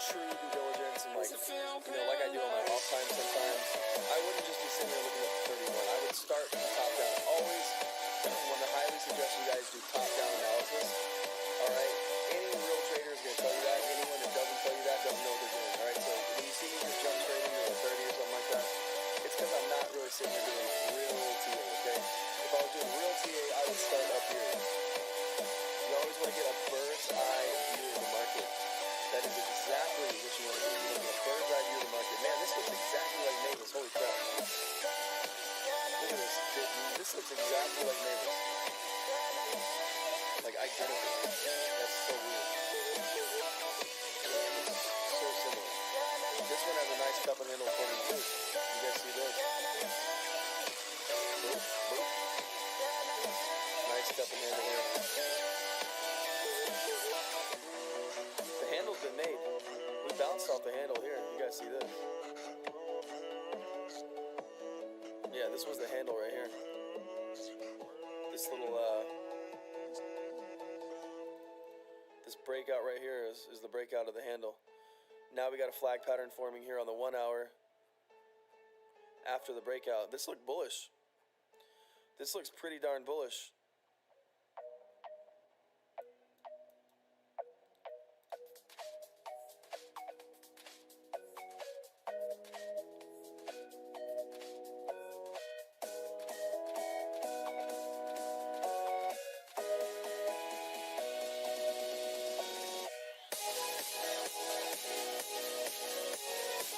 true due diligence and like, you know, like I do on my off time sometimes, I wouldn't just be sitting there looking at the 31. I would start from the top down. Always want to highly suggest you guys do top down analysis. Alright? Any real trader is going to tell you that. Anyone that doesn't tell you that doesn't know what they're doing. Alright? So when you see me just jump straight into a 30 or something like that, it's because I'm not really sitting there doing real TA, okay? If I was doing real TA, I would start up here. You always want to get a bird's eye view of the market. That is exactly what you want to do. You want to get a bird's eye view of the market. Man, this looks exactly like Mvis. Holy crap. Look at this. This looks exactly like Mvis. Like identical. That's so weird. So similar. This one has a nice cup and handle for me too. You guys see this? Boop, boop. Nice cup and handle here. The handle's been made. We bounced off the handle here. You guys see this? Yeah, this was the handle right here. This little, this breakout right here is the breakout of the handle. Now we got a flag pattern forming here on the 1 hour after the breakout. This looked bullish. This looks pretty darn bullish.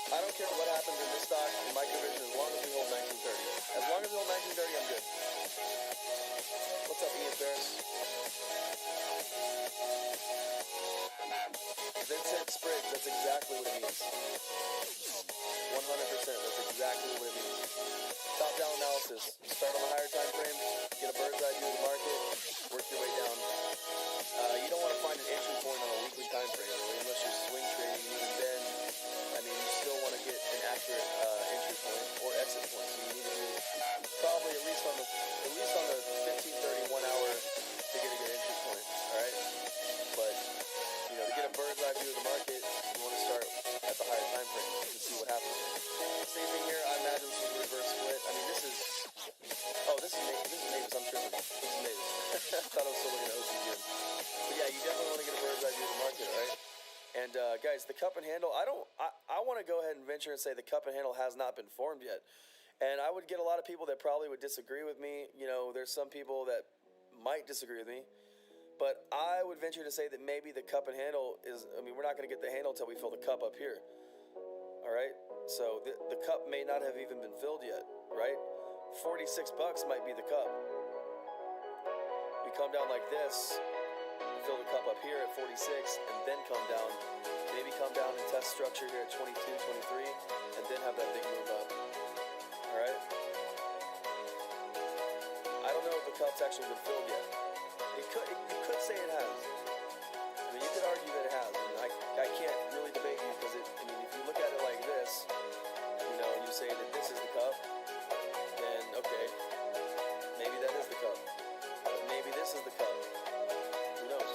I don't care what happens in this stock, in microvision, as long as we hold 1930. As long as we hold 1930, I'm good. What's up, Ian Ferris? Vincent Spriggs, that's exactly what it means. 100%, that's exactly what it means. Top-down analysis. Start on the higher time frame, get a bird's eye view of the market, work your way down. You don't want to find an entry point on a weekly time frame, unless you're swing trading, even then. guys, the cup and handle, I want to go ahead and venture and say the cup and handle has not been formed yet. And I would get a lot of people that probably would disagree with me. You know, there's some people that might disagree with me. But I would venture to say that maybe the cup and handle is, I mean, we're not going to get the handle until we fill the cup up here. All right? So the cup may not have even been filled yet, right? $46 might be the cup. We come down like this, and fill the cup up here at 46, and then come down. Maybe come down and test structure here at 22, 23, and then have that big move up. All right? I don't know if the cup's actually been filled yet. You could say it has. I mean, you could argue that it has. I mean, I can't really debate you because I mean, if you look at it like this, you know, and you say that this is the cup, then okay, maybe that is the cup. But maybe this is the cup. Who knows?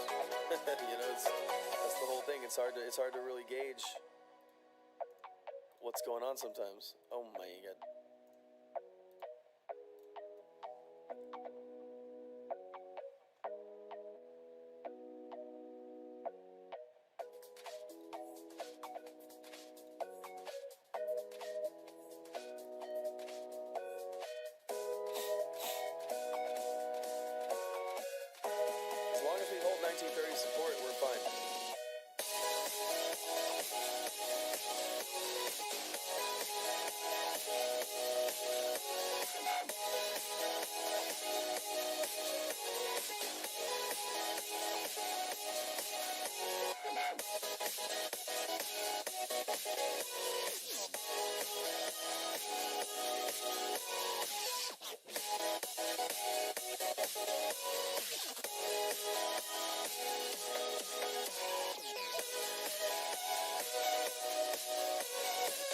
You know, that's the whole thing. It's hard to really gauge what's going on sometimes. Oh my god. As long as we hold 1930 support, we're fine.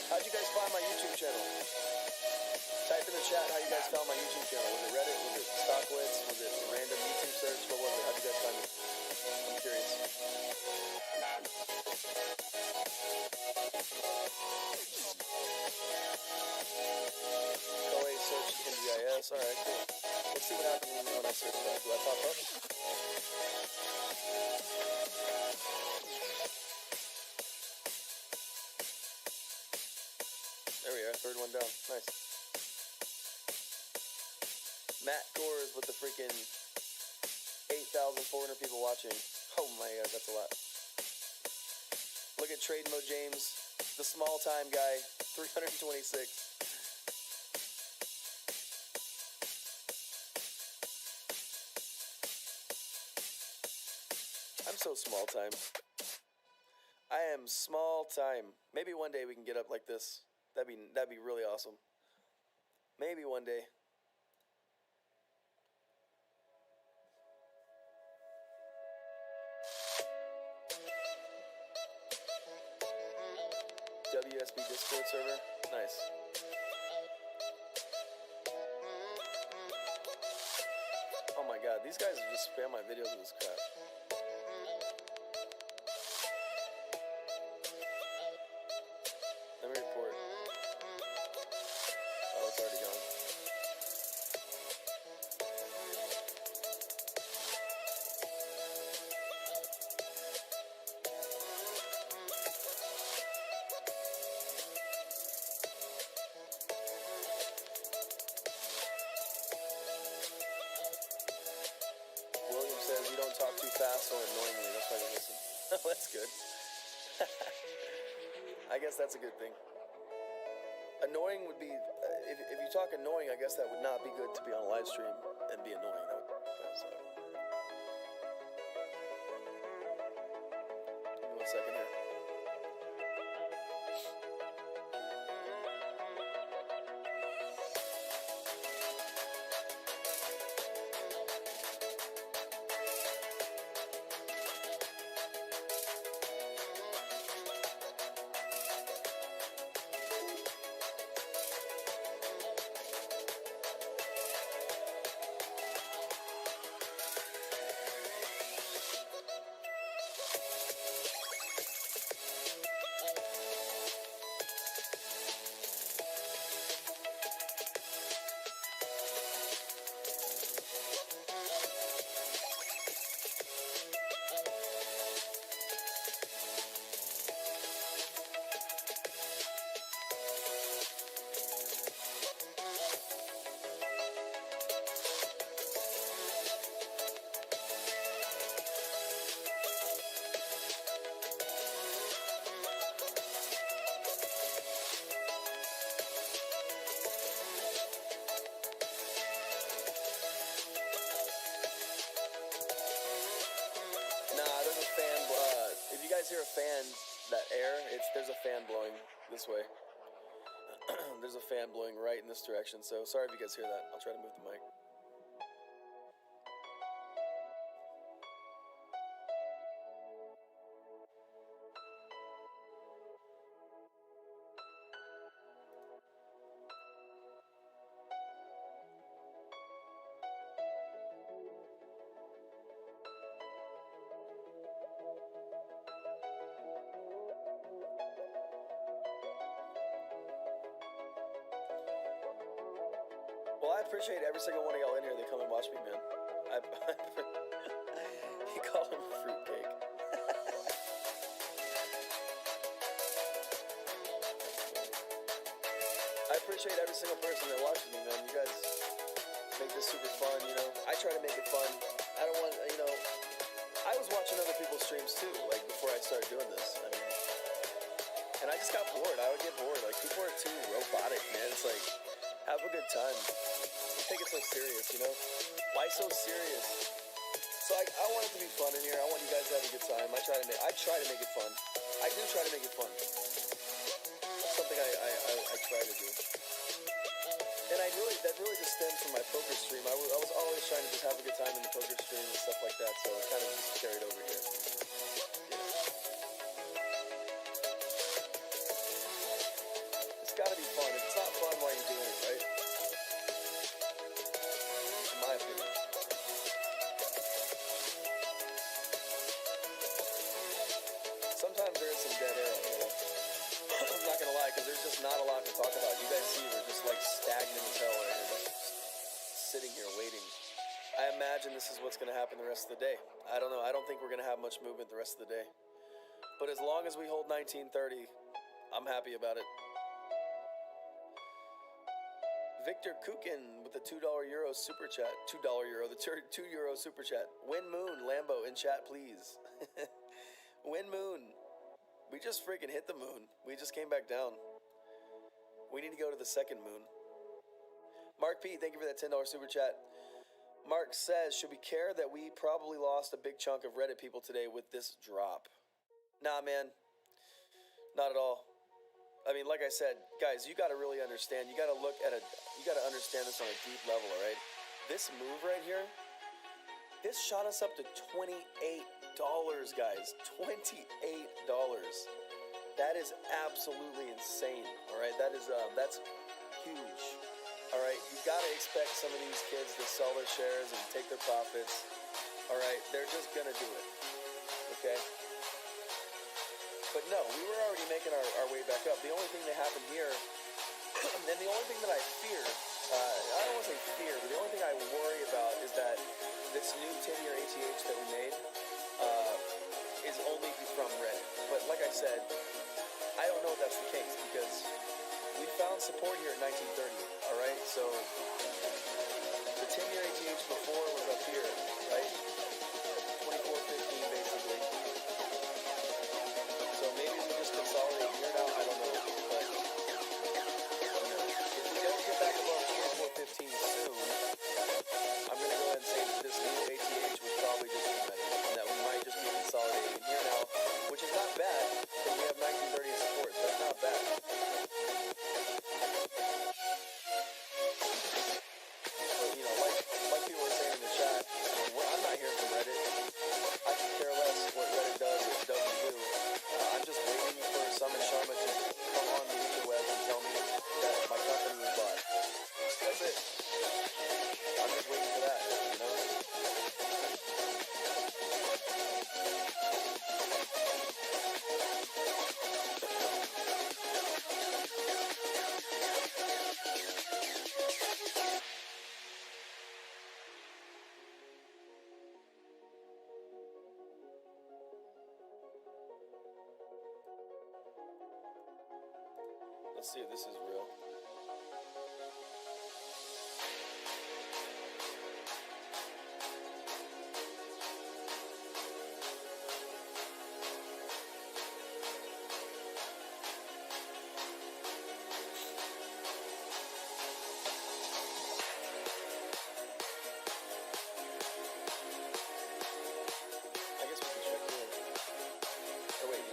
How'd you guys find my YouTube channel? Type in the chat how you guys found my YouTube channel. Was it Reddit? Was it Stockwitz? Was it random YouTube search? What was it? How'd you guys find me? I'm curious. OA search NGIS. Alright, cool. Let's see what happens when I search that. Do I pop up? There we are, third one down. Nice. Matt Gores with the freaking 8,400 people watching. Oh my god, that's a lot. Look at Trade Mo James, the small time guy, 326. I'm so small time. I am small time. Maybe one day we can get up like this. That'd be really awesome. Maybe one day. WSB Discord server. Nice. Oh my god, these guys just spam my videos with this crap. Let me report. Oh, it's already gone. William says you don't talk too fast or annoyingly. That's why you listen. Oh, that's good. I guess that's a good thing. Annoying would be, if you talk annoying, I guess that would not be good to be on a live stream and be annoying. That would suck. Give me 1 second here. guys hear a fan, that air, there's a fan blowing this way. There's a fan blowing right in this direction, so sorry if you guys hear that. I'll try to move the mic. Well, I appreciate every single one of y'all in here that come and watch me, man. You call him fruitcake. I appreciate every single person that watches me, man. You guys make this super fun, you know. I try to make it fun. I don't want, you know, I was watching other people's streams too, like before I started doing this. I mean, and I just got bored. I would get bored. Like, people are too robotic, man. It's like, have a good time. Don't take it so serious, you know? Why so serious? So I want it to be fun in here. I want you guys to have a good time. I try to make it fun. I do try to make it fun. It's something I try to do. And that really just stems from my poker stream. I was always trying to just have a good time in the poker stream and stuff like that. So it kind of just carried over here. It's got to be fun. If it's not fun, why are you doing it, right? In my opinion. Sometimes there is some dead air, you know. I'm not gonna lie, because there's just not a lot to talk about. You guys see we're just like stagnant as hell right here, just sitting here waiting. I imagine this is what's gonna happen the rest of the day. I don't know. I don't think we're gonna have much movement the rest of the day. But as long as we hold 1930, I'm happy about it. Victor Kukin with the $2 Euro super chat. $2 Euro, the €2 super chat. Win Moon, Lambo in chat, please. Win Moon. We just freaking hit the moon. We just came back down. We need to go to the second moon. Mark P, thank you for that $10 super chat. Mark says, should we care that we probably lost a big chunk of Reddit people today with this drop? Nah, man. Not at all. I mean, like I said, guys, you got to really understand. You got to understand this on a deep level, all right? This move right here, this shot us up to $28, guys. $28. That is absolutely insane, all right? That's huge, all right? You got to expect some of these kids to sell their shares and take their profits, all right? They're just going to do it, okay? But no, we were already making our way back up. The only thing that happened here, and the only thing that I fear, I don't want to say fear, but the only thing I worry about is that this new 10-year ATH that we made is only from Reddit. But like I said, I don't know if that's the case because we found support here at 1930, all right? So the 10-year ATH before was up here, right? 24.15 basically. So maybe we just consolidate here now, I don't know. But if we don't get back above 24.15 soon, I'm going to go ahead and say that this new ATH was probably just tremendous, and that we might just be consolidating here now, which is not bad, because we have 1930 in support, so that's not bad. But, you know, like people were saying in the chat, I'm not here from Reddit. I could care less what Reddit does or doesn't do. I'm just waiting for Summon Sharma to come on the interwebs and tell me that my company was bought. That's it. I'm just waiting for that, you know? Let's see if this is real. I guess we can check here. Oh wait,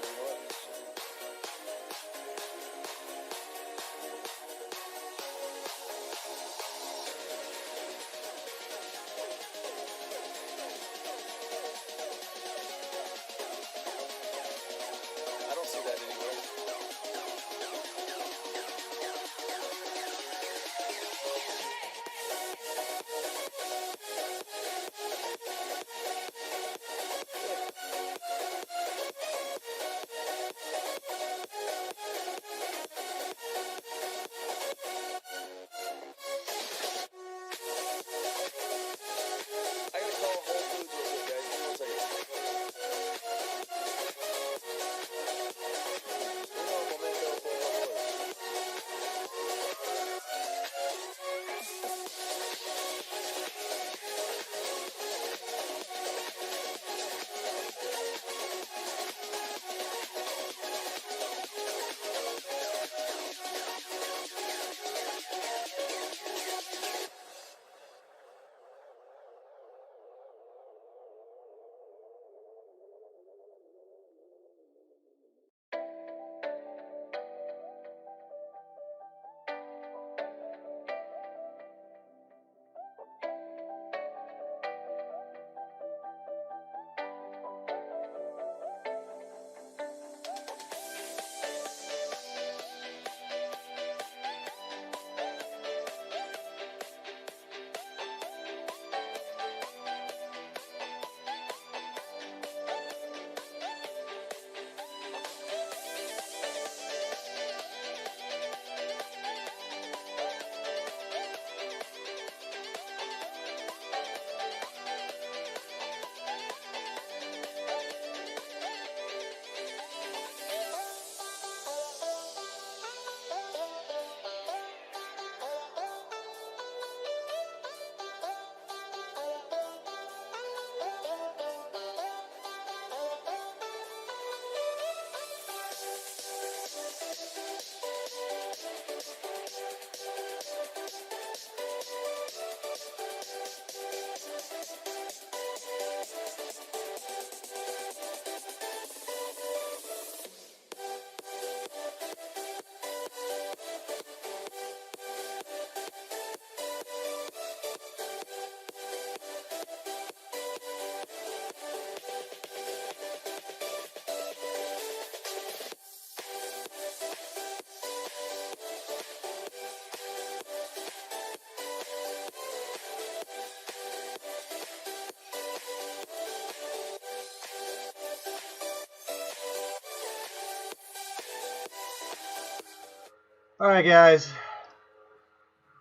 All right, guys.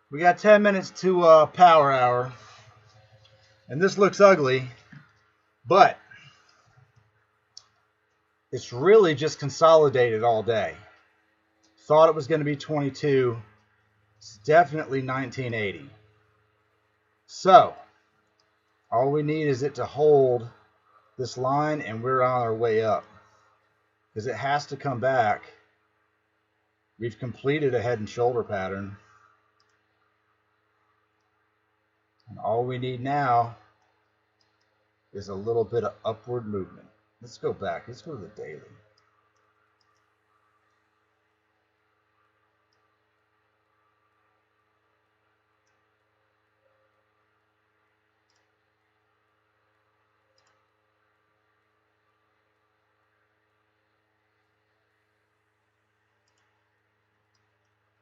We got 10 minutes to power hour. And this looks ugly, but it's really just consolidated all day. Thought it was going to be 22. It's definitely 1980. So, all we need is it to hold this line, and we're on our way up. Because it has to come back. We've completed a head and shoulder pattern. And all we need now is a little bit of upward movement. Let's go back. Let's go to the daily.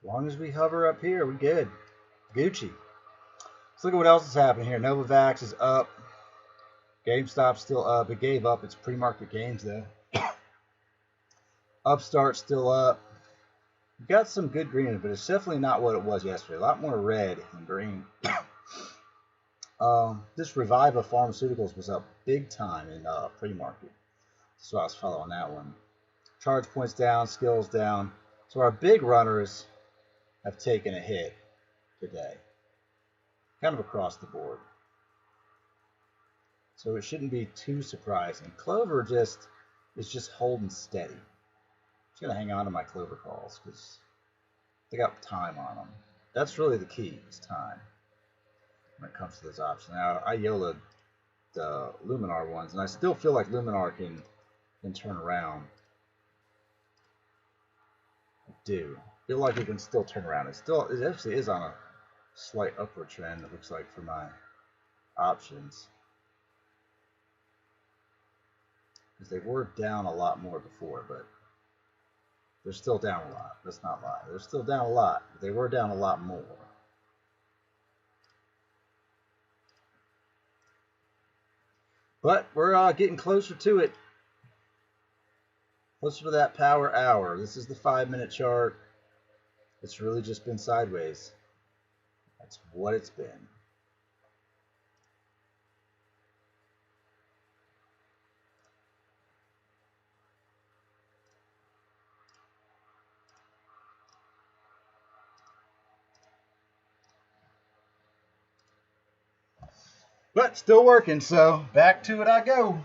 As long as we hover up here, we're good. Gucci. Let's look at what else is happening here. Novavax is up. GameStop's still up. It gave up its pre-market gains though. Upstart's still up. We've got some good green, but it's definitely not what it was yesterday. A lot more red than green. This Reviva Pharmaceuticals was up big time in pre-market. So I was following that one. Charge points down, skills down. So our big runners have taken a hit today. Kind of across the board. So it shouldn't be too surprising. Clover is just holding steady. I'm just going to hang on to my Clover calls because they got time on them. That's really the key, is time when it comes to those options. Now, I YOLO'd the Luminar ones, and I still feel like Luminar can turn around. I do. I feel like it can still turn around. It actually is on a slight upward trend, it looks like, for my options. Because they were down a lot more before, but they're still down a lot. Let's not lie. They're still down a lot, but they were down a lot more. But we're getting closer to it. Closer to that power hour. This is the 5-minute chart. It's really just been sideways. That's what it's been. But still working, so back to it I go.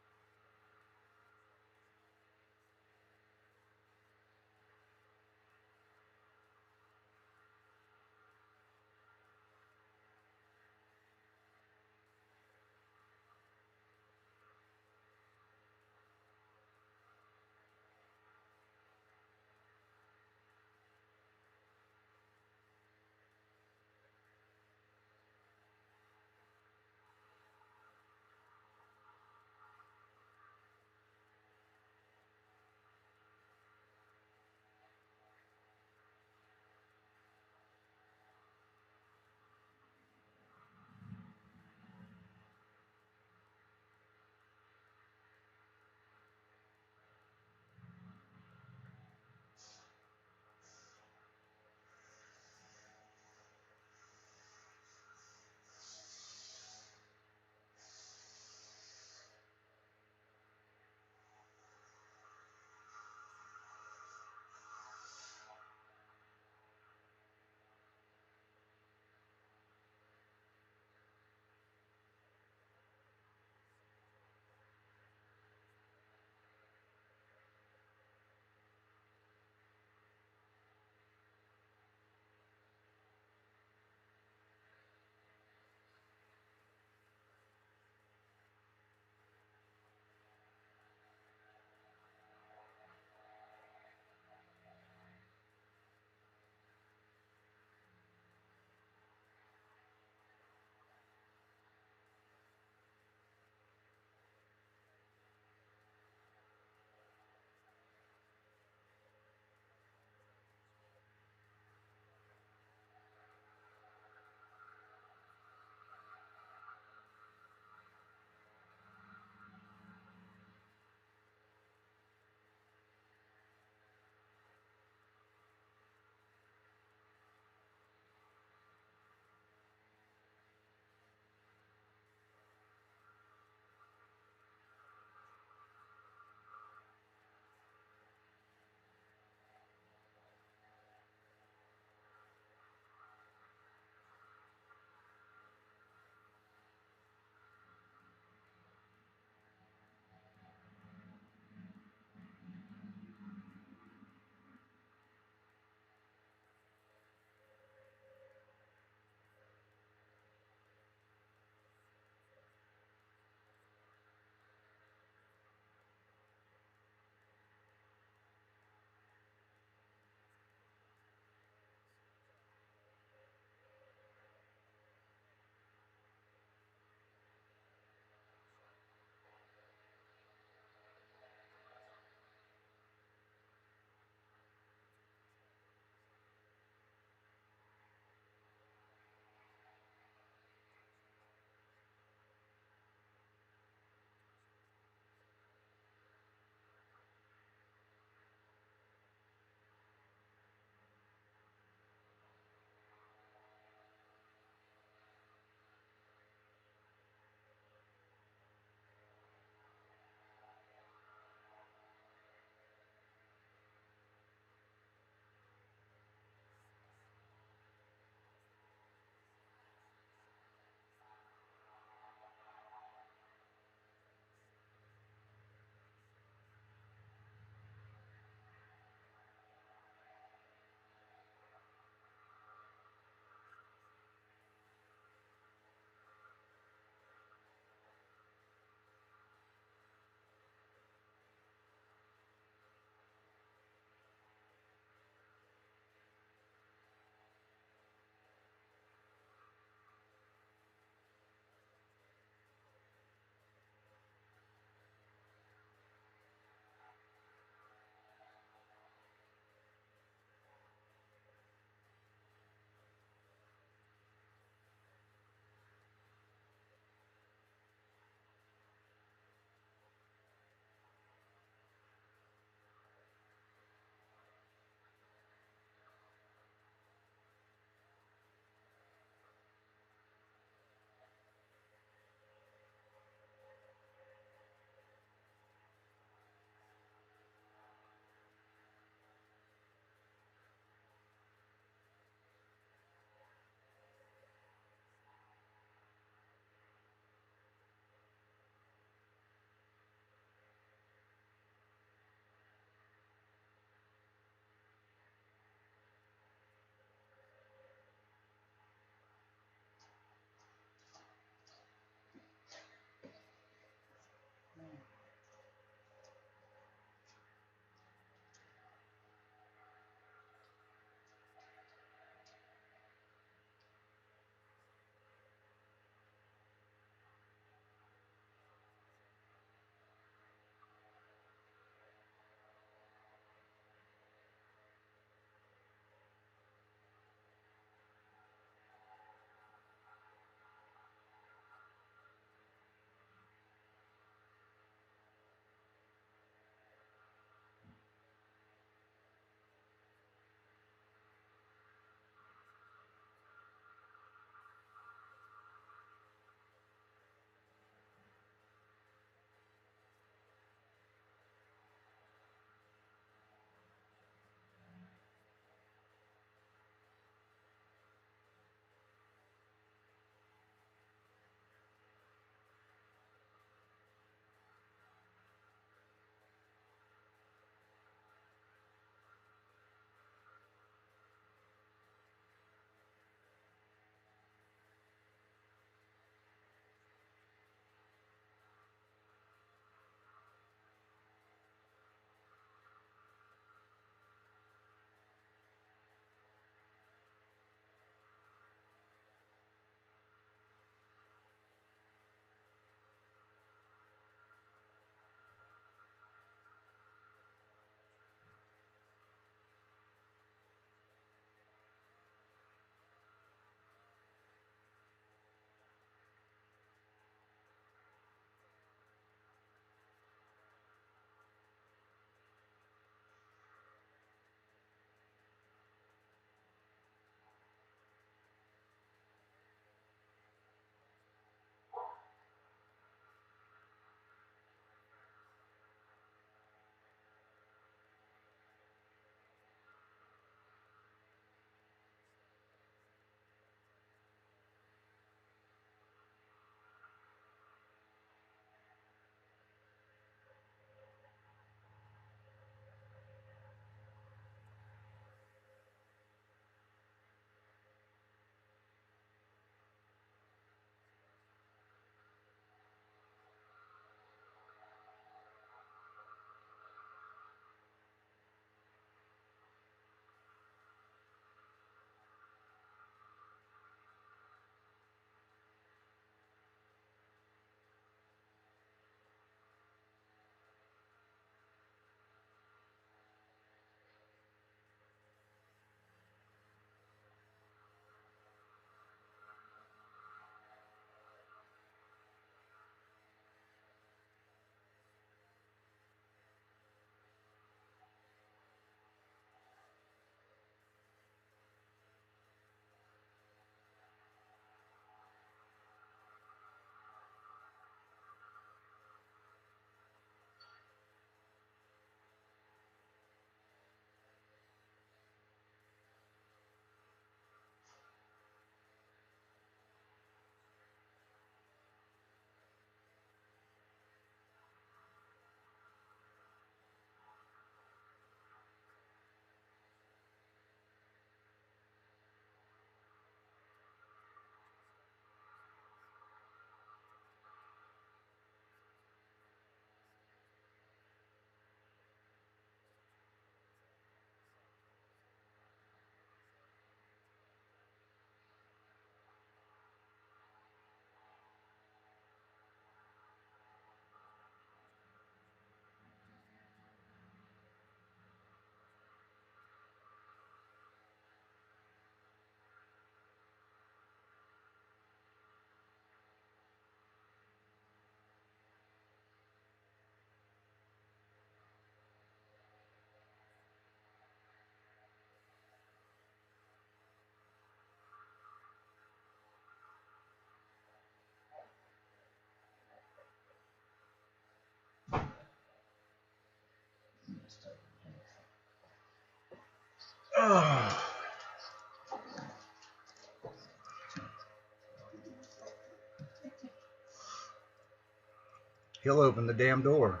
He'll open the damn door.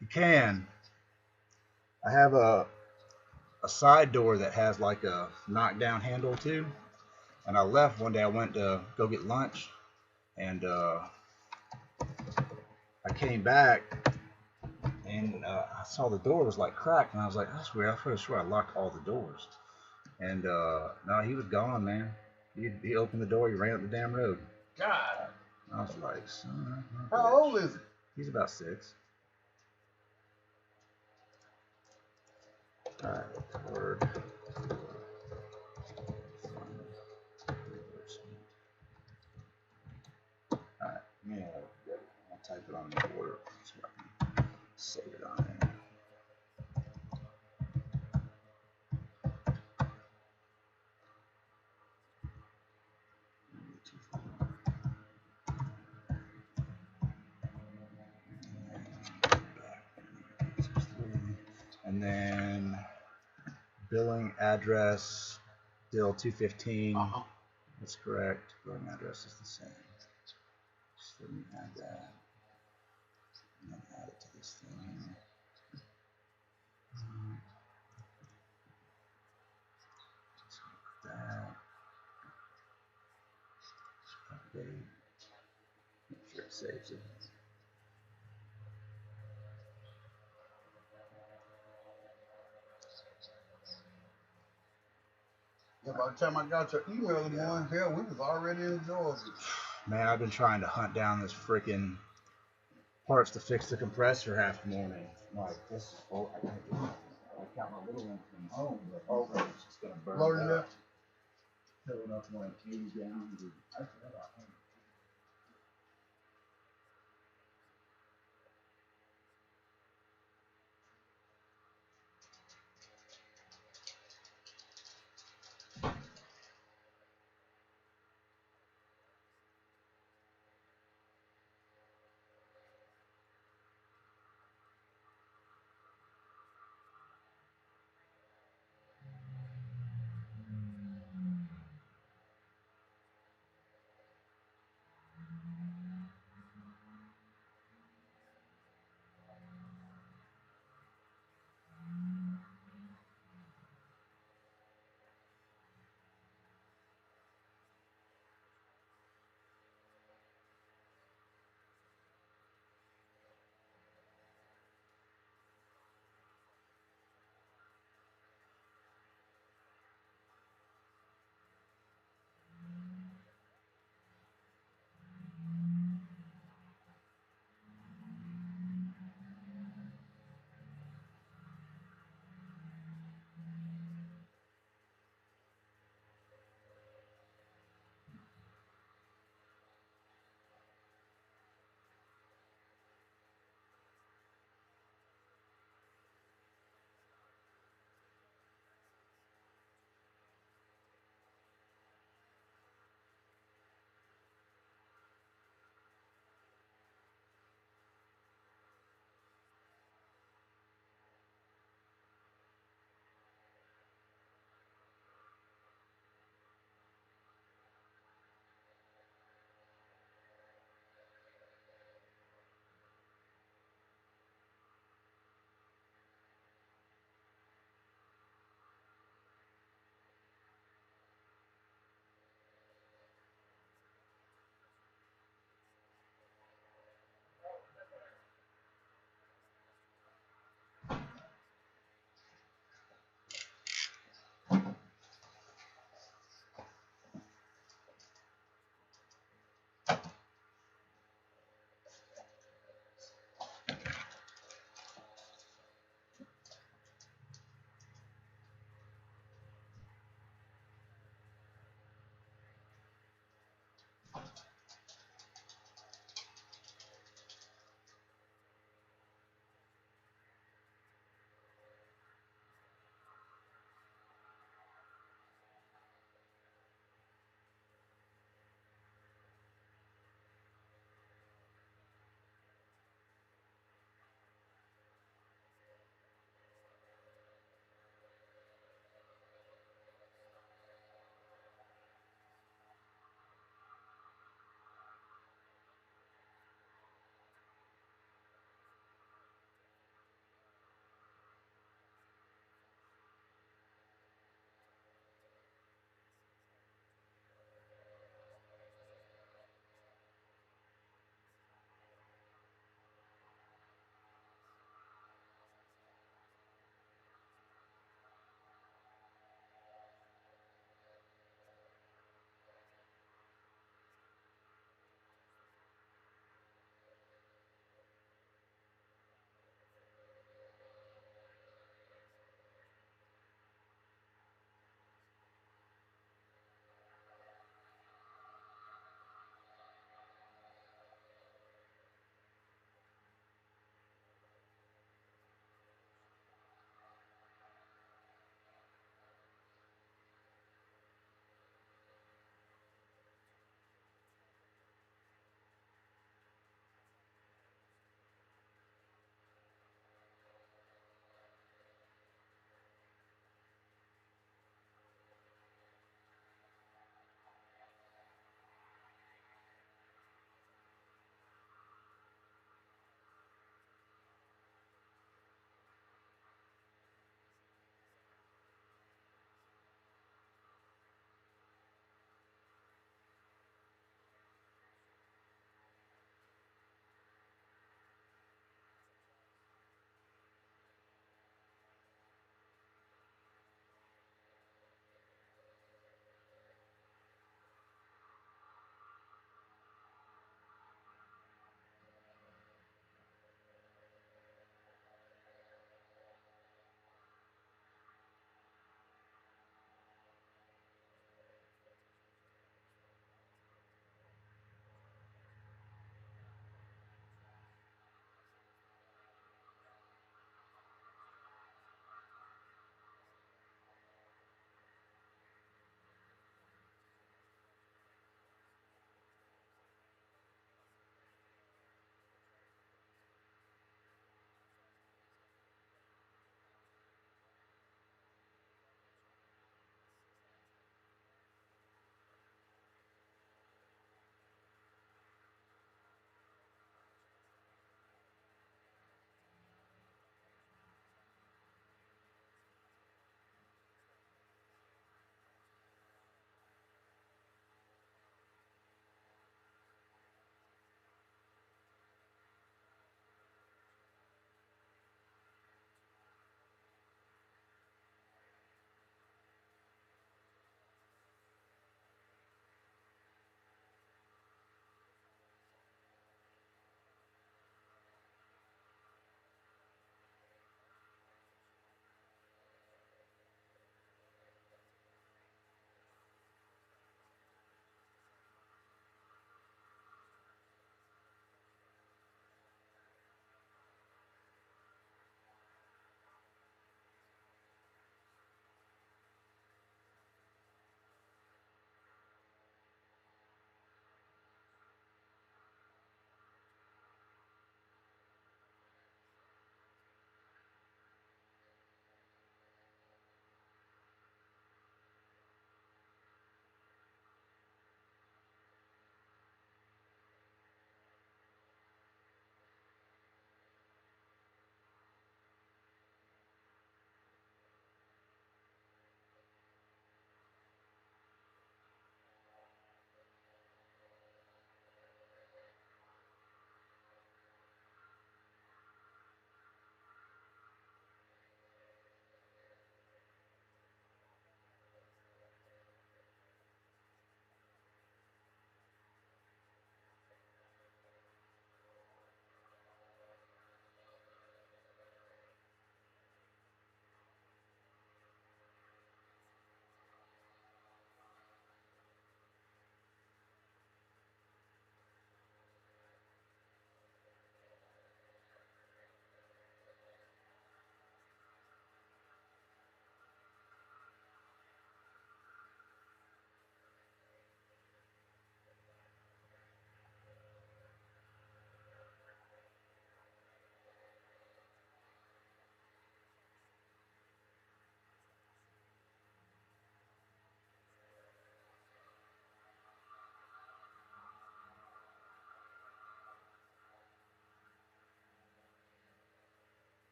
You can. I have a side door that has like a knockdown handle too. And I left one day. I went to go get lunch, and I came back, and I saw the door was like cracked, and I was like, "That's weird. I pretty sure I locked all the doors." And no, he was gone, man. He opened the door. He ran up the damn road. God. I was like, "Son of a How bitch." old is he? He's about 6. All right, word. All right, yeah, I'll type it on the board so I can save it on there. And then billing address still 215. That's correct. Billing address is the same. Just let me add that. And then add it to this thing. Just like that. Update. Make sure it saves it. Yeah, by the time I got your email in the morning, hell, we was already in Georgia. Man, I've been trying to hunt down this freaking parts to fix the compressor half the morning. I'm like, this is full. I can't do it. I got my little one from home, but it's just gonna burn Loading it up. up. Filling up like 80 gallons. I forgot about home.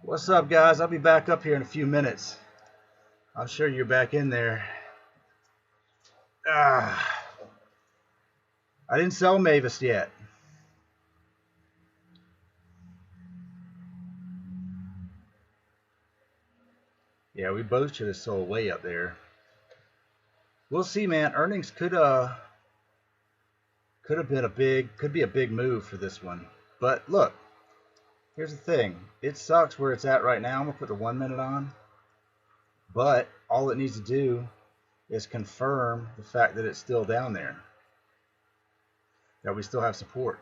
What's up, guys? I'll be back up here in a few minutes. I'm sure you're back in there. I didn't sell Mvis yet. Yeah, we both should have sold way up there. We'll see, man. Earnings could have been could be a big move for this one. But look, here's the thing. It sucks where it's at right now. I'm gonna put the 1 minute on. But all it needs to do is confirm the fact that it's still down there, that we still have support.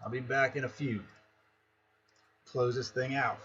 I'll be back in a few. Close this thing out.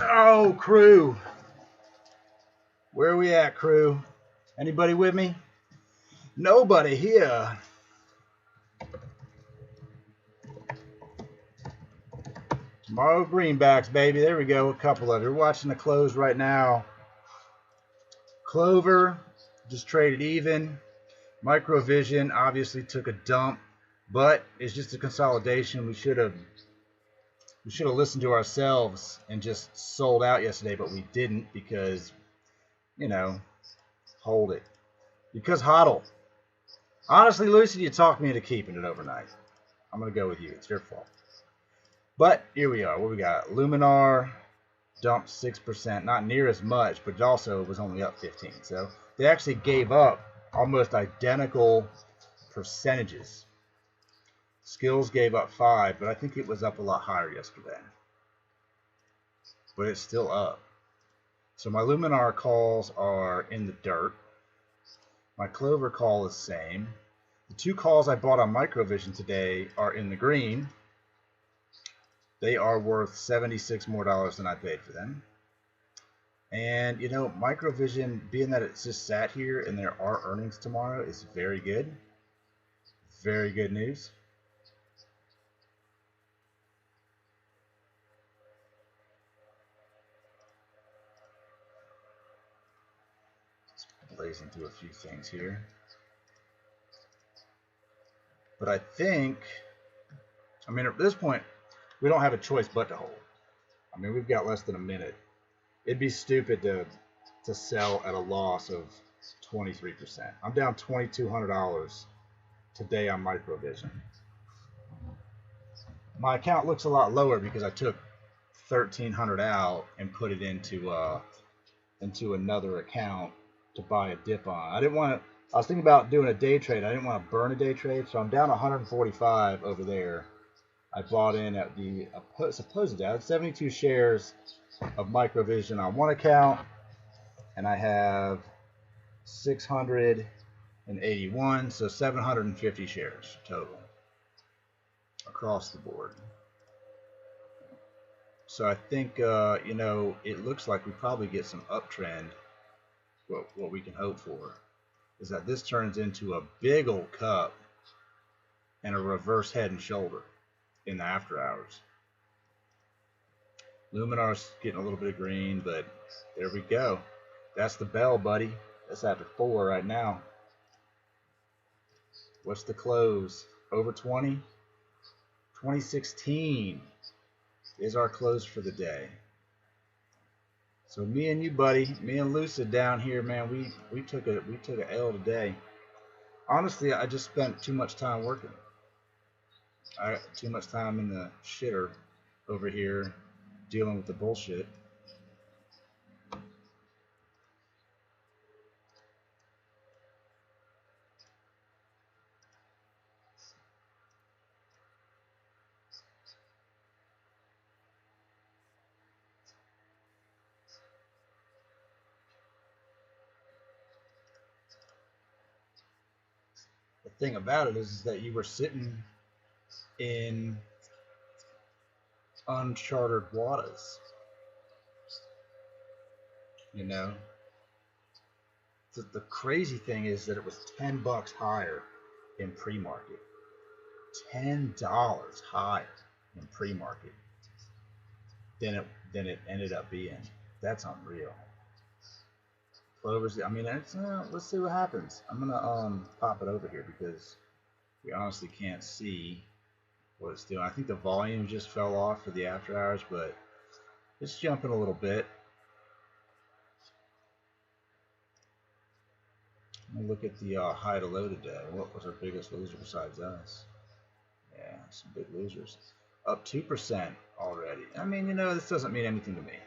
Oh, crew. Where are we at, crew? Anybody with me? Nobody here. Tomorrow greenbacks, baby. There we go. A couple of you. We're watching the close right now. Clover just traded even. Microvision obviously took a dump, but it's just a consolidation. We should have listened to ourselves and just sold out yesterday, but we didn't because, you know, hold it. Because hodl. Honestly, Lucy, you talked me into keeping it overnight. I'm going to go with you. It's your fault. But here we are. What we got? Luminar dumped 6%. Not near as much, but also was only up 15. So they actually gave up almost identical percentages. Skills gave up 5, but I think it was up a lot higher yesterday. But it's still up. So my Luminar calls are in the dirt. My Clover call is same. The 2 calls I bought on Microvision today are in the green. They are worth $76 more than I paid for them. And, you know, Microvision, being that it's just sat here and there are earnings tomorrow, is very good. Very good news. Just blazing through a few things here. But I think, I mean, at this point, we don't have a choice but to hold. I mean, we've got less than a minute. It'd be stupid to sell at a loss of 23%. I'm down $2,200 today on Microvision. My account looks a lot lower because I took $1,300 out and put it into another account to buy a dip on. I didn't want to. I was thinking about doing a day trade. I didn't want to burn a day trade, so I'm down 145 over there. I bought in at the supposed I had 72 shares of Microvision on one account, and I have 681, so 750 shares total across the board. So I think, you know, it looks like we probably get some uptrend. What we can hope for is that this turns into a big old cup and a reverse head and shoulder in the after hours. Luminar's getting a little bit of green, but there we go. That's the bell, buddy. That's after 4 right now. What's the close? Over 20? 2016 is our close for the day. So me and you, buddy, me and Lucid down here, man, we took a L today. Honestly, I just spent too much time working. I got too much time in the shitter over here dealing with the bullshit. The thing about it is that you were sitting in uncharted waters. You know, the crazy thing is that it was $10 higher in pre-market. $10 higher in pre-market than it ended up being. That's unreal. Clover's, I mean, it's, let's see what happens. I'm gonna pop it over here because we honestly can't see what it's doing. I think the volume just fell off for the after hours, but it's jumping a little bit. I'm gonna look at the high to low today. What was our biggest loser besides us? Yeah, some big losers. Up 2% already. I mean, you know, this doesn't mean anything to me.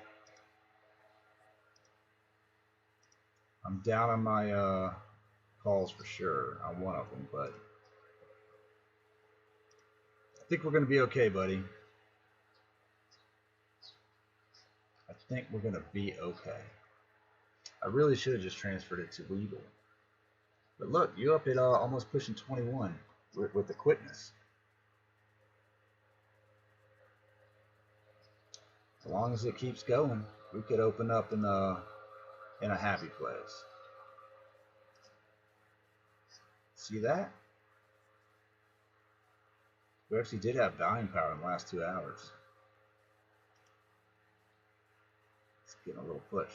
I'm down on my calls for sure on one of them, but I think we're going to be okay, buddy. I think we're going to be okay. I really should have just transferred it to Weeble. But look, you're up at almost pushing 21 with the quickness. As long as it keeps going, we could open up in a happy place. See that? We actually did have buying power in the last 2 hours. It's getting a little push.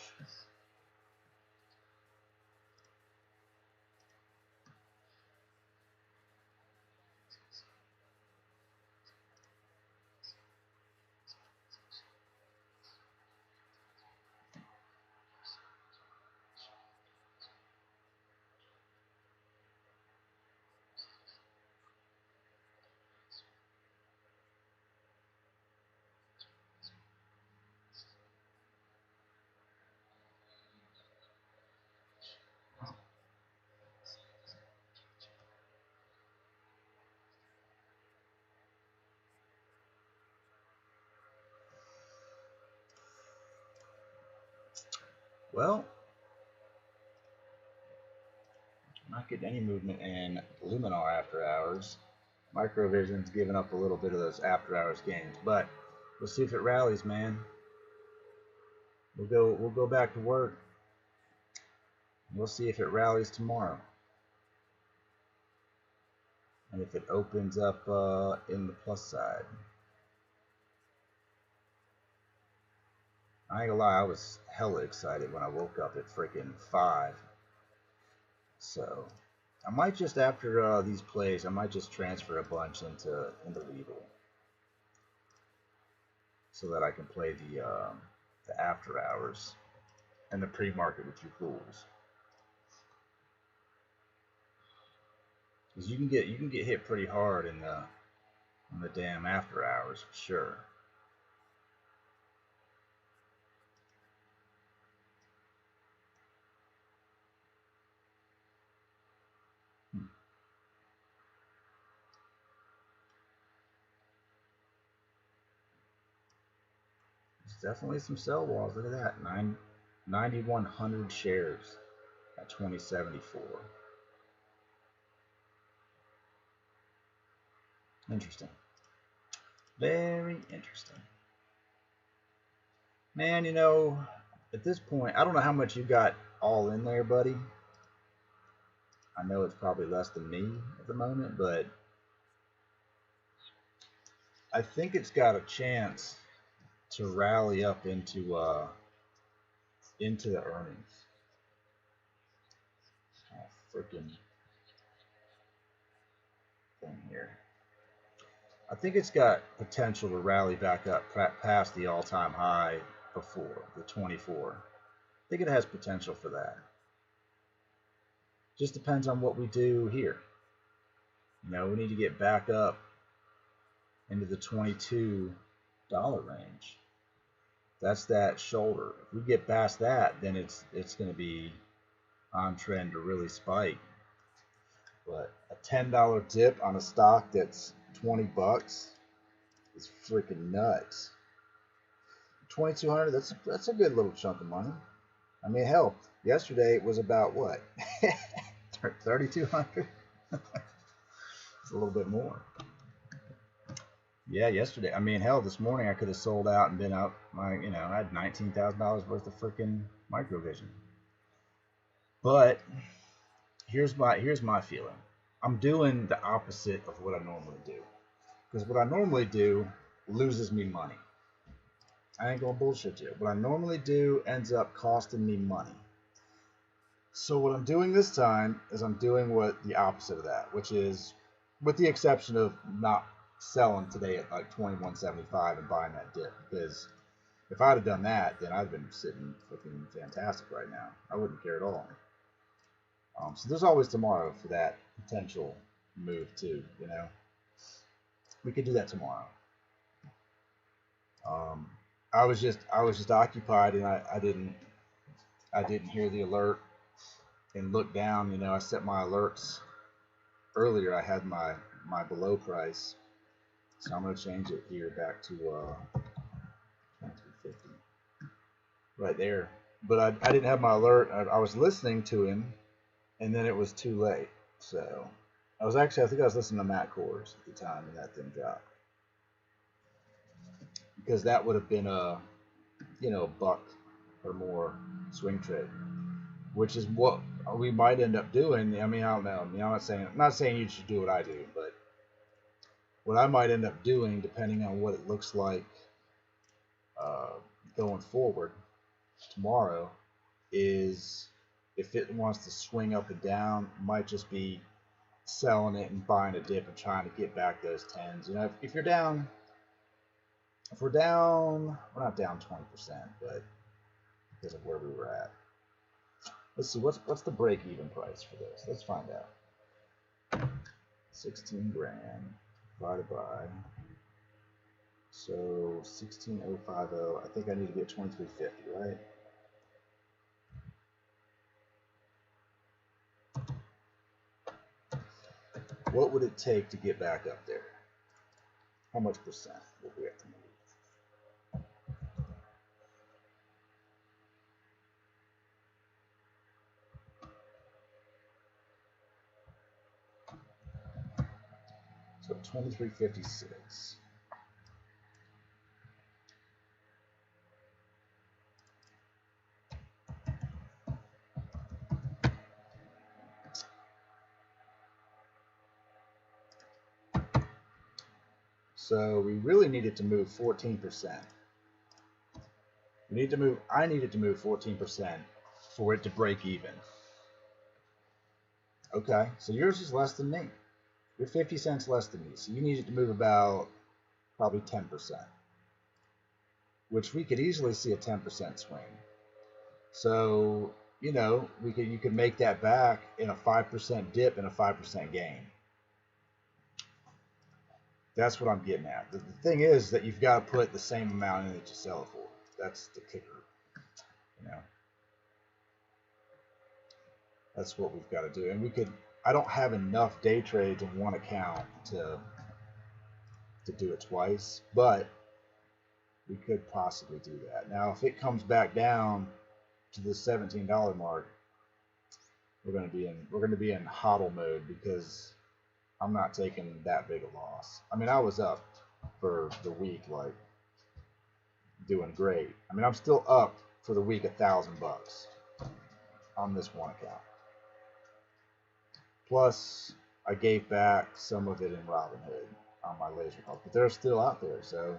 Well, not getting any movement in Luminar after hours. Microvision's giving up a little bit of those after hours gains, but we'll see if it rallies, man. We'll go back to work. We'll see if it rallies tomorrow. And if it opens up in the plus side. I ain't gonna lie, I was hella excited when I woke up at freaking 5. So I might just, after these plays, I might just transfer a bunch into Weevil, so that I can play the after hours and the pre-market with you fools. Because you can get hit pretty hard in the damn after hours for sure. There's definitely some sell walls. Look at that, 9,100 shares at 2074. Interesting. Very interesting. Man, you know, at this point, I don't know how much you got all in there, buddy. I know it's probably less than me at the moment, but I think it's got a chance to rally up into the earnings. Oh, freaking thing here. I think it's got potential to rally back up past the all-time high before, the 24. I think it has potential for that. Just depends on what we do here. You know, we need to get back up into the $22 range. That's that shoulder. If we get past that, then it's going to be on trend to really spike. But a $10 dip on a stock that's 20 bucks is freaking nuts. 2,200, that's a good little chunk of money. I mean, hell, yesterday it was about what? 3,200. It's a little bit more. Yeah, yesterday. I mean, hell, this morning I could have sold out and been out I had $19,000 worth of freaking Microvision. But here's my feeling. I'm doing the opposite of what I normally do. Because what I normally do loses me money. I ain't gonna bullshit you. What I normally do ends up costing me money. So what I'm doing this time is I'm doing the opposite of that, which is, with the exception of not selling today at like 21.75 and buying that dip, because if I'd have done that, then I'd have been sitting looking fantastic right now. I wouldn't care at all. So there's always tomorrow for that potential move too. You know, we could do that tomorrow. I was just occupied, and I didn't hear the alert and look down. You know, I set my alerts earlier. I had my below price, so I'm going to change it here back to 2250 right there. But I didn't have my alert. I was listening to him, and then it was too late. So I think I was listening to Matt Kors at the time, and that thing dropped. Because that would have been you know, buck or more swing trade, which is what we might end up doing. I mean, I don't know. I mean, I'm not saying you should do what I do, but what I might end up doing, depending on what it looks like going forward tomorrow, is if it wants to swing up and down, might just be selling it and buying a dip and trying to get back those tens. You know, if you're down, if we're down, we're not down 20%, but because of where we were at. Let's see, what's the break-even price for this? Let's find out. 16 grand divided by, so 16,050. I think I need to be at 2350, right? What would it take to get back up there? How much percent would we have to move? So 2356. So we really needed to move 14%. I needed to move 14% for it to break even. Okay, so yours is less than me. You're 50 cents less than me, so you needed to move about probably 10%, which we could easily see a 10% swing. So, you know, you could make that back in a 5% dip and a 5% gain. That's what I'm getting at. The thing is that you've got to put the same amount in that you sell it for. That's the kicker, you know. That's what we've got to do. And I don't have enough day trades in one account to do it twice, but we could possibly do that. Now, if it comes back down to the $17 mark, we're going to be in hodl mode, because I'm not taking that big a loss. I mean, I was up for the week, like doing great. I mean, I'm still up for the week $1,000 on this one account. Plus, I gave back some of it in Robinhood on my Lazr calls, but they're still out there, so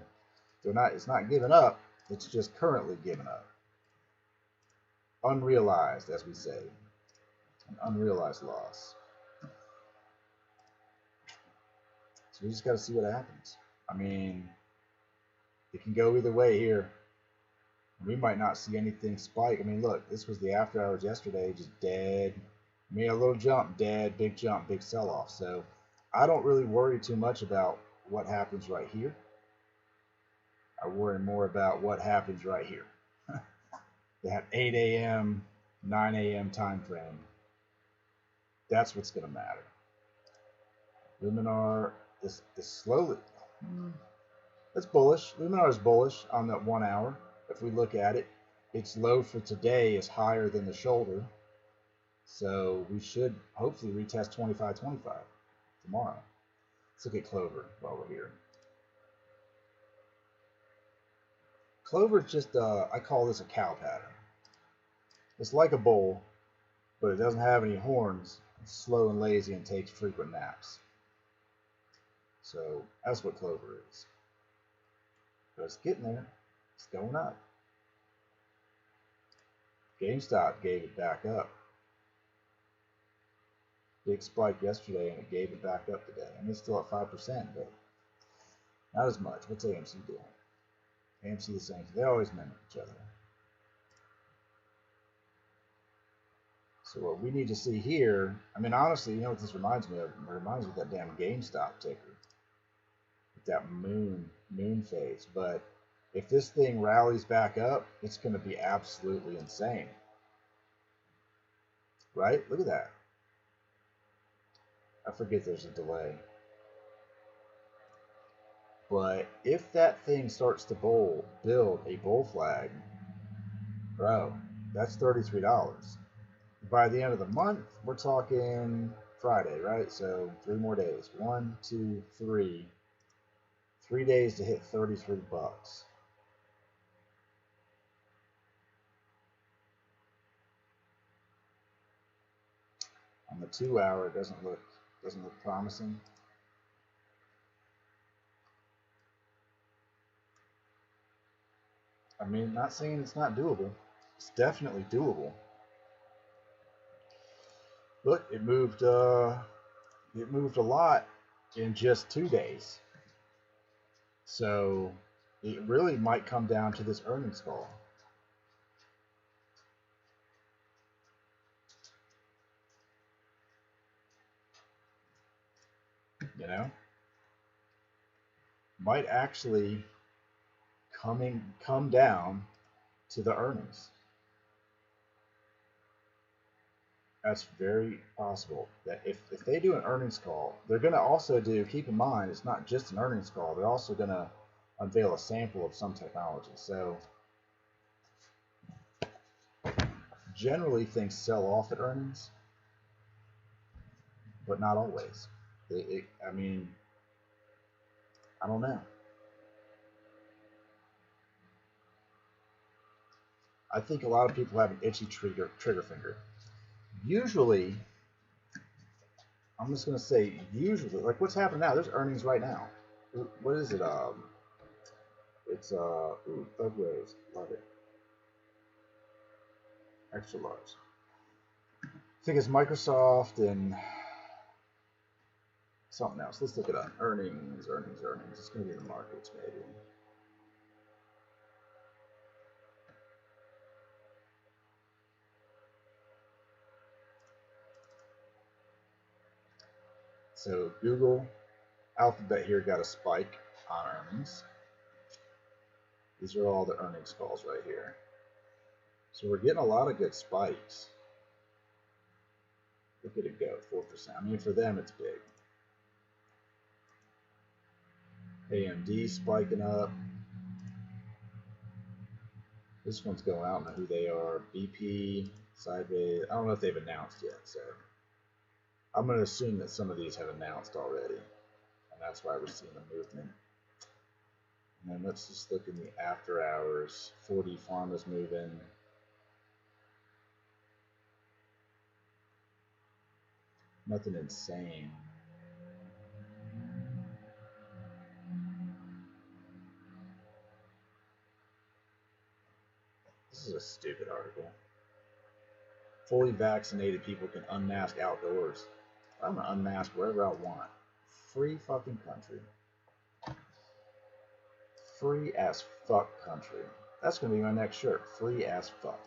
they're not. It's not giving up. It's just currently giving up. Unrealized, as we say, an unrealized loss. So we just got to see what happens. I mean, it can go either way here. We might not see anything spike. I mean, look, this was the after hours yesterday, just dead. I mean, a little jump, dead, big jump, big sell-off. So I don't really worry too much about what happens right here. I worry more about what happens right here. That 8 a.m., 9 a.m. time frame. That's what's going to matter. Luminar is slowly. It's bullish. Luminar is bullish on that 1 hour. If we look at it, its low for today is higher than the shoulder. So we should hopefully retest 25.25 tomorrow. Let's look at Clover while we're here. Clover is just, I call this a cow pattern. It's like a bull, but it doesn't have any horns. It's slow and lazy and takes frequent naps. So that's what Clover is. But it's getting there. It's going up. GameStop gave it back up. Big spike yesterday, and it gave it back up today. I mean, it's still at 5%, but not as much. What's AMC doing? AMC the same. They always mimic each other. So what we need to see here, I mean, honestly, you know what this reminds me of? It reminds me of that damn GameStop ticker. With that moon phase. But if this thing rallies back up, it's going to be absolutely insane. Right? Look at that. I forget there's a delay. But if that thing starts to build a bull flag, bro, that's $33. By the end of the month, we're talking Friday, right? So 3 more days. 1, 2, 3. 3 days to hit $33. On the 2 hour, it doesn't look promising. I mean, not saying it's not doable. It's definitely doable. Look, it moved a lot in just 2 days. So it really might come down to this earnings call. You know, might actually come down to the earnings. That's very possible. That if they do an earnings call, they're going to also do, keep in mind, it's not just an earnings call. They're also going to unveil a sample of some technology. So generally things sell off at earnings, but not always. I mean, I don't know. I think a lot of people have an itchy trigger finger. Usually, I'm just going to say usually, like what's happening now, there's earnings right now. What is it? It's Thug Waves, love it. Extra large. I think it's Microsoft and something else. Let's look it up. Earnings. It's going to be the markets, maybe. So Google, Alphabet here got a spike on earnings. These are all the earnings calls right here. So we're getting a lot of good spikes. Look at it go, 4%. I mean, for them, it's big. AMD spiking up. This one's going, I don't know who they are. BP, sideways. I don't know if they've announced yet, so I'm going to assume that some of these have announced already, and that's why we're seeing the movement. And then let's just look in the after hours. 40 Pharma's moving. Nothing insane. This is a stupid article. Fully vaccinated people can unmask outdoors. I'm gonna unmask wherever I want. Free fucking country. Free as fuck country. That's gonna be my next shirt. Free as fuck.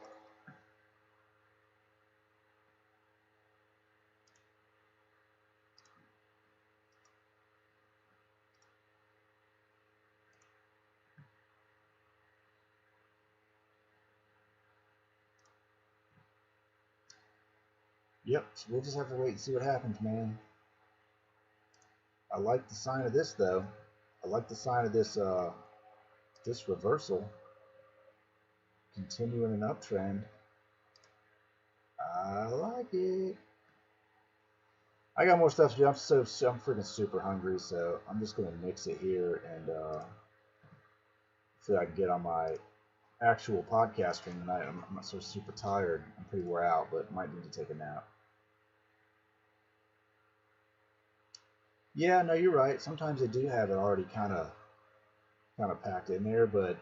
Yep, so we'll just have to wait and see what happens, man. I like the sign of this though. I like the sign of this this reversal. Continuing an uptrend. I like it. I got more stuff to do. I'm freaking super hungry, so I'm just gonna mix it here and so I can get on my actual podcast stream tonight. I'm not so super tired. I'm pretty wore out, but might need to take a nap. Yeah, no, you're right. Sometimes they do have it already kind of packed in there, but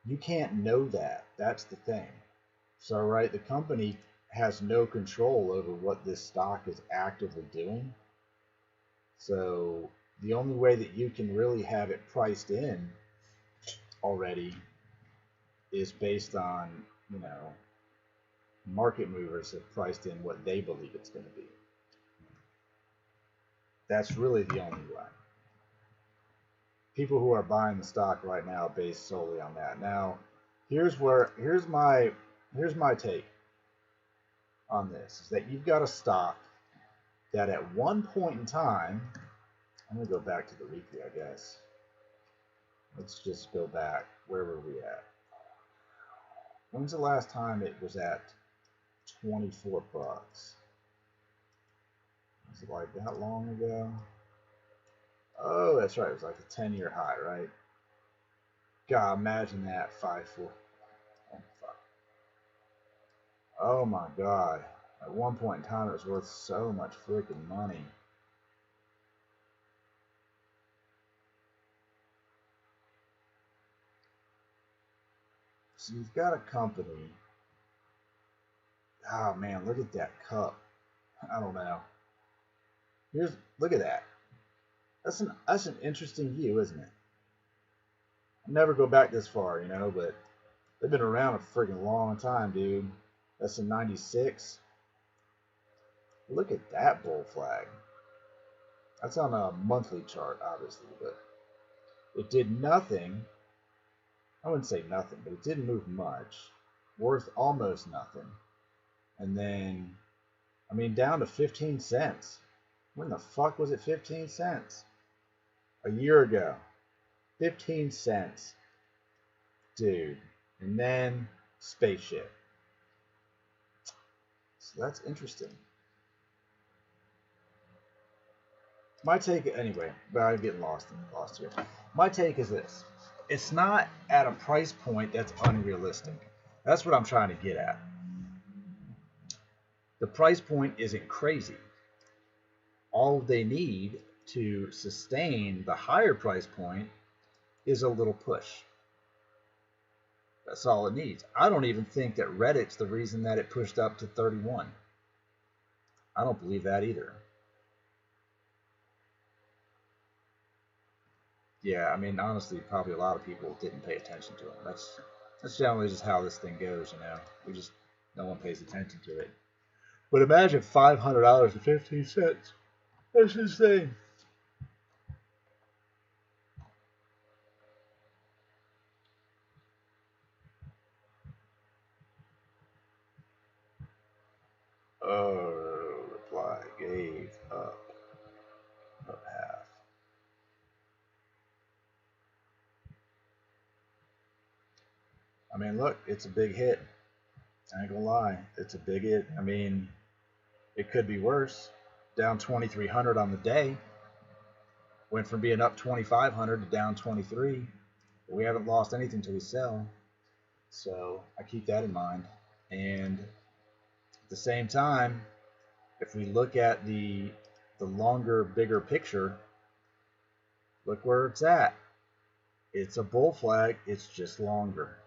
you can't know that. That's the thing. So, right, the company has no control over what this stock is actively doing. So, the only way that you can really have it priced in already is based on, you know, market movers have priced in what they believe it's going to be. That's really the only way. People who are buying the stock right now based solely on that. Now, here's my take on this is that you've got a stock that at one point in time, I'm gonna go back to the weekly, I guess. Let's just go back. Where were we at? When's the last time it was at 24 bucks? Was it like that long ago? Oh, that's right. It was like a 10-year high, right? God, imagine that. 5-4. Oh, fuck. Oh, my God. At one point in time, it was worth so much freaking money. So you've got a company. Oh man, look at that cup. I don't know. Look at that. That's an interesting view, isn't it? I'll never go back this far, you know, but they've been around a freaking long time, dude. That's in '96. Look at that bull flag. That's on a monthly chart, obviously, but it did nothing. I wouldn't say nothing, but it didn't move much. Worth almost nothing. And then, I mean, down to 15 cents. When the fuck was it 15 cents? A year ago. 15 cents. Dude. And then, spaceship. So that's interesting. My take, anyway, but I'm getting lost here. My take is this. It's not at a price point that's unrealistic. That's what I'm trying to get at. The price point isn't crazy. All they need to sustain the higher price point is a little push. That's all it needs. I don't even think that Reddit's the reason that it pushed up to 31. I don't believe that either. Yeah, I mean, honestly, probably a lot of people didn't pay attention to it. That's generally just how this thing goes, you know. No one pays attention to it. But imagine $500 and 15 cents. That's insane. Oh, reply, gave up half. I mean, look, it's a big hit. I ain't gonna lie, it's a big hit. I mean, it could be worse. Down 2,300 on the day. Went from being up 2,500 to down 23. But we haven't lost anything till we sell. So I keep that in mind. And at the same time, if we look at the longer, bigger picture, look where it's at. It's a bull flag, it's just longer.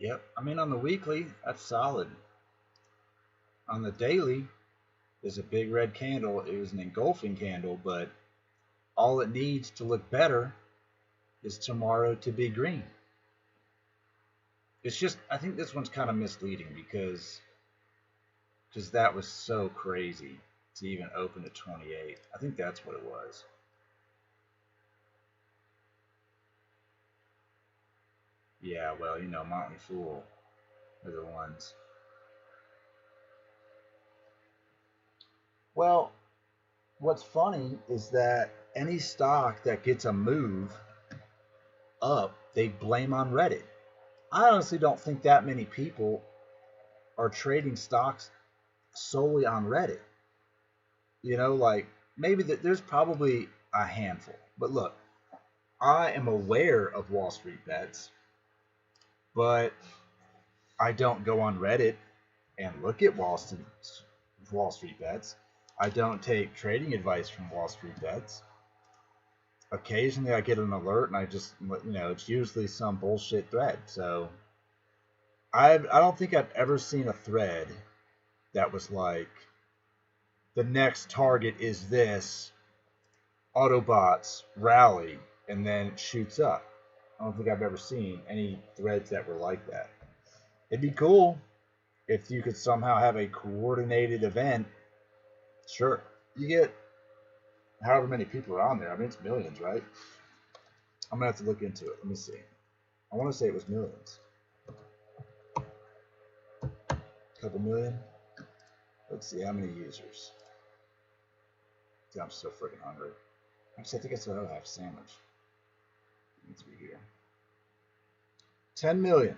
Yep, I mean, on the weekly, that's solid. On the daily, is a big red candle. It was an engulfing candle, but all it needs to look better is tomorrow to be green. It's just, I think this one's kind of misleading because that was so crazy to even open at 28. I think that's what it was. Yeah, well, you know, Motley Fool are the ones. Well, what's funny is that any stock that gets a move up, they blame on Reddit. I honestly don't think that many people are trading stocks solely on Reddit. You know, like maybe there's probably a handful. But look, I am aware of Wall Street bets, but I don't go on Reddit and look at Wall Street bets. I don't take trading advice from Wall Street bets. Occasionally I get an alert and I just, you know, it's usually some bullshit thread. So I don't think I've ever seen a thread that was like, the next target is this, Autobots rally, and then it shoots up. I don't think I've ever seen any threads that were like that. It'd be cool if you could somehow have a coordinated event. Sure, you get however many people are on there. I mean, it's millions, right? I'm gonna have to look into it. Let me see. I want to say it was millions. A couple million. Let's see how many users. Dude, I'm so freaking hungry. Actually, I think I still have a half sandwich. Needs to be here. 10 million.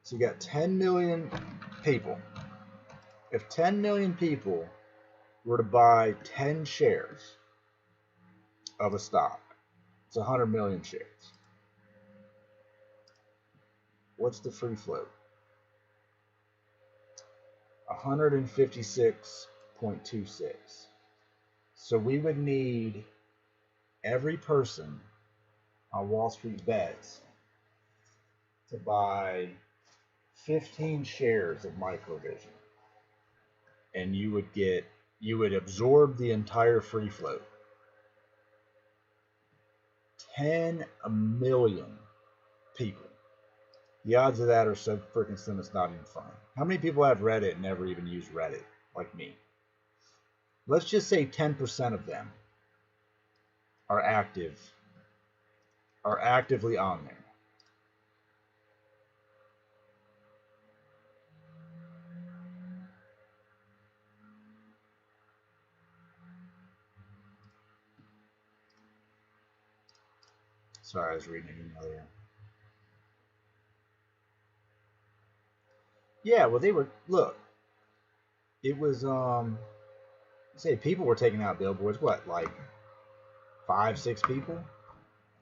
So you got 10 million people. If 10 million people were to buy 10 shares of a stock, it's 100 million shares. What's the free float? 156.26. So we would need every person on Wall Street bets to buy 15 shares of Microvision, and you would absorb the entire free float. 10 million people. The odds of that are so freaking slim it's not even funny. How many people have Reddit and never even use Reddit like me? Let's just say 10% of them are actively on there. Sorry, I was reading an email here. Yeah, well, they were, look, it was, say people were taking out billboards, what, like 5, 6 people?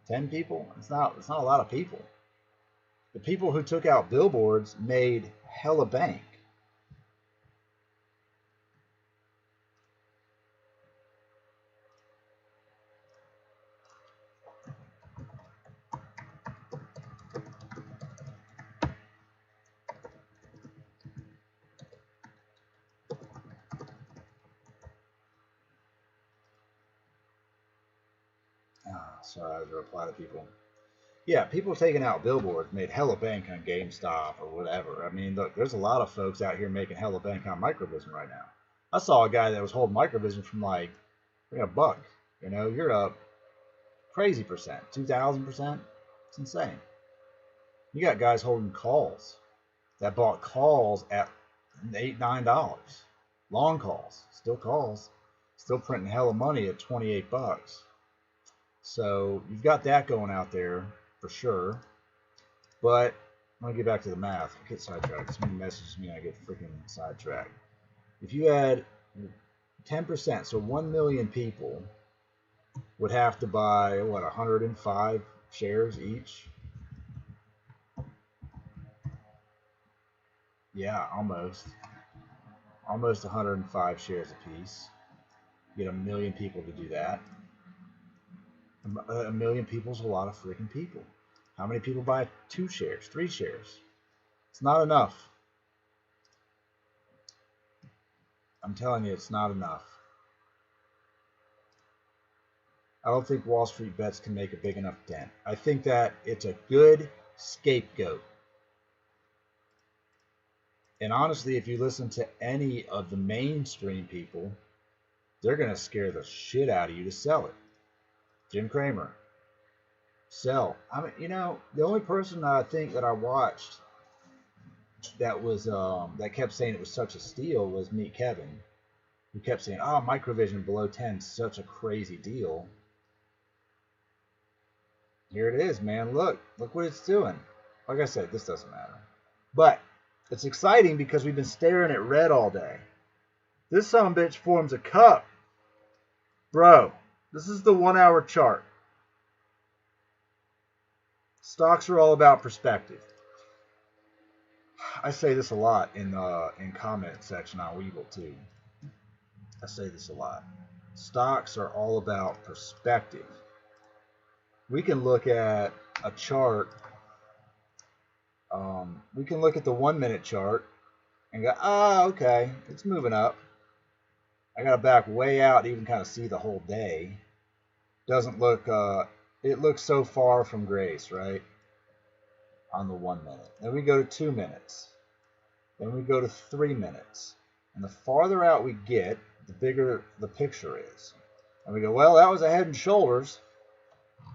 10 people? It's not a lot of people. The people who took out billboards made hella bank. Sorry, I was a reply to people. Yeah, people taking out billboards made hella bank on GameStop or whatever. I mean, look, there's a lot of folks out here making hella bank on Microvision right now. I saw a guy that was holding Microvision from like $1. You know, you're up crazy percent, 2,000%. It's insane. You got guys holding calls that bought calls at $8, $9. Long calls, still printing hella money at $28. So you've got that going out there for sure. But I'm gonna get back to the math. I get sidetracked. Somebody messages me, I get freaking sidetracked. If you had 10%, so 1 million people would have to buy, what, 105 shares each? Yeah, almost 105 shares apiece. Get 1 million people to do that. 1 million people is a lot of freaking people. How many people buy 2 shares, 3 shares? It's not enough. I'm telling you, it's not enough. I don't think Wall Street bets can make a big enough dent. I think that it's a good scapegoat. And honestly, if you listen to any of the mainstream people, they're going to scare the shit out of you to sell it. Jim Cramer, sell. I mean, the only person I think that I watched that was that kept saying it was such a steal was Meet Kevin, who kept saying, "Oh, Microvision below 10 is such a crazy deal." Here it is, man. Look what it's doing. Like I said, this doesn't matter, but it's exciting because we've been staring at red all day. This sumbitch forms a cup, bro. This is the 1 hour chart. Stocks are all about perspective. I say this a lot in comment section on Weeble too. I say this a lot. Stocks are all about perspective. We can look at a chart. We can look at the 1 minute chart and go, okay, it's moving up. I got to back way out to even kind of see the whole day. Doesn't look, it looks so far from grace, right? On the 1 minute. Then we go to 2 minutes. Then we go to 3 minutes. And the farther out we get, the bigger the picture is. And we go, well, that was a head and shoulders,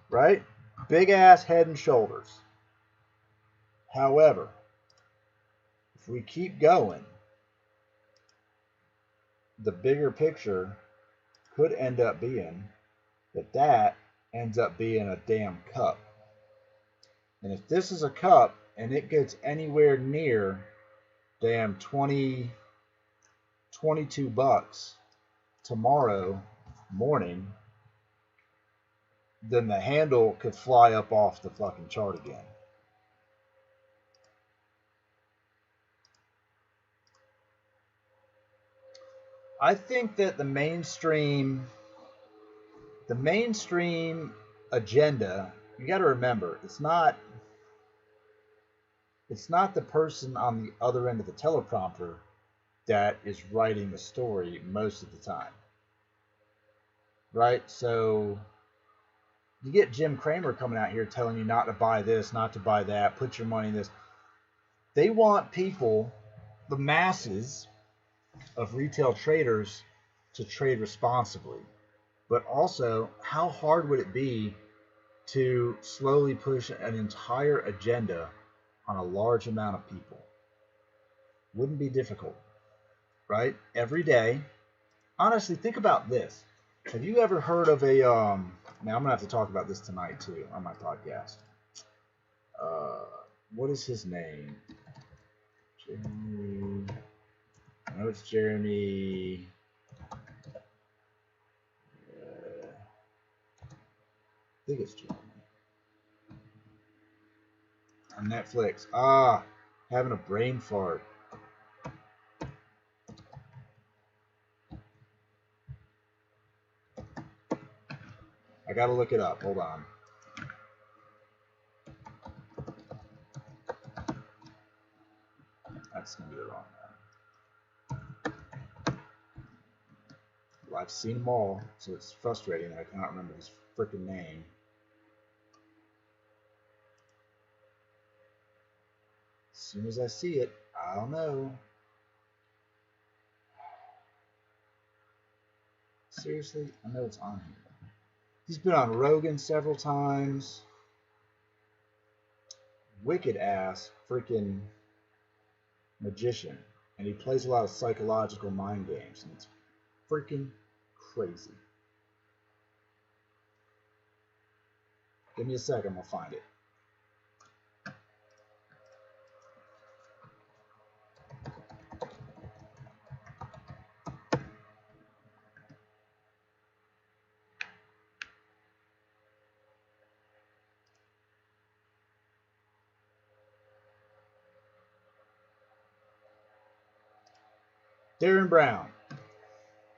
right? Big ass head and shoulders. However, if we keep going, the bigger picture could end up being that ends up being a damn cup. And if this is a cup and it gets anywhere near damn 22 bucks tomorrow morning, then the handle could fly up off the fucking chart again. I think that the mainstream agenda, you got to remember, it's not the person on the other end of the teleprompter that is writing the story most of the time, right? So you get Jim Cramer coming out here telling you not to buy this, not to buy that, put your money in this. They want people, the masses of retail traders, to trade responsibly. But also, how hard would it be to slowly push an entire agenda on a large amount of people? Wouldn't be difficult, right? Every day. Honestly, think about this. Have you ever heard of a now I'm gonna have to talk about this tonight too on my podcast. What is his name? Jeremy. I know it's Jeremy. I think it's Jeremy. On Netflix. Having a brain fart. I gotta look it up. Hold on. That's gonna be the wrong one. Well, I've seen them all, so it's frustrating that I cannot remember his freaking name. As soon as I see it, I'll know. Seriously? I know it's on here. He's been on Rogan several times. Wicked ass freaking magician. And he plays a lot of psychological mind games. And it's freaking crazy. Give me a second, we'll find it. Darren Brown.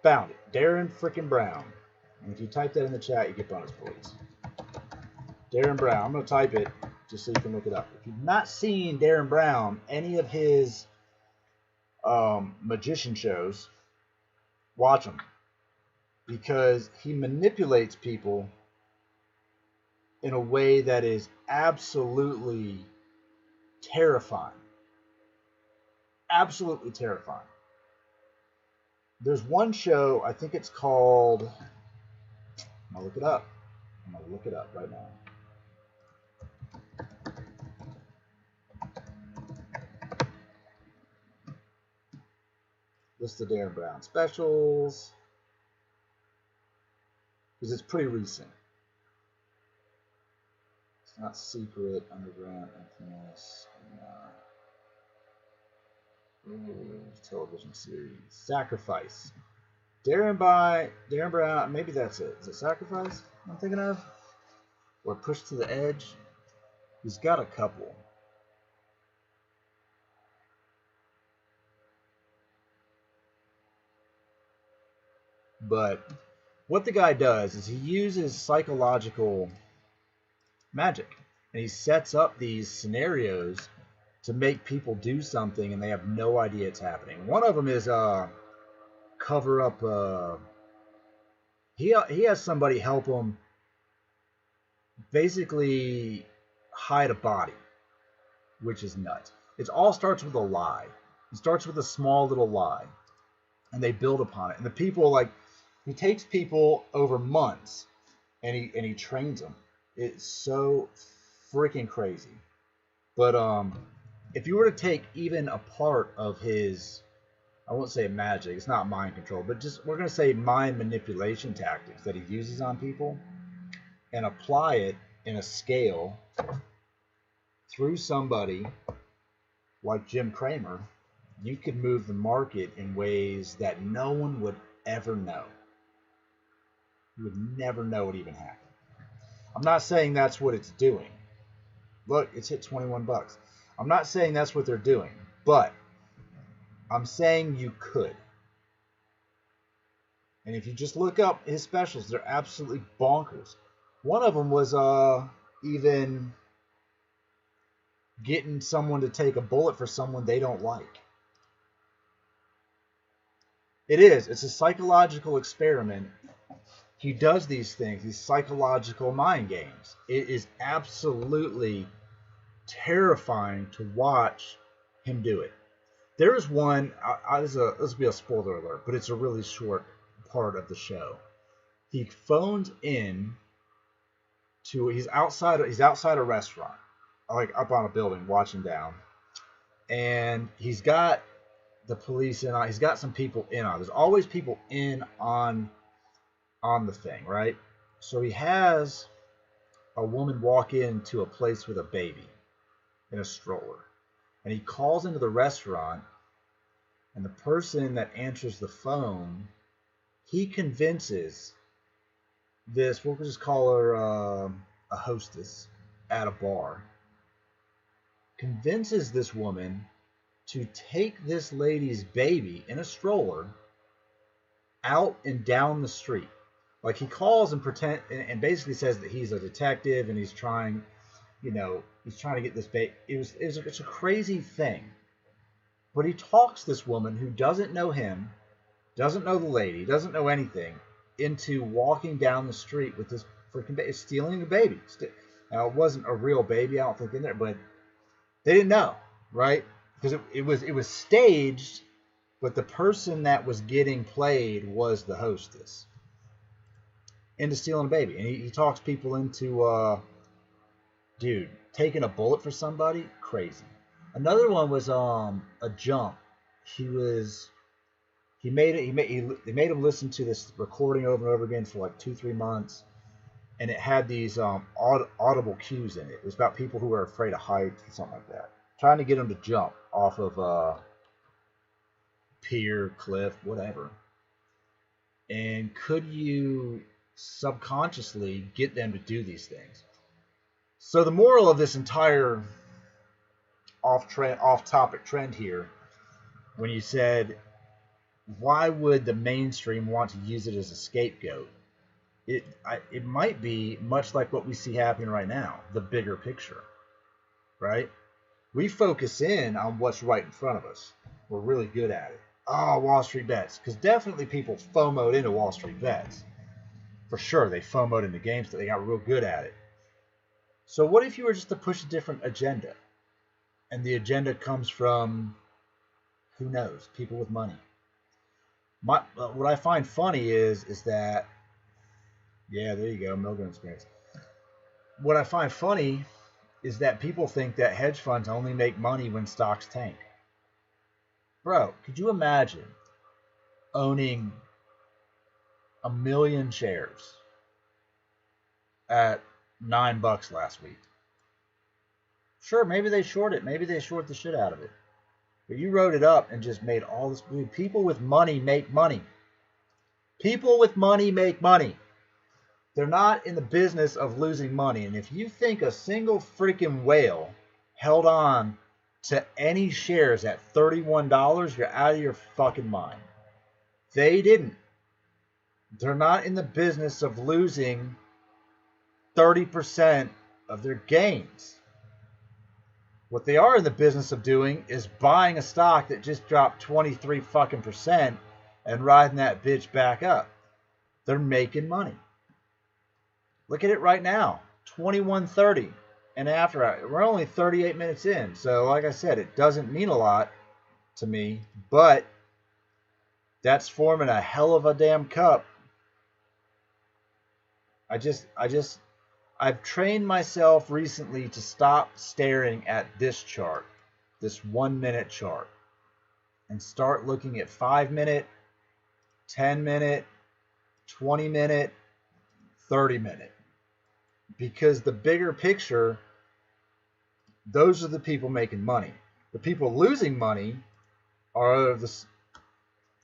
Found it. Darren freaking Brown. And if you type that in the chat, you get bonus points. Darren Brown. I'm going to type it just so you can look it up. If you've not seen Darren Brown, any of his magician shows, watch them. Because he manipulates people in a way that is absolutely terrifying. Absolutely terrifying. There's one show, I think it's called, I'm going to look it up. I'm going to look it up right now. list of Darren Brown specials, because it's pretty recent. It's not Secret, Underground, Infamous, television series. Sacrifice. Darren Brown, maybe that's it. Is it Sacrifice I'm thinking of? Or Push to the Edge? He's got a couple. But what the guy does is he uses psychological magic. And he sets up these scenarios to make people do something and they have no idea it's happening. One of them is cover up. He has somebody help him basically hide a body, which is nuts. It all starts with a lie. It starts with a small little lie, and they build upon it. And the people, like, he takes people over months, and he trains them. It's so freaking crazy. But if you were to take even a part of his, I won't say magic, it's not mind control, but just, we're going to say mind manipulation tactics that he uses on people, and apply it in a scale through somebody like Jim Cramer, you could move the market in ways that no one would ever know. You would never know it even happened. I'm not saying that's what it's doing. Look, it's hit 21 bucks. I'm not saying that's what they're doing, but I'm saying you could. And if you just look up his specials, they're absolutely bonkers. One of them was even getting someone to take a bullet for someone they don't like. It's a psychological experiment. He does these things, these psychological mind games. It is absolutely terrifying to watch him do it. There is one, this will be a spoiler alert, but it's a really short part of the show. He phones in to, he's outside a restaurant, like up on a building, watching down, and he's got the police in on, he's got some people in on. There's always people in on the thing, right? So he has a woman walk into a place with a baby in a stroller, and he calls into the restaurant, and the person that answers the phone, he convinces this, we'll just call her a hostess at a bar, convinces this woman to take this lady's baby in a stroller out and down the street. Like, he calls and basically says that he's a detective and he's trying, he's trying to get this baby. It's a crazy thing. But he talks this woman who doesn't know him, doesn't know the lady, doesn't know anything, into walking down the street with this freaking baby, stealing the baby. Now, it wasn't a real baby, I don't think, in there, but they didn't know, right? Because it was staged, but the person that was getting played was the hostess. Into stealing a baby. And he talks people into, dude, taking a bullet for somebody, crazy. Another one was a jump. They made him listen to this recording over and over again for like 2-3 months, and it had these audible cues in it. It was about people who were afraid of heights or something like that, trying to get them to jump off of a pier, cliff, whatever. And could you subconsciously get them to do these things? So the moral of this entire off-topic trend here, when you said, why would the mainstream want to use it as a scapegoat? It might be much like what we see happening right now, the bigger picture, right? We focus in on what's right in front of us. We're really good at it. Oh, Wall Street bets. Because definitely people FOMO'd into Wall Street bets. For sure, they FOMO'd into games, but they got real good at it. So what if you were just to push a different agenda? And the agenda comes from, who knows, people with money. What I find funny is that, yeah, there you go, Milgram experience. What I find funny is that people think that hedge funds only make money when stocks tank. Bro, could you imagine owning 1 million shares at $9 last week. Sure, maybe they short it. Maybe they short the shit out of it. But you wrote it up and just made all this. People with money make money. People with money make money. They're not in the business of losing money. And if you think a single freaking whale held on to any shares at $31, you're out of your fucking mind. They didn't. They're not in the business of losing 30% of their gains. What they are in the business of doing is buying a stock that just dropped 23 fucking percent and riding that bitch back up. They're making money. Look at it right now, 21:30, and after we're only 38 minutes in. So like I said, it doesn't mean a lot to me, but that's forming a hell of a damn cup. I've trained myself recently to stop staring at this chart, this 1 minute chart, and start looking at 5 minute, 10 minute, 20 minute, 30 minute. Because the bigger picture, those are the people making money. The people losing money are the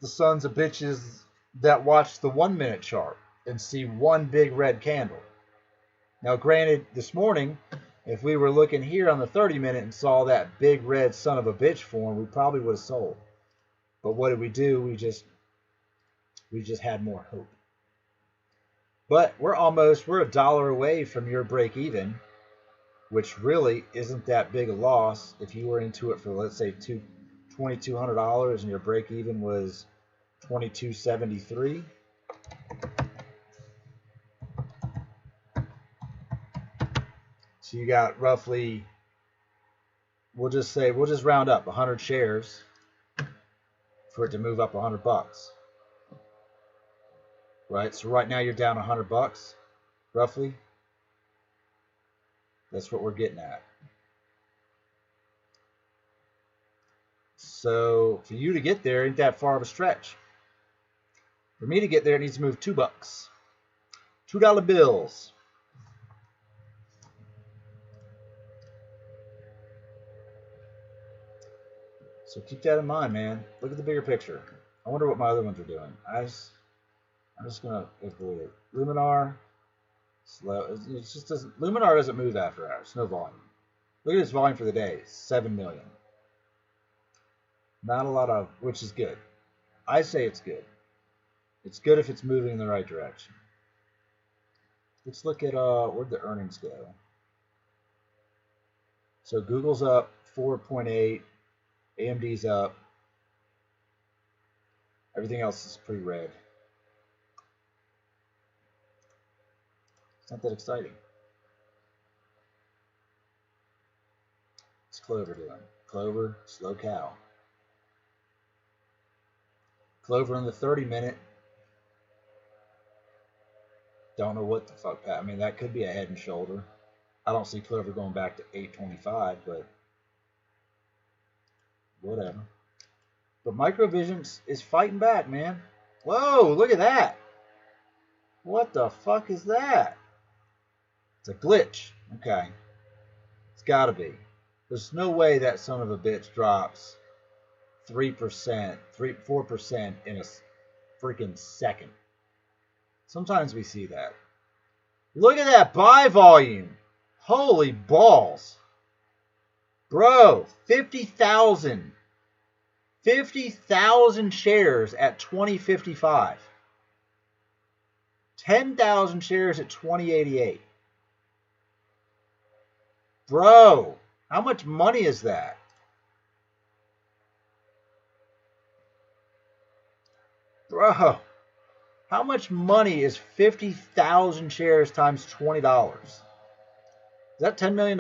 sons of bitches that watch the 1 minute chart and see one big red candle. Now, granted, this morning, if we were looking here on the 30 minute and saw that big red son of a bitch form, we probably would have sold. But what did we do? We just had more hope. But we're $1 away from your break even, which really isn't that big a loss. If you were into it for, let's say, $2,200 and your break even was $2,273. So you got roughly, we'll just round up 100 shares for it to move up $100. Right? So right now you're down $100, roughly. That's what we're getting at. So for you to get there, ain't that far of a stretch. For me to get there, it needs to move $2. $2 bills. So keep that in mind, man. Look at the bigger picture. I wonder what my other ones are doing. I'm just gonna avoid it. Luminar, slow. It just doesn't. Luminar doesn't move after hours. No volume. Look at its volume for the day. 7 million. Not a lot of, which is good. I say it's good. It's good if it's moving in the right direction. Let's look at where'd the earnings go. So Google's up 4.8. AMD's up. Everything else is pretty red. It's not that exciting. What's Clover doing? Clover, slow cow. Clover in the 30 minute. Don't know what the fuck. I mean, that could be a head and shoulder. I don't see Clover going back to 825, but whatever. But Microvision is fighting back, man. Whoa, look at that. What the fuck is that? It's a glitch. Okay. It's got to be. There's no way that son of a bitch drops 3%, 4% in a freaking second. Sometimes we see that. Look at that buy volume. Holy balls. Bro, 50,000. 50,000 shares at 20.55. 10,000 shares at 20.88. Bro, how much money is that? Bro, how much money is 50,000 shares times $20? Is that $10 million?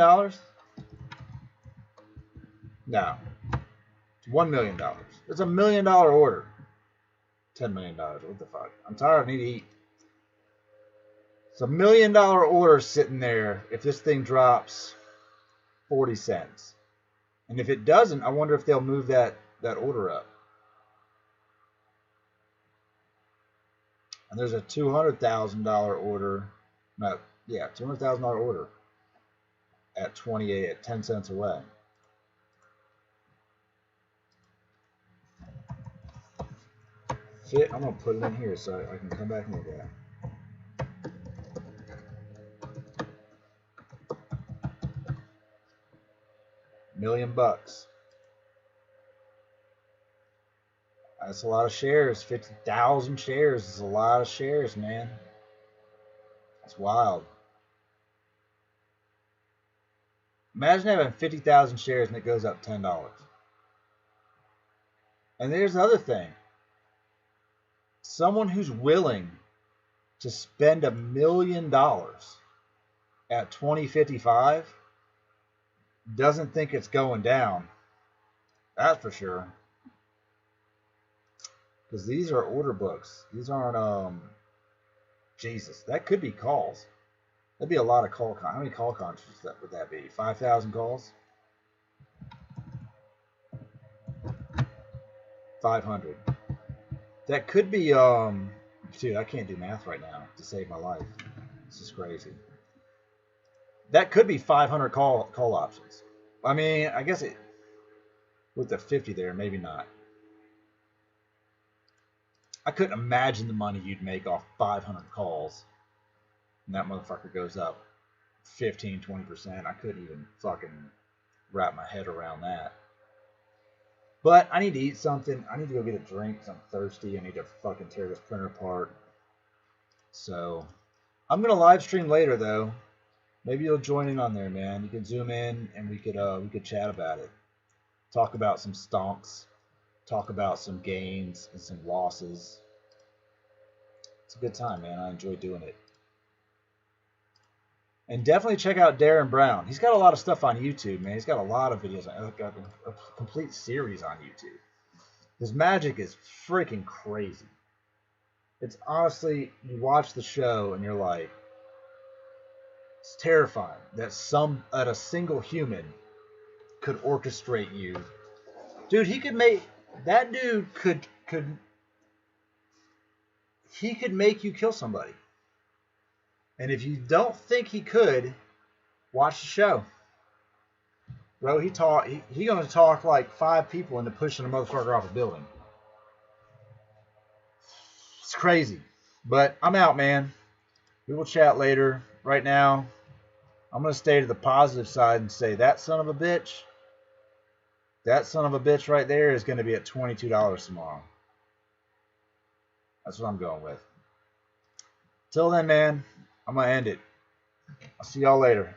No. It's $1 million. It's $1 million order. $10 million. What the fuck? I'm tired. I need to eat. It's $1 million order sitting there if this thing drops 40 cents. And if it doesn't, I wonder if they'll move that order up. And there's a $200,000 order. No, yeah, $200,000 order at 28 at 10 cents away. I'm gonna put it in here so I can come back and look at it. $1 million. That's a lot of shares. 50,000 shares is a lot of shares, man. That's wild. Imagine having 50,000 shares and it goes up $10. And there's the other thing. Someone who's willing to spend $1 million at 20.55 doesn't think it's going down. That's for sure. Because these are order books. These aren't, Jesus, that could be calls. That'd be a lot of call. How many call contracts would that be? 5,000 calls? 500. That could be, dude, I can't do math right now to save my life. This is crazy. That could be 500 call options. I mean, I guess it, with the 50 there, maybe not. I couldn't imagine the money you'd make off 500 calls. And that motherfucker goes up 15, 20%. I couldn't even fucking wrap my head around that. But I need to eat something. I need to go get a drink because I'm thirsty. I need to fucking tear this printer apart. So I'm gonna live stream later though. Maybe you'll join in on there, man. You can zoom in and we could chat about it. Talk about some stonks. Talk about some gains and some losses. It's a good time, man. I enjoy doing it. And definitely check out Darren Brown. He's got a lot of stuff on YouTube, man. He's got a lot of videos. I've got a complete series on YouTube. His magic is freaking crazy. It's honestly, you watch the show and you're like, it's terrifying that a single human could orchestrate you. Dude, he could make, that dude he could make you kill somebody. And if you don't think he could, watch the show. Bro, he gonna talk like 5 people into pushing a motherfucker off a building. It's crazy. But I'm out, man. We will chat later. Right now, I'm gonna stay to the positive side and say that son of a bitch right there is gonna be at $22 tomorrow. That's what I'm going with. Till then, man, I'm gonna end it. I'll see y'all later.